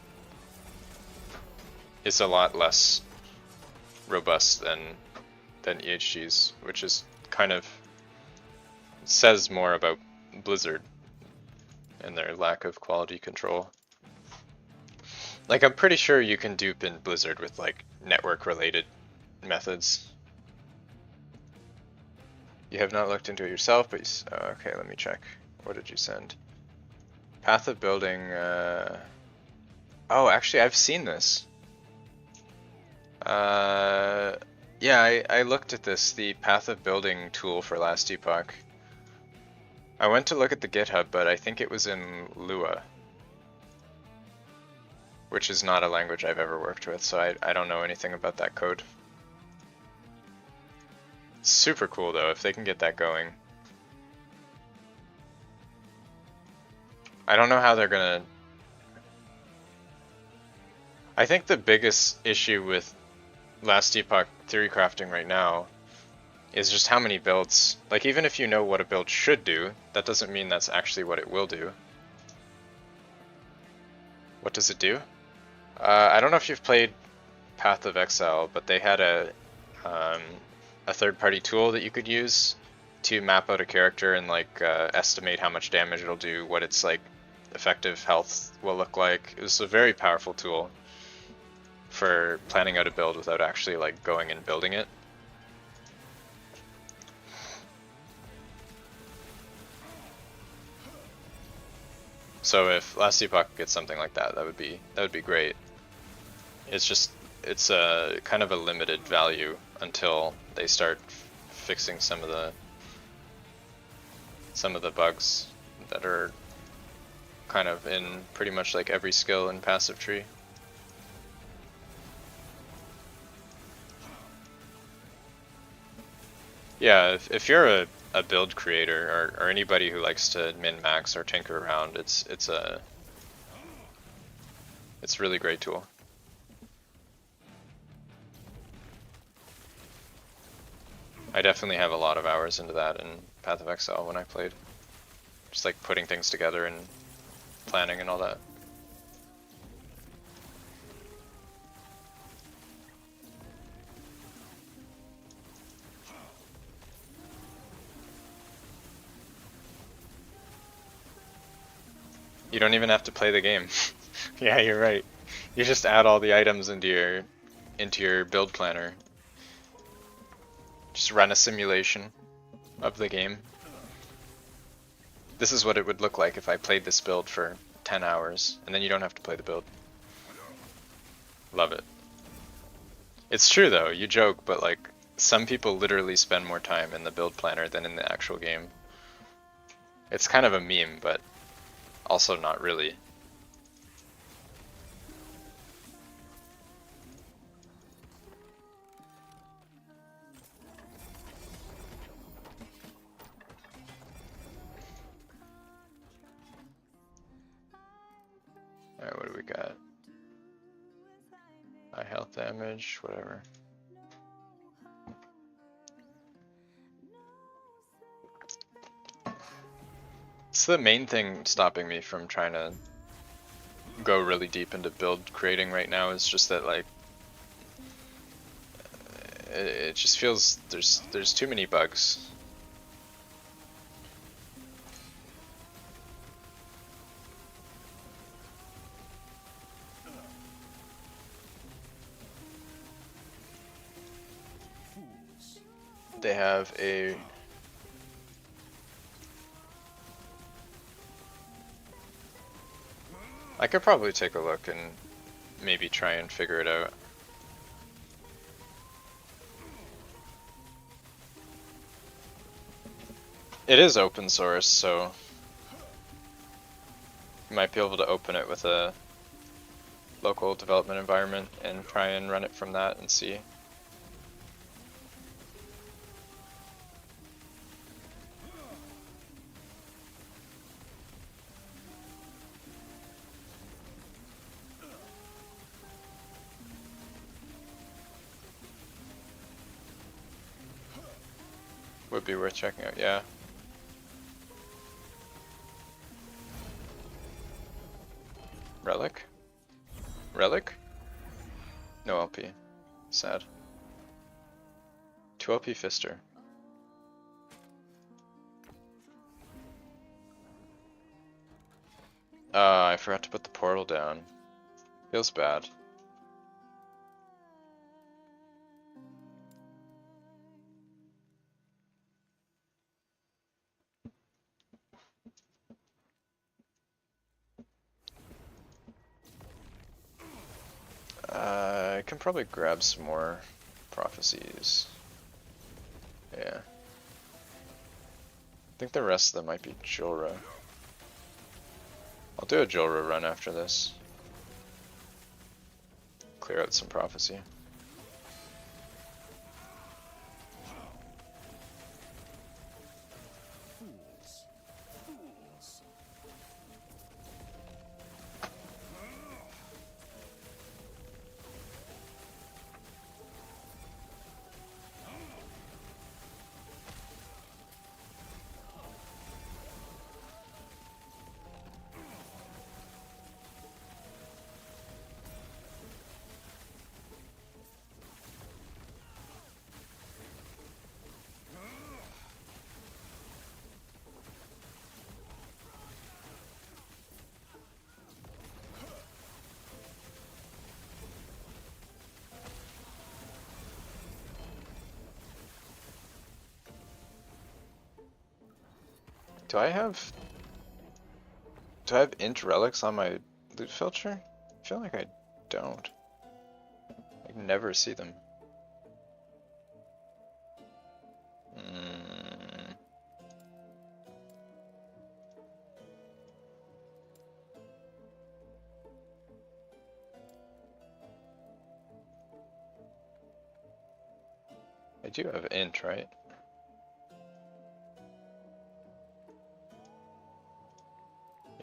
is a lot less robust than EHG's, which is kind of says more about Blizzard and their lack of quality control. Like, I'm pretty sure you can dupe in Blizzard with, like, network-related methods. You have not looked into it yourself, but okay, let me check. What did you send? Path of building, Oh, actually, I've seen this. Yeah, I looked at this, the Path of Building tool for Last Epoch. I went to look at the GitHub, but I think it was in Lua, which is not a language I've ever worked with, so I don't know anything about that code. Super cool though, if they can get that going. I don't know how they're gonna... I think the biggest issue with Last Epoch theory crafting right now is just how many builds. Like, even if you know what a build should do, that doesn't mean that's actually what it will do. What does it do? I don't know if you've played Path of Exile, but they had a third-party tool that you could use to map out a character and like estimate how much damage it'll do, what its like effective health will look like. It was a very powerful tool for planning out a build without actually like going and building it. So if Last Epoch gets something like that, that would be great. It's a kind of a limited value until they start fixing some of the bugs that are kind of in pretty much like every skill in passive tree. Yeah, if you're a build creator or anybody who likes to min-max or tinker around, it's a really great tool. I definitely have a lot of hours into that in Path of Exile when I played. Just like putting things together and planning and all that. You don't even have to play the game. Yeah, you're right. You just add all the items into your build planner. Just run a simulation of the game. This is what it would look like if I played this build for 10 hours, and then you don't have to play the build. Love it. It's true though, you joke, but like, some people literally spend more time in the build planner than in the actual game. It's kind of a meme, but also not really. Alright, what do we got? High health damage, whatever. It's the main thing stopping me from trying to go really deep into build creating right now is just that like it just feels there's too many bugs. They have a I could probably take a look and maybe try and figure it out. It is open source, so you might be able to open it with a local development environment and try and run it from that and see. Would be worth checking out, yeah. Relic? Relic? No LP. Sad. 2 LP Fister. I forgot to put the portal down. Feels bad. I can probably grab some more prophecies. Yeah. I think the rest of them might be Jorah. I'll do a Jorah run after this. Clear out some prophecy. Do I have int relics on my loot filter? I feel like I don't. I never see them. I do have int, right?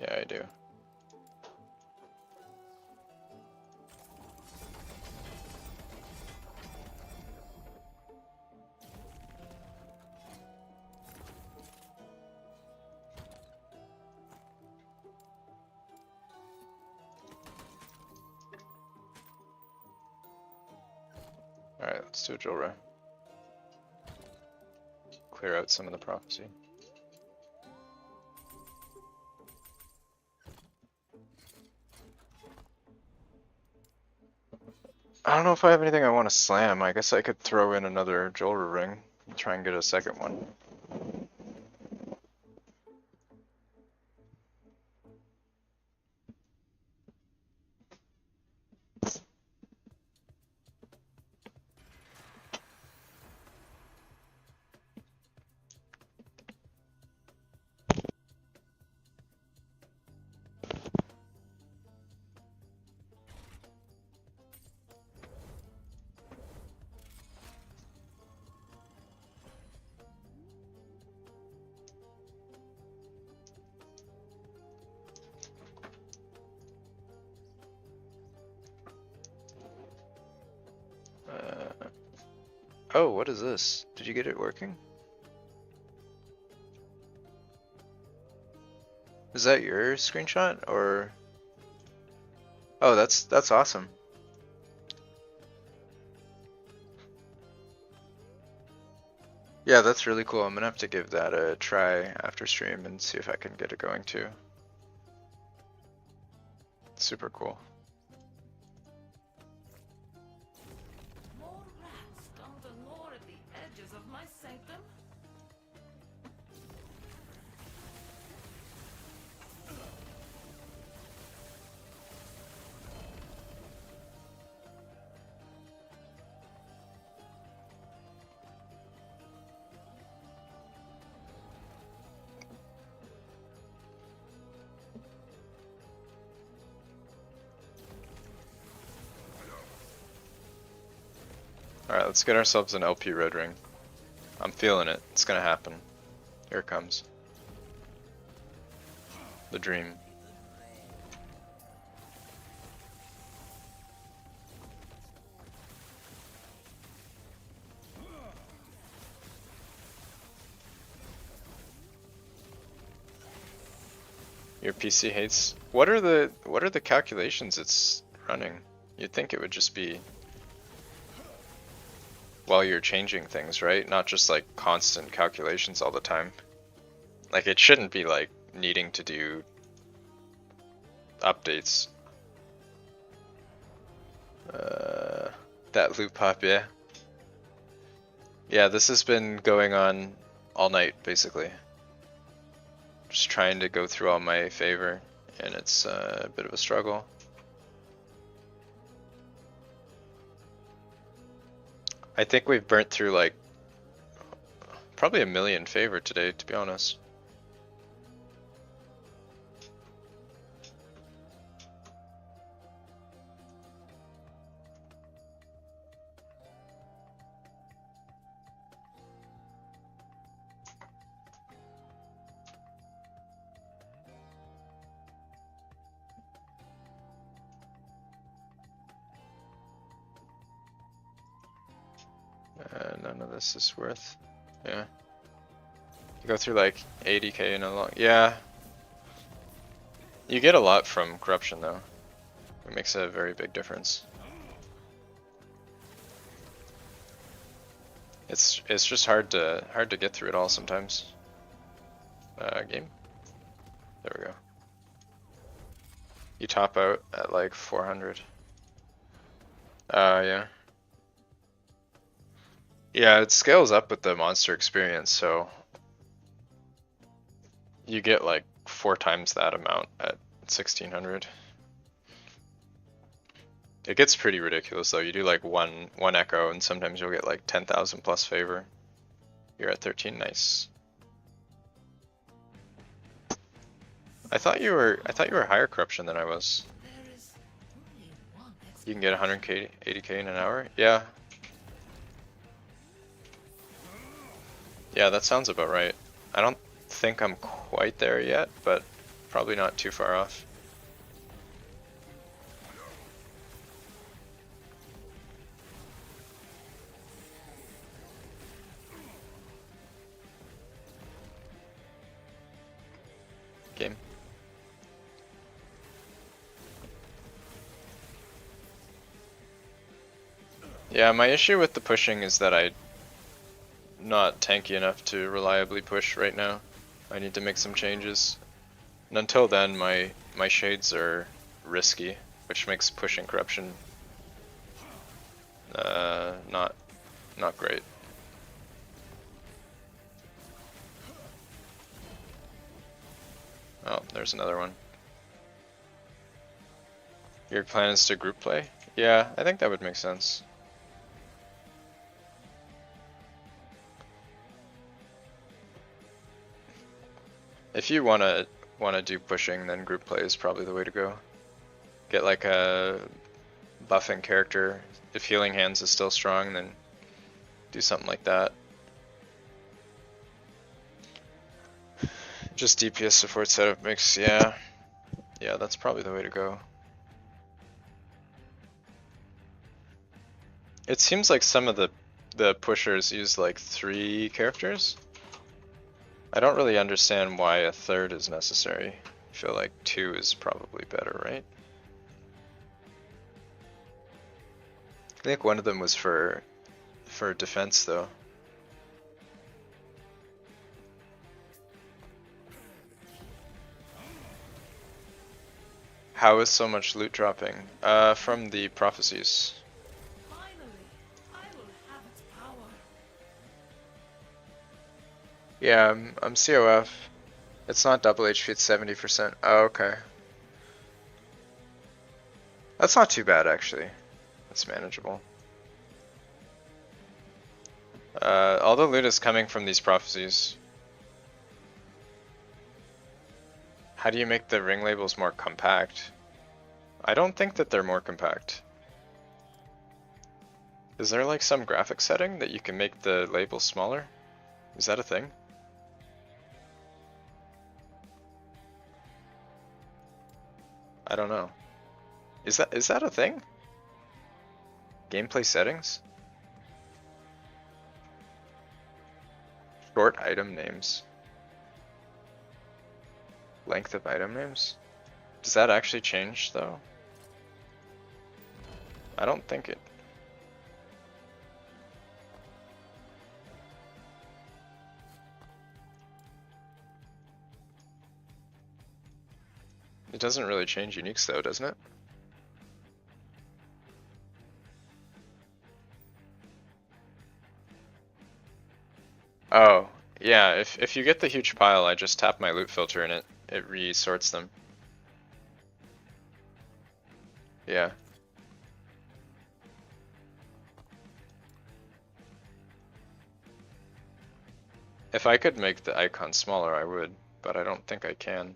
Yeah, I do. Alright, let's do a Jorah. Clear out some of the prophecy. I don't know if I have anything I want to slam. I guess I could throw in another Jorah ring and try and get a second one. Oh, what is this? Did you get it working? Is that your screenshot or? Oh, that's awesome. Yeah, that's really cool. I'm gonna have to give that a try after stream and see if I can get it going too. Super cool.
More rats don't gnaw at the edges of my sanctum.
Alright, let's get ourselves an LP red ring. I'm feeling it. It's gonna happen. Here it comes. The dream. Your PC hates. What are the calculations it's running? You'd think it would just be while you're changing things, right? Not just like constant calculations all the time. Like it shouldn't be like needing to do updates. That loot pop, yeah. Yeah, this has been going on all night, basically. Just trying to go through all my favor, and it's a bit of a struggle. I think we've burnt through like probably 1,000,000 favor today, to be honest. None of this is worth, yeah. You go through like 80k in a long, yeah. You get a lot from corruption though. It makes a very big difference. It's just hard to get through it all sometimes. Game. There we go. You top out at like 400. Yeah. Yeah, it scales up with the monster experience, so you get like 4 times that amount at 1600. It gets pretty ridiculous though. You do like one echo, and sometimes you'll get like 10,000 plus favor. You're at 13, nice. I thought you were higher corruption than I was. You can get 100k, 80k in an hour. Yeah. Yeah, that sounds about right. I don't think I'm quite there yet, but probably not too far off. Game. Yeah, my issue with the pushing is that I'm not tanky enough to reliably push right now. I need to make some changes. And until then, my shades are risky, which makes pushing corruption not great. Oh, there's another one. Your plan is to group play? Yeah, I think that would make sense. If you wanna do pushing, then group play is probably the way to go. Get like a buffing character. If Healing Hands is still strong, then do something like that. Just DPS support setup mix, yeah. Yeah, that's probably the way to go. It seems like some of the pushers use like 3 characters. I don't really understand why a third is necessary. I feel like 2 is probably better, right? I think one of them was for defense though. How is so much loot dropping? From the prophecies.
Finally, I will have its power.
Yeah, I'm COF. It's not double HP, it's 70%. Oh, okay. That's not too bad actually. That's manageable. All the loot is coming from these prophecies. How do you make the ring labels more compact? I don't think that they're more compact. Is there like some graphic setting that you can make the labels smaller? Is that a thing? I don't know. Is that a thing? Gameplay settings? Short item names. Length of item names? Does that actually change though? I don't think it. It doesn't really change uniques though, doesn't it? Oh, yeah, if you get the huge pile, I just tap my loot filter and it resorts them. Yeah. If I could make the icon smaller, I would, but I don't think I can.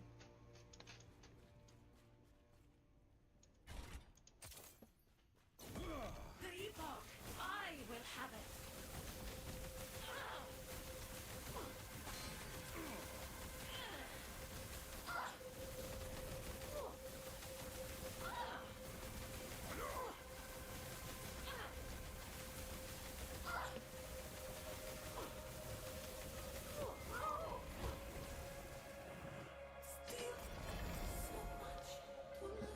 The epoch, I will have it. Still so much to learn.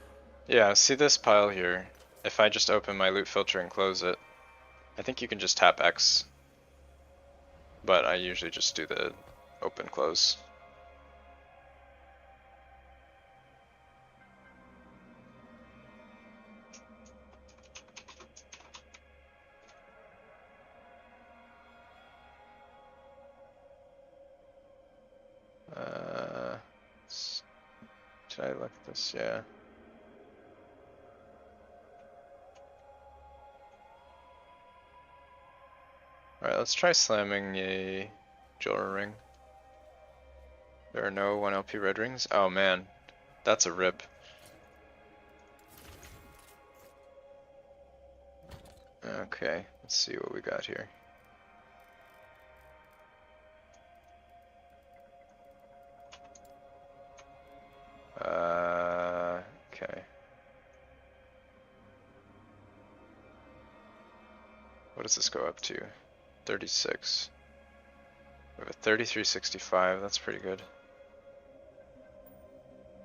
Yeah, see this pile here? If I just open my loot filter and close it, I think you can just tap X, but I usually just do the open close. Uh, Did I look at this? Yeah. Alright, let's try slamming a jewelry ring. There are no 1 LP red rings? Oh man, that's a rip. Okay, let's see what we got here. Okay. What does this go up to? 36. We have a 3365, that's pretty good.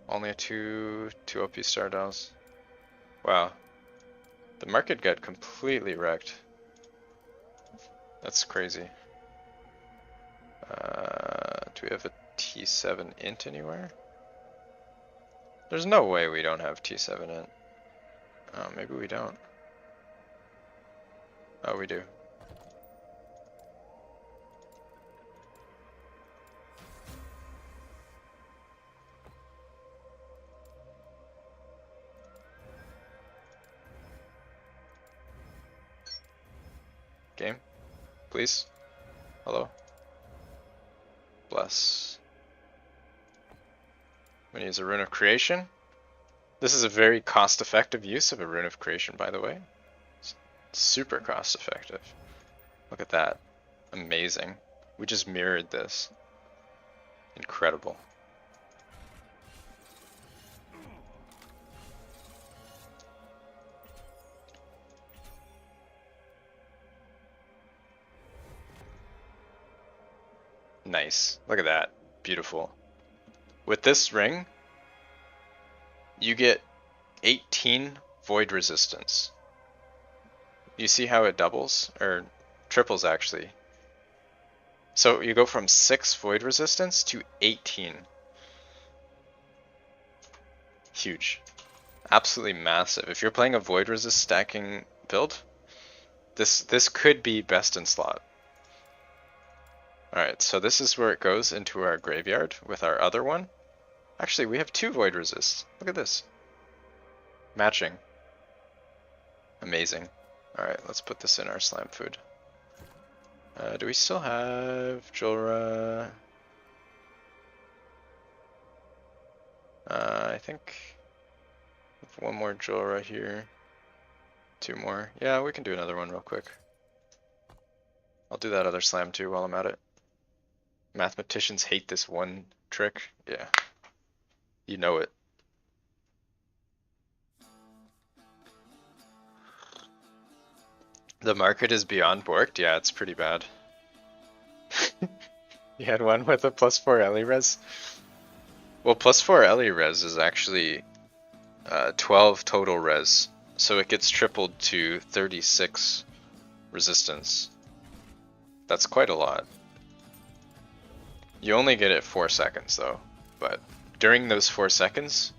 Only a two OP star dials. Wow. The market got completely wrecked. That's crazy. Do we have a T7 int anywhere? There's no way we don't have T7 int. Oh, maybe we don't. Oh, we do. Game, please. Hello. Bless. I'm gonna use a Rune of Creation. This is a very cost-effective use of a Rune of Creation, by the way. It's super cost-effective. Look at that. Amazing. We just mirrored this. Incredible. Nice. Look at that. Beautiful. With this ring, you get 18 void resistance. You see how it doubles? Or triples, actually. So you go from 6 void resistance to 18. Huge. Absolutely massive. If you're playing a void resist stacking build, this could be best in slot. Alright, so this is where it goes into our graveyard with our other one. Actually, we have 2 void resists. Look at this. Matching. Amazing. Alright, let's put this in our slam food. Do we still have Jolra? I think we have 1 more Jolra here. 2 more. Yeah, we can do another one real quick. I'll do that other slam too while I'm at it. Mathematicians hate this one trick. Yeah. You know it. The market is beyond borked? Yeah, it's pretty bad. You had one with a +4 Ellie res? Well, +4 Ellie res is actually 12 total res, so it gets tripled to 36 resistance. That's quite a lot. You only get it 4 seconds though, but during those 4 seconds,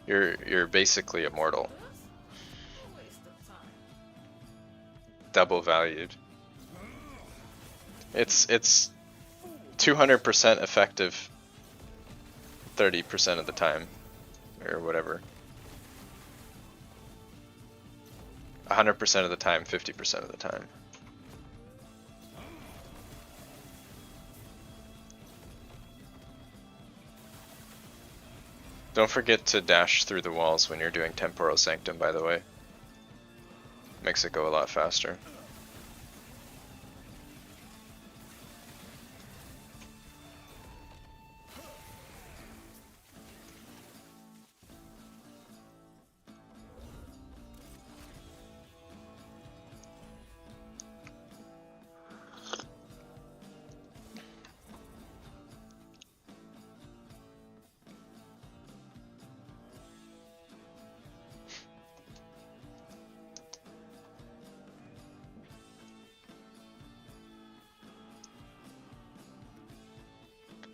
you're basically immortal.
A waste of time.
Double valued. It's 200% effective 30% of the time, or whatever. 100% of the time, 50% of the time. Don't forget to dash through the walls when you're doing Temporal Sanctum, by the way. Makes it go a lot faster.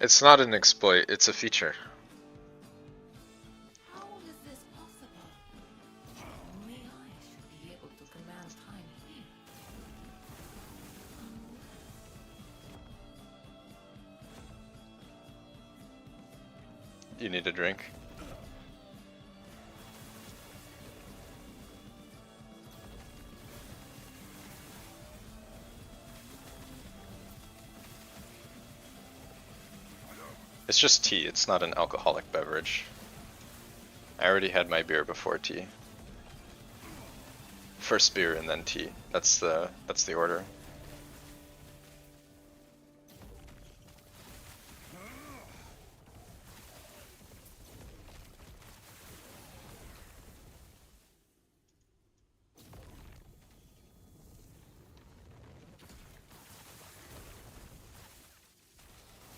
It's not an exploit, it's a feature.
How is this possible? Only I should be able to command time here.
You need a drink. It's just tea, it's not an alcoholic beverage. I already had my beer before tea. First beer and then tea. That's the order.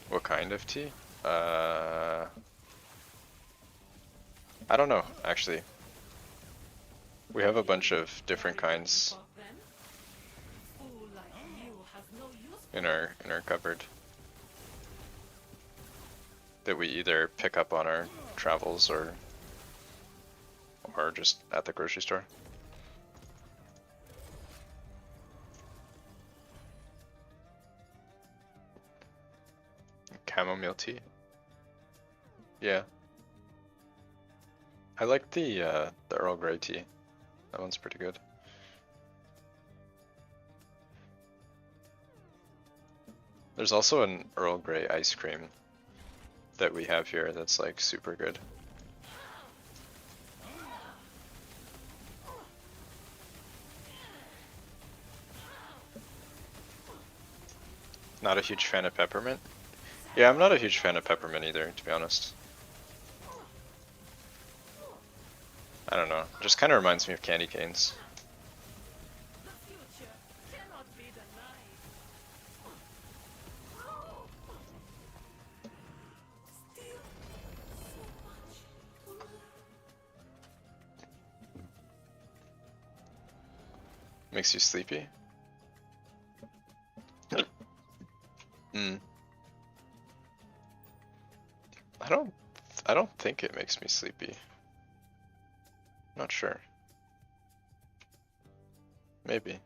What kind of tea? I don't know, actually. We have a bunch of different kinds in our cupboard that we either pick up on our travels or just at the grocery store. Chamomile tea. Yeah. I like the Earl Grey tea. That one's pretty good. There's also an Earl Grey ice cream that we have here that's like super good. Not a huge fan of peppermint? Yeah, I'm not a huge fan of peppermint either, to be honest. I don't know, it just kind of reminds me of candy canes.
The future cannot be denied. Still so much to learn.
Makes you sleepy? I don't think it makes me sleepy. Not sure. Maybe.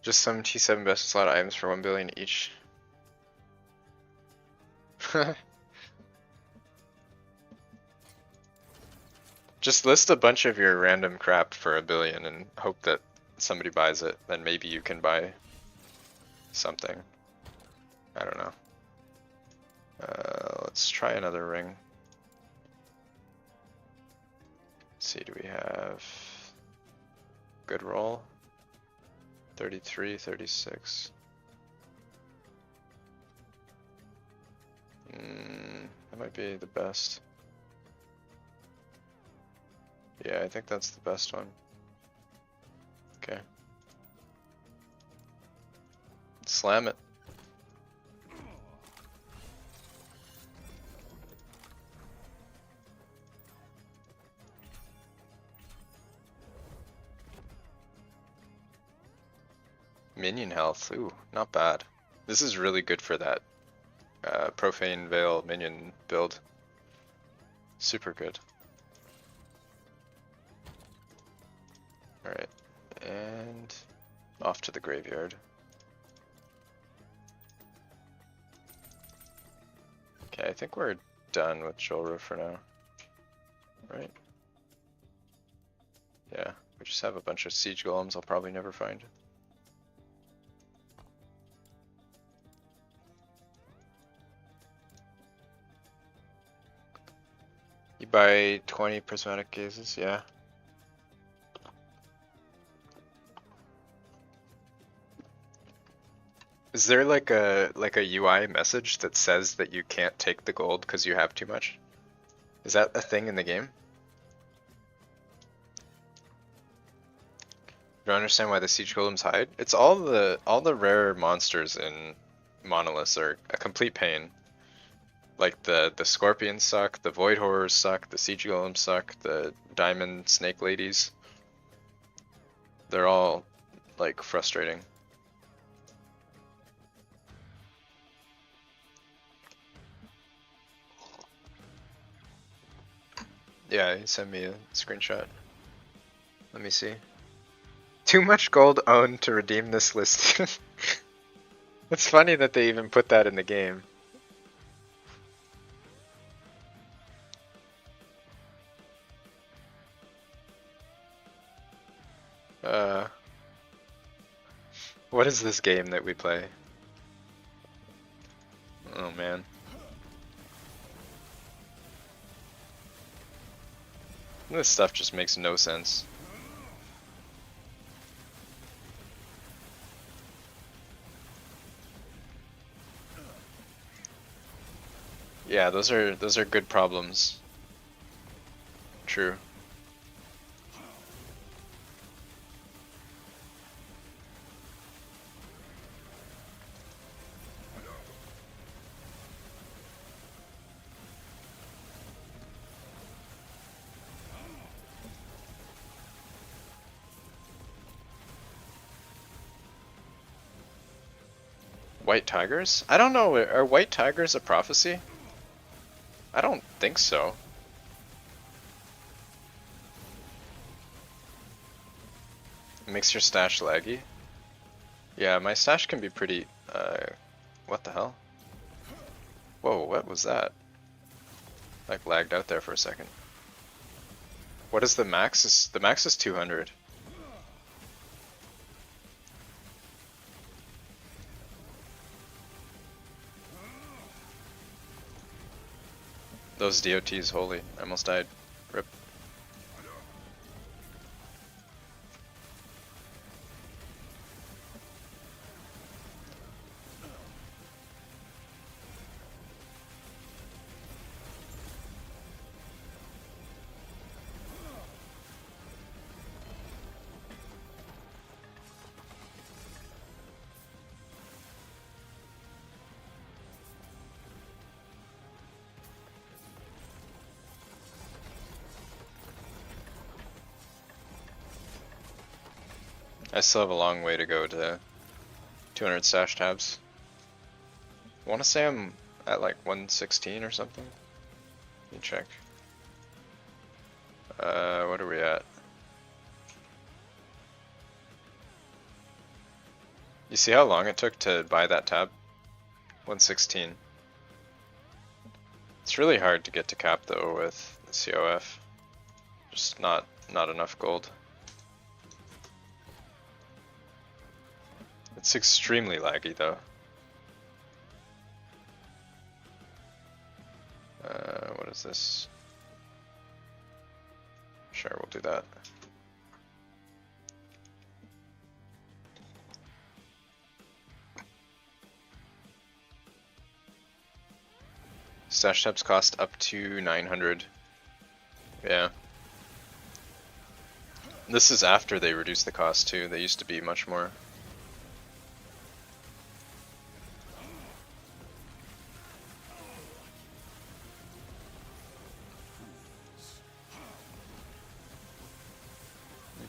Just some T7 best slot items for 1 billion each. Just list a bunch of your random crap for 1 billion and hope that somebody buys it, then maybe you can buy something. I don't know. Let's try another ring. Let's see, do we have good roll? 33, 36. That might be the best. Yeah, I think that's the best one. Okay. Slam it. Minion health, ooh, not bad. This is really good for that Profane Veil minion build. Super good. Alright, and off to the graveyard. Okay, I think we're done with Jolra for now. Right? Yeah, we just have a bunch of siege golems I'll probably never find. You buy 20 prismatic gazes, yeah. Is there like a UI message that says that you can't take the gold because you have too much? Is that a thing in the game? You don't understand why the siege golems hide? It's all the rare monsters in monoliths are a complete pain. Like the scorpions suck, the void horrors suck, the siege golems suck, the diamond snake ladies. They're all like frustrating. Yeah, he sent me a screenshot. Let me see. Too much gold owned to redeem this list. It's funny that they even put that in the game. What is this game that we play? Oh man. This stuff just makes no sense. Yeah, those are good problems. True. White tigers? I don't know, are white tigers a prophecy? I don't think so. It makes your stash laggy? Yeah, my stash can be pretty, what the hell? Whoa, what was that? Like lagged out there for a second. What is the max? The max is 200. Those DOTs, holy, I almost died. Rip. I still have a long way to go to 200 stash tabs. I want to say I'm at like 116 or something. Let me check. What are we at? You see how long it took to buy that tab? 116. It's really hard to get to cap though with the COF. Just not enough gold. It's extremely laggy though. What is this? Sure, we'll do that. Stash tabs cost up to 900. Yeah. This is after they reduced the cost too. They used to be much more.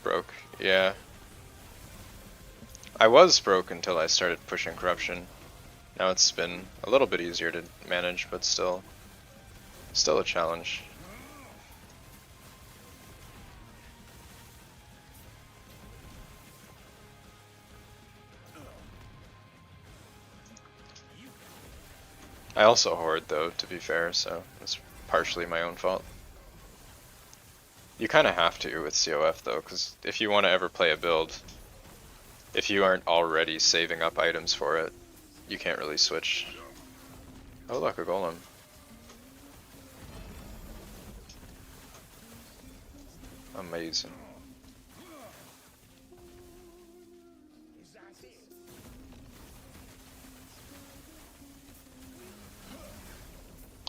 Broke, yeah. I was broke until I started pushing corruption. Now it's been a little bit easier to manage, but still a challenge. I also hoard though, to be fair, so it's partially my own fault. You kind of have to with CoF though, because if you want to ever play a build, if you aren't already saving up items for it, you can't really switch. Oh look, a golem. Amazing.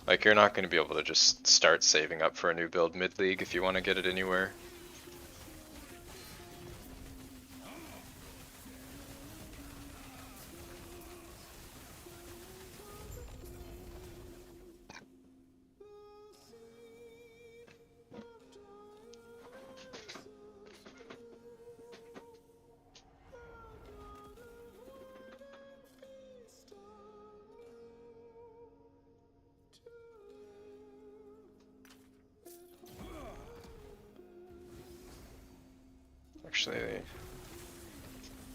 Like, you're not going to be able to just start saving up for a new build mid-league if you want to get it anywhere. Actually, I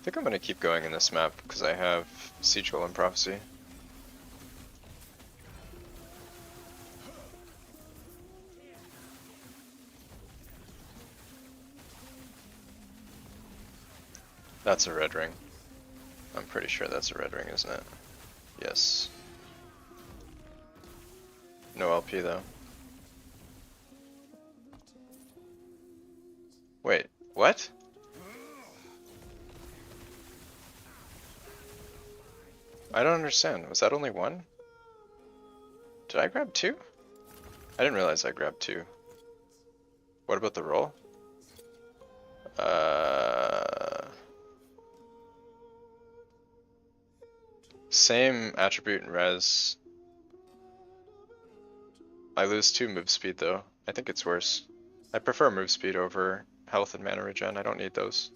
think I'm going to keep going in this map because I have Siege Golem Prophecy. That's a red ring. I'm pretty sure that's a red ring, isn't it? Yes. No LP though. Wait, what? I don't understand. Was that only one? Did I grab two? I didn't realize I grabbed two. What about the roll? Same attribute and res. I lose 2 move speed though. I think it's worse. I prefer move speed over health and mana regen. I don't need those.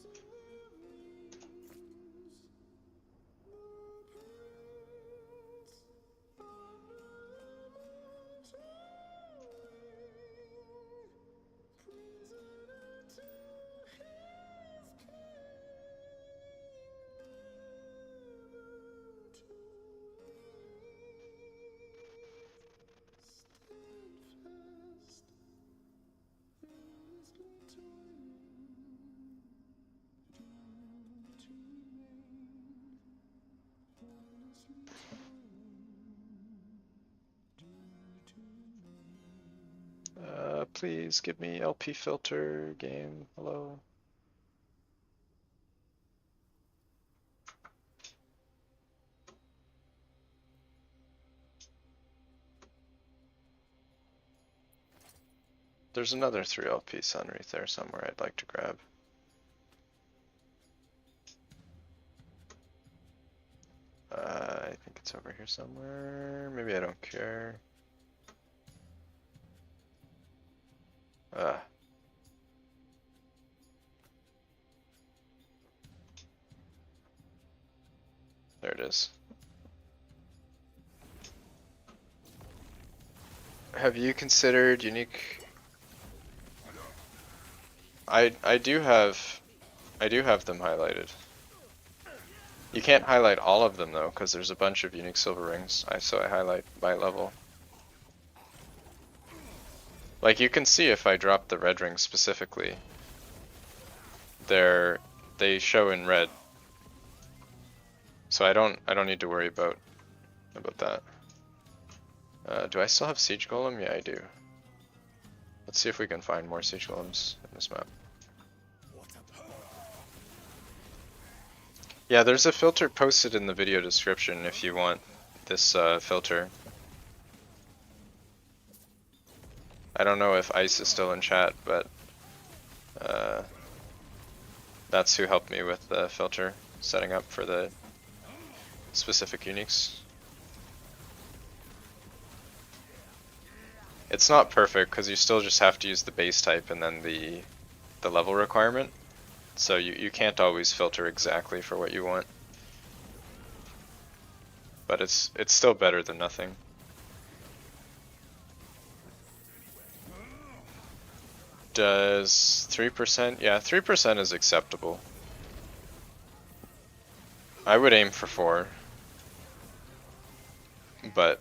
Please give me LP filter game. Hello. There's another 3 LP Sunwreath there somewhere I'd like to grab. I think it's over here somewhere. Maybe I don't care. There it is. Have you considered unique? I do have them highlighted. You can't highlight all of them though, because there's a bunch of unique silver rings. So I highlight by level. Like, you can see if I drop the red ring specifically, they show in red. So I don't need to worry about that. Do I still have Siege Golem? Yeah, I do. Let's see if we can find more Siege Golems in this map. Yeah, there's a filter posted in the video description if you want this filter. I don't know if Ice is still in chat, but that's who helped me with the filter setting up for the specific uniques. It's not perfect because you still just have to use the base type and then the level requirement. So you can't always filter exactly for what you want. But it's still better than nothing. Does 3%? Yeah, 3% is acceptable. I would aim for 4. But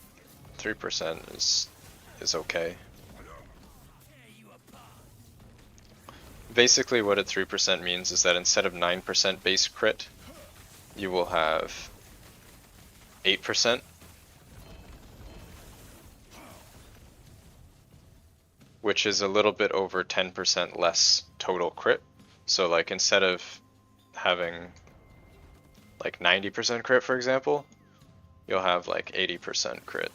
3% is okay. Basically what a 3% means is that instead of 9% base crit, you will have 8%. Which is a little bit over 10% less total crit. So like instead of having like 90% crit, for example, you'll have like 80% crit.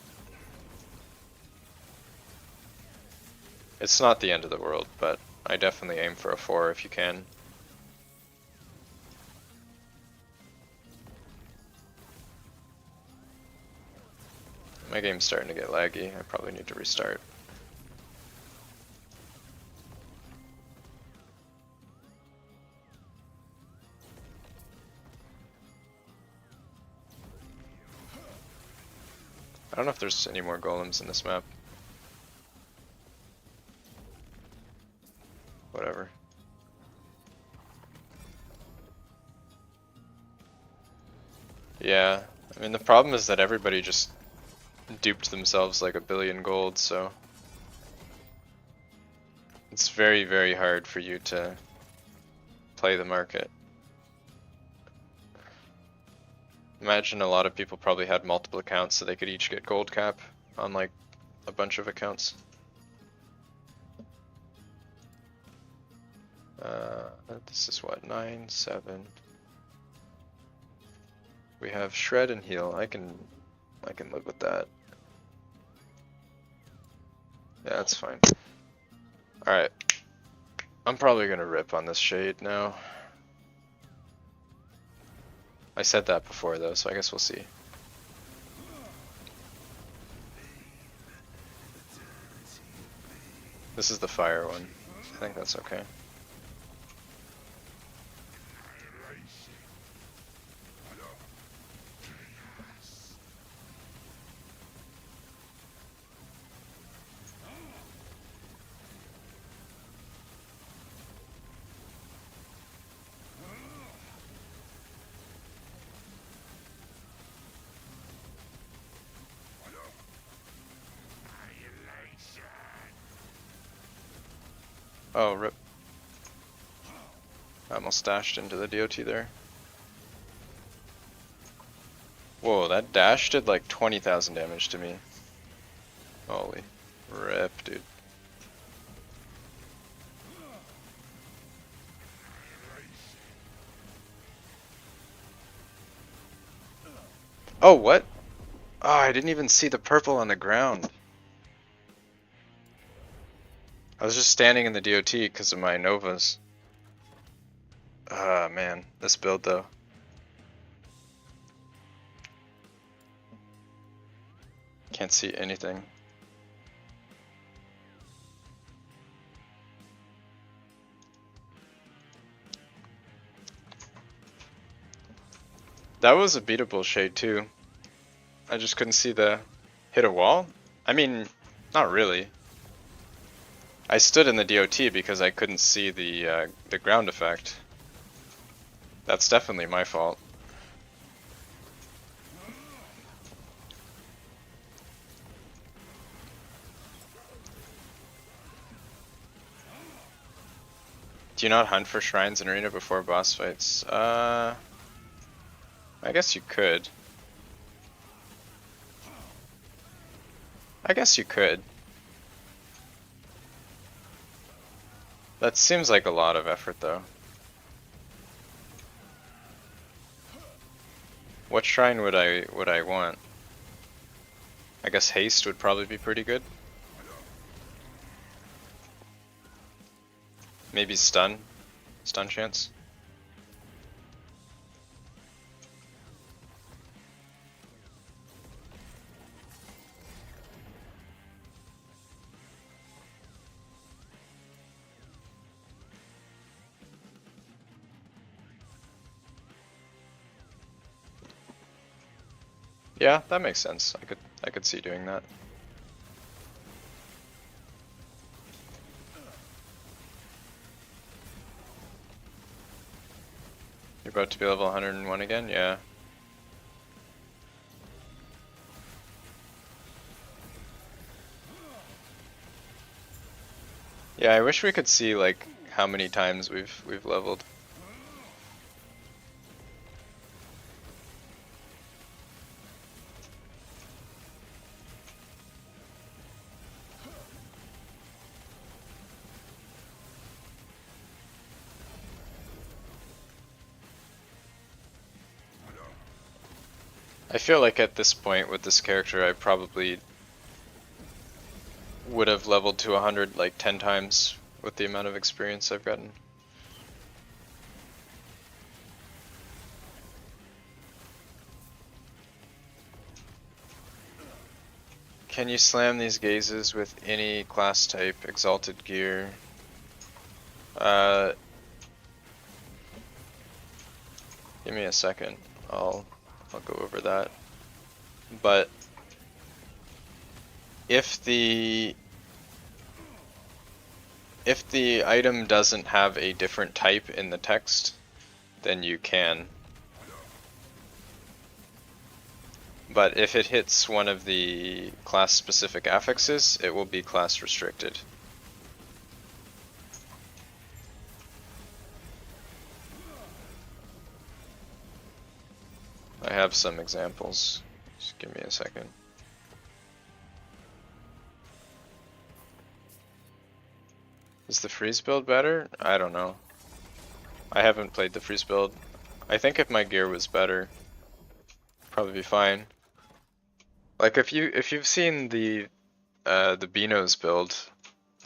It's not the end of the world, but I definitely aim for a 4 if you can. My game's starting to get laggy. I probably need to restart. I don't know if there's any more golems in this map. Whatever. Yeah, I mean the problem is that everybody just duped themselves like 1 billion gold, so it's very, very hard for you to play the market. Imagine a lot of people probably had multiple accounts so they could each get gold cap on like a bunch of accounts. This is what, 9, 7. We have shred and heal. I can live with that. Yeah, that's fine. Alright. I'm probably gonna rip on this shade now. I said that before though, so I guess we'll see. This is the fire one. I think that's okay. Oh, rip. I almost dashed into the DOT there. Whoa, that dash did like 20,000 damage to me. Holy rip, dude. Oh, what? Oh, I didn't even see the purple on the ground. I was just standing in the DOT because of my Novas. Ah, man, this build though. Can't see anything. That was a beatable shade too. I just couldn't see the hit a wall. I mean, not really. I stood in the DOT because I couldn't see the ground effect. That's definitely my fault. Do you not hunt for shrines in arena before boss fights? I guess you could. I guess you could. That seems like a lot of effort though. What shrine would I want? I guess haste would probably be pretty good. Maybe stun chance. Yeah, that makes sense. I could see doing that. You're about to be level 101 again? Yeah. Yeah, I wish we could see like how many times we've leveled. I feel like at this point with this character I probably would have leveled to 100 like 10 times with the amount of experience I've gotten. Can you slam these gazes with any class type, exalted gear? Give me a second. I'll go over that. But if the item doesn't have a different type in the text, then you can. But if it hits one of the class-specific affixes, it will be class restricted. I have some examples. Just give me a second. Is the freeze build better? I don't know. I haven't played the freeze build. I think if my gear was better, probably be fine. Like if you've seen the Beano's build,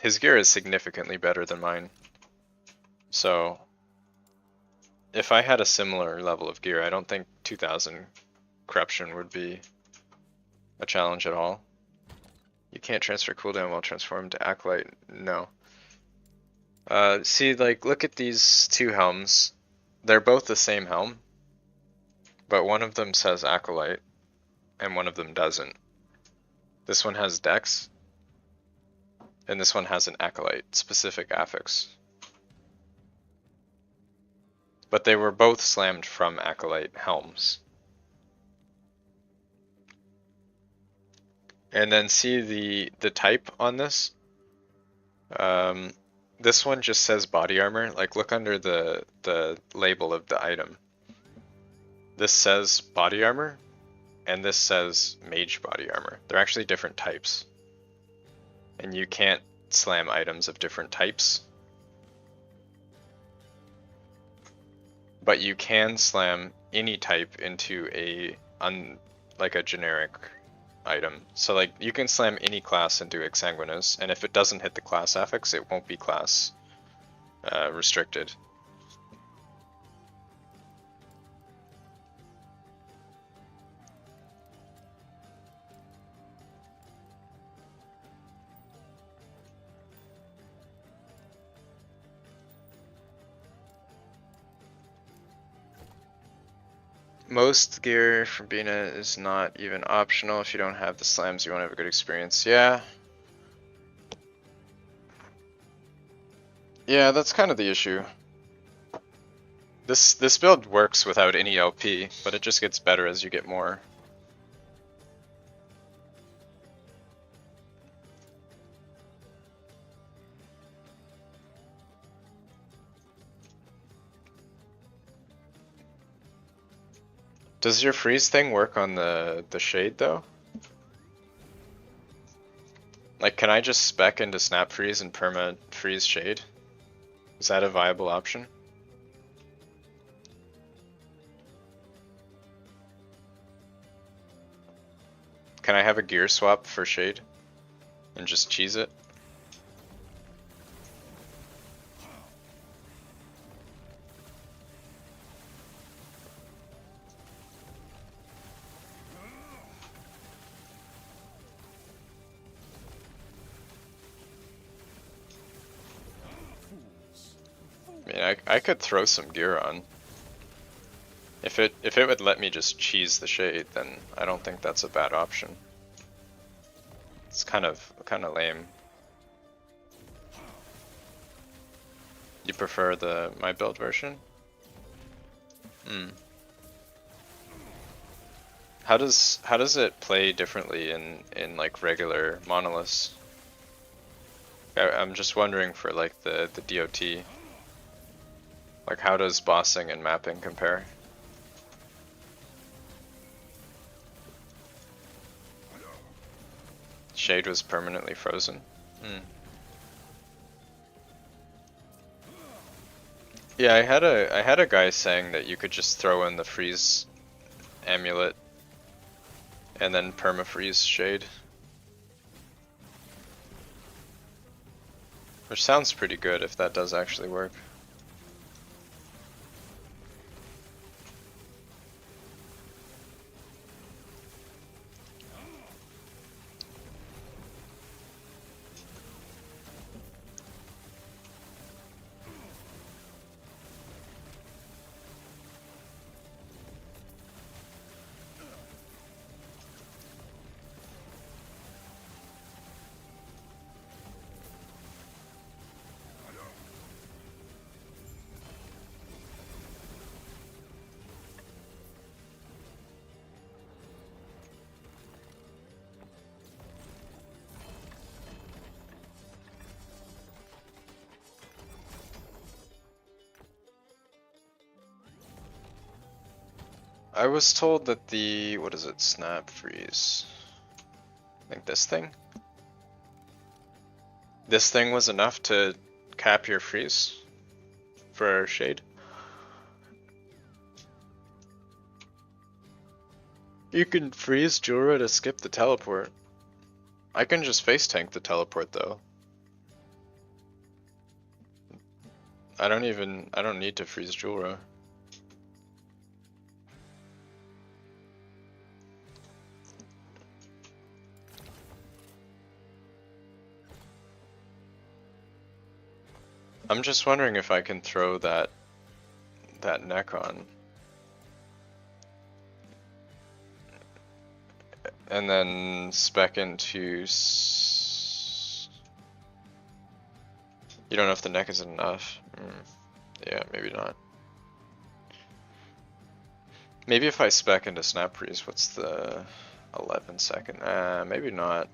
his gear is significantly better than mine. So if I had a similar level of gear, I don't think 2000 corruption would be a challenge at all. You can't transfer cooldown while transformed to Acolyte. No. See, like, look at these two helms. They're both the same helm, but one of them says Acolyte, and one of them doesn't. This one has Dex, and this one has an Acolyte specific affix. But they were both slammed from Acolyte helms. And then see the type on this. This one just says body armor. Like look under the label of the item. This says body armor, and this says mage body armor. They're actually different types. And you can't slam items of different types. But you can slam any type into like a generic item. So like you can slam any class into Exsanguinous, and if it doesn't hit the class affix, it won't be class restricted. Most gear from Bina is not even optional. If you don't have the slams, you won't have a good experience. Yeah. Yeah, that's kind of the issue. This build works without any LP, but it just gets better as you get more. Does your freeze thing work on the shade though? Like, can I just spec into snap freeze and perma freeze shade? Is that a viable option? Can I have a gear swap for shade and just cheese it? I mean, I could throw some gear on. If it would let me just cheese the shade, then I don't think that's a bad option. It's kind of lame. You prefer my build version? Hmm. How does it play differently in like regular monoliths? I'm just wondering for like the DOT, like how does bossing and mapping compare? Shade was permanently frozen. Hmm. Yeah, I had a guy saying that you could just throw in the freeze amulet and then perma-freeze Shade. Which sounds pretty good if that does actually work. I was told that the, what is it, snap freeze? I think this thing? This thing was enough to cap your freeze for Shade. You can freeze Jura to skip the teleport. I can just face tank the teleport though. I don't need to freeze Jura. I'm just wondering if I can throw that neck on. And then spec into... You don't know if the neck is enough. Yeah, maybe not. Maybe if I spec into snap freeze, what's the 11 second? Maybe not.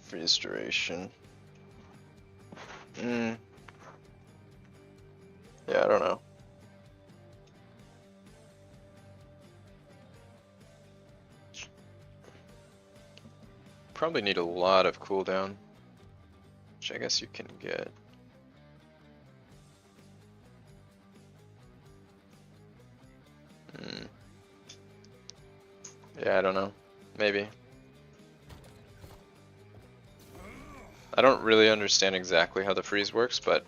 Freeze duration. Yeah, I don't know. Probably need a lot of cooldown, which I guess you can get. Yeah, I don't know. Maybe. I don't really understand exactly how the freeze works, but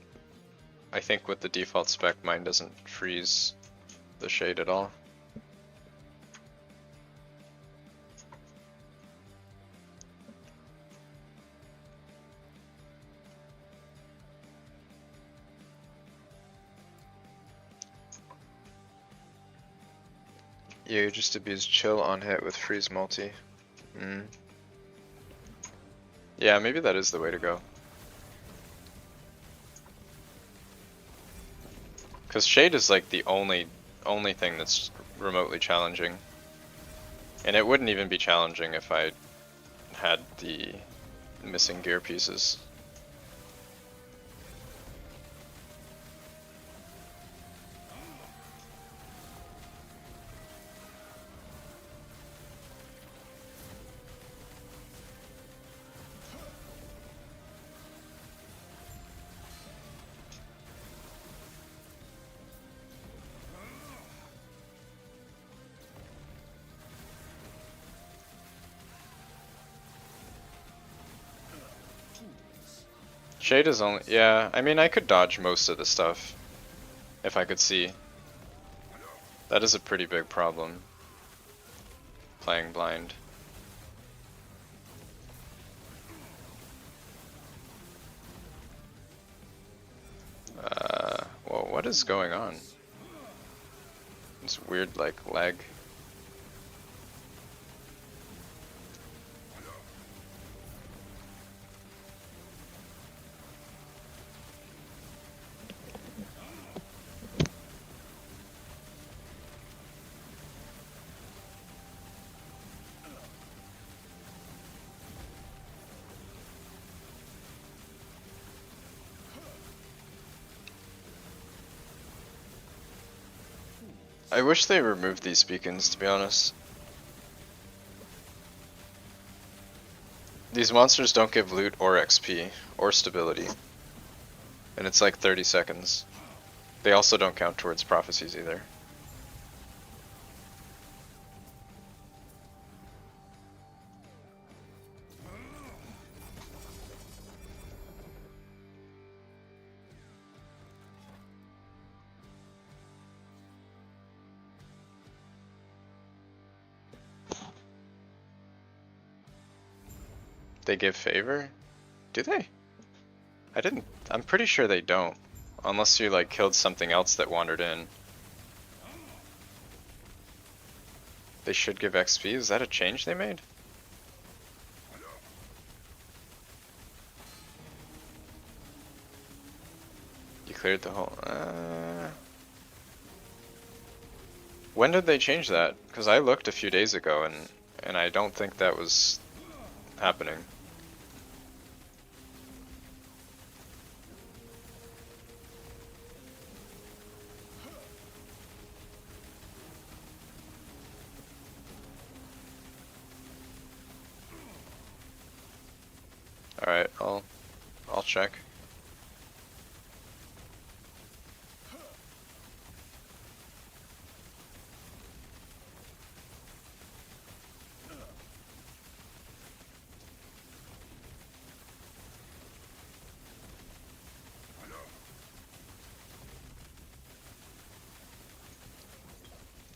I think with the default spec, mine doesn't freeze the Shade at all. Yeah, you just abuse chill on hit with freeze multi. Yeah, maybe that is the way to go. Because Shade is like the only thing that's remotely challenging. And it wouldn't even be challenging if I had the missing gear pieces. Shade is only, yeah, I mean I could dodge most of the stuff if I could see. That is a pretty big problem, playing blind. Whoa, what is going on? It's weird like lag. I wish they removed these beacons, to be honest. These monsters don't give loot or XP or stability. And it's like 30 seconds. They also don't count towards prophecies either. They give favor? Do they? I didn't. I'm pretty sure they don't. Unless you like killed something else that wandered in. They should give XP? Is that a change they made? You cleared the whole... When did they change that? Because I looked a few days ago and I don't think that was happening. Alright, I'll check.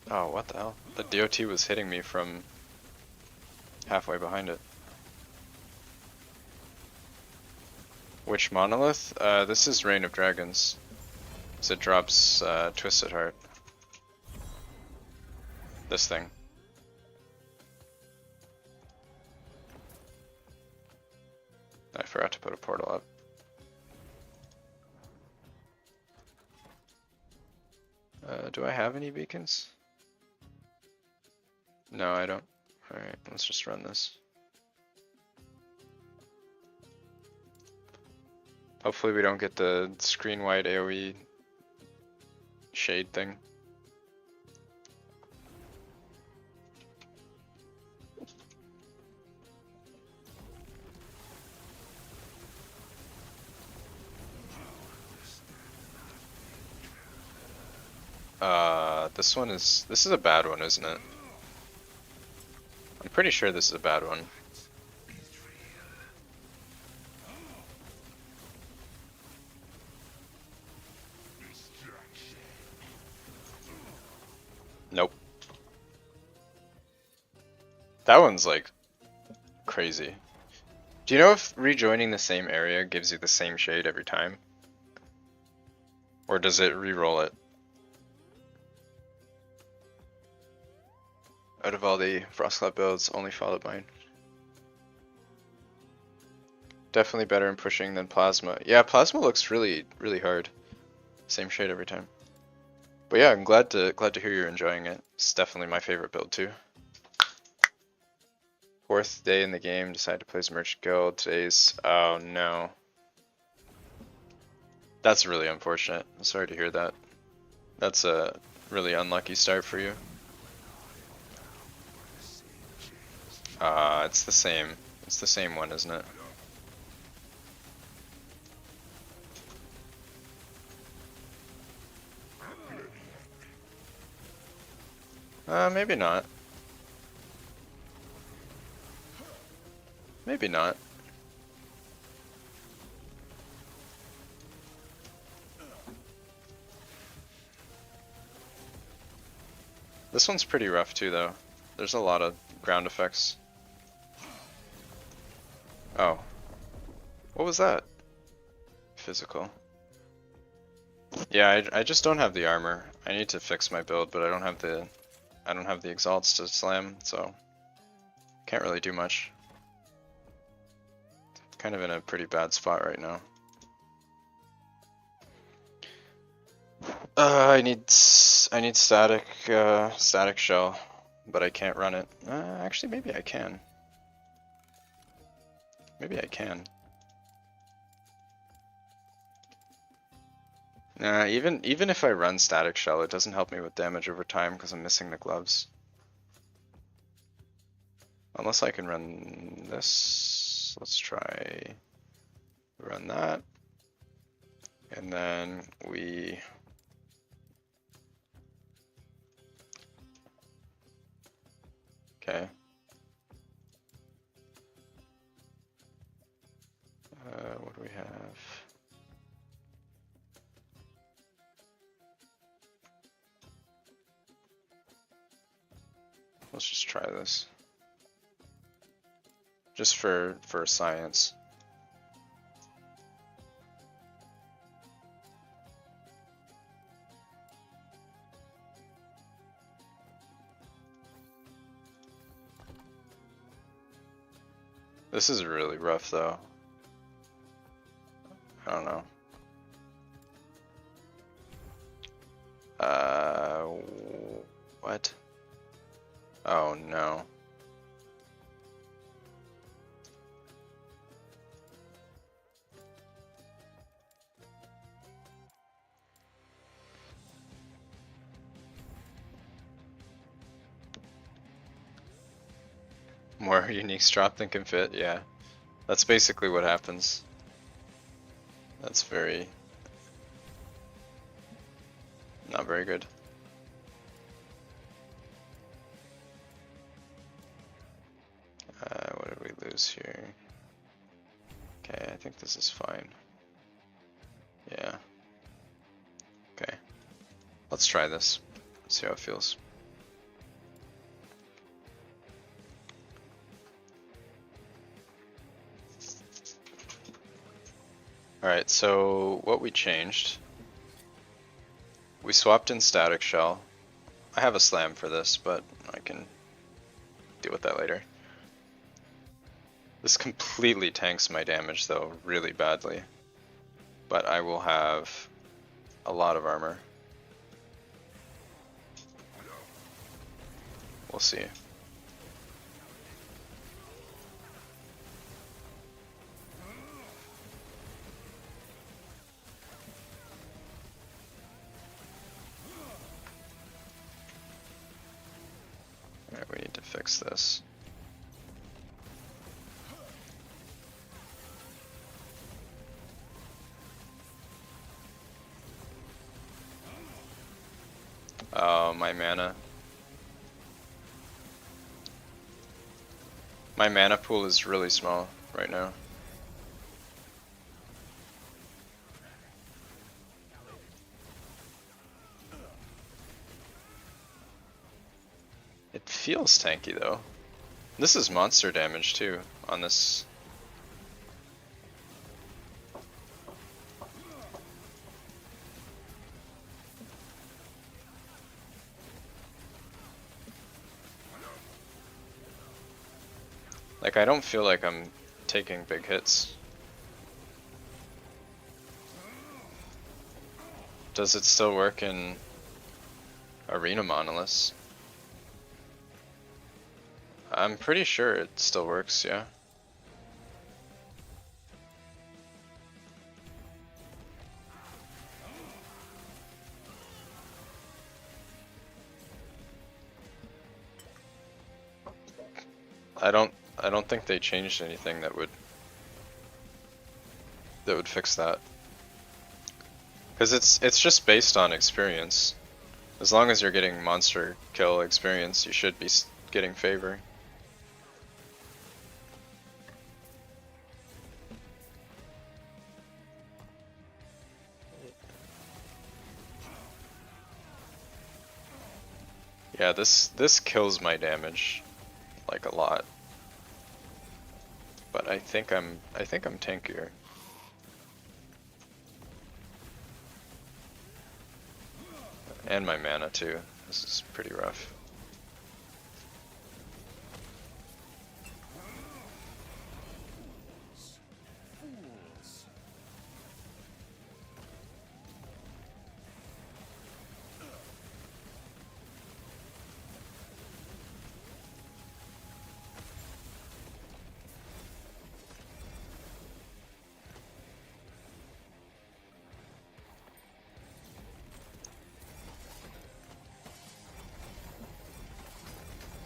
Oh, what the hell? The DOT was hitting me from halfway behind it. Which monolith? This is Reign of Dragons. So it drops Twisted Heart. This thing. I forgot to put a portal up. Do I have any beacons? No, I don't. Alright, let's just run this. Hopefully we don't get the screen wide AoE shade thing. This is a bad one, isn't it? I'm pretty sure this is a bad one. Nope. That one's like crazy. Do you know if rejoining the same area gives you the same shade every time? Or does it re-roll it? Out of all the Frostclaw builds, only followed mine. Definitely better in pushing than Plasma. Yeah, Plasma looks really, really hard. Same shade every time. But yeah, I'm glad to hear you're enjoying it. It's definitely my favorite build too. 4th day in the game, decided to play as Merchant Guild. Today's... oh no. That's really unfortunate. I'm sorry to hear that. That's a really unlucky start for you. It's the same. It's the same one, isn't it? Maybe not. Maybe not. This one's pretty rough too, though. There's a lot of ground effects. Oh. What was that? Physical. Yeah, I just don't have the armor. I need to fix my build, but I don't have the exalts to slam, so can't really do much. Kind of in a pretty bad spot right now. I need static shell, but I can't run it. Actually, maybe I can. Maybe I can. Even if I run Static Shell, it doesn't help me with damage over time because I'm missing the gloves. Unless I can run this. Let's try run that. And then we okay. What do we have? Let's just try this. Just for science. This is really rough though. I don't know. What? Oh no. More uniques drop than can fit, yeah. That's basically what happens. That's not very good. What did we lose here? Okay, I think this is fine. Yeah. Okay. Let's try this. See how it feels. Alright, so what we changed, we swapped in Static Shell. I have a slam for this, but I can deal with that later. This completely tanks my damage though, really badly. But I will have a lot of armor. We'll see. Alright, we need to fix this. Oh, my mana. My mana pool is really small right now. It feels tanky though. This is monster damage too on this. Like, I don't feel like I'm taking big hits. Does it still work in Arena Monoliths? I'm pretty sure it still works, yeah. I don't think they changed anything that would fix that. Because it's just based on experience. As long as you're getting monster kill experience, you should be getting favor. Yeah, this kills my damage like a lot. But I think I'm tankier. And my mana too. This is pretty rough.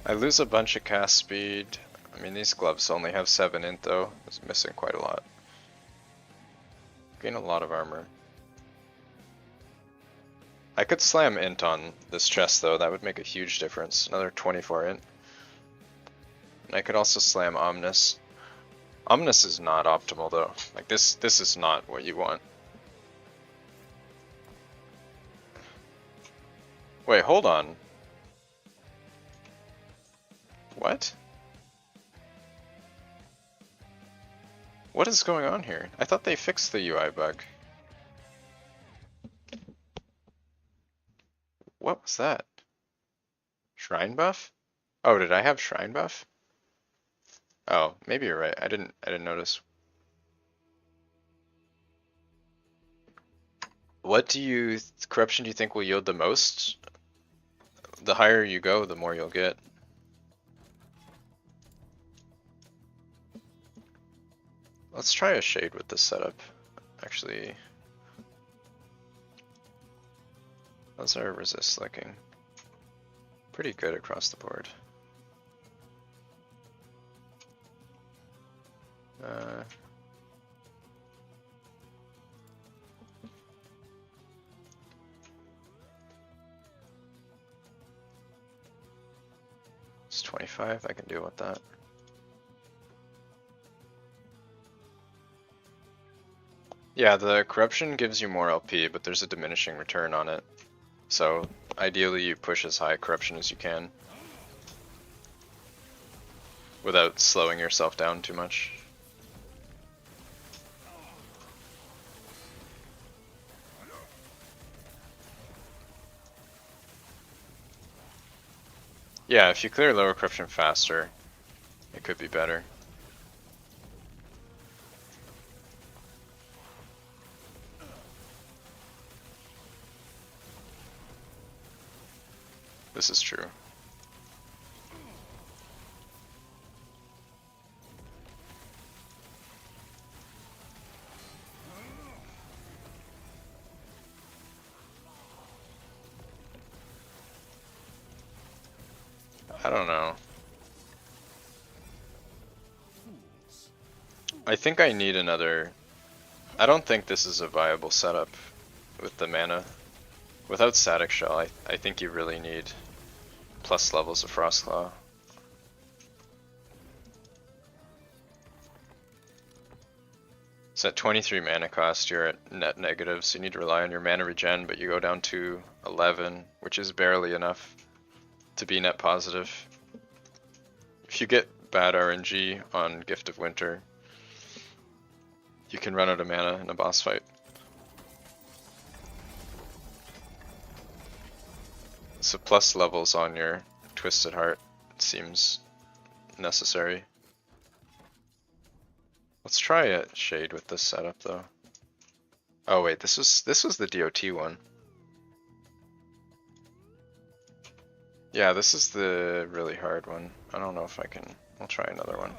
I lose a bunch of cast speed. I mean, these gloves only have 7 int though. It's missing quite a lot. Gain a lot of armor. I could slam int on this chest though, that would make a huge difference. Another 24 int. And I could also slam Omnis. Omnis is not optimal though. Like this is not what you want. Wait, hold on. What? What is going on here? I thought they fixed the UI bug. What was that? Shrine buff? Oh, did I have shrine buff? Oh, maybe you're right. I didn't notice. What corruption do you think will yield the most? The higher you go, the more you'll get. Let's try a shade with this setup. Actually, how's our resist looking? Pretty good across the board. It's 25, I can deal with that. Yeah, the corruption gives you more LP, but there's a diminishing return on it. So ideally you push as high corruption as you can without slowing yourself down too much. Yeah, if you clear lower corruption faster, it could be better. This is true. I don't know. I think I need another... I don't think this is a viable setup with the mana. Without Static Shell, I think you really need plus levels of Frostclaw. So at 23 mana cost, you're at net negative, so you need to rely on your mana regen, but you go down to 11, which is barely enough to be net positive. If you get bad RNG on Gift of Winter, you can run out of mana in a boss fight. So plus levels on your Twisted Heart seems necessary. Let's try a shade with this setup though. Oh wait, this was the DOT one. Yeah, this is the really hard one. I don't know if I can. I'll try another one.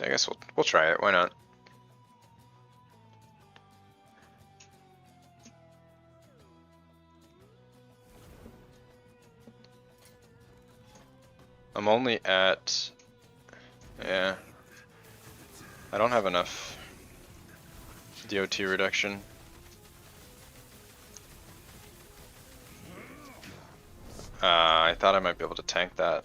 I guess we'll try it. Why not? I'm only at... yeah. I don't have enough DOT reduction. I thought I might be able to tank that.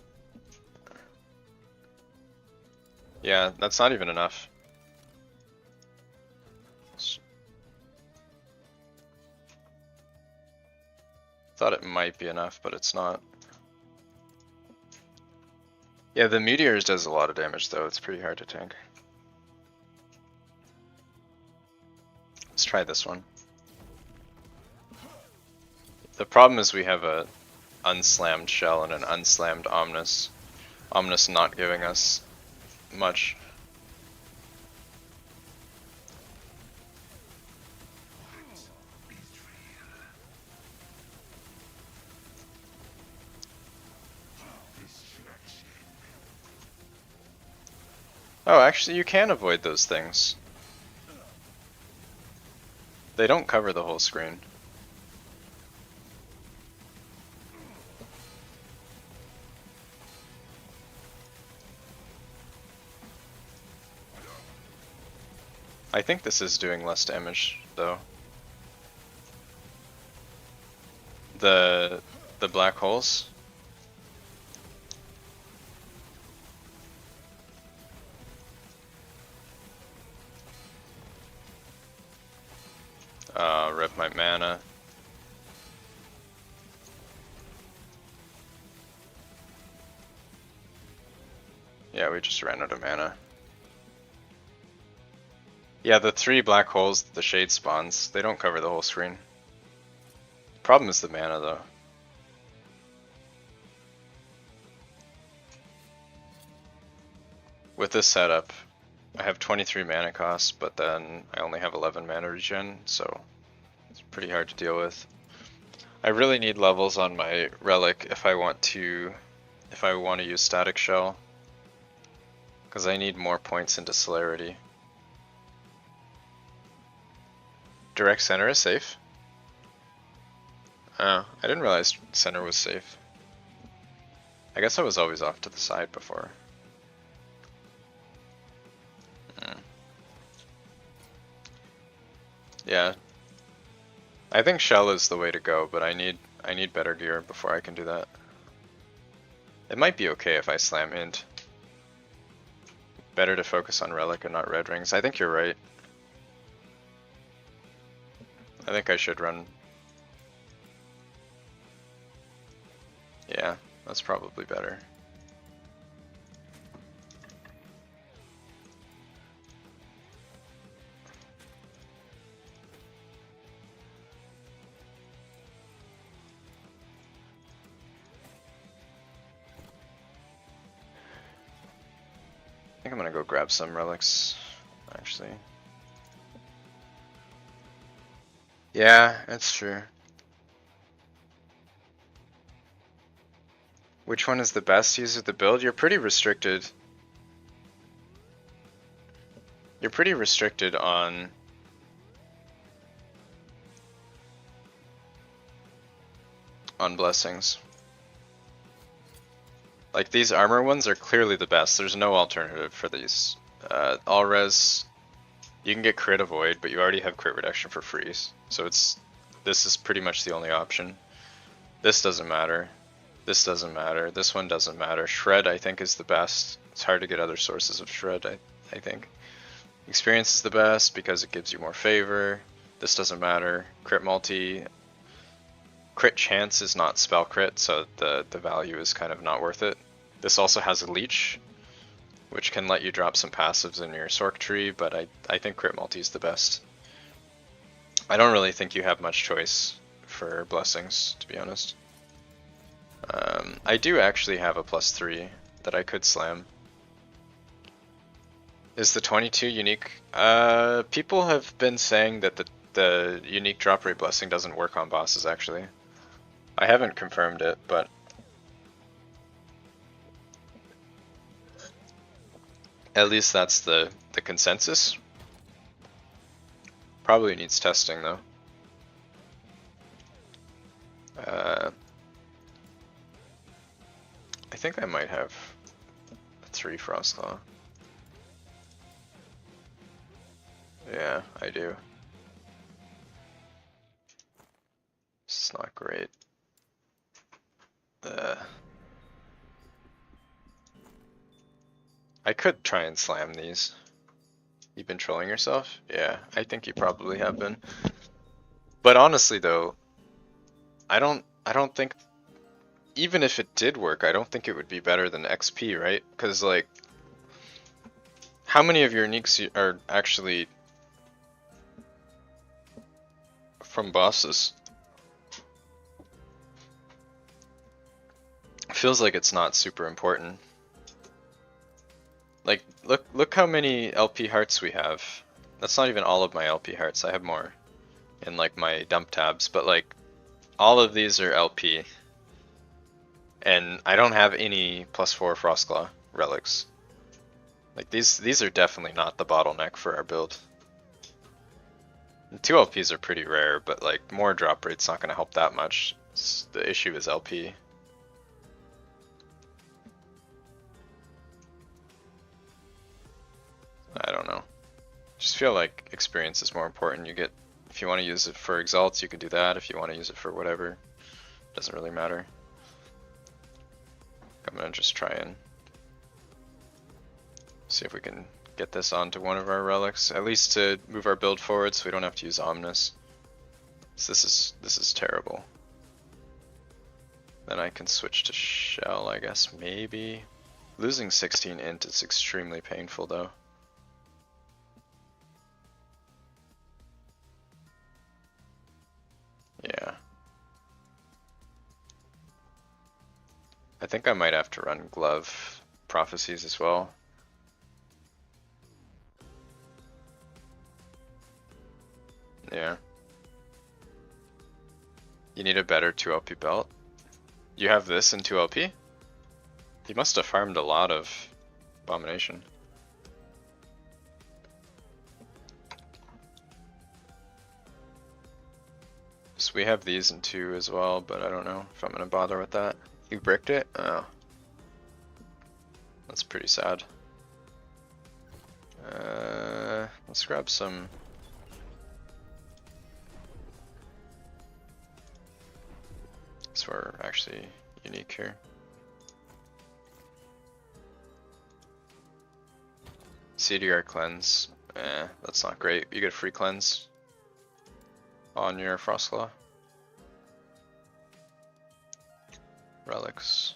Yeah, that's not even enough. Thought it might be enough, but it's not. Yeah, the meteors does a lot of damage though, it's pretty hard to tank. Let's try this one. The problem is we have a unslammed shell and an unslammed Omnis. Omnis not giving us much. Oh, actually, you can avoid those things. They don't cover the whole screen. I think this is doing less damage, though. The black holes. Rip my mana. Yeah, we just ran out of mana. Yeah, the 3 black holes that the shade spawns, they don't cover the whole screen. Problem is the mana, though. With this setup, I have 23 mana cost, but then I only have 11 mana regen, so it's pretty hard to deal with. I really need levels on my Relic if I want to use Static Shell, because I need more points into celerity. Direct center is safe. Oh, I didn't realize center was safe. I guess I was always off to the side before. Yeah. I think shell is the way to go, but I need better gear before I can do that. It might be okay if I slam int. Better to focus on relic and not red rings. I think you're right. I think I should run. Yeah, that's probably better. I think I'm gonna go grab some relics, actually. Yeah, that's true. Which one is the best use of the build? You're pretty restricted. You're pretty restricted on blessings. Like, these armor ones are clearly the best. There's no alternative for these. All res, you can get crit avoid, but you already have crit reduction for free. So this is pretty much the only option. This doesn't matter. This doesn't matter. This one doesn't matter. Shred, I think, is the best. It's hard to get other sources of shred, I think. Experience is the best because it gives you more favor. This doesn't matter. Crit multi. Crit chance is not spell crit, so the value is kind of not worth it. This also has a leech, which can let you drop some passives in your Sork tree, but I think crit multi is the best. I don't really think you have much choice for blessings, to be honest. I do actually have a +3 that I could slam. Is the 22 unique? People have been saying that the unique drop rate blessing doesn't work on bosses, actually. I haven't confirmed it, but at least that's the consensus. Probably needs testing, though. I think I might have a 3 Frostclaw. Yeah, I do. It's not great. I could try and slam these. You've been trolling yourself? Yeah, I think you probably have been. But honestly though, I don't think, even if it did work, I don't think it would be better than XP, right? Because like, how many of your uniques are actually from bosses? It feels like it's not super important. Like, look how many LP hearts we have. That's not even all of my LP hearts. I have more in like my dump tabs, but like all of these are LP. And I don't have any +4 Frostclaw relics. Like these are definitely not the bottleneck for our build. And 2 LPs are pretty rare, but like more drop rate's not going to help that much. The issue is LP. I don't know. Just feel like experience is more important. You get, if you want to use it for exalts, you can do that. If you want to use it for whatever, doesn't really matter. I'm gonna just try and see if we can get this onto one of our relics, at least to move our build forward, so we don't have to use Omnis. So this is terrible. Then I can switch to Shell, I guess, maybe. Losing 16 int is extremely painful though. Yeah. I think I might have to run Glove Prophecies as well. Yeah. You need a better 2 LP belt. You have this in 2 LP? You must have farmed a lot of Abomination. So we have these in 2 as well, but I don't know if I'm gonna bother with that. You bricked it? Oh. That's pretty sad. Let's grab some. So we're actually unique here. CDR cleanse. That's not great. You get a free cleanse on your Frostclaw. Relics.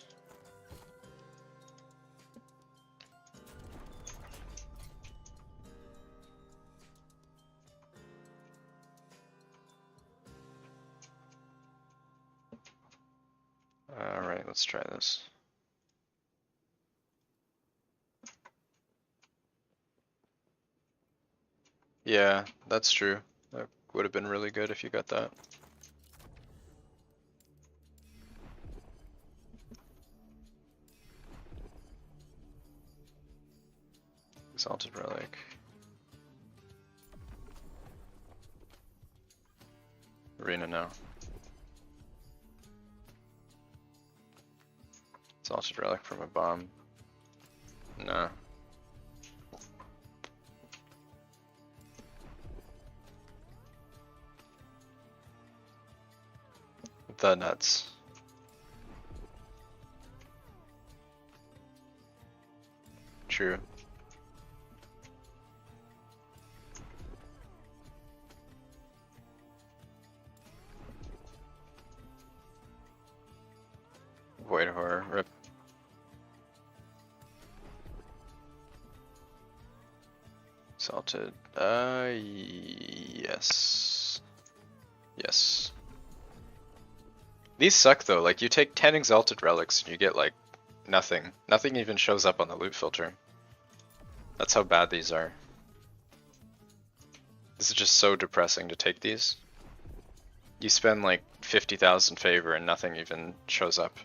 Alright, let's try this. Yeah, that's true. That would have been really good if you got that. Exalted Relic. Arena now. Exalted Relic from a bomb. Nah. The nuts. True. Void Horror, rip. Salted. Yes. Yes. These suck though, like you take 10 Exalted Relics and you get like nothing. Nothing even shows up on the loot filter. That's how bad these are. This is just so depressing to take these. You spend like 50,000 favor and nothing even shows up.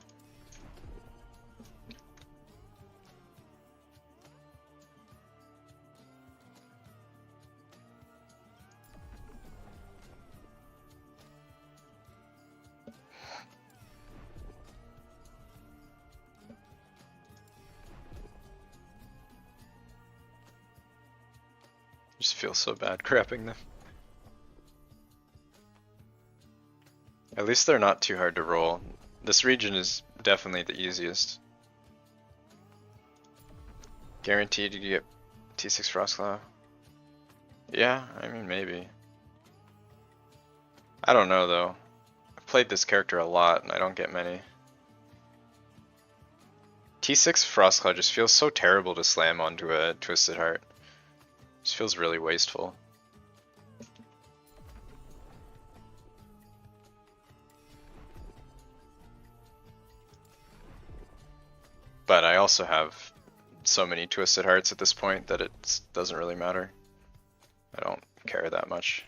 Just feel so bad crapping them. At least they're not too hard to roll. This region is definitely the easiest. Guaranteed you get T6 Frostclaw? Yeah, I mean maybe. I don't know though. I've played this character a lot and I don't get many. T6 Frostclaw just feels so terrible to slam onto a Twisted Heart. Just feels really wasteful. But I also have so many Twisted Hearts at this point that it doesn't really matter. I don't care that much.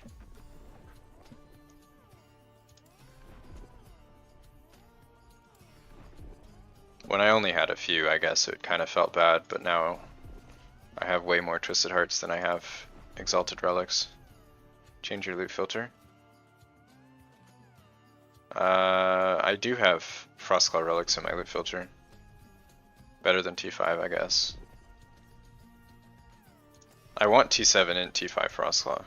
When I only had a few, I guess it kind of felt bad, but now I have way more Twisted Hearts than I have Exalted Relics. Change your loot filter. I do have Frostclaw Relics in my loot filter. Better than T5, I guess. I want T7 and T5 Frostclaw.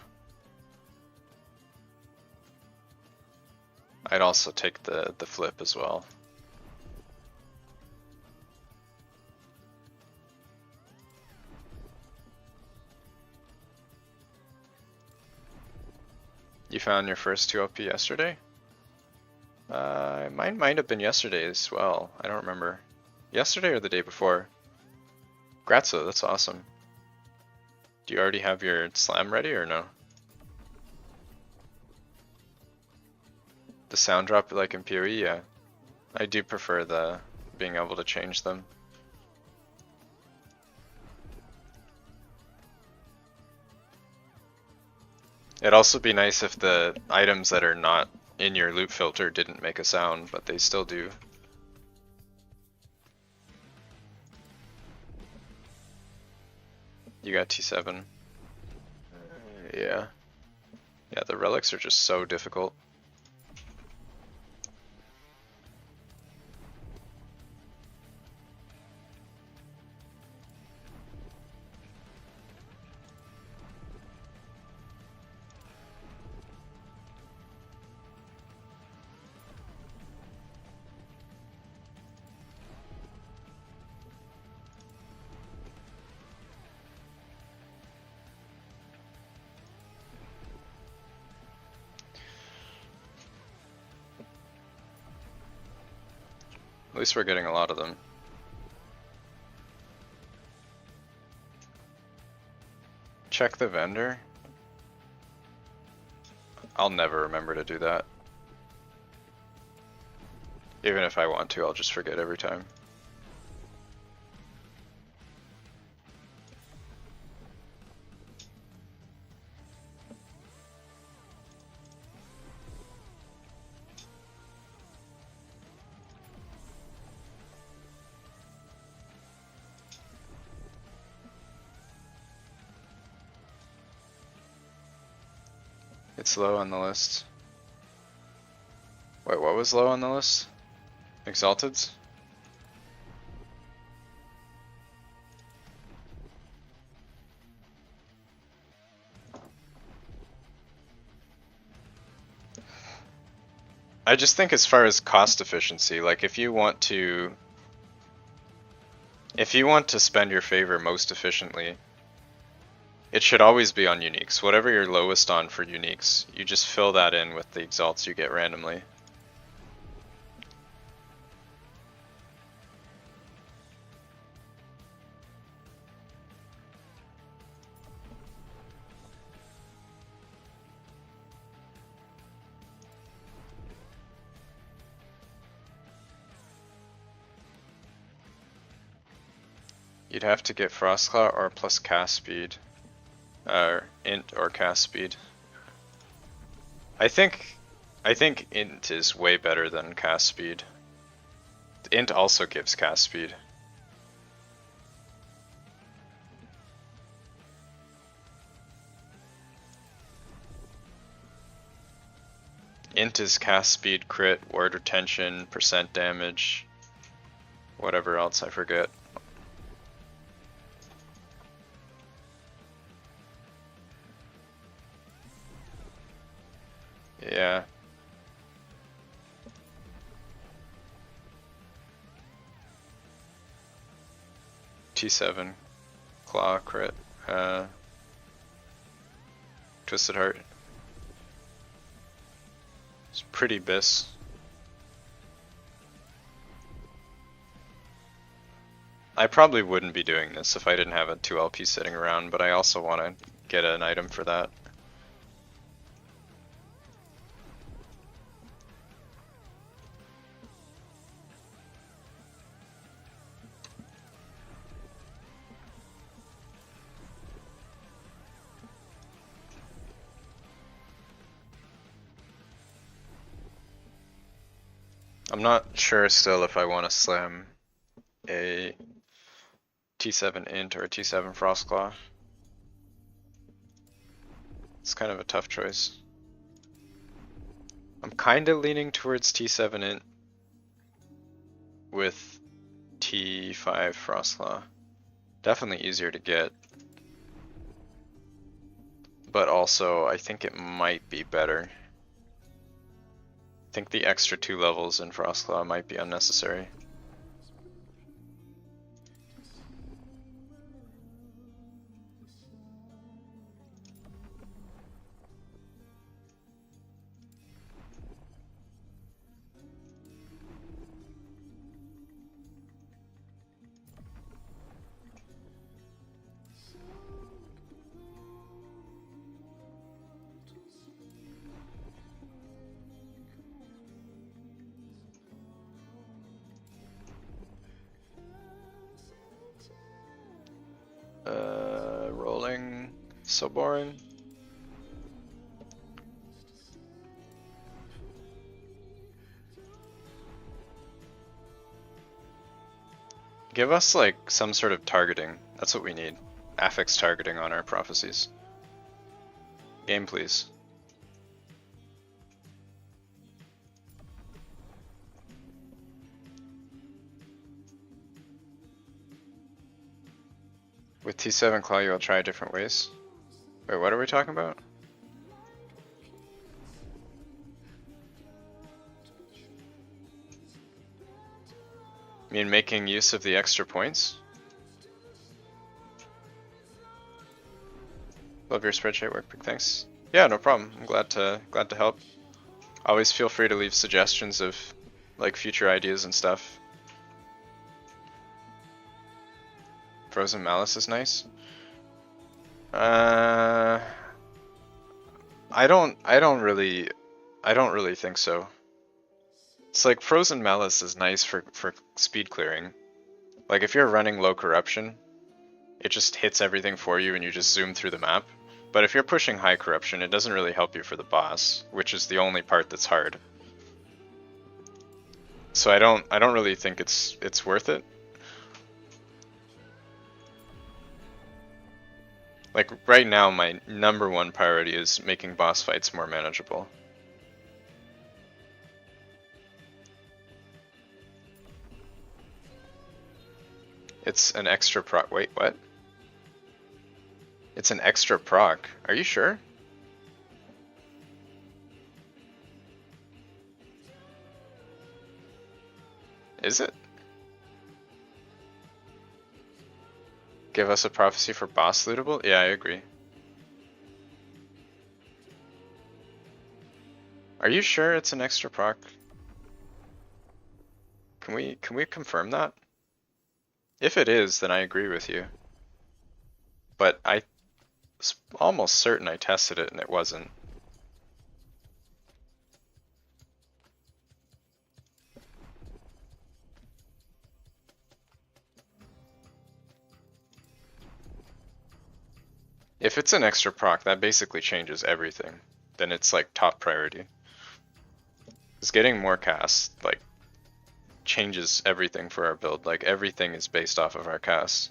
I'd also take the flip as well. You found your first 2LP yesterday? Mine might have been yesterday as well. I don't remember. Yesterday or the day before? Gratzo, that's awesome. Do you already have your slam ready or no? The sound drop like in PoE, yeah. I do prefer the being able to change them. It'd also be nice if the items that are not in your loot filter didn't make a sound, but they still do. You got T7. Yeah. Yeah, the relics are just so difficult. At least we're getting a lot of them. Check the vendor. I'll never remember to do that. Even if I want to, I'll just forget every time. It's low on the list. Wait, what was low on the list? Exalteds? I just think as far as cost efficiency, like if you want to spend your favor most efficiently, it should always be on uniques. Whatever you're lowest on for uniques, you just fill that in with the exalts you get randomly. You'd have to get Frostclaw or plus cast speed. Or int or cast speed. I think int is way better than cast speed. Int also gives cast speed. Int is cast speed, crit, ward retention, percent damage, whatever else I forget. Yeah. T7, claw, crit, Twisted Heart. It's pretty bis. I probably wouldn't be doing this if I didn't have a 2LP sitting around, but I also want to get an item for that. I'm not sure still if I want to slam a T7 Int or T7 Frostclaw. It's kind of a tough choice. I'm kind of leaning towards T7 Int with T5 Frostclaw. Definitely easier to get. But also, I think it might be better. I think the extra 2 levels in Frostclaw might be unnecessary. Rolling, so boring. Give us like some sort of targeting. That's what we need. Affix targeting on our prophecies. Game, please. With T7 Claw, you'll try different ways. Wait, what are we talking about? You mean making use of the extra points? Love your spreadsheet work, big thanks. Yeah, no problem. I'm glad to help. Always feel free to leave suggestions of like future ideas and stuff. Frozen Malice is nice. I don't really think so. It's like Frozen Malice is nice for speed clearing. Like if you're running low corruption, it just hits everything for you and you just zoom through the map. But if you're pushing high corruption, it doesn't really help you for the boss, which is the only part that's hard. So I don't really think it's worth it. Like right now, my #1 priority is making boss fights more manageable. It's an extra proc. Wait, what? It's an extra proc. Are you sure? Is it? Give us a prophecy for boss lootable? Yeah, I agree. Are you sure it's an extra proc? Can we confirm that? If it is, then I agree with you. But I was almost certain I tested it and it wasn't. If it's an extra proc, that basically changes everything. Then it's like top priority. Because getting more casts like changes everything for our build. Like everything is based off of our casts.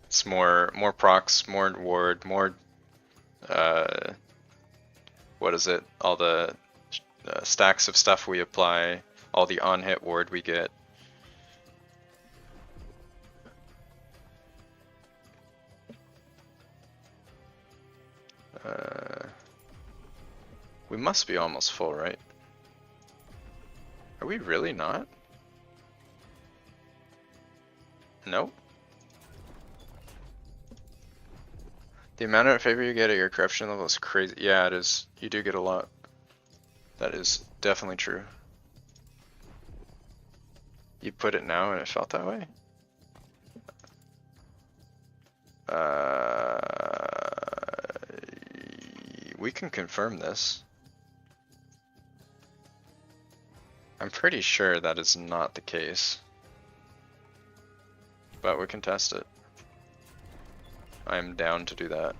It's more procs, more ward, more what is it? All the stacks of stuff we apply, all the on-hit ward we get. We must be almost full, right? Are we really not? Nope. The amount of favor you get at your corruption level is crazy. Yeah, it is. You do get a lot. That is definitely true. You put it now and it felt that way? We can confirm this. I'm pretty sure that is not the case. But we can test it. I'm down to do that.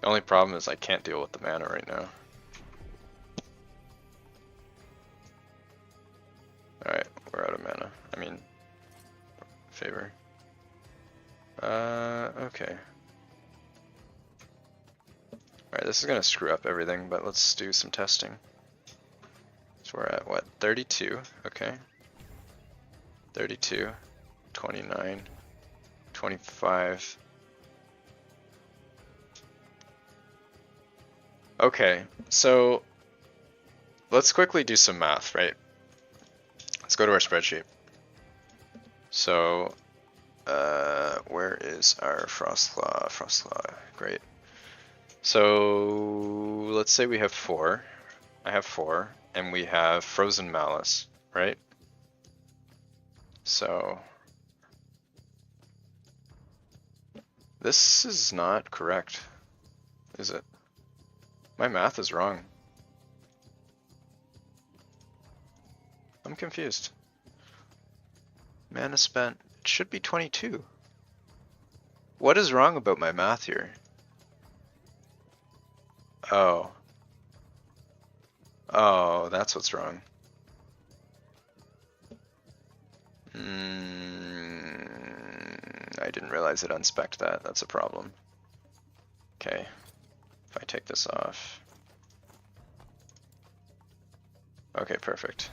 The only problem is I can't deal with the mana right now. Alright, we're out of mana. I mean, favor. Okay. Alright, this is gonna screw up everything, but let's do some testing. So we're at what? 32, okay. 32, 29, 25. Okay, so let's quickly do some math, right? Let's go to our spreadsheet. So, where is our Frostclaw? Frostclaw, great. So, let's say we have 4. I have 4, and we have Frozen Malice, right? So, this is not correct, is it? My math is wrong. I'm confused. Mana spent, it should be 22. What is wrong about my math here? Oh. Oh, that's what's wrong. I didn't realize it unspec'd that. That's a problem. Okay. If I take this off. Okay, perfect.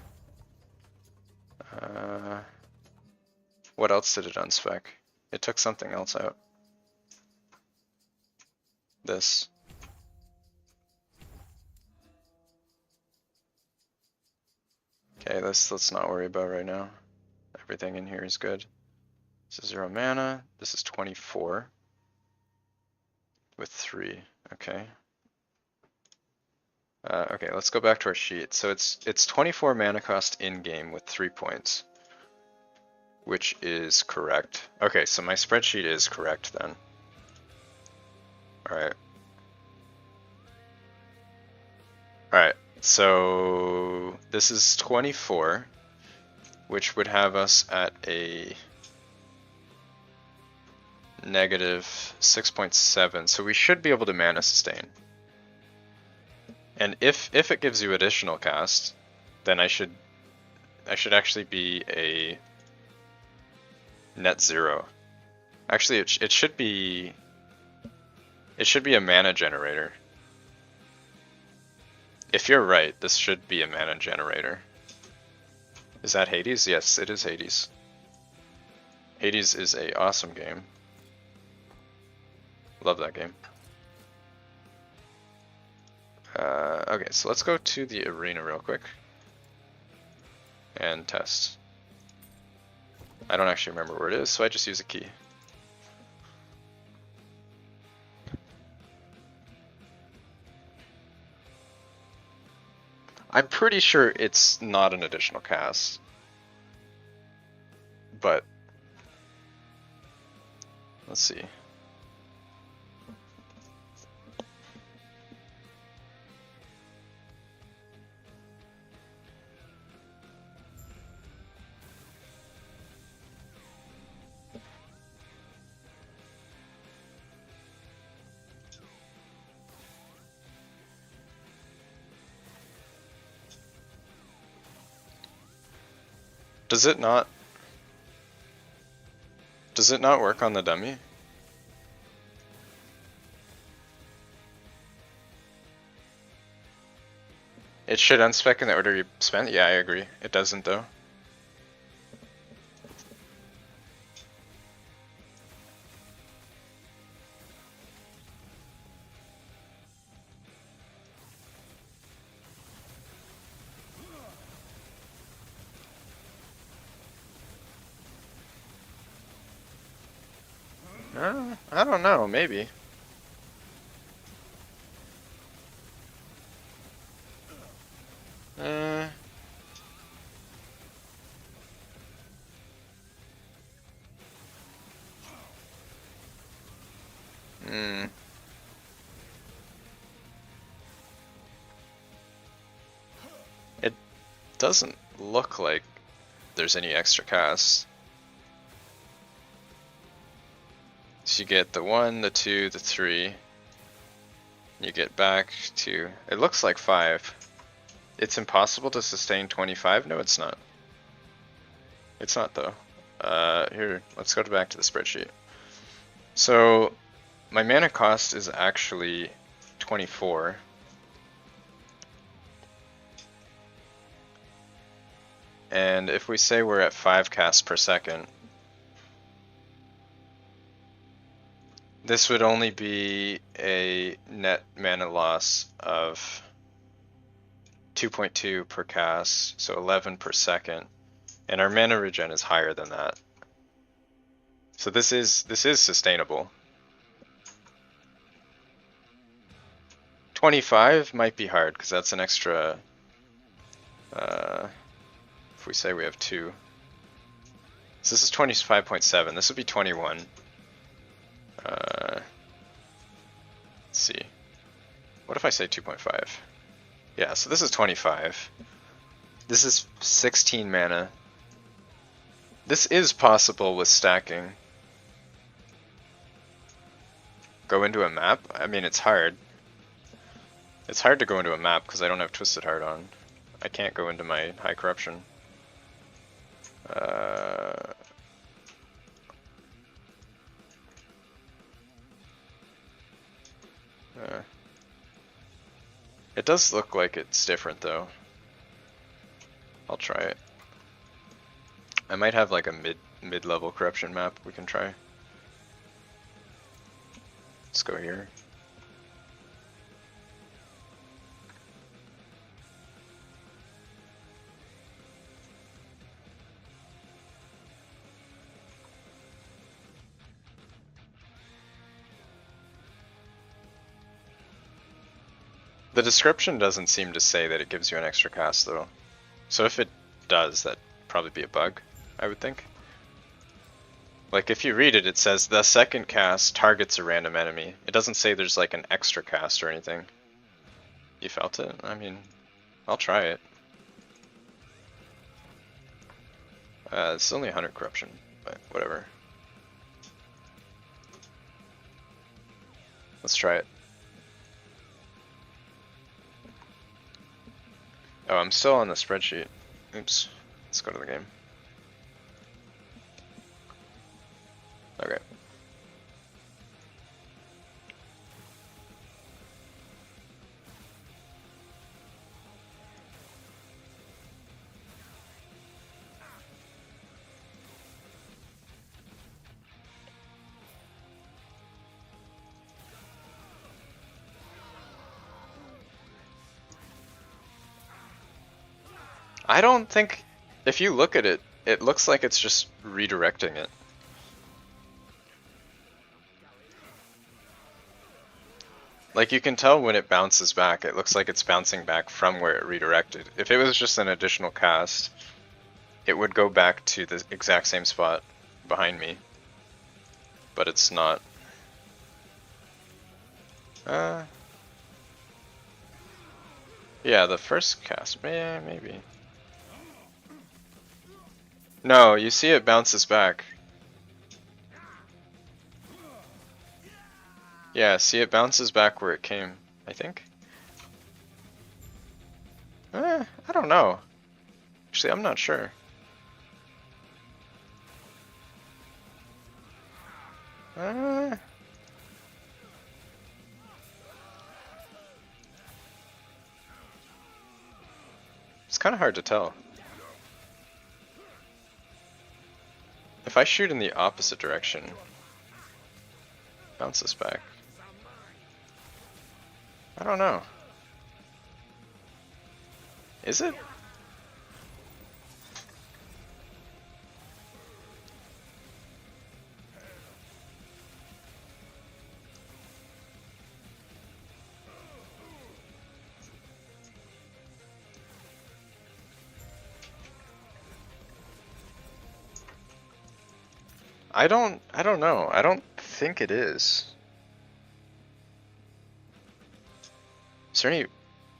What else did it unspec? It took something else out. This. Okay, let's not worry about right now. Everything in here is good. This is 0 mana. This is 24 with 3. Okay. Okay, let's go back to our sheet. So it's 24 mana cost in game with 3 points, which is correct. Okay, so my spreadsheet is correct then. All right. All right. So this is 24, which would have us at a negative 6.7. So we should be able to mana sustain. And if it gives you additional cast, then I should actually be a net 0. Actually, it should be a mana generator. If you're right, this should be a mana generator. Is that Hades? Yes, it is Hades. Hades is a awesome game. Love that game. Okay, so let's go to the arena real quick and test. I don't actually remember where it is, so I just use a key. I'm pretty sure it's not an additional cast, but let's see. Does it not work on the dummy? It should unspec in the order you spent? Yeah, I agree. It doesn't though. I don't know, maybe. It doesn't look like there's any extra casts. So you get the 1, the 2, the 3. You get back to, it looks like 5. It's impossible to sustain 25? No, it's not. It's not though. Here, let's go back to the spreadsheet. So my mana cost is actually 24. And if we say we're at 5 casts per second, this would only be a net mana loss of 2.2 per cast, so 11 per second. And our mana regen is higher than that. So this is sustainable. 25 might be hard because that's an extra. If we say we have 2, so this is 25.7. This would be 21. Let's see. What if I say 2.5? Yeah, so this is 25. This is 16 mana. This is possible with stacking. Go into a map? I mean, it's hard. It's hard to go into a map because I don't have Twisted Heart on. I can't go into my high corruption. It does look like it's different though. I'll try it. I might have like a mid-level corruption map we can try. Let's go here. The description doesn't seem to say that it gives you an extra cast though. So if it does, that'd probably be a bug, I would think. Like if you read it, it says the second cast targets a random enemy. It doesn't say there's like an extra cast or anything. You felt it? I mean, I'll try it. It's only 100 corruption, but whatever. Let's try it. Oh, I'm still on the spreadsheet. Oops. Let's go to the game. Okay. I don't think, if you look at it, it looks like it's just redirecting it. Like you can tell when it bounces back, it looks like it's bouncing back from where it redirected. If it was just an additional cast, it would go back to the exact same spot behind me. But it's not. Yeah, the first cast, maybe. No, you see it bounces back. Yeah, see it bounces back where it came, I think. I don't know. Actually, I'm not sure. It's kind of hard to tell. If I shoot in the opposite direction, bounce this back. I don't know. Is it? I don't know. I don't think it is. Is there any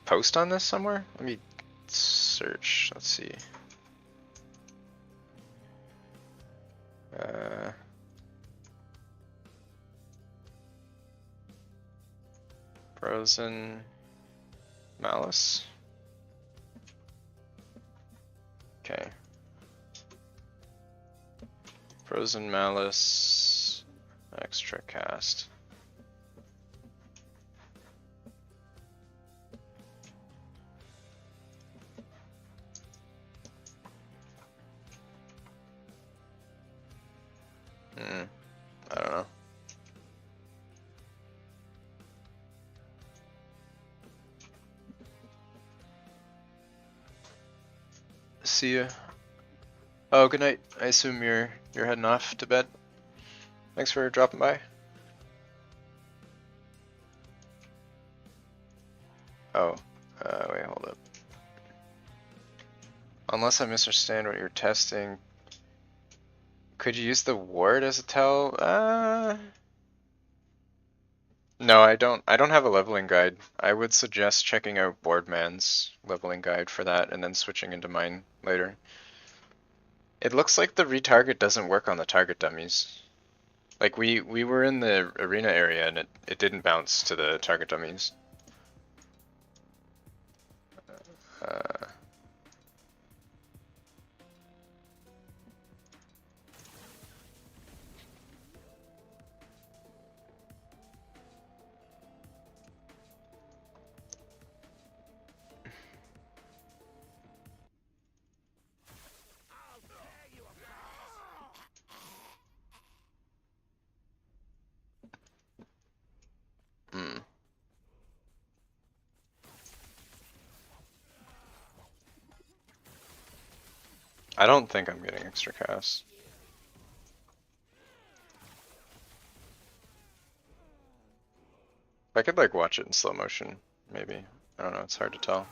post on this somewhere? Let me search. Let's see. Frozen Malice. Okay. Frozen Malice, extra cast. I don't know. See ya. Oh, good night. I assume you're heading off to bed. Thanks for dropping by. Oh, wait, hold up. Unless I misunderstand what you're testing, could you use the ward as a tell? No, I don't. I don't have a leveling guide. I would suggest checking out Boardman's leveling guide for that, and then switching into mine later. It looks like the retarget doesn't work on the target dummies. Like we were in the arena area and it didn't bounce to the target dummies. Uh, hmm. I don't think I'm getting extra cast. I could like watch it in slow motion, maybe. I don't know, it's hard to tell.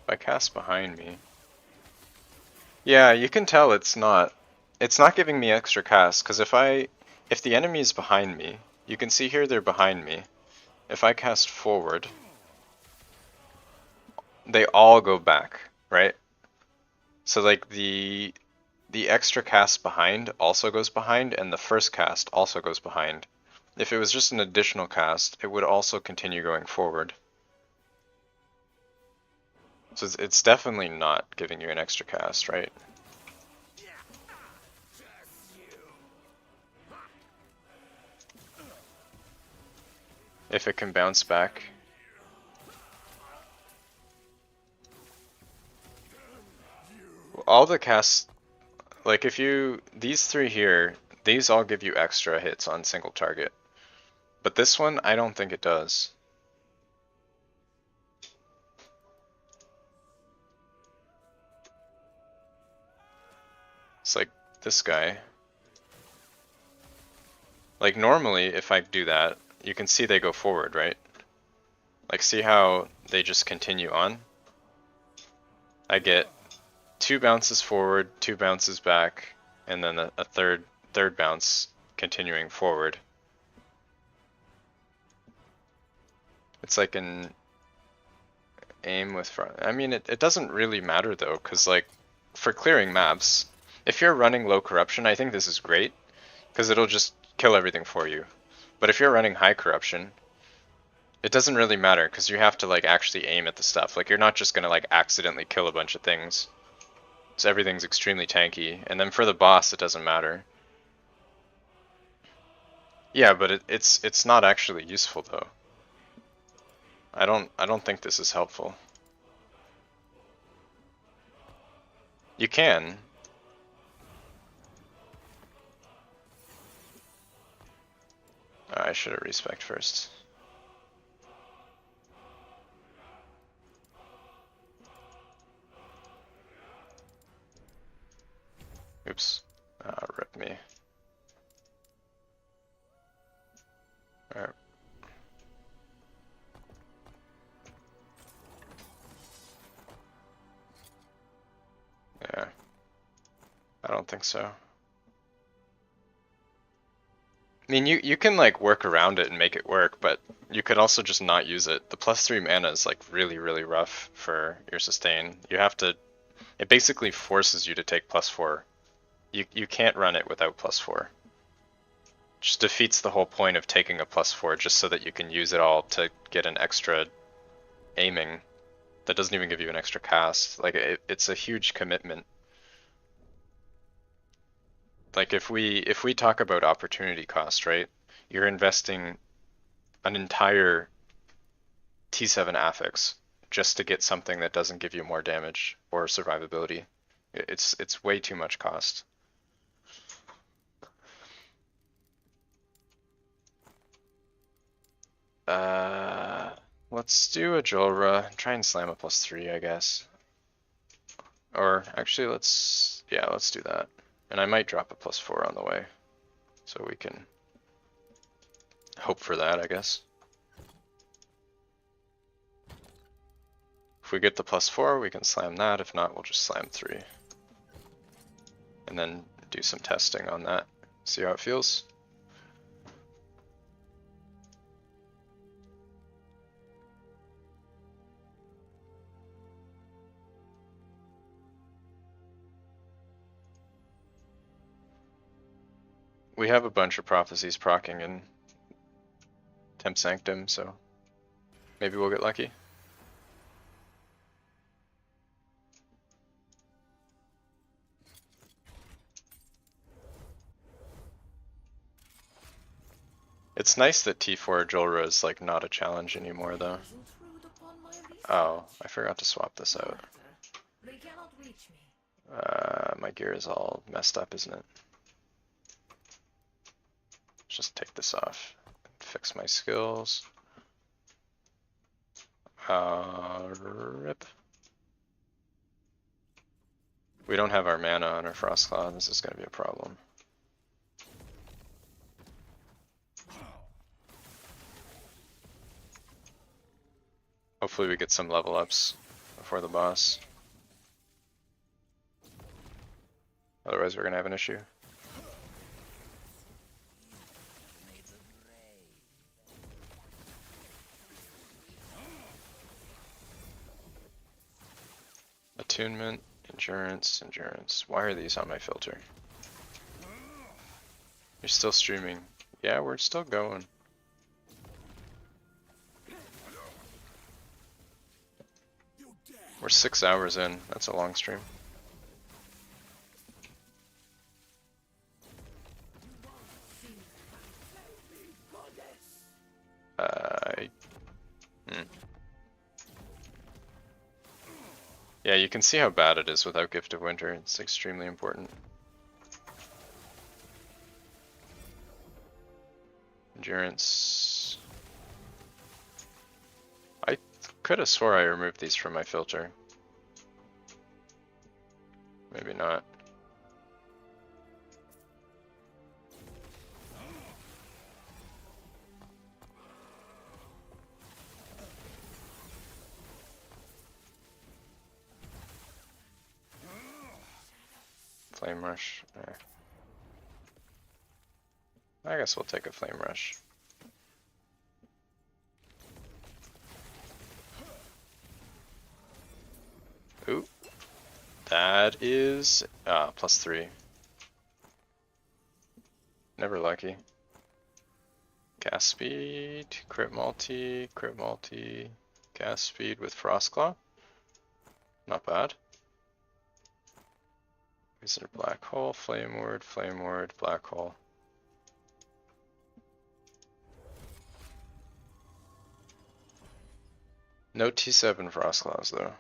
If I cast behind me. Yeah, you can tell it's not giving me extra cast, because if the enemy is behind me, you can see here they're behind me. If I cast forward, they all go back, right? So like the extra cast behind also goes behind, and the first cast also goes behind. If it was just an additional cast, it would also continue going forward. So it's definitely not giving you an extra cast, right? If it can bounce back. All the casts, like if you, these three here, these all give you extra hits on single target. But this one, I don't think it does. It's like this guy. Like normally, if I do that, you can see they go forward, right? Like see how they just continue on? I get 2 bounces forward, 2 bounces back, and then a third bounce continuing forward. It's like an aim with front. I mean, it doesn't really matter though, because like for clearing maps, if you're running low corruption, I think this is great, because it'll just kill everything for you. But if you're running high corruption, it doesn't really matter, because you have to like actually aim at the stuff. Like you're not just gonna like accidentally kill a bunch of things. So everything's extremely tanky, and then for the boss, it doesn't matter. Yeah, but it's not actually useful though. I don't think this is helpful. You can. I should have respect first. Oops. Rip me. Alright. Yeah. I don't think so. I mean, you can like work around it and make it work, but you could also just not use it. The +3 mana is like really, really rough for your sustain. You have to, it basically forces you to take +4. You can't run it without +4. Just defeats the whole point of taking a +4 just so that you can use it all to get an extra aiming. That doesn't even give you an extra cast. Like it's a huge commitment. Like if we talk about opportunity cost, right? You're investing an entire T7 affix just to get something that doesn't give you more damage or survivability. It's way too much cost. Let's do a Jolra. Try and slam a +3, I guess. Or actually, let's do that. And I might drop a +4 on the way, so we can hope for that, I guess. If we get the +4, we can slam that. If not, we'll just slam 3. And then do some testing on that. See how it feels. We have a bunch of prophecies proccing in Temp Sanctum, so maybe we'll get lucky. It's nice that T4 Jolra is like not a challenge anymore though. Oh, I forgot to swap this out. My gear is all messed up, isn't it? Just take this off. Fix my skills. Rip. We don't have our mana on our Frostclaw. This is going to be a problem. Hopefully we get some level ups before the boss. Otherwise we're going to have an issue. Attunement, endurance, endurance. Why are these on my filter? You're still streaming. Yeah, we're still going. We're 6 hours in. That's a long stream. Yeah, you can see how bad it is without Gift of Winter. It's extremely important. Endurance. I could have swore I removed these from my filter. Maybe not. Flame Rush. I guess we'll take a Flame Rush. Ooh. That is +3. Never lucky. Cast speed, crit multi, cast speed with Frostclaw. Not bad. Wizard Black Hole, Flame Ward, Black Hole. No T7 Frostclaws though.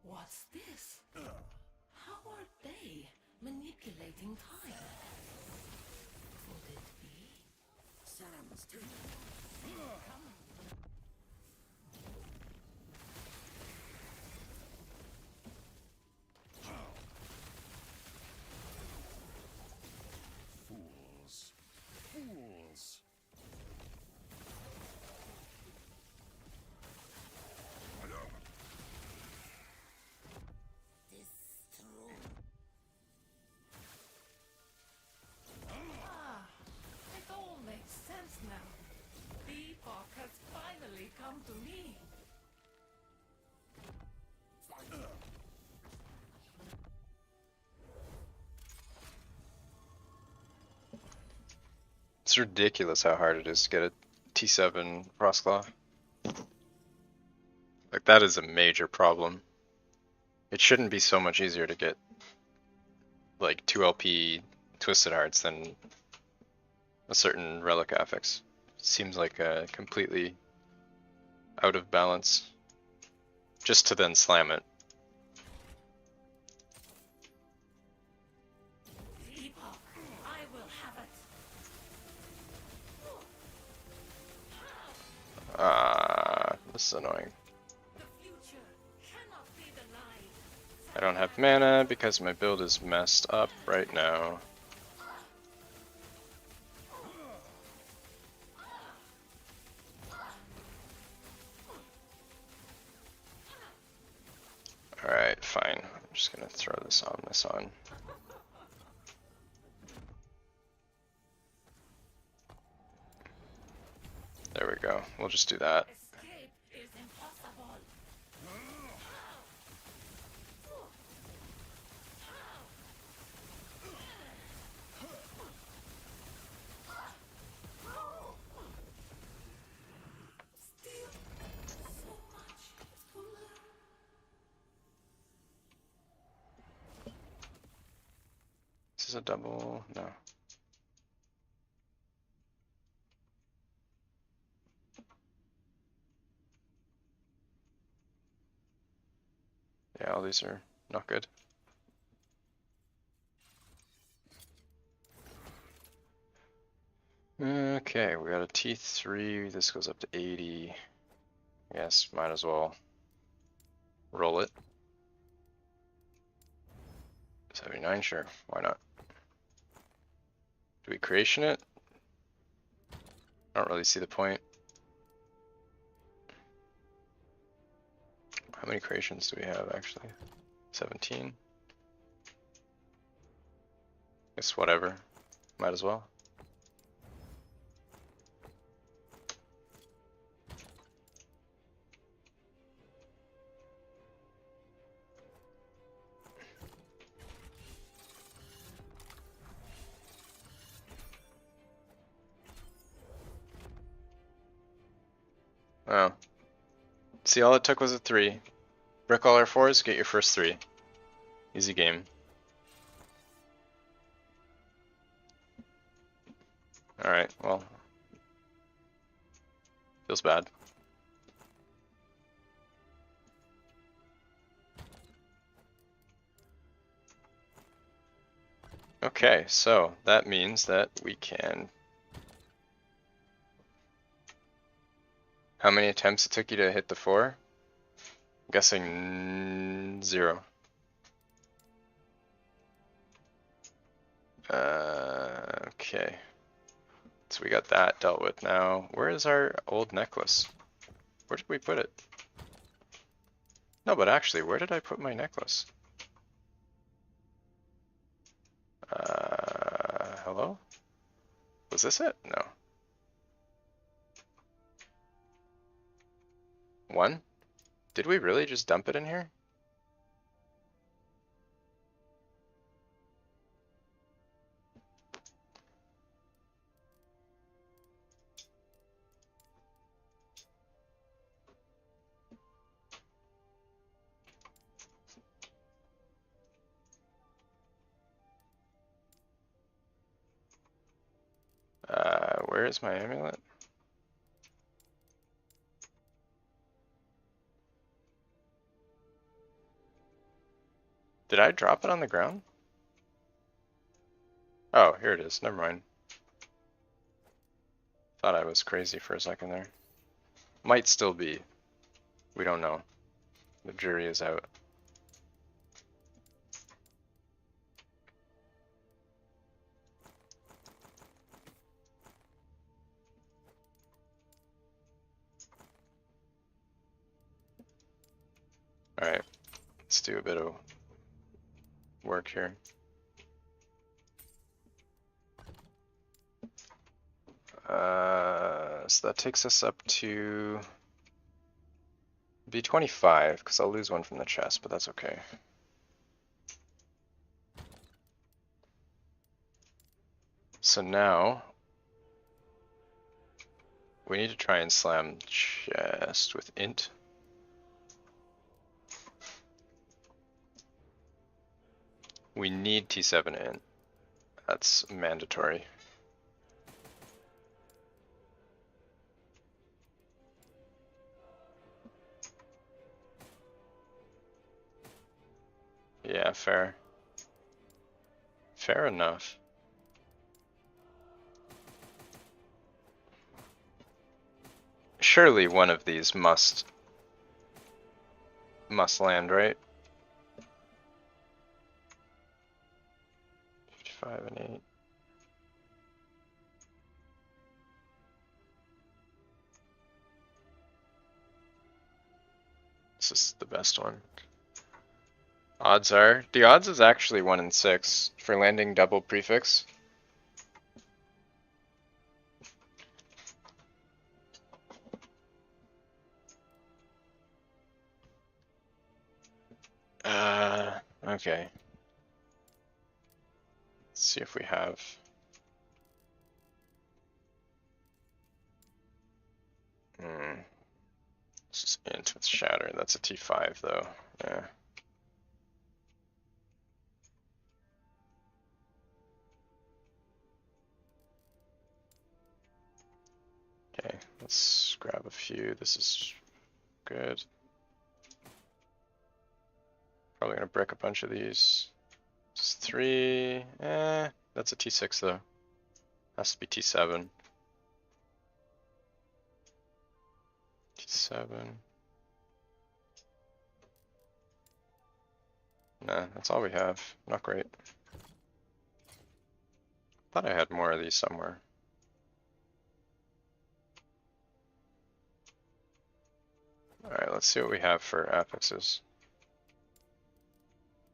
What's this? How are they manipulating time? Could it be Sam's turn?
Fools. Fools.
It's ridiculous how hard it is to get a T7 Frostclaw. Like, that is a major problem. It shouldn't be so much easier to get, like, 2LP Twisted Hearts than a certain Relic affix. Seems like a completely out of balance. Just to then slam it.
Epoch, I will have it.
This is annoying.
The future cannot be denied.
I don't have mana because my build is messed up right now. Alright, fine. I'm just gonna throw this on. There we go. We'll just do that.
Escape is impossible. Still so much to learn.
This is a double. No. Yeah, all these are not good. Okay, we got a T3. This goes up to 80. Yes, might as well roll it. 79, sure. Why not? Do we creation it? I don't really see the point. How many creations do we have actually? 17. Guess whatever. Might as well. Oh. See, all it took was a 3. Brick all R4s, get your first 3. Easy game. Alright, well. Feels bad. Okay, so that means that we can... How many attempts it took you to hit the 4? I'm guessing 0. Okay. So we got that dealt with now. Where is our old necklace? Where did we put it? No, but actually, where did I put my necklace? Hello? Was this it? No. 1? Did we really just dump it in here? Where is my amulet? Did I drop it on the ground? Oh, here it is. Never mind. Thought I was crazy for a second there. Might still be. We don't know. The jury is out. Alright, let's do a bit of work here. So that takes us up to B25, because I'll lose one from the chest, but that's okay. So now We need to try and slam chest with int. We need T7 int. That's mandatory. Yeah, fair. Fair enough. Surely one of these must land, right? 55 and 8. This is the best one. The odds is actually 1 in 6 for landing double prefix. Okay. Let's see if we have. This is int with shatter. That's a T5 though. Yeah. Okay, let's grab a few. This is good. Probably gonna brick a bunch of these. This is 3. That's a T6 though. Has to be T7. T7. Nah, that's all we have. Not great. Thought I had more of these somewhere. Alright, let's see what we have for affixes.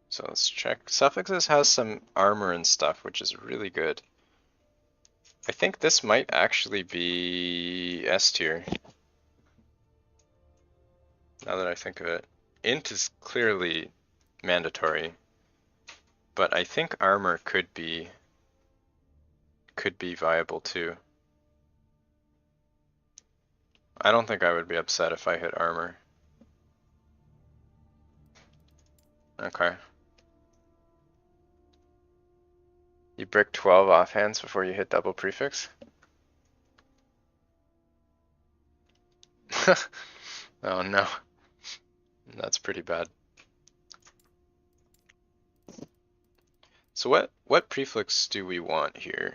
So let's check. Suffixes has some armor and stuff, which is really good. I think this might actually be S tier. Now that I think of it. Int is clearly mandatory, but I think armor could be viable too. I don't think I would be upset if I hit armor. Okay. You brick 12 offhands before you hit double prefix? Oh no. That's pretty bad. So what prefix do we want here?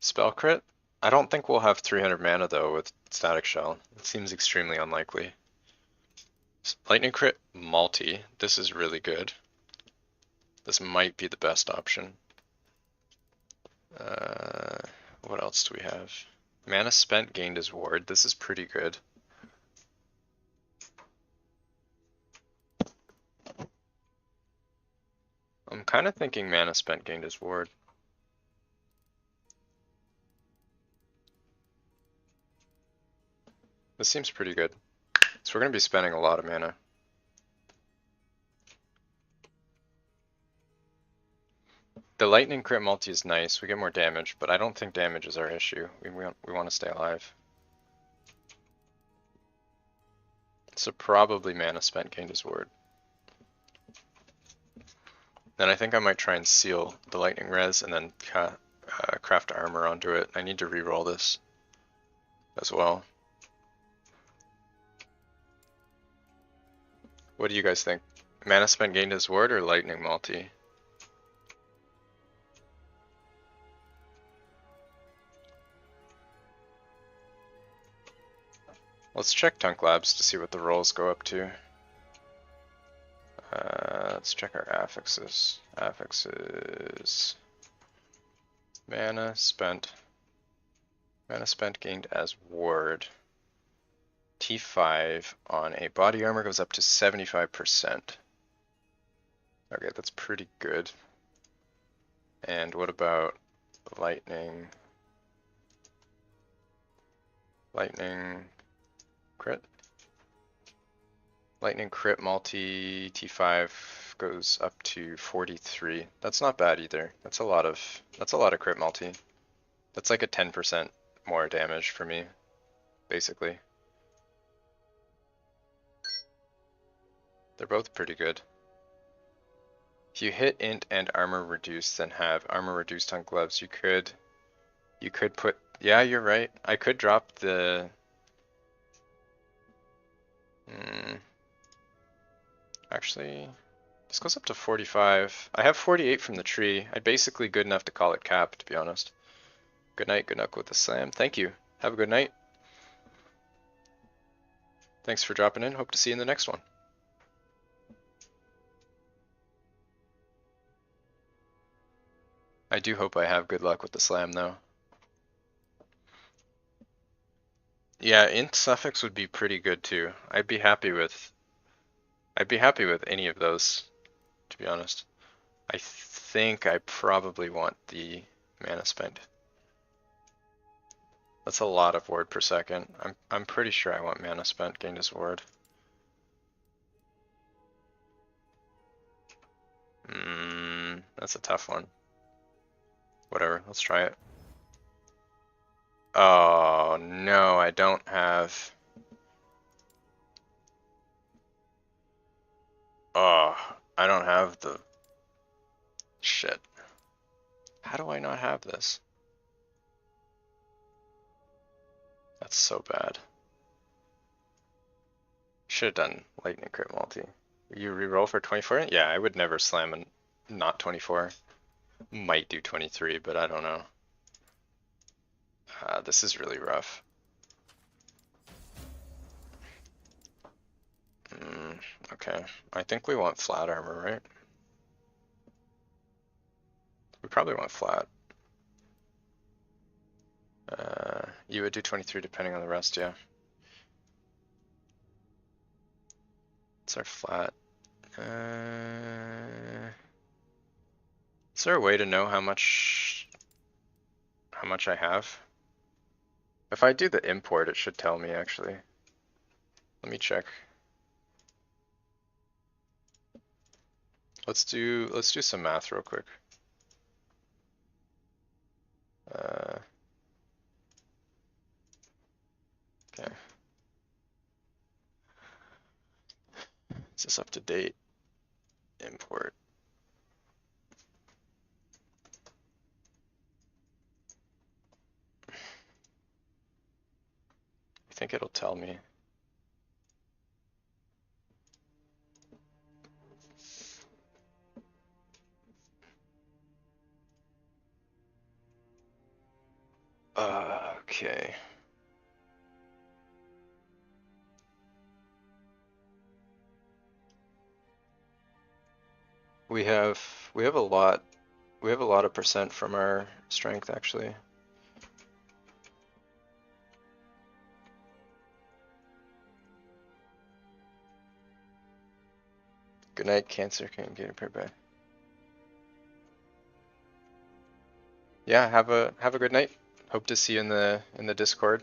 Spell crit? I don't think we'll have 300 mana though with Static Shell. It seems extremely unlikely. Lightning crit multi. This is really good. This might be the best option. What else do we have? Mana spent gained as ward. This is pretty good. I'm kind of thinking mana spent gained as ward. This seems pretty good. So we're going to be spending a lot of mana. The lightning crit multi is nice. We get more damage, but I don't think damage is our issue. We want to stay alive. So probably mana spent gained as ward. Then I think I might try and seal the lightning res and then craft armor onto it. I need to re-roll this as well. What do you guys think? Mana spent gained as ward or lightning multi? Let's check Tunk Labs to see what the rolls go up to. Let's check our affixes. Affixes. Mana spent. Mana spent gained as ward. T5 on a body armor goes up to 75%. Okay, that's pretty good. And what about lightning? Lightning crit? Lightning crit multi T5 goes up to 43. That's not bad either. That's a lot of crit multi. That's like a 10% more damage for me, basically. They're both pretty good. If you hit int and armor reduced, then have armor reduced on gloves, you could put, yeah, you're right. I could drop the, actually, this goes up to 45. I have 48 from the tree. I'm basically good enough to call it cap, to be honest. Good night, good luck with the slam. Thank you. Have a good night. Thanks for dropping in. Hope to see you in the next one. I do hope I have good luck with the slam, though. Yeah, int suffix would be pretty good too. I'd be happy with any of those, to be honest. I think I probably want the mana spent. That's a lot of ward per second. I'm pretty sure I want mana spent gained as ward. That's a tough one. Whatever, let's try it. Oh no, I don't have. Oh, I don't have the shit. How do I not have this? That's so bad. Should have done lightning crit multi. You reroll for 24? Yeah, I would never slam a not 24. Might do 23, but I don't know. This is really rough. Okay, I think we want flat armor, right? We probably want flat. You would do 23 depending on the rest, yeah. It's our flat. Is there a way to know how much I have? If I do the import, it should tell me actually. Let me check. Let's do some math real quick. Okay. Is this up to date? Import. I think it'll tell me. Okay. We have a lot of percent from our strength actually. Good night, Cancer. Can't get it back. Yeah, have a good night. Hope to see you in the Discord.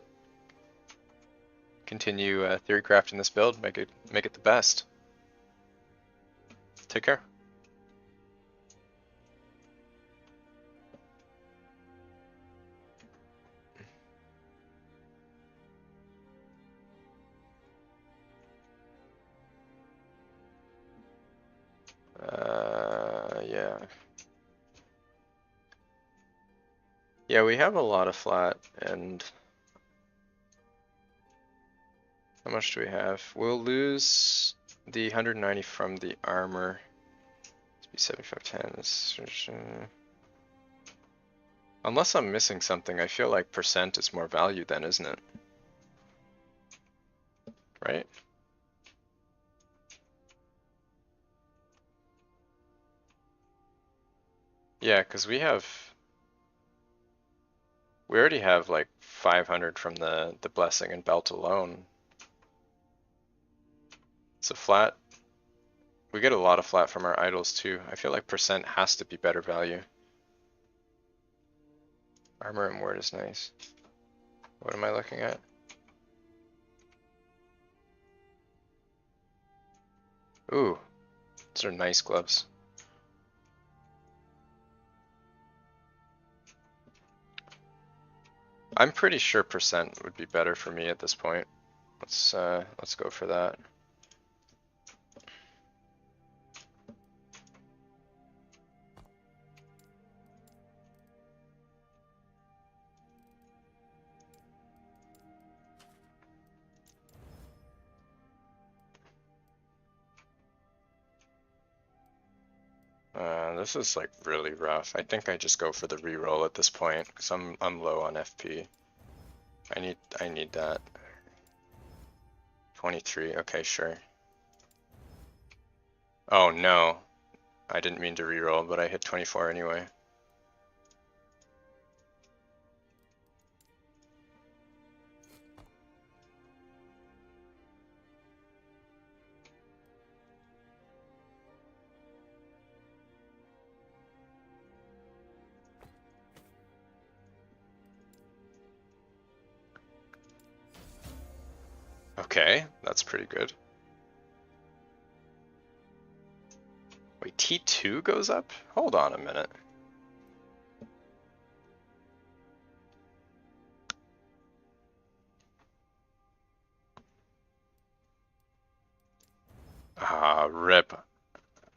Continue theory crafting this build. Make it the best. Take care. Yeah. Yeah, we have a lot of flat, and how much do we have? We'll lose the 190 from the armor. It's be 7510. Unless I'm missing something, I feel like percent is more value then, isn't it? Right? Yeah, because we already have like 500 from the blessing and belt alone. So flat, we get a lot of flat from our idols too. I feel like percent has to be better value. Armor and ward is nice. What am I looking at? Ooh, those are nice gloves. I'm pretty sure percent would be better for me at this point. Let's go for that. This is like really rough. I think I just go for the reroll at this point because I'm low on FP. I need that. 23. Okay, sure. Oh no, I didn't mean to reroll, but I hit 24 anyway. Okay, that's pretty good. Wait, T2 goes up? Hold on a minute. Ah, rip.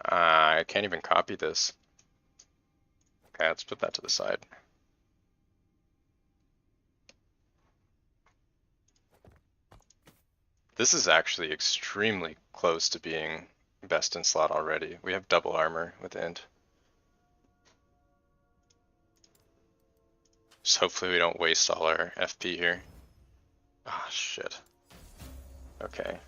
I can't even copy this. Okay, let's put that to the side. This is actually extremely close to being best in slot already. We have double armor with Int. Just hopefully we don't waste all our FP here. Ah, shit. Okay.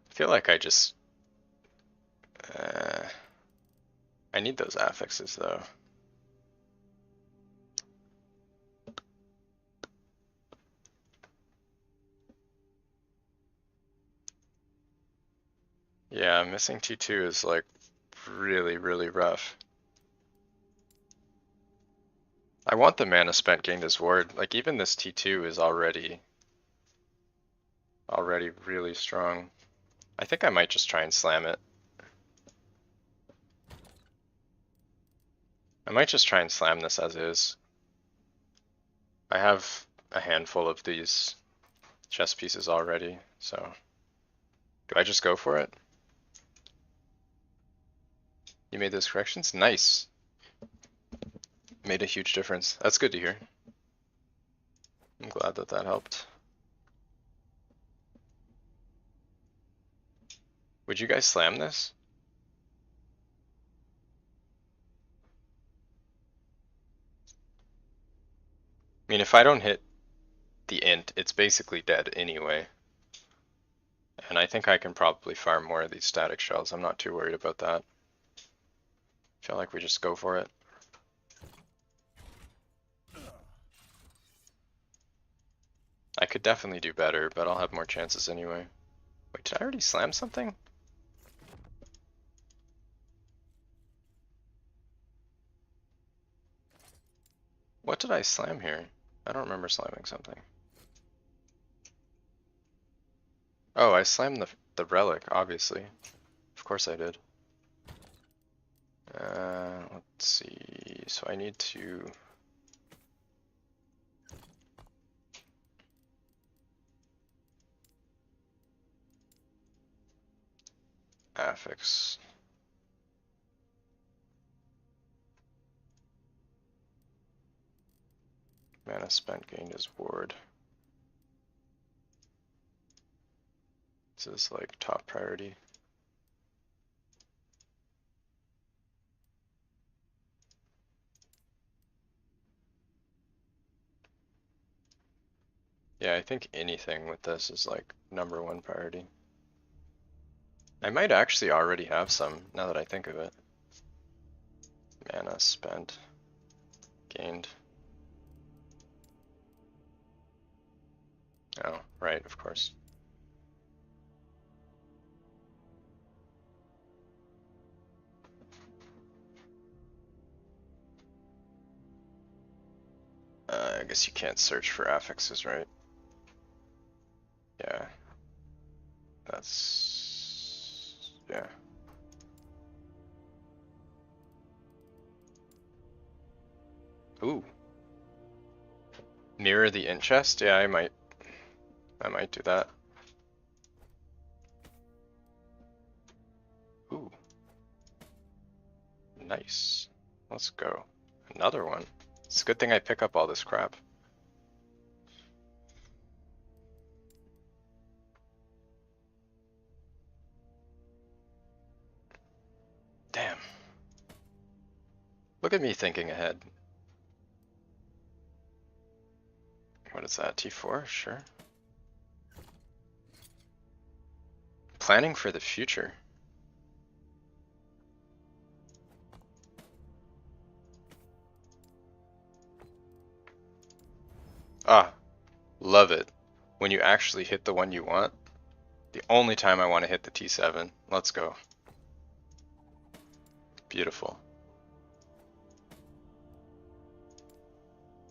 I feel like I need those affixes though. Yeah, missing T2 is like really, really rough. I want the mana spent gained as ward. Like even this T2 is already really strong. I think I might just try and slam it. I might just try and slam this as is. I have a handful of these chess pieces already, so do I just go for it? You made those corrections? Nice. Made a huge difference. That's good to hear. I'm glad that that helped. Would you guys slam this? I mean, if I don't hit the int, it's basically dead anyway. And I think I can probably farm more of these static shells. I'm not too worried about that. Feel like we just go for it. I could definitely do better, but I'll have more chances anyway. Wait, did I already slam something? What did I slam here? I don't remember slamming something. Oh, I slammed the relic, obviously. Of course I did. Let's see. So I need to... affix. Mana spent gained as ward. This is like top priority. Yeah, I think anything with this is like #1 priority. I might actually already have some, now that I think of it. Mana spent, gained. Oh, right, of course. I guess you can't search for affixes, right? Yeah. That's... yeah. Ooh. Mirror the int chest? Yeah, I might do that. Ooh. Nice. Let's go. Another one. It's a good thing I pick up all this crap. Damn. Look at me thinking ahead. What is that, T4? Sure. Planning for the future. Ah, love it. When you actually hit the one you want. The only time I want to hit the T7. Let's go. Beautiful.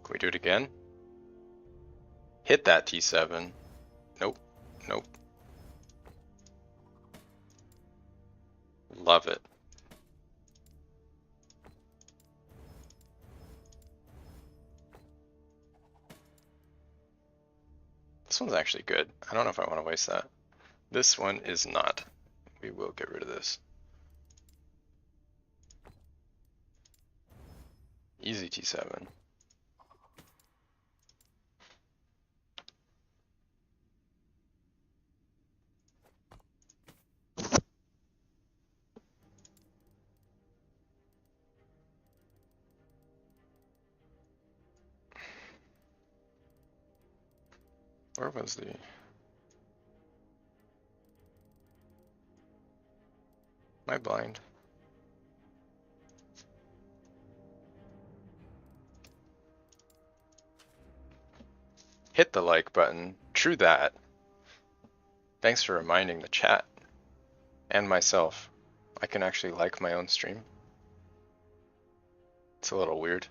Can we do it again? Hit that T7. Nope. Nope. Love it. This one's actually good. I don't know if I want to waste that. This one is not. We will get rid of this. Easy T7. Where was the... Am I blind? Hit the like button. True that. Thanks for reminding the chat and myself. I can actually like my own stream. It's a little weird.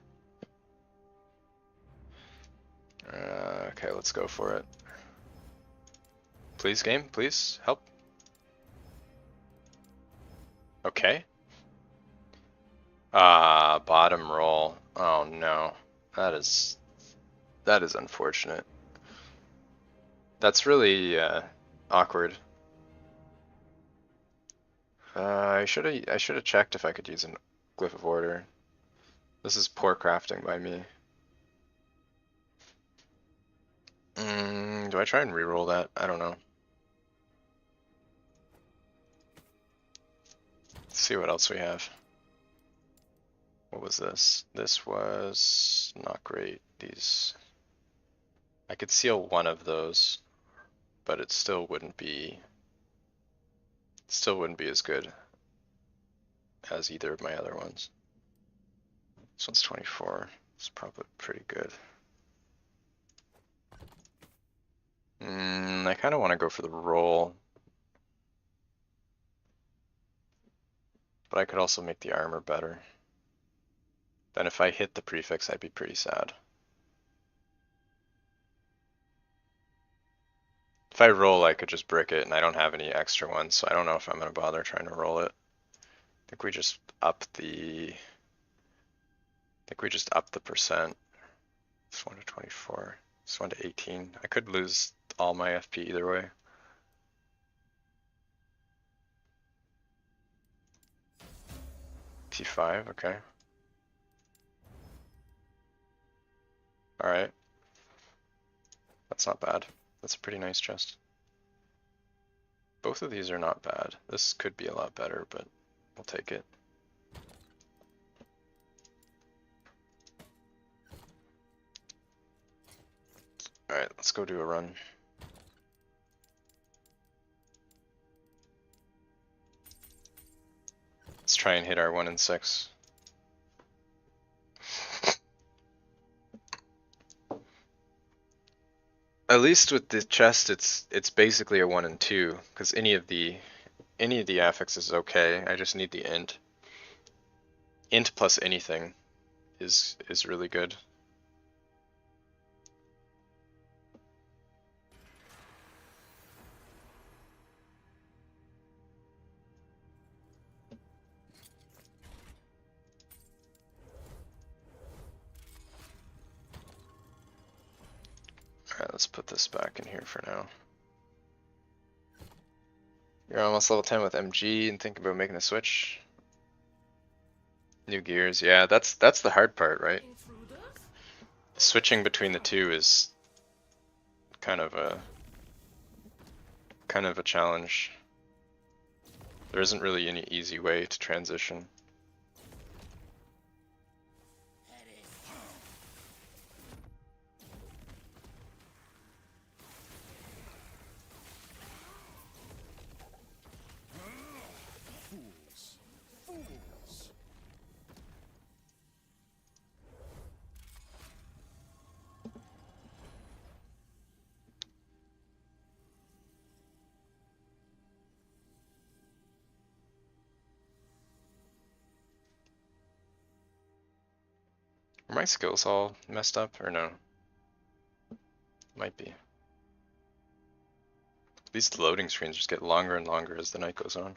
Okay, let's go for it. Please, game, please help. Okay. Bottom roll. Oh no, that is unfortunate. That's really awkward. I should have checked if I could use a glyph of order. This is poor crafting by me. Do I try and reroll that? I don't know. Let's see what else we have. What was this? This was not great. These, I could seal one of those, but it still wouldn't be as good as either of my other ones. This one's 24. It's probably pretty good. I kind of want to go for the roll, but I could also make the armor better. Then if I hit the prefix, I'd be pretty sad. If I roll, I could just brick it, and I don't have any extra ones, so I don't know if I'm going to bother trying to roll it. I think we just up the percent. This one to 24. This one to 18. I could lose all my FP either way. T5, okay. Alright. That's not bad. That's a pretty nice chest. Both of these are not bad. This could be a lot better, but we'll take it. Alright, let's go do a run. Let's try and hit our 1 and 6. At least with the chest, it's basically a 1 and 2, because any of the affixes is okay. I just need the int. Int plus anything is really good. this back in here for now. You're almost level 10 with MG and think about making a switch. New gears, yeah, that's the hard part, right?
Intruders?
Switching between the two is kind of a challenge. There isn't really any easy way to transition.
Fools. Fools.
Are my skills all messed up or no? Might be. These loading screens just get longer and longer as the night goes on.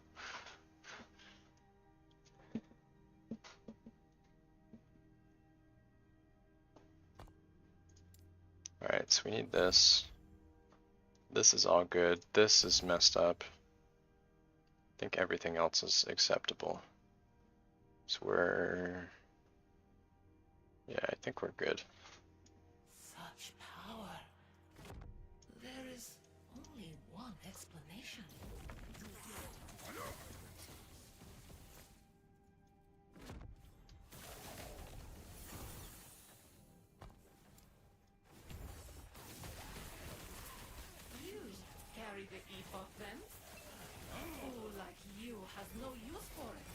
Alright, so we need this. This is all good. This is messed up. I think everything else is acceptable. So yeah, I think we're good.
Such power. There is only one explanation. You carry the epoch then? A fool like you has no use for it.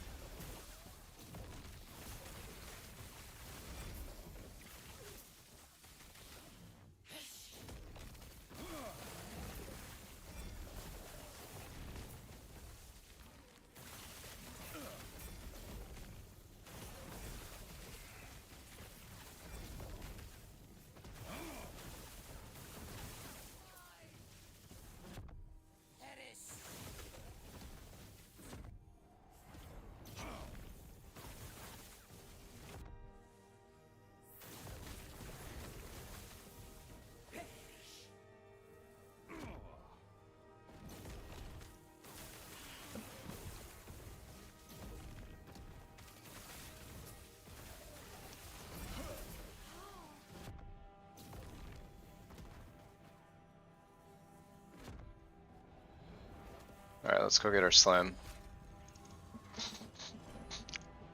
Alright, let's go get our slam.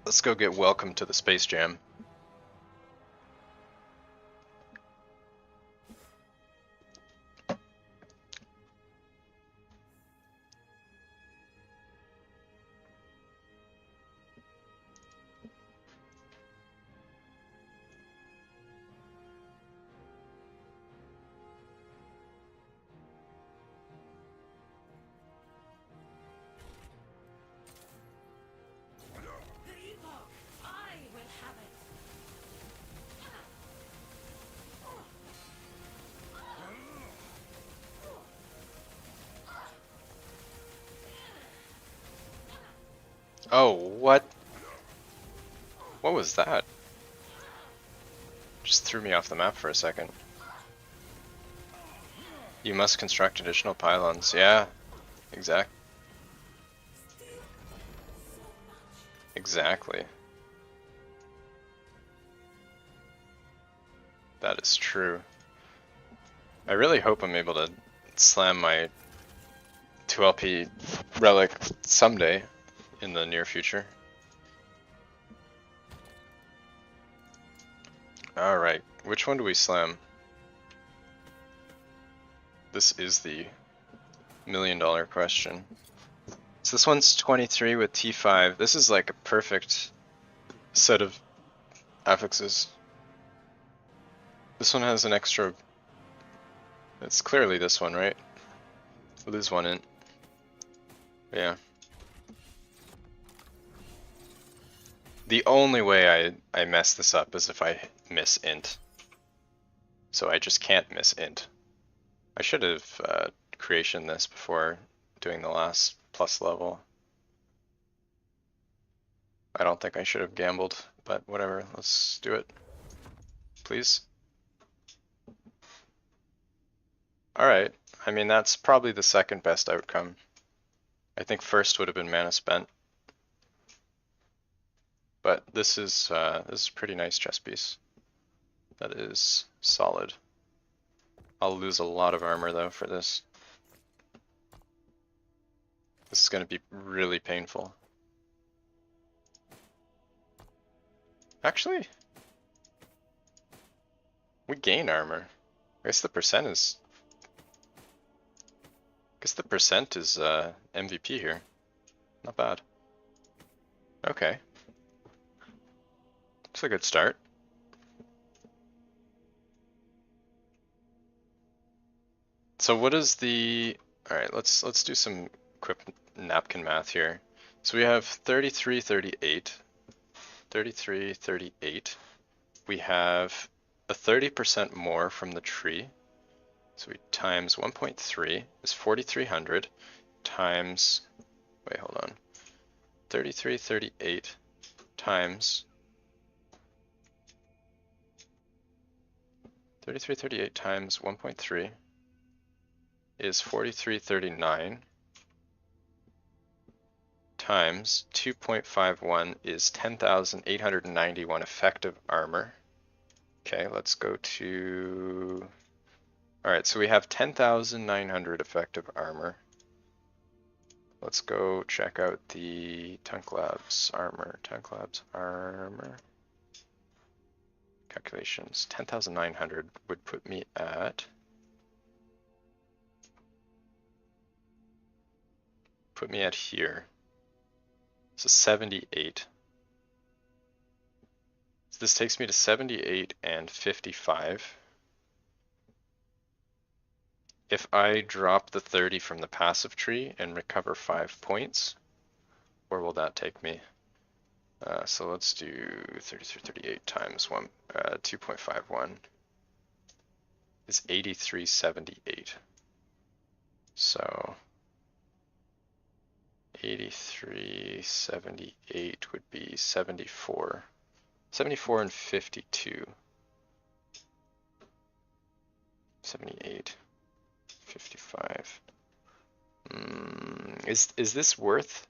Let's go get welcome to the Space Jam.
The epoch! I will have it!
Oh, what? What was that? Just threw me off the map for a second. You must construct additional pylons. Yeah, exactly. That is true. I really hope I'm able to slam my 2LP Relic someday in the near future. Alright, which one do we slam? This is the million-dollar question. So this one's 23 with T5. This is like a perfect set of affixes. This one has an extra... It's clearly this one, right? Lose one int. Yeah. The only way I mess this up is if I miss int. So I just can't miss int. I should have creation this before doing the last plus level. I don't think I should have gambled, but whatever, let's do it. Please. Alright, I mean that's probably the second best outcome. I think first would have been mana spent. But this is a pretty nice chess piece. That is solid. I'll lose a lot of armor though for this. This is going to be really painful. Actually, we gain armor. I guess the percent is MVP here. Not bad. Okay. It's a good start. So what is the... Alright, let's do some quick napkin math here. So we have 33, 38. 33, 38. We have a 30% more from the tree. So we times 1.3 is 4,300 times... Wait, hold on. 33, 38 times 3338 times 1.3 is 4339 times 2.51 is 10,891 effective armor. Okay, let's go to... Alright, so we have 10,900 effective armor. Let's go check out the Tunk Labs armor. Tunk Labs armor. Calculations. 10,900 would put me at... here. So 78. So this takes me to 78 and 55. If I drop the 30 from the passive tree and recover 5 points, where will that take me? So let's do 33, 38 times 2.51 is 8378. So 8378 would be 74. 74 and 52. 78. 55. Is this worth?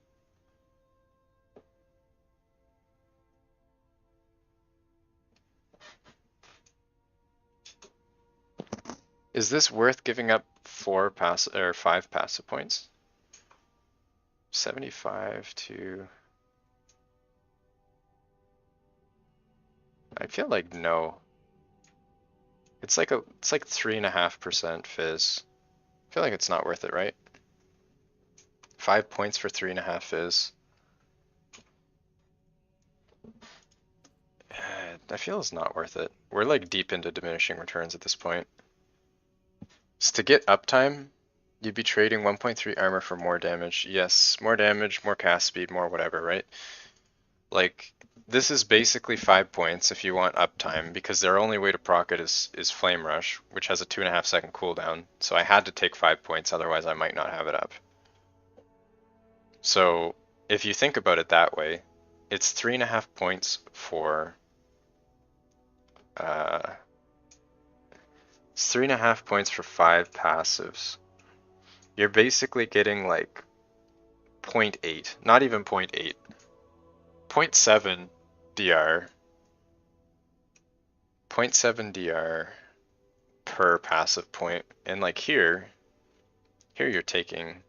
Is this worth giving up 5 passive points? 75 to... I feel like no. It's like 3.5% fizz. I feel like it's not worth it, right? 5 points for 3.5 fizz. I feel it's not worth it. We're like deep into diminishing returns at this point. So to get uptime, you'd be trading 1.3 armor for more damage. Yes, more damage, more cast speed, more whatever, right? Like, this is basically 5 points if you want uptime, because their only way to proc it is Flame Rush, which has a 2.5 second cooldown. So I had to take 5 points, otherwise I might not have it up. So if you think about it that way, it's 3.5 points for... it's 3.5 points for 5 passives. You're basically getting like 0.8, not even 0.8. 0.7 DR. 0.7 DR per passive point. And like here you're taking...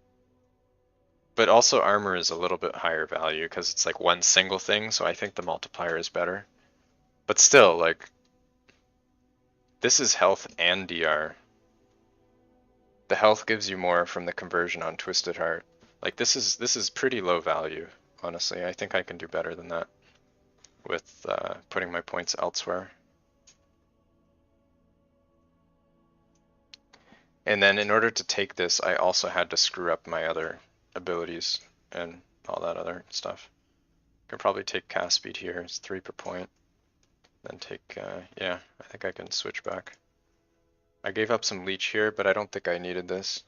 But also armor is a little bit higher value because it's like one single thing, so I think the multiplier is better. But still, like, this is health and DR. The health gives you more from the conversion on Twisted Heart. Like, this is pretty low value, honestly. I think I can do better than that with putting my points elsewhere. And then in order to take this, I also had to screw up my other abilities and all that other stuff. I can probably take cast speed here, it's 3 per point. Then take, yeah, I think I can switch back. I gave up some leech here, but I don't think I needed this.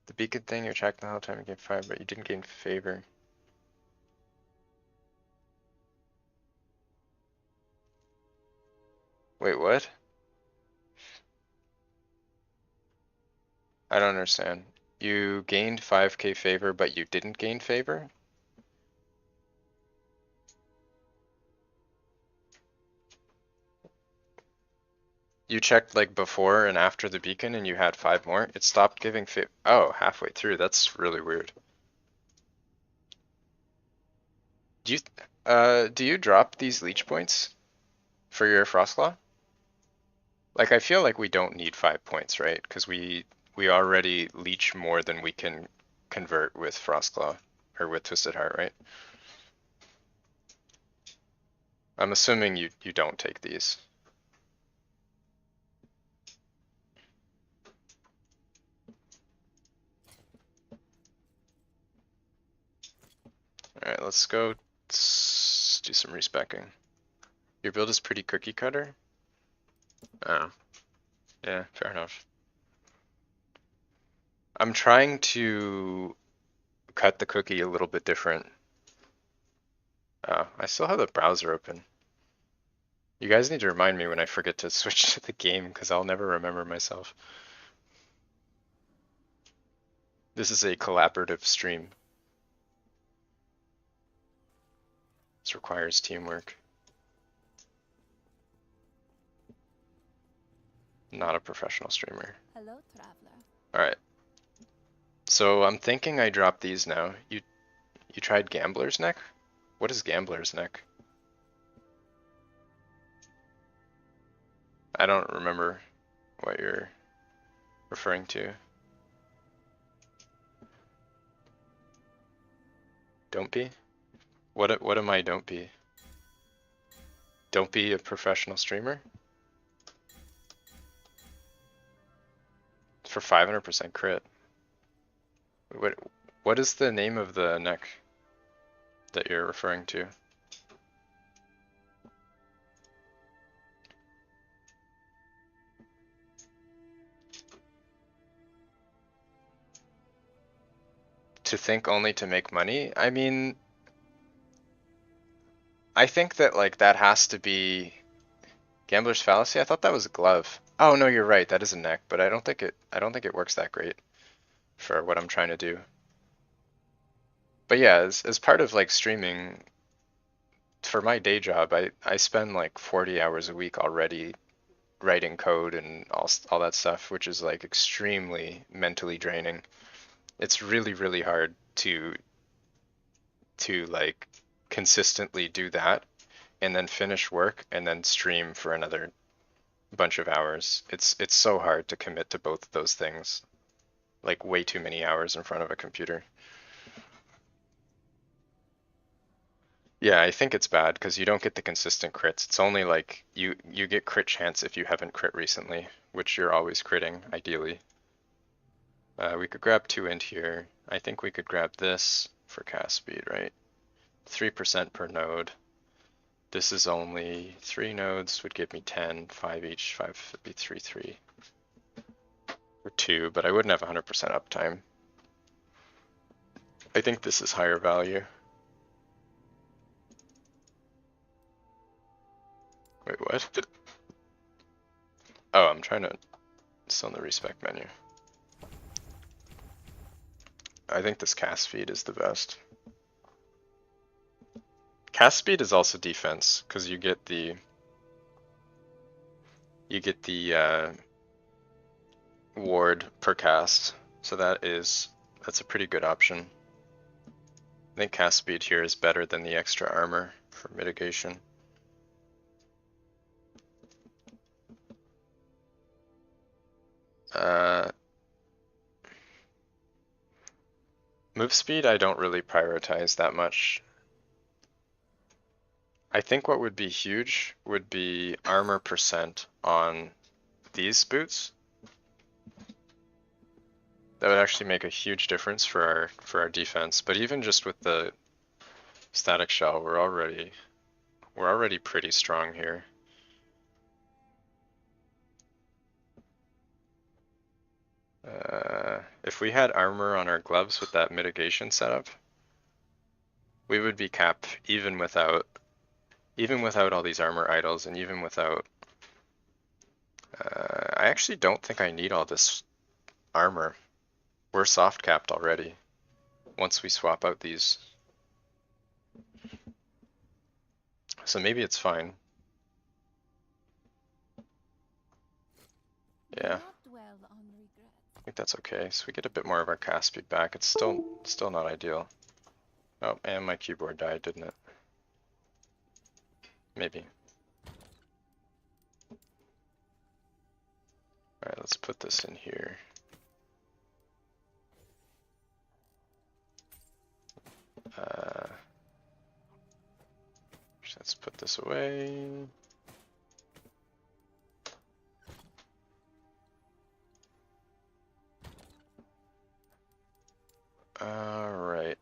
The beacon thing, you're tracking the whole time you gain 5, but you didn't gain favor. Wait, what? I don't understand. You gained 5k favor, but you didn't gain favor? You checked like before and after the beacon and you had 5 more? It stopped giving favor. Oh, halfway through. That's really weird. Do you drop these leech points for your Frostclaw? Like, I feel like we don't need 5 points, right? Because we already leech more than we can convert with Frostclaw or with Twisted Heart, right? I'm assuming you don't take these. All right, let's go do some respecking. Your build is pretty cookie cutter. Oh, yeah, fair enough. I'm trying to cut the cookie a little bit different. I still have the browser open. You guys need to remind me when I forget to switch to the game because I'll never remember myself. This is a collaborative stream. This requires teamwork. Not a professional streamer.
Hello, traveler.
Alright. So I'm thinking I drop these now. You tried Gambler's Neck? What is Gambler's Neck? I don't remember what you're referring to. Don't be? What am I don't be? Don't be a professional streamer? For 500% crit. What is the name of the neck that you're referring to? To think only to make money? I mean, I think that like that has to be Gambler's Fallacy. I thought that was a glove. Oh no, you're right. That is a neck, but I don't think it works that great for what I'm trying to do. But yeah, as part of like streaming, for my day job, I spend like 40 hours a week already writing code and all that stuff, which is like extremely mentally draining. It's really, really hard to like consistently do that and then finish work and then stream for another bunch of hours. It's so hard to commit to both of those things. Like way too many hours in front of a computer. Yeah, I think it's bad because you don't get the consistent crits. It's only like you get crit chance if you haven't crit recently, which you're always critting, ideally. We could grab 2 int here. I think we could grab this for cast speed, right? 3% per node. This is only 3 nodes, would give me 10, 5 each, 5 would be 3, 3. Or 2, but I wouldn't have 100% uptime. I think this is higher value. Wait, what? Oh, I'm trying to... It's on the respec menu. I think this cast speed is the best. Cast speed is also defense, because you get the ward per cast, so that's a pretty good option. I think cast speed here is better than the extra armor for mitigation. Move speed I don't really prioritize that much. I think what would be huge would be armor percent on these boots. That would actually make a huge difference for our defense, but even just with the static shell, we're already pretty strong here. If we had armor on our gloves with that mitigation setup, we would be capped even without all these armor idols, and even without. I actually don't think I need all this armor. We're soft capped already once we swap out these. So maybe it's fine. Yeah, I think that's okay. So we get a bit more of our cast speed back. It's still not ideal. Oh, and my keyboard died, didn't it? Maybe. Alright, let's put this in here. Let's put this away. Alright.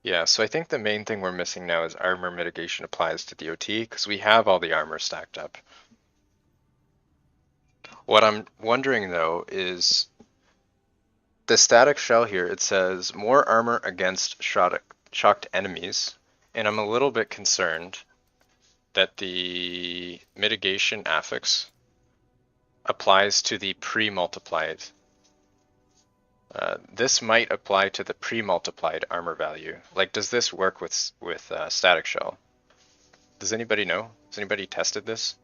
Yeah, so I think the main thing we're missing now is armor mitigation applies to DOT, because we have all the armor stacked up. What I'm wondering though is the static shell here, it says more armor against shocked enemies, and I'm a little bit concerned that the mitigation affix applies to the pre-multiplied. This might apply to the pre-multiplied armor value. Like, does this work with static shell? Does anybody know? Has anybody tested this?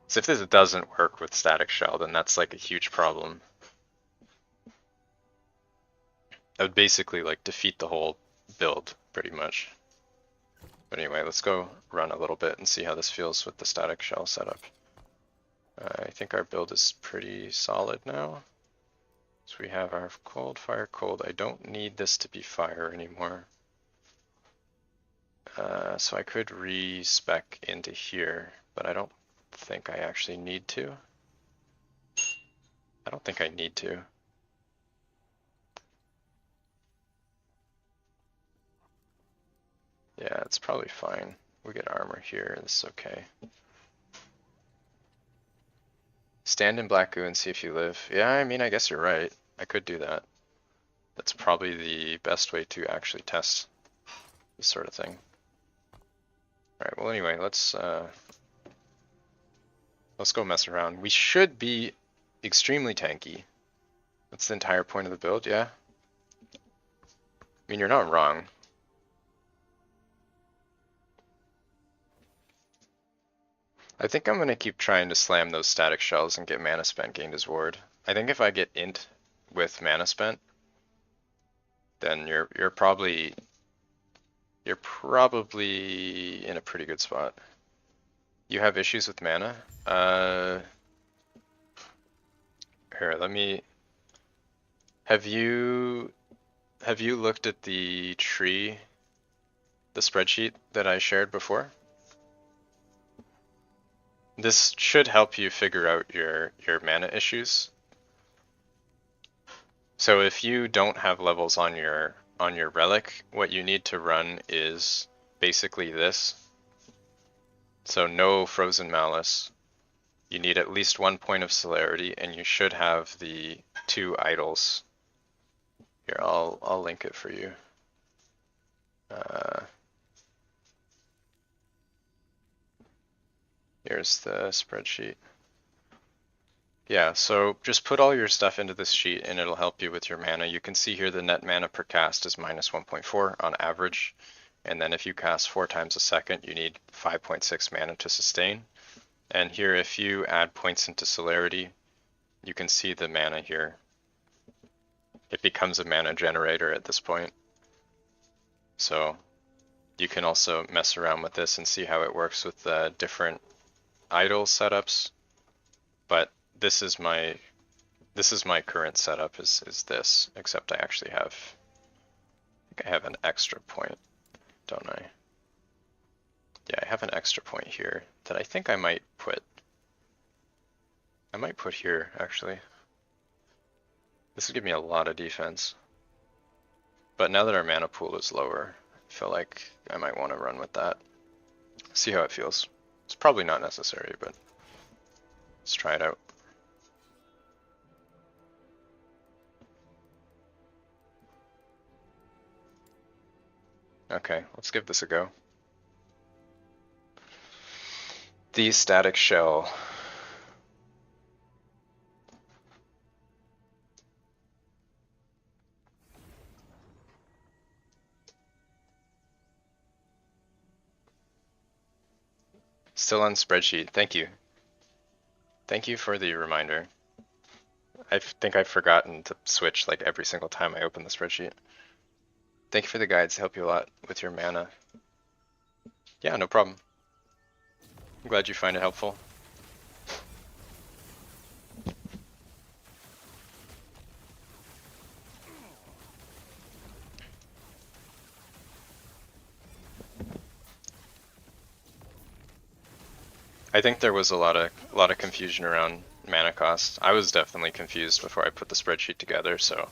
So if this doesn't work with static shell, then that's like a huge problem. That would basically like defeat the whole build, pretty much. But anyway, let's go run a little bit and see how this feels with the static shell setup. I think our build is pretty solid now. So we have our cold, fire, cold. I don't need this to be fire anymore. So I could re-spec into here, but I don't think I actually need to. I don't think I need to. Yeah, it's probably fine. We get armor here, this is okay. Stand in black goo and see if you live. Yeah, I mean, I guess you're right. I could do that. That's probably the best way to actually test this sort of thing. Alright, well anyway, let's go mess around. We should be extremely tanky. That's the entire point of the build, yeah? I mean, you're not wrong. I think I'm going to keep trying to slam those static shells and get mana spent gained as ward. I think if I get int with mana spent, then you're probably in a pretty good spot. You have issues with mana? Here, let me. Have you looked at the tree, the spreadsheet that I shared before? This should help you figure out your mana issues. So if you don't have levels on your relic, what you need to run is basically this. So no frozen malice. You need at least 1 point of celerity, and you should have the 2 idols. Here, I'll link it for you. Here's the spreadsheet. Yeah, so just put all your stuff into this sheet and it'll help you with your mana. You can see here the net mana per cast is minus 1.4 on average. And then if you cast 4 times a second, you need 5.6 mana to sustain. And here, if you add points into celerity, you can see the mana here. It becomes a mana generator at this point. So you can also mess around with this and see how it works with the different idle setups. But this is my current setup is this, except I actually have, I think I have an extra point, don't I? Yeah, I have an extra point here that I think I might put here actually. This will give me a lot of defense. But now that our mana pool is lower, I feel like I might want to run with that. See how it feels. It's probably not necessary, but let's try it out. Okay, let's give this a go. The static shell. Still on spreadsheet. Thank you. Thank you for the reminder. I think I've forgotten to switch like every single time I open the spreadsheet. Thank you for the guides. Help you a lot with your mana. Yeah, no problem. I'm glad you find it helpful. I think there was a lot of confusion around mana cost. I was definitely confused before I put the spreadsheet together, so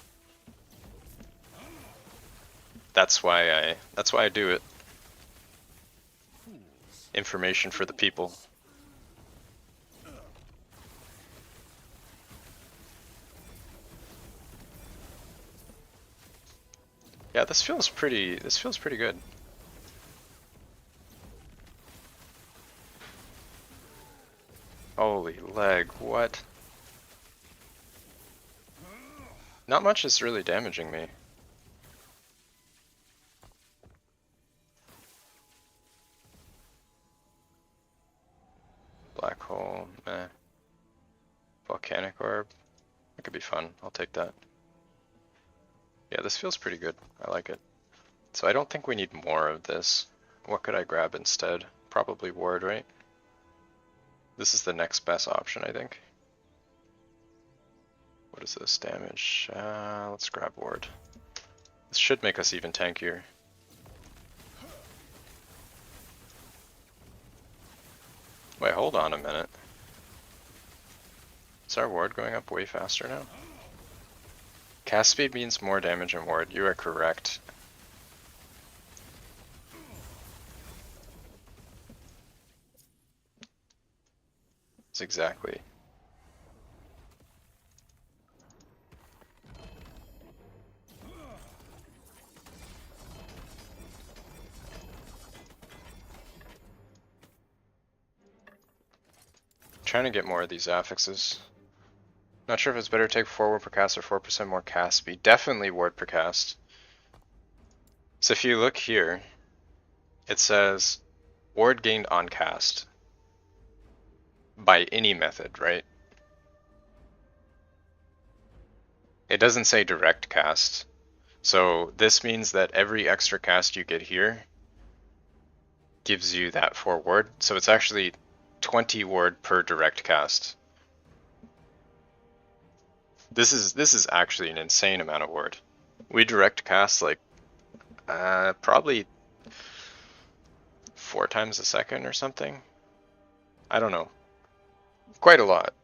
that's why I do it. Information for the people. Yeah, this feels pretty good. Holy leg, what? Not much is really damaging me. Black hole, meh. Volcanic orb. That could be fun. I'll take that. Yeah, this feels pretty good. I like it. So I don't think we need more of this. What could I grab instead? Probably ward, right? This is the next best option, I think. What is this damage? Let's grab ward. This should make us even tankier. Wait, hold on a minute. Is our ward going up way faster now? Cast speed means more damage in ward. You are correct. It's exactly. Trying to get more of these affixes. Not sure if it's better to take 4 ward per cast or 4% more cast speed. Definitely ward per cast. So if you look here, it says ward gained on cast by any method, right? It doesn't say direct cast. So this means that every extra cast you get here gives you that 4 ward. So it's actually 20 ward per direct cast. This is actually an insane amount of ward. We direct cast like probably 4 times a second or something. I don't know. Quite a lot.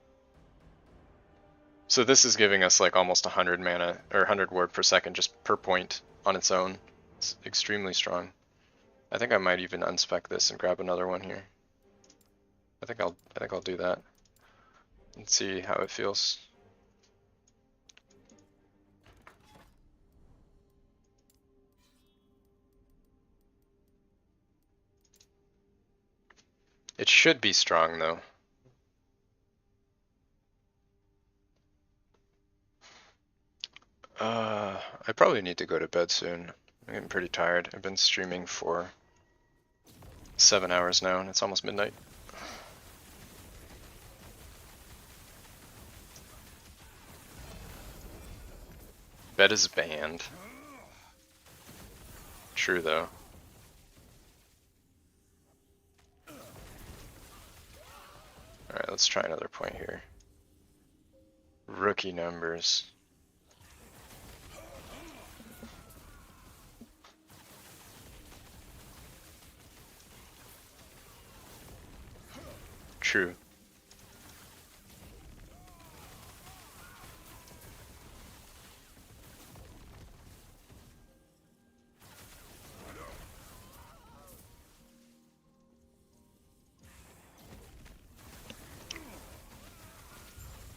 So this is giving us like almost 100 mana or 100 ward per second just per point on its own. It's extremely strong. I think I might even unspec this and grab another one here. I think I'll do that and see how it feels. It should be strong though. I probably need to go to bed soon. I'm getting pretty tired. I've been streaming for 7 hours now and it's almost midnight. Bed is banned. True though. Alright, let's try another point here. Rookie numbers. True.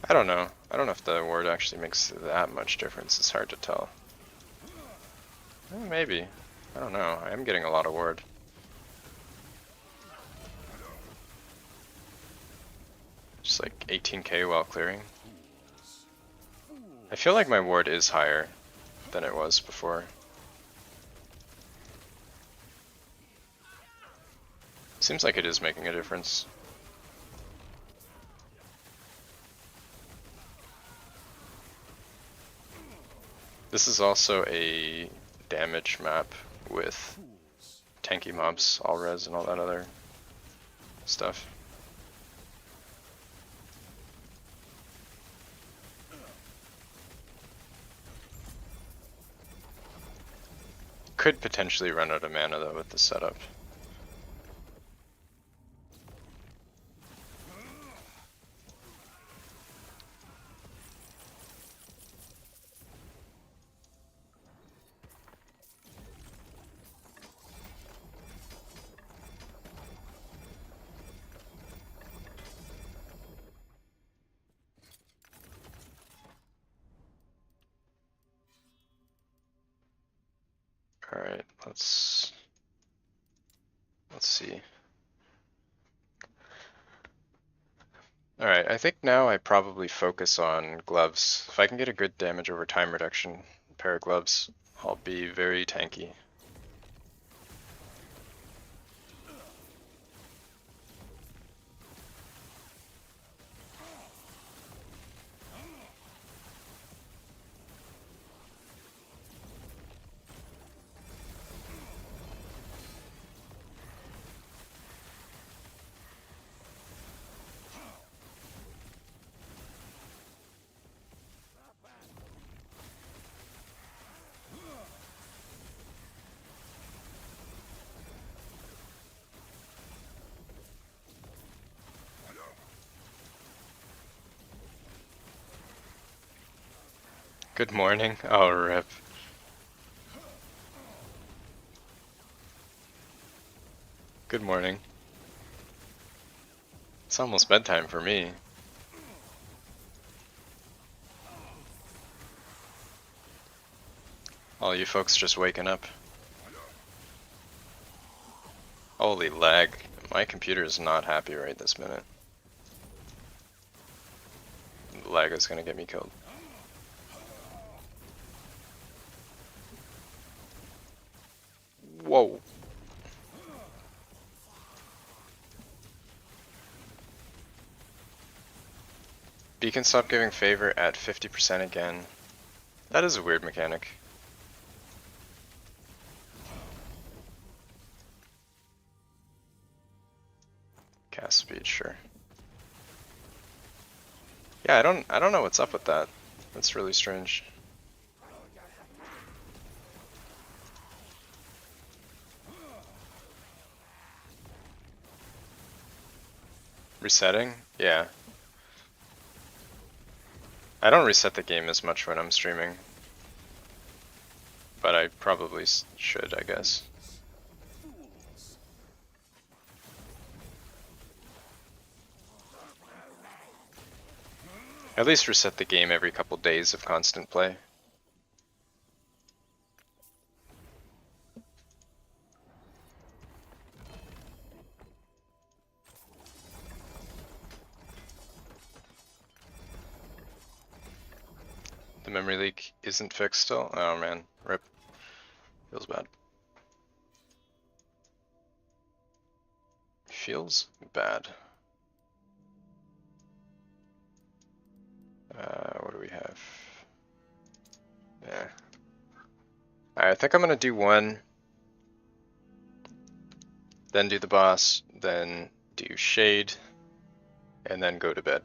I don't know. I don't know if the word actually makes that much difference. It's hard to tell. Maybe. I don't know, I am getting a lot of ward. Just like 18k while clearing. I feel like my ward is higher than it was before. Seems like it is making a difference. This is also a damage map with tanky mobs, all res, and all that other stuff. Could potentially run out of mana though with the setup. Alright, let's see. Alright, I think now I probably focus on gloves. If I can get a good damage over time reduction pair of gloves, I'll be very tanky. Good morning. Oh, rip. Good morning. It's almost bedtime for me. All you folks just waking up. Holy lag. My computer is not happy right this minute. The lag is gonna get me killed. Whoa. Beacon stop giving favor at 50% again. That is a weird mechanic. Cast speed, sure. Yeah, I don't know what's up with that. That's really strange. Resetting? Yeah. I don't reset the game as much when I'm streaming. But I probably should, I guess. At least reset the game every couple days of constant play. The memory leak isn't fixed still? Oh man, rip. Feels bad. Feels bad. What do we have? Yeah. Alright, I think I'm gonna do one, then do the boss, then do shade, and then go to bed.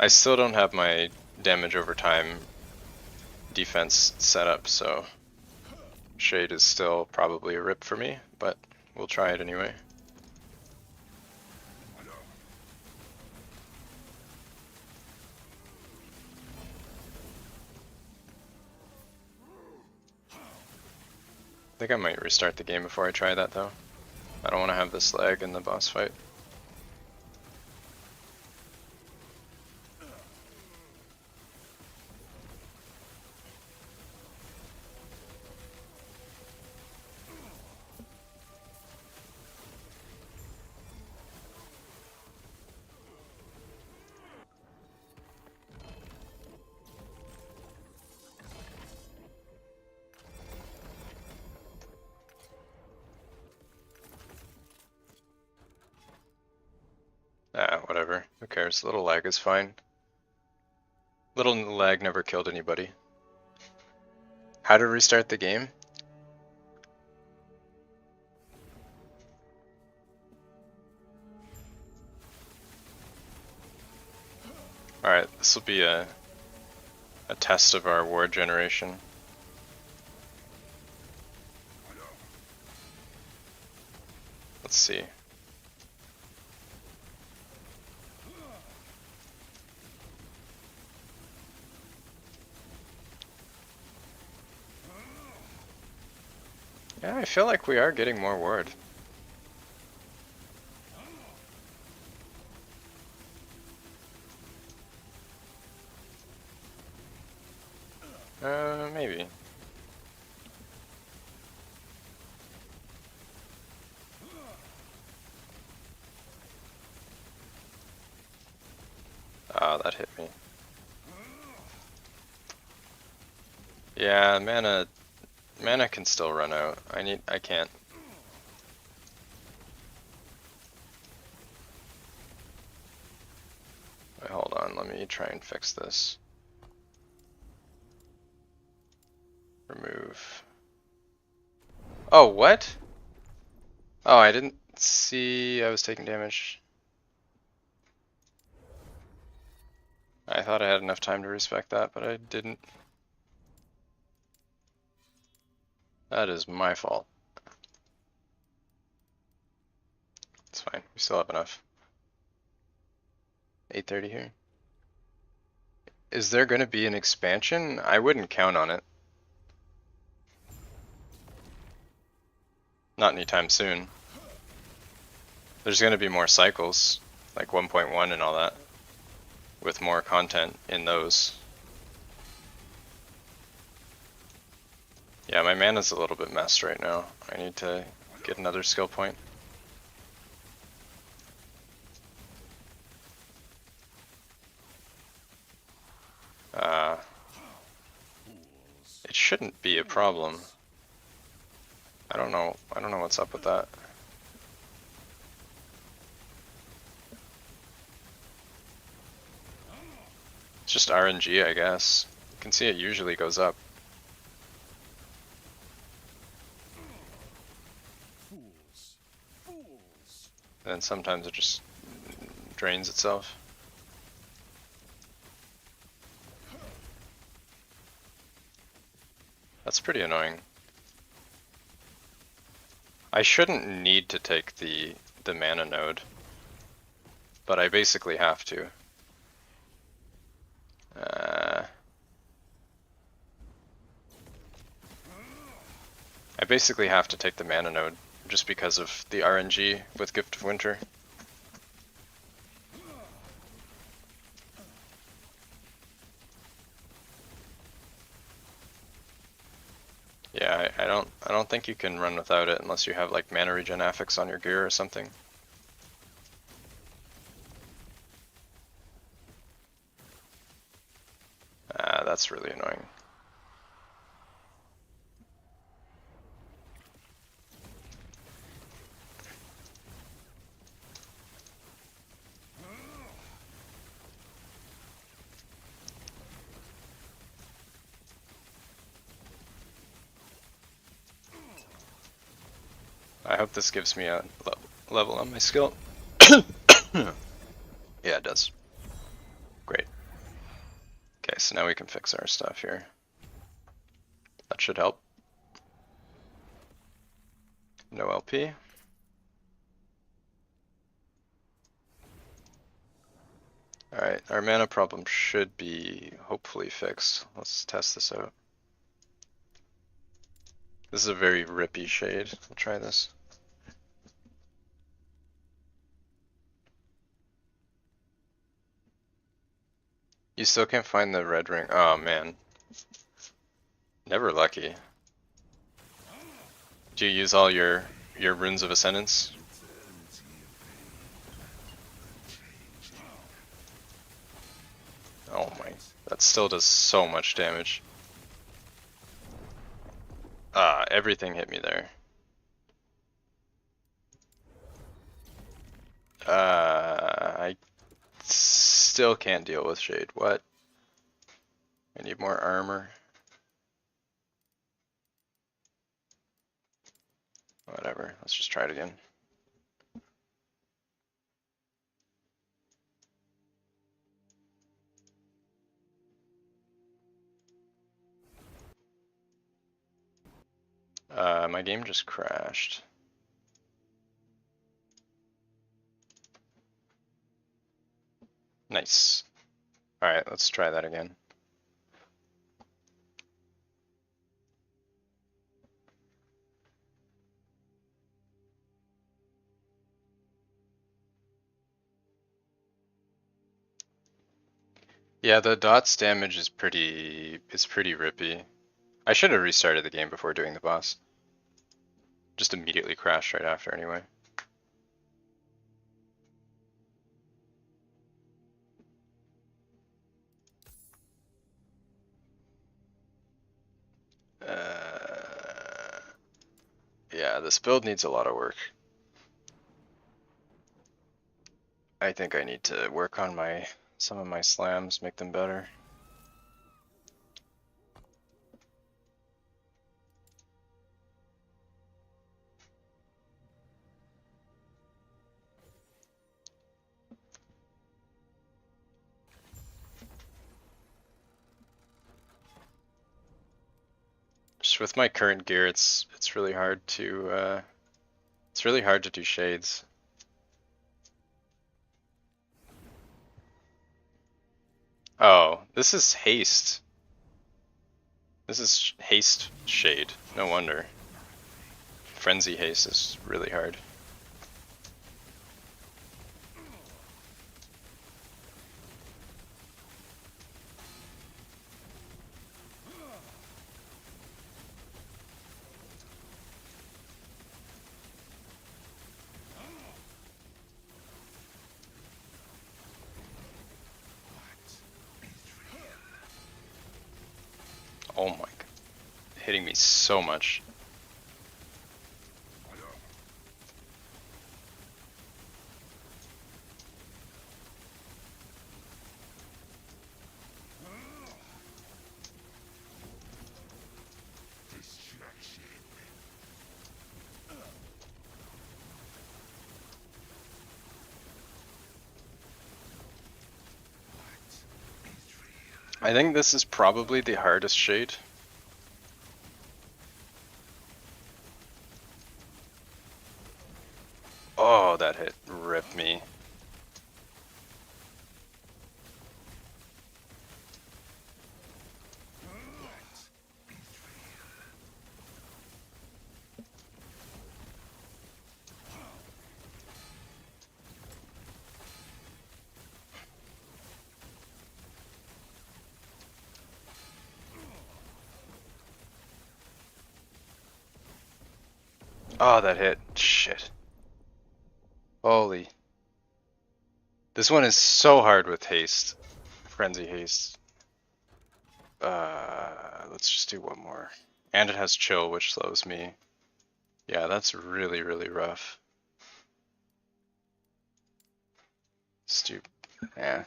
I still don't have my damage over time defense set up, so shade is still probably a rip for me, but we'll try it anyway. I think I might restart the game before I try that though. I don't want to have this lag in the boss fight. whatever. Who cares? A little lag is fine. Little lag never killed anybody. How to restart the game? Alright, this will be a test of our ward generation. Let's see. Yeah, I feel like we are getting more ward. Maybe. Oh, that hit me. Yeah, mana can still run out. I can't. Wait, hold on, let me try and fix this. Remove. Oh, what? Oh, I didn't see I was taking damage. I thought I had enough time to respect that, but I didn't. That is my fault. It's fine, we still have enough. 8:30 here. Is there going to be an expansion? I wouldn't count on it. Not anytime soon. There's going to be more cycles, like 1.1 and all that, with more content in those. Yeah, my mana's a little bit messed right now. I need to get another skill point. It shouldn't be a problem. I don't know what's up with that. It's just RNG, I guess. You can see it usually goes up. And then sometimes it just drains itself. That's pretty annoying. I shouldn't need to take the mana node, but I basically have to. I basically have to take the mana node just because of the RNG with Gift of Winter. Yeah, I don't think you can run without it unless you have like mana regen affix on your gear or something. That's really annoying. I hope this gives me a level on my skill. Yeah, it does. Great. Okay, so now we can fix our stuff here. That should help. No LP. Alright, our mana problem should be hopefully fixed. Let's test this out. This is a very rippy shade. We'll try this. You still can't find the red ring. Oh man. Never lucky. Do you use all your runes of ascendance? Oh my, that still does so much damage. Everything hit me there. I still can't deal with shade. What? I need more armor. Whatever, let's just try it again. My game just crashed. Nice. Alright, let's try that again. Yeah, the dots damage is pretty rippy. I should have restarted the game before doing the boss. Just immediately crashed right after anyway. Yeah, this build needs a lot of work. I think I need to work on some of my slams, make them better. Just with my current gear, it's really hard to do shades. Oh, this is haste. This is haste shade. No wonder. Frenzy haste is really hard. Oh my god. Hitting me so much. I think this is probably the hardest shade. Oh, that hit ripped me. Oh, that hit. Shit. Holy. This one is so hard with haste. Frenzy haste. Let's just do one more. And it has chill, which slows me. Yeah, that's really, really rough. Stupid. Yeah.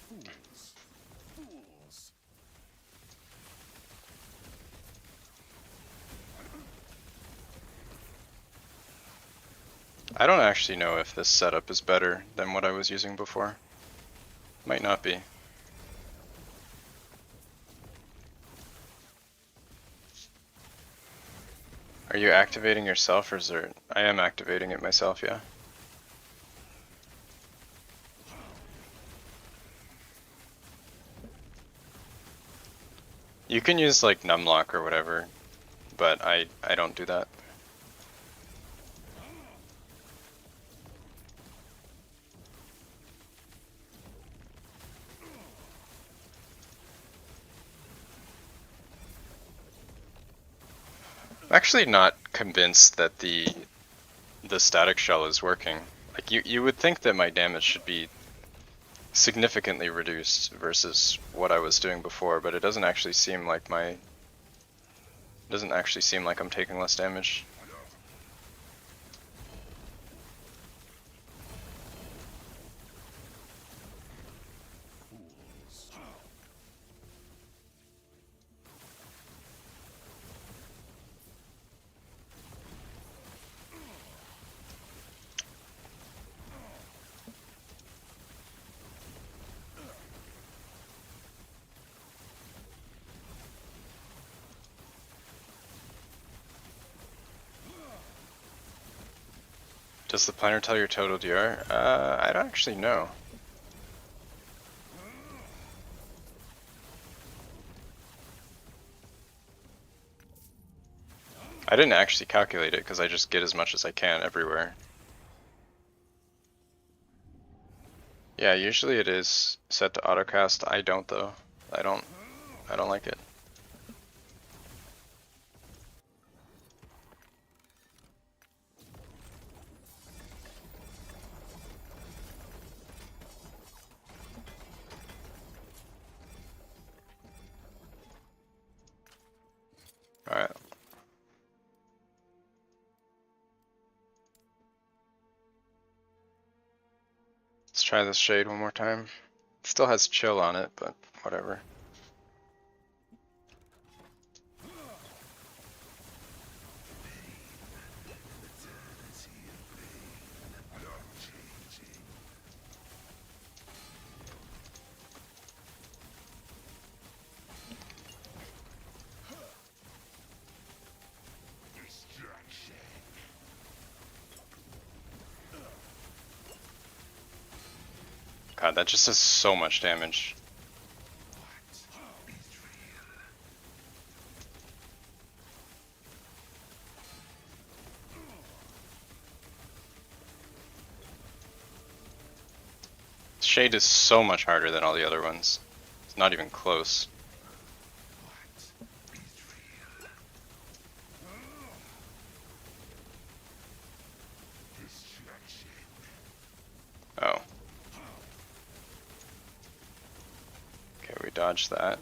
Fools. Fools.
I don't actually know if this setup is better than what I was using before. Might not be. Are you activating yourself or is there... I am activating it myself, yeah. You can use like numlock or whatever, but I don't do that. I'm actually not convinced that the static shell is working. Like you would think that my damage should be significantly reduced versus what I was doing before, but it doesn't actually seem like my Doesn't actually seem like I'm taking less damage. Does the planner tell your total DR? I don't actually know. I didn't actually calculate it because I just get as much as I can everywhere. Yeah, usually it is set to autocast. I don't though. I don't like it. Alright. Let's try this shade one more time. It still has chill on it, but whatever. God, that just does so much damage. Shade is so much harder than all the other ones. It's not even close. Oh. Okay, we dodged that.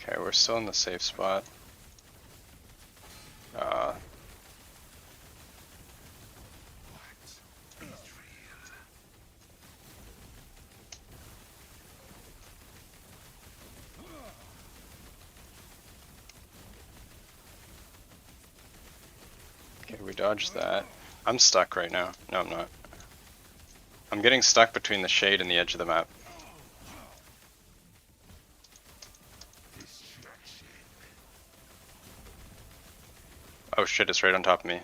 Okay, we're still in the safe spot. Okay, we dodged that. I'm stuck right now. No, I'm not. I'm getting stuck between the shade and the edge of the map. Oh shit, it's right on top of me.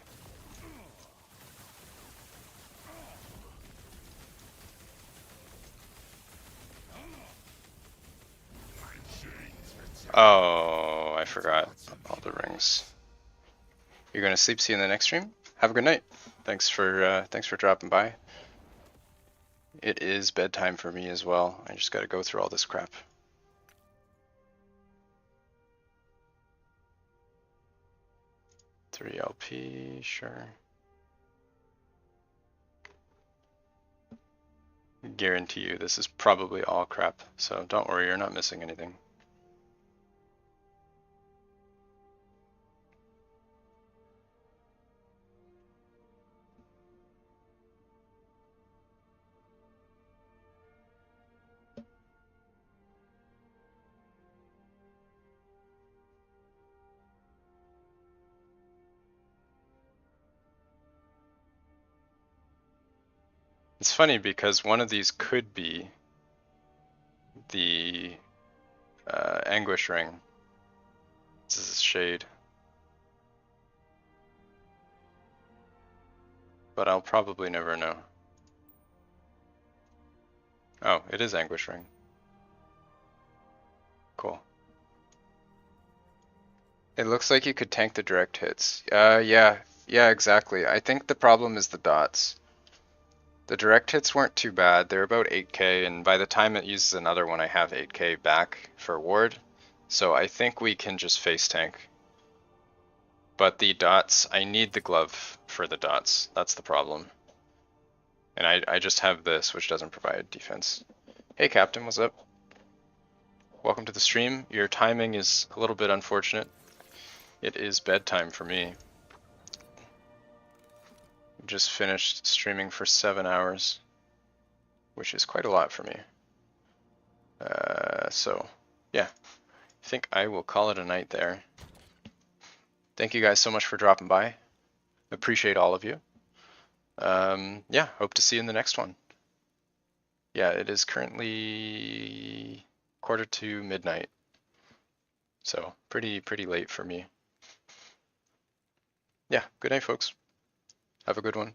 Oh, I forgot all the rings. You're gonna sleep. See you in the next stream. Have a good night. Thanks for dropping by. It is bedtime for me as well. I just gotta go through all this crap. Three LP, sure. Guarantee you this is probably all crap, so don't worry, you're not missing anything. It's funny because one of these could be the Anguish Ring. This is Shade. But I'll probably never know. Oh, it is Anguish Ring. Cool. It looks like you could tank the direct hits. Yeah. Yeah, exactly. I think the problem is the dots. The direct hits weren't too bad. They're about 8k, and by the time it uses another one, I have 8k back for ward. So I think we can just face tank. But the dots, I need the glove for the dots. That's the problem. And I just have this, which doesn't provide defense. Hey Captain, what's up? Welcome to the stream. Your timing is a little bit unfortunate. It is bedtime for me. Just finished streaming for 7 hours, which is quite a lot for me. So, yeah, I think I will call it a night there. Thank you guys so much for dropping by. Appreciate all of you. Yeah, hope to see you in the next one. Yeah, it is currently 1:45 so pretty late for me. Yeah, good night, folks. Have a good one.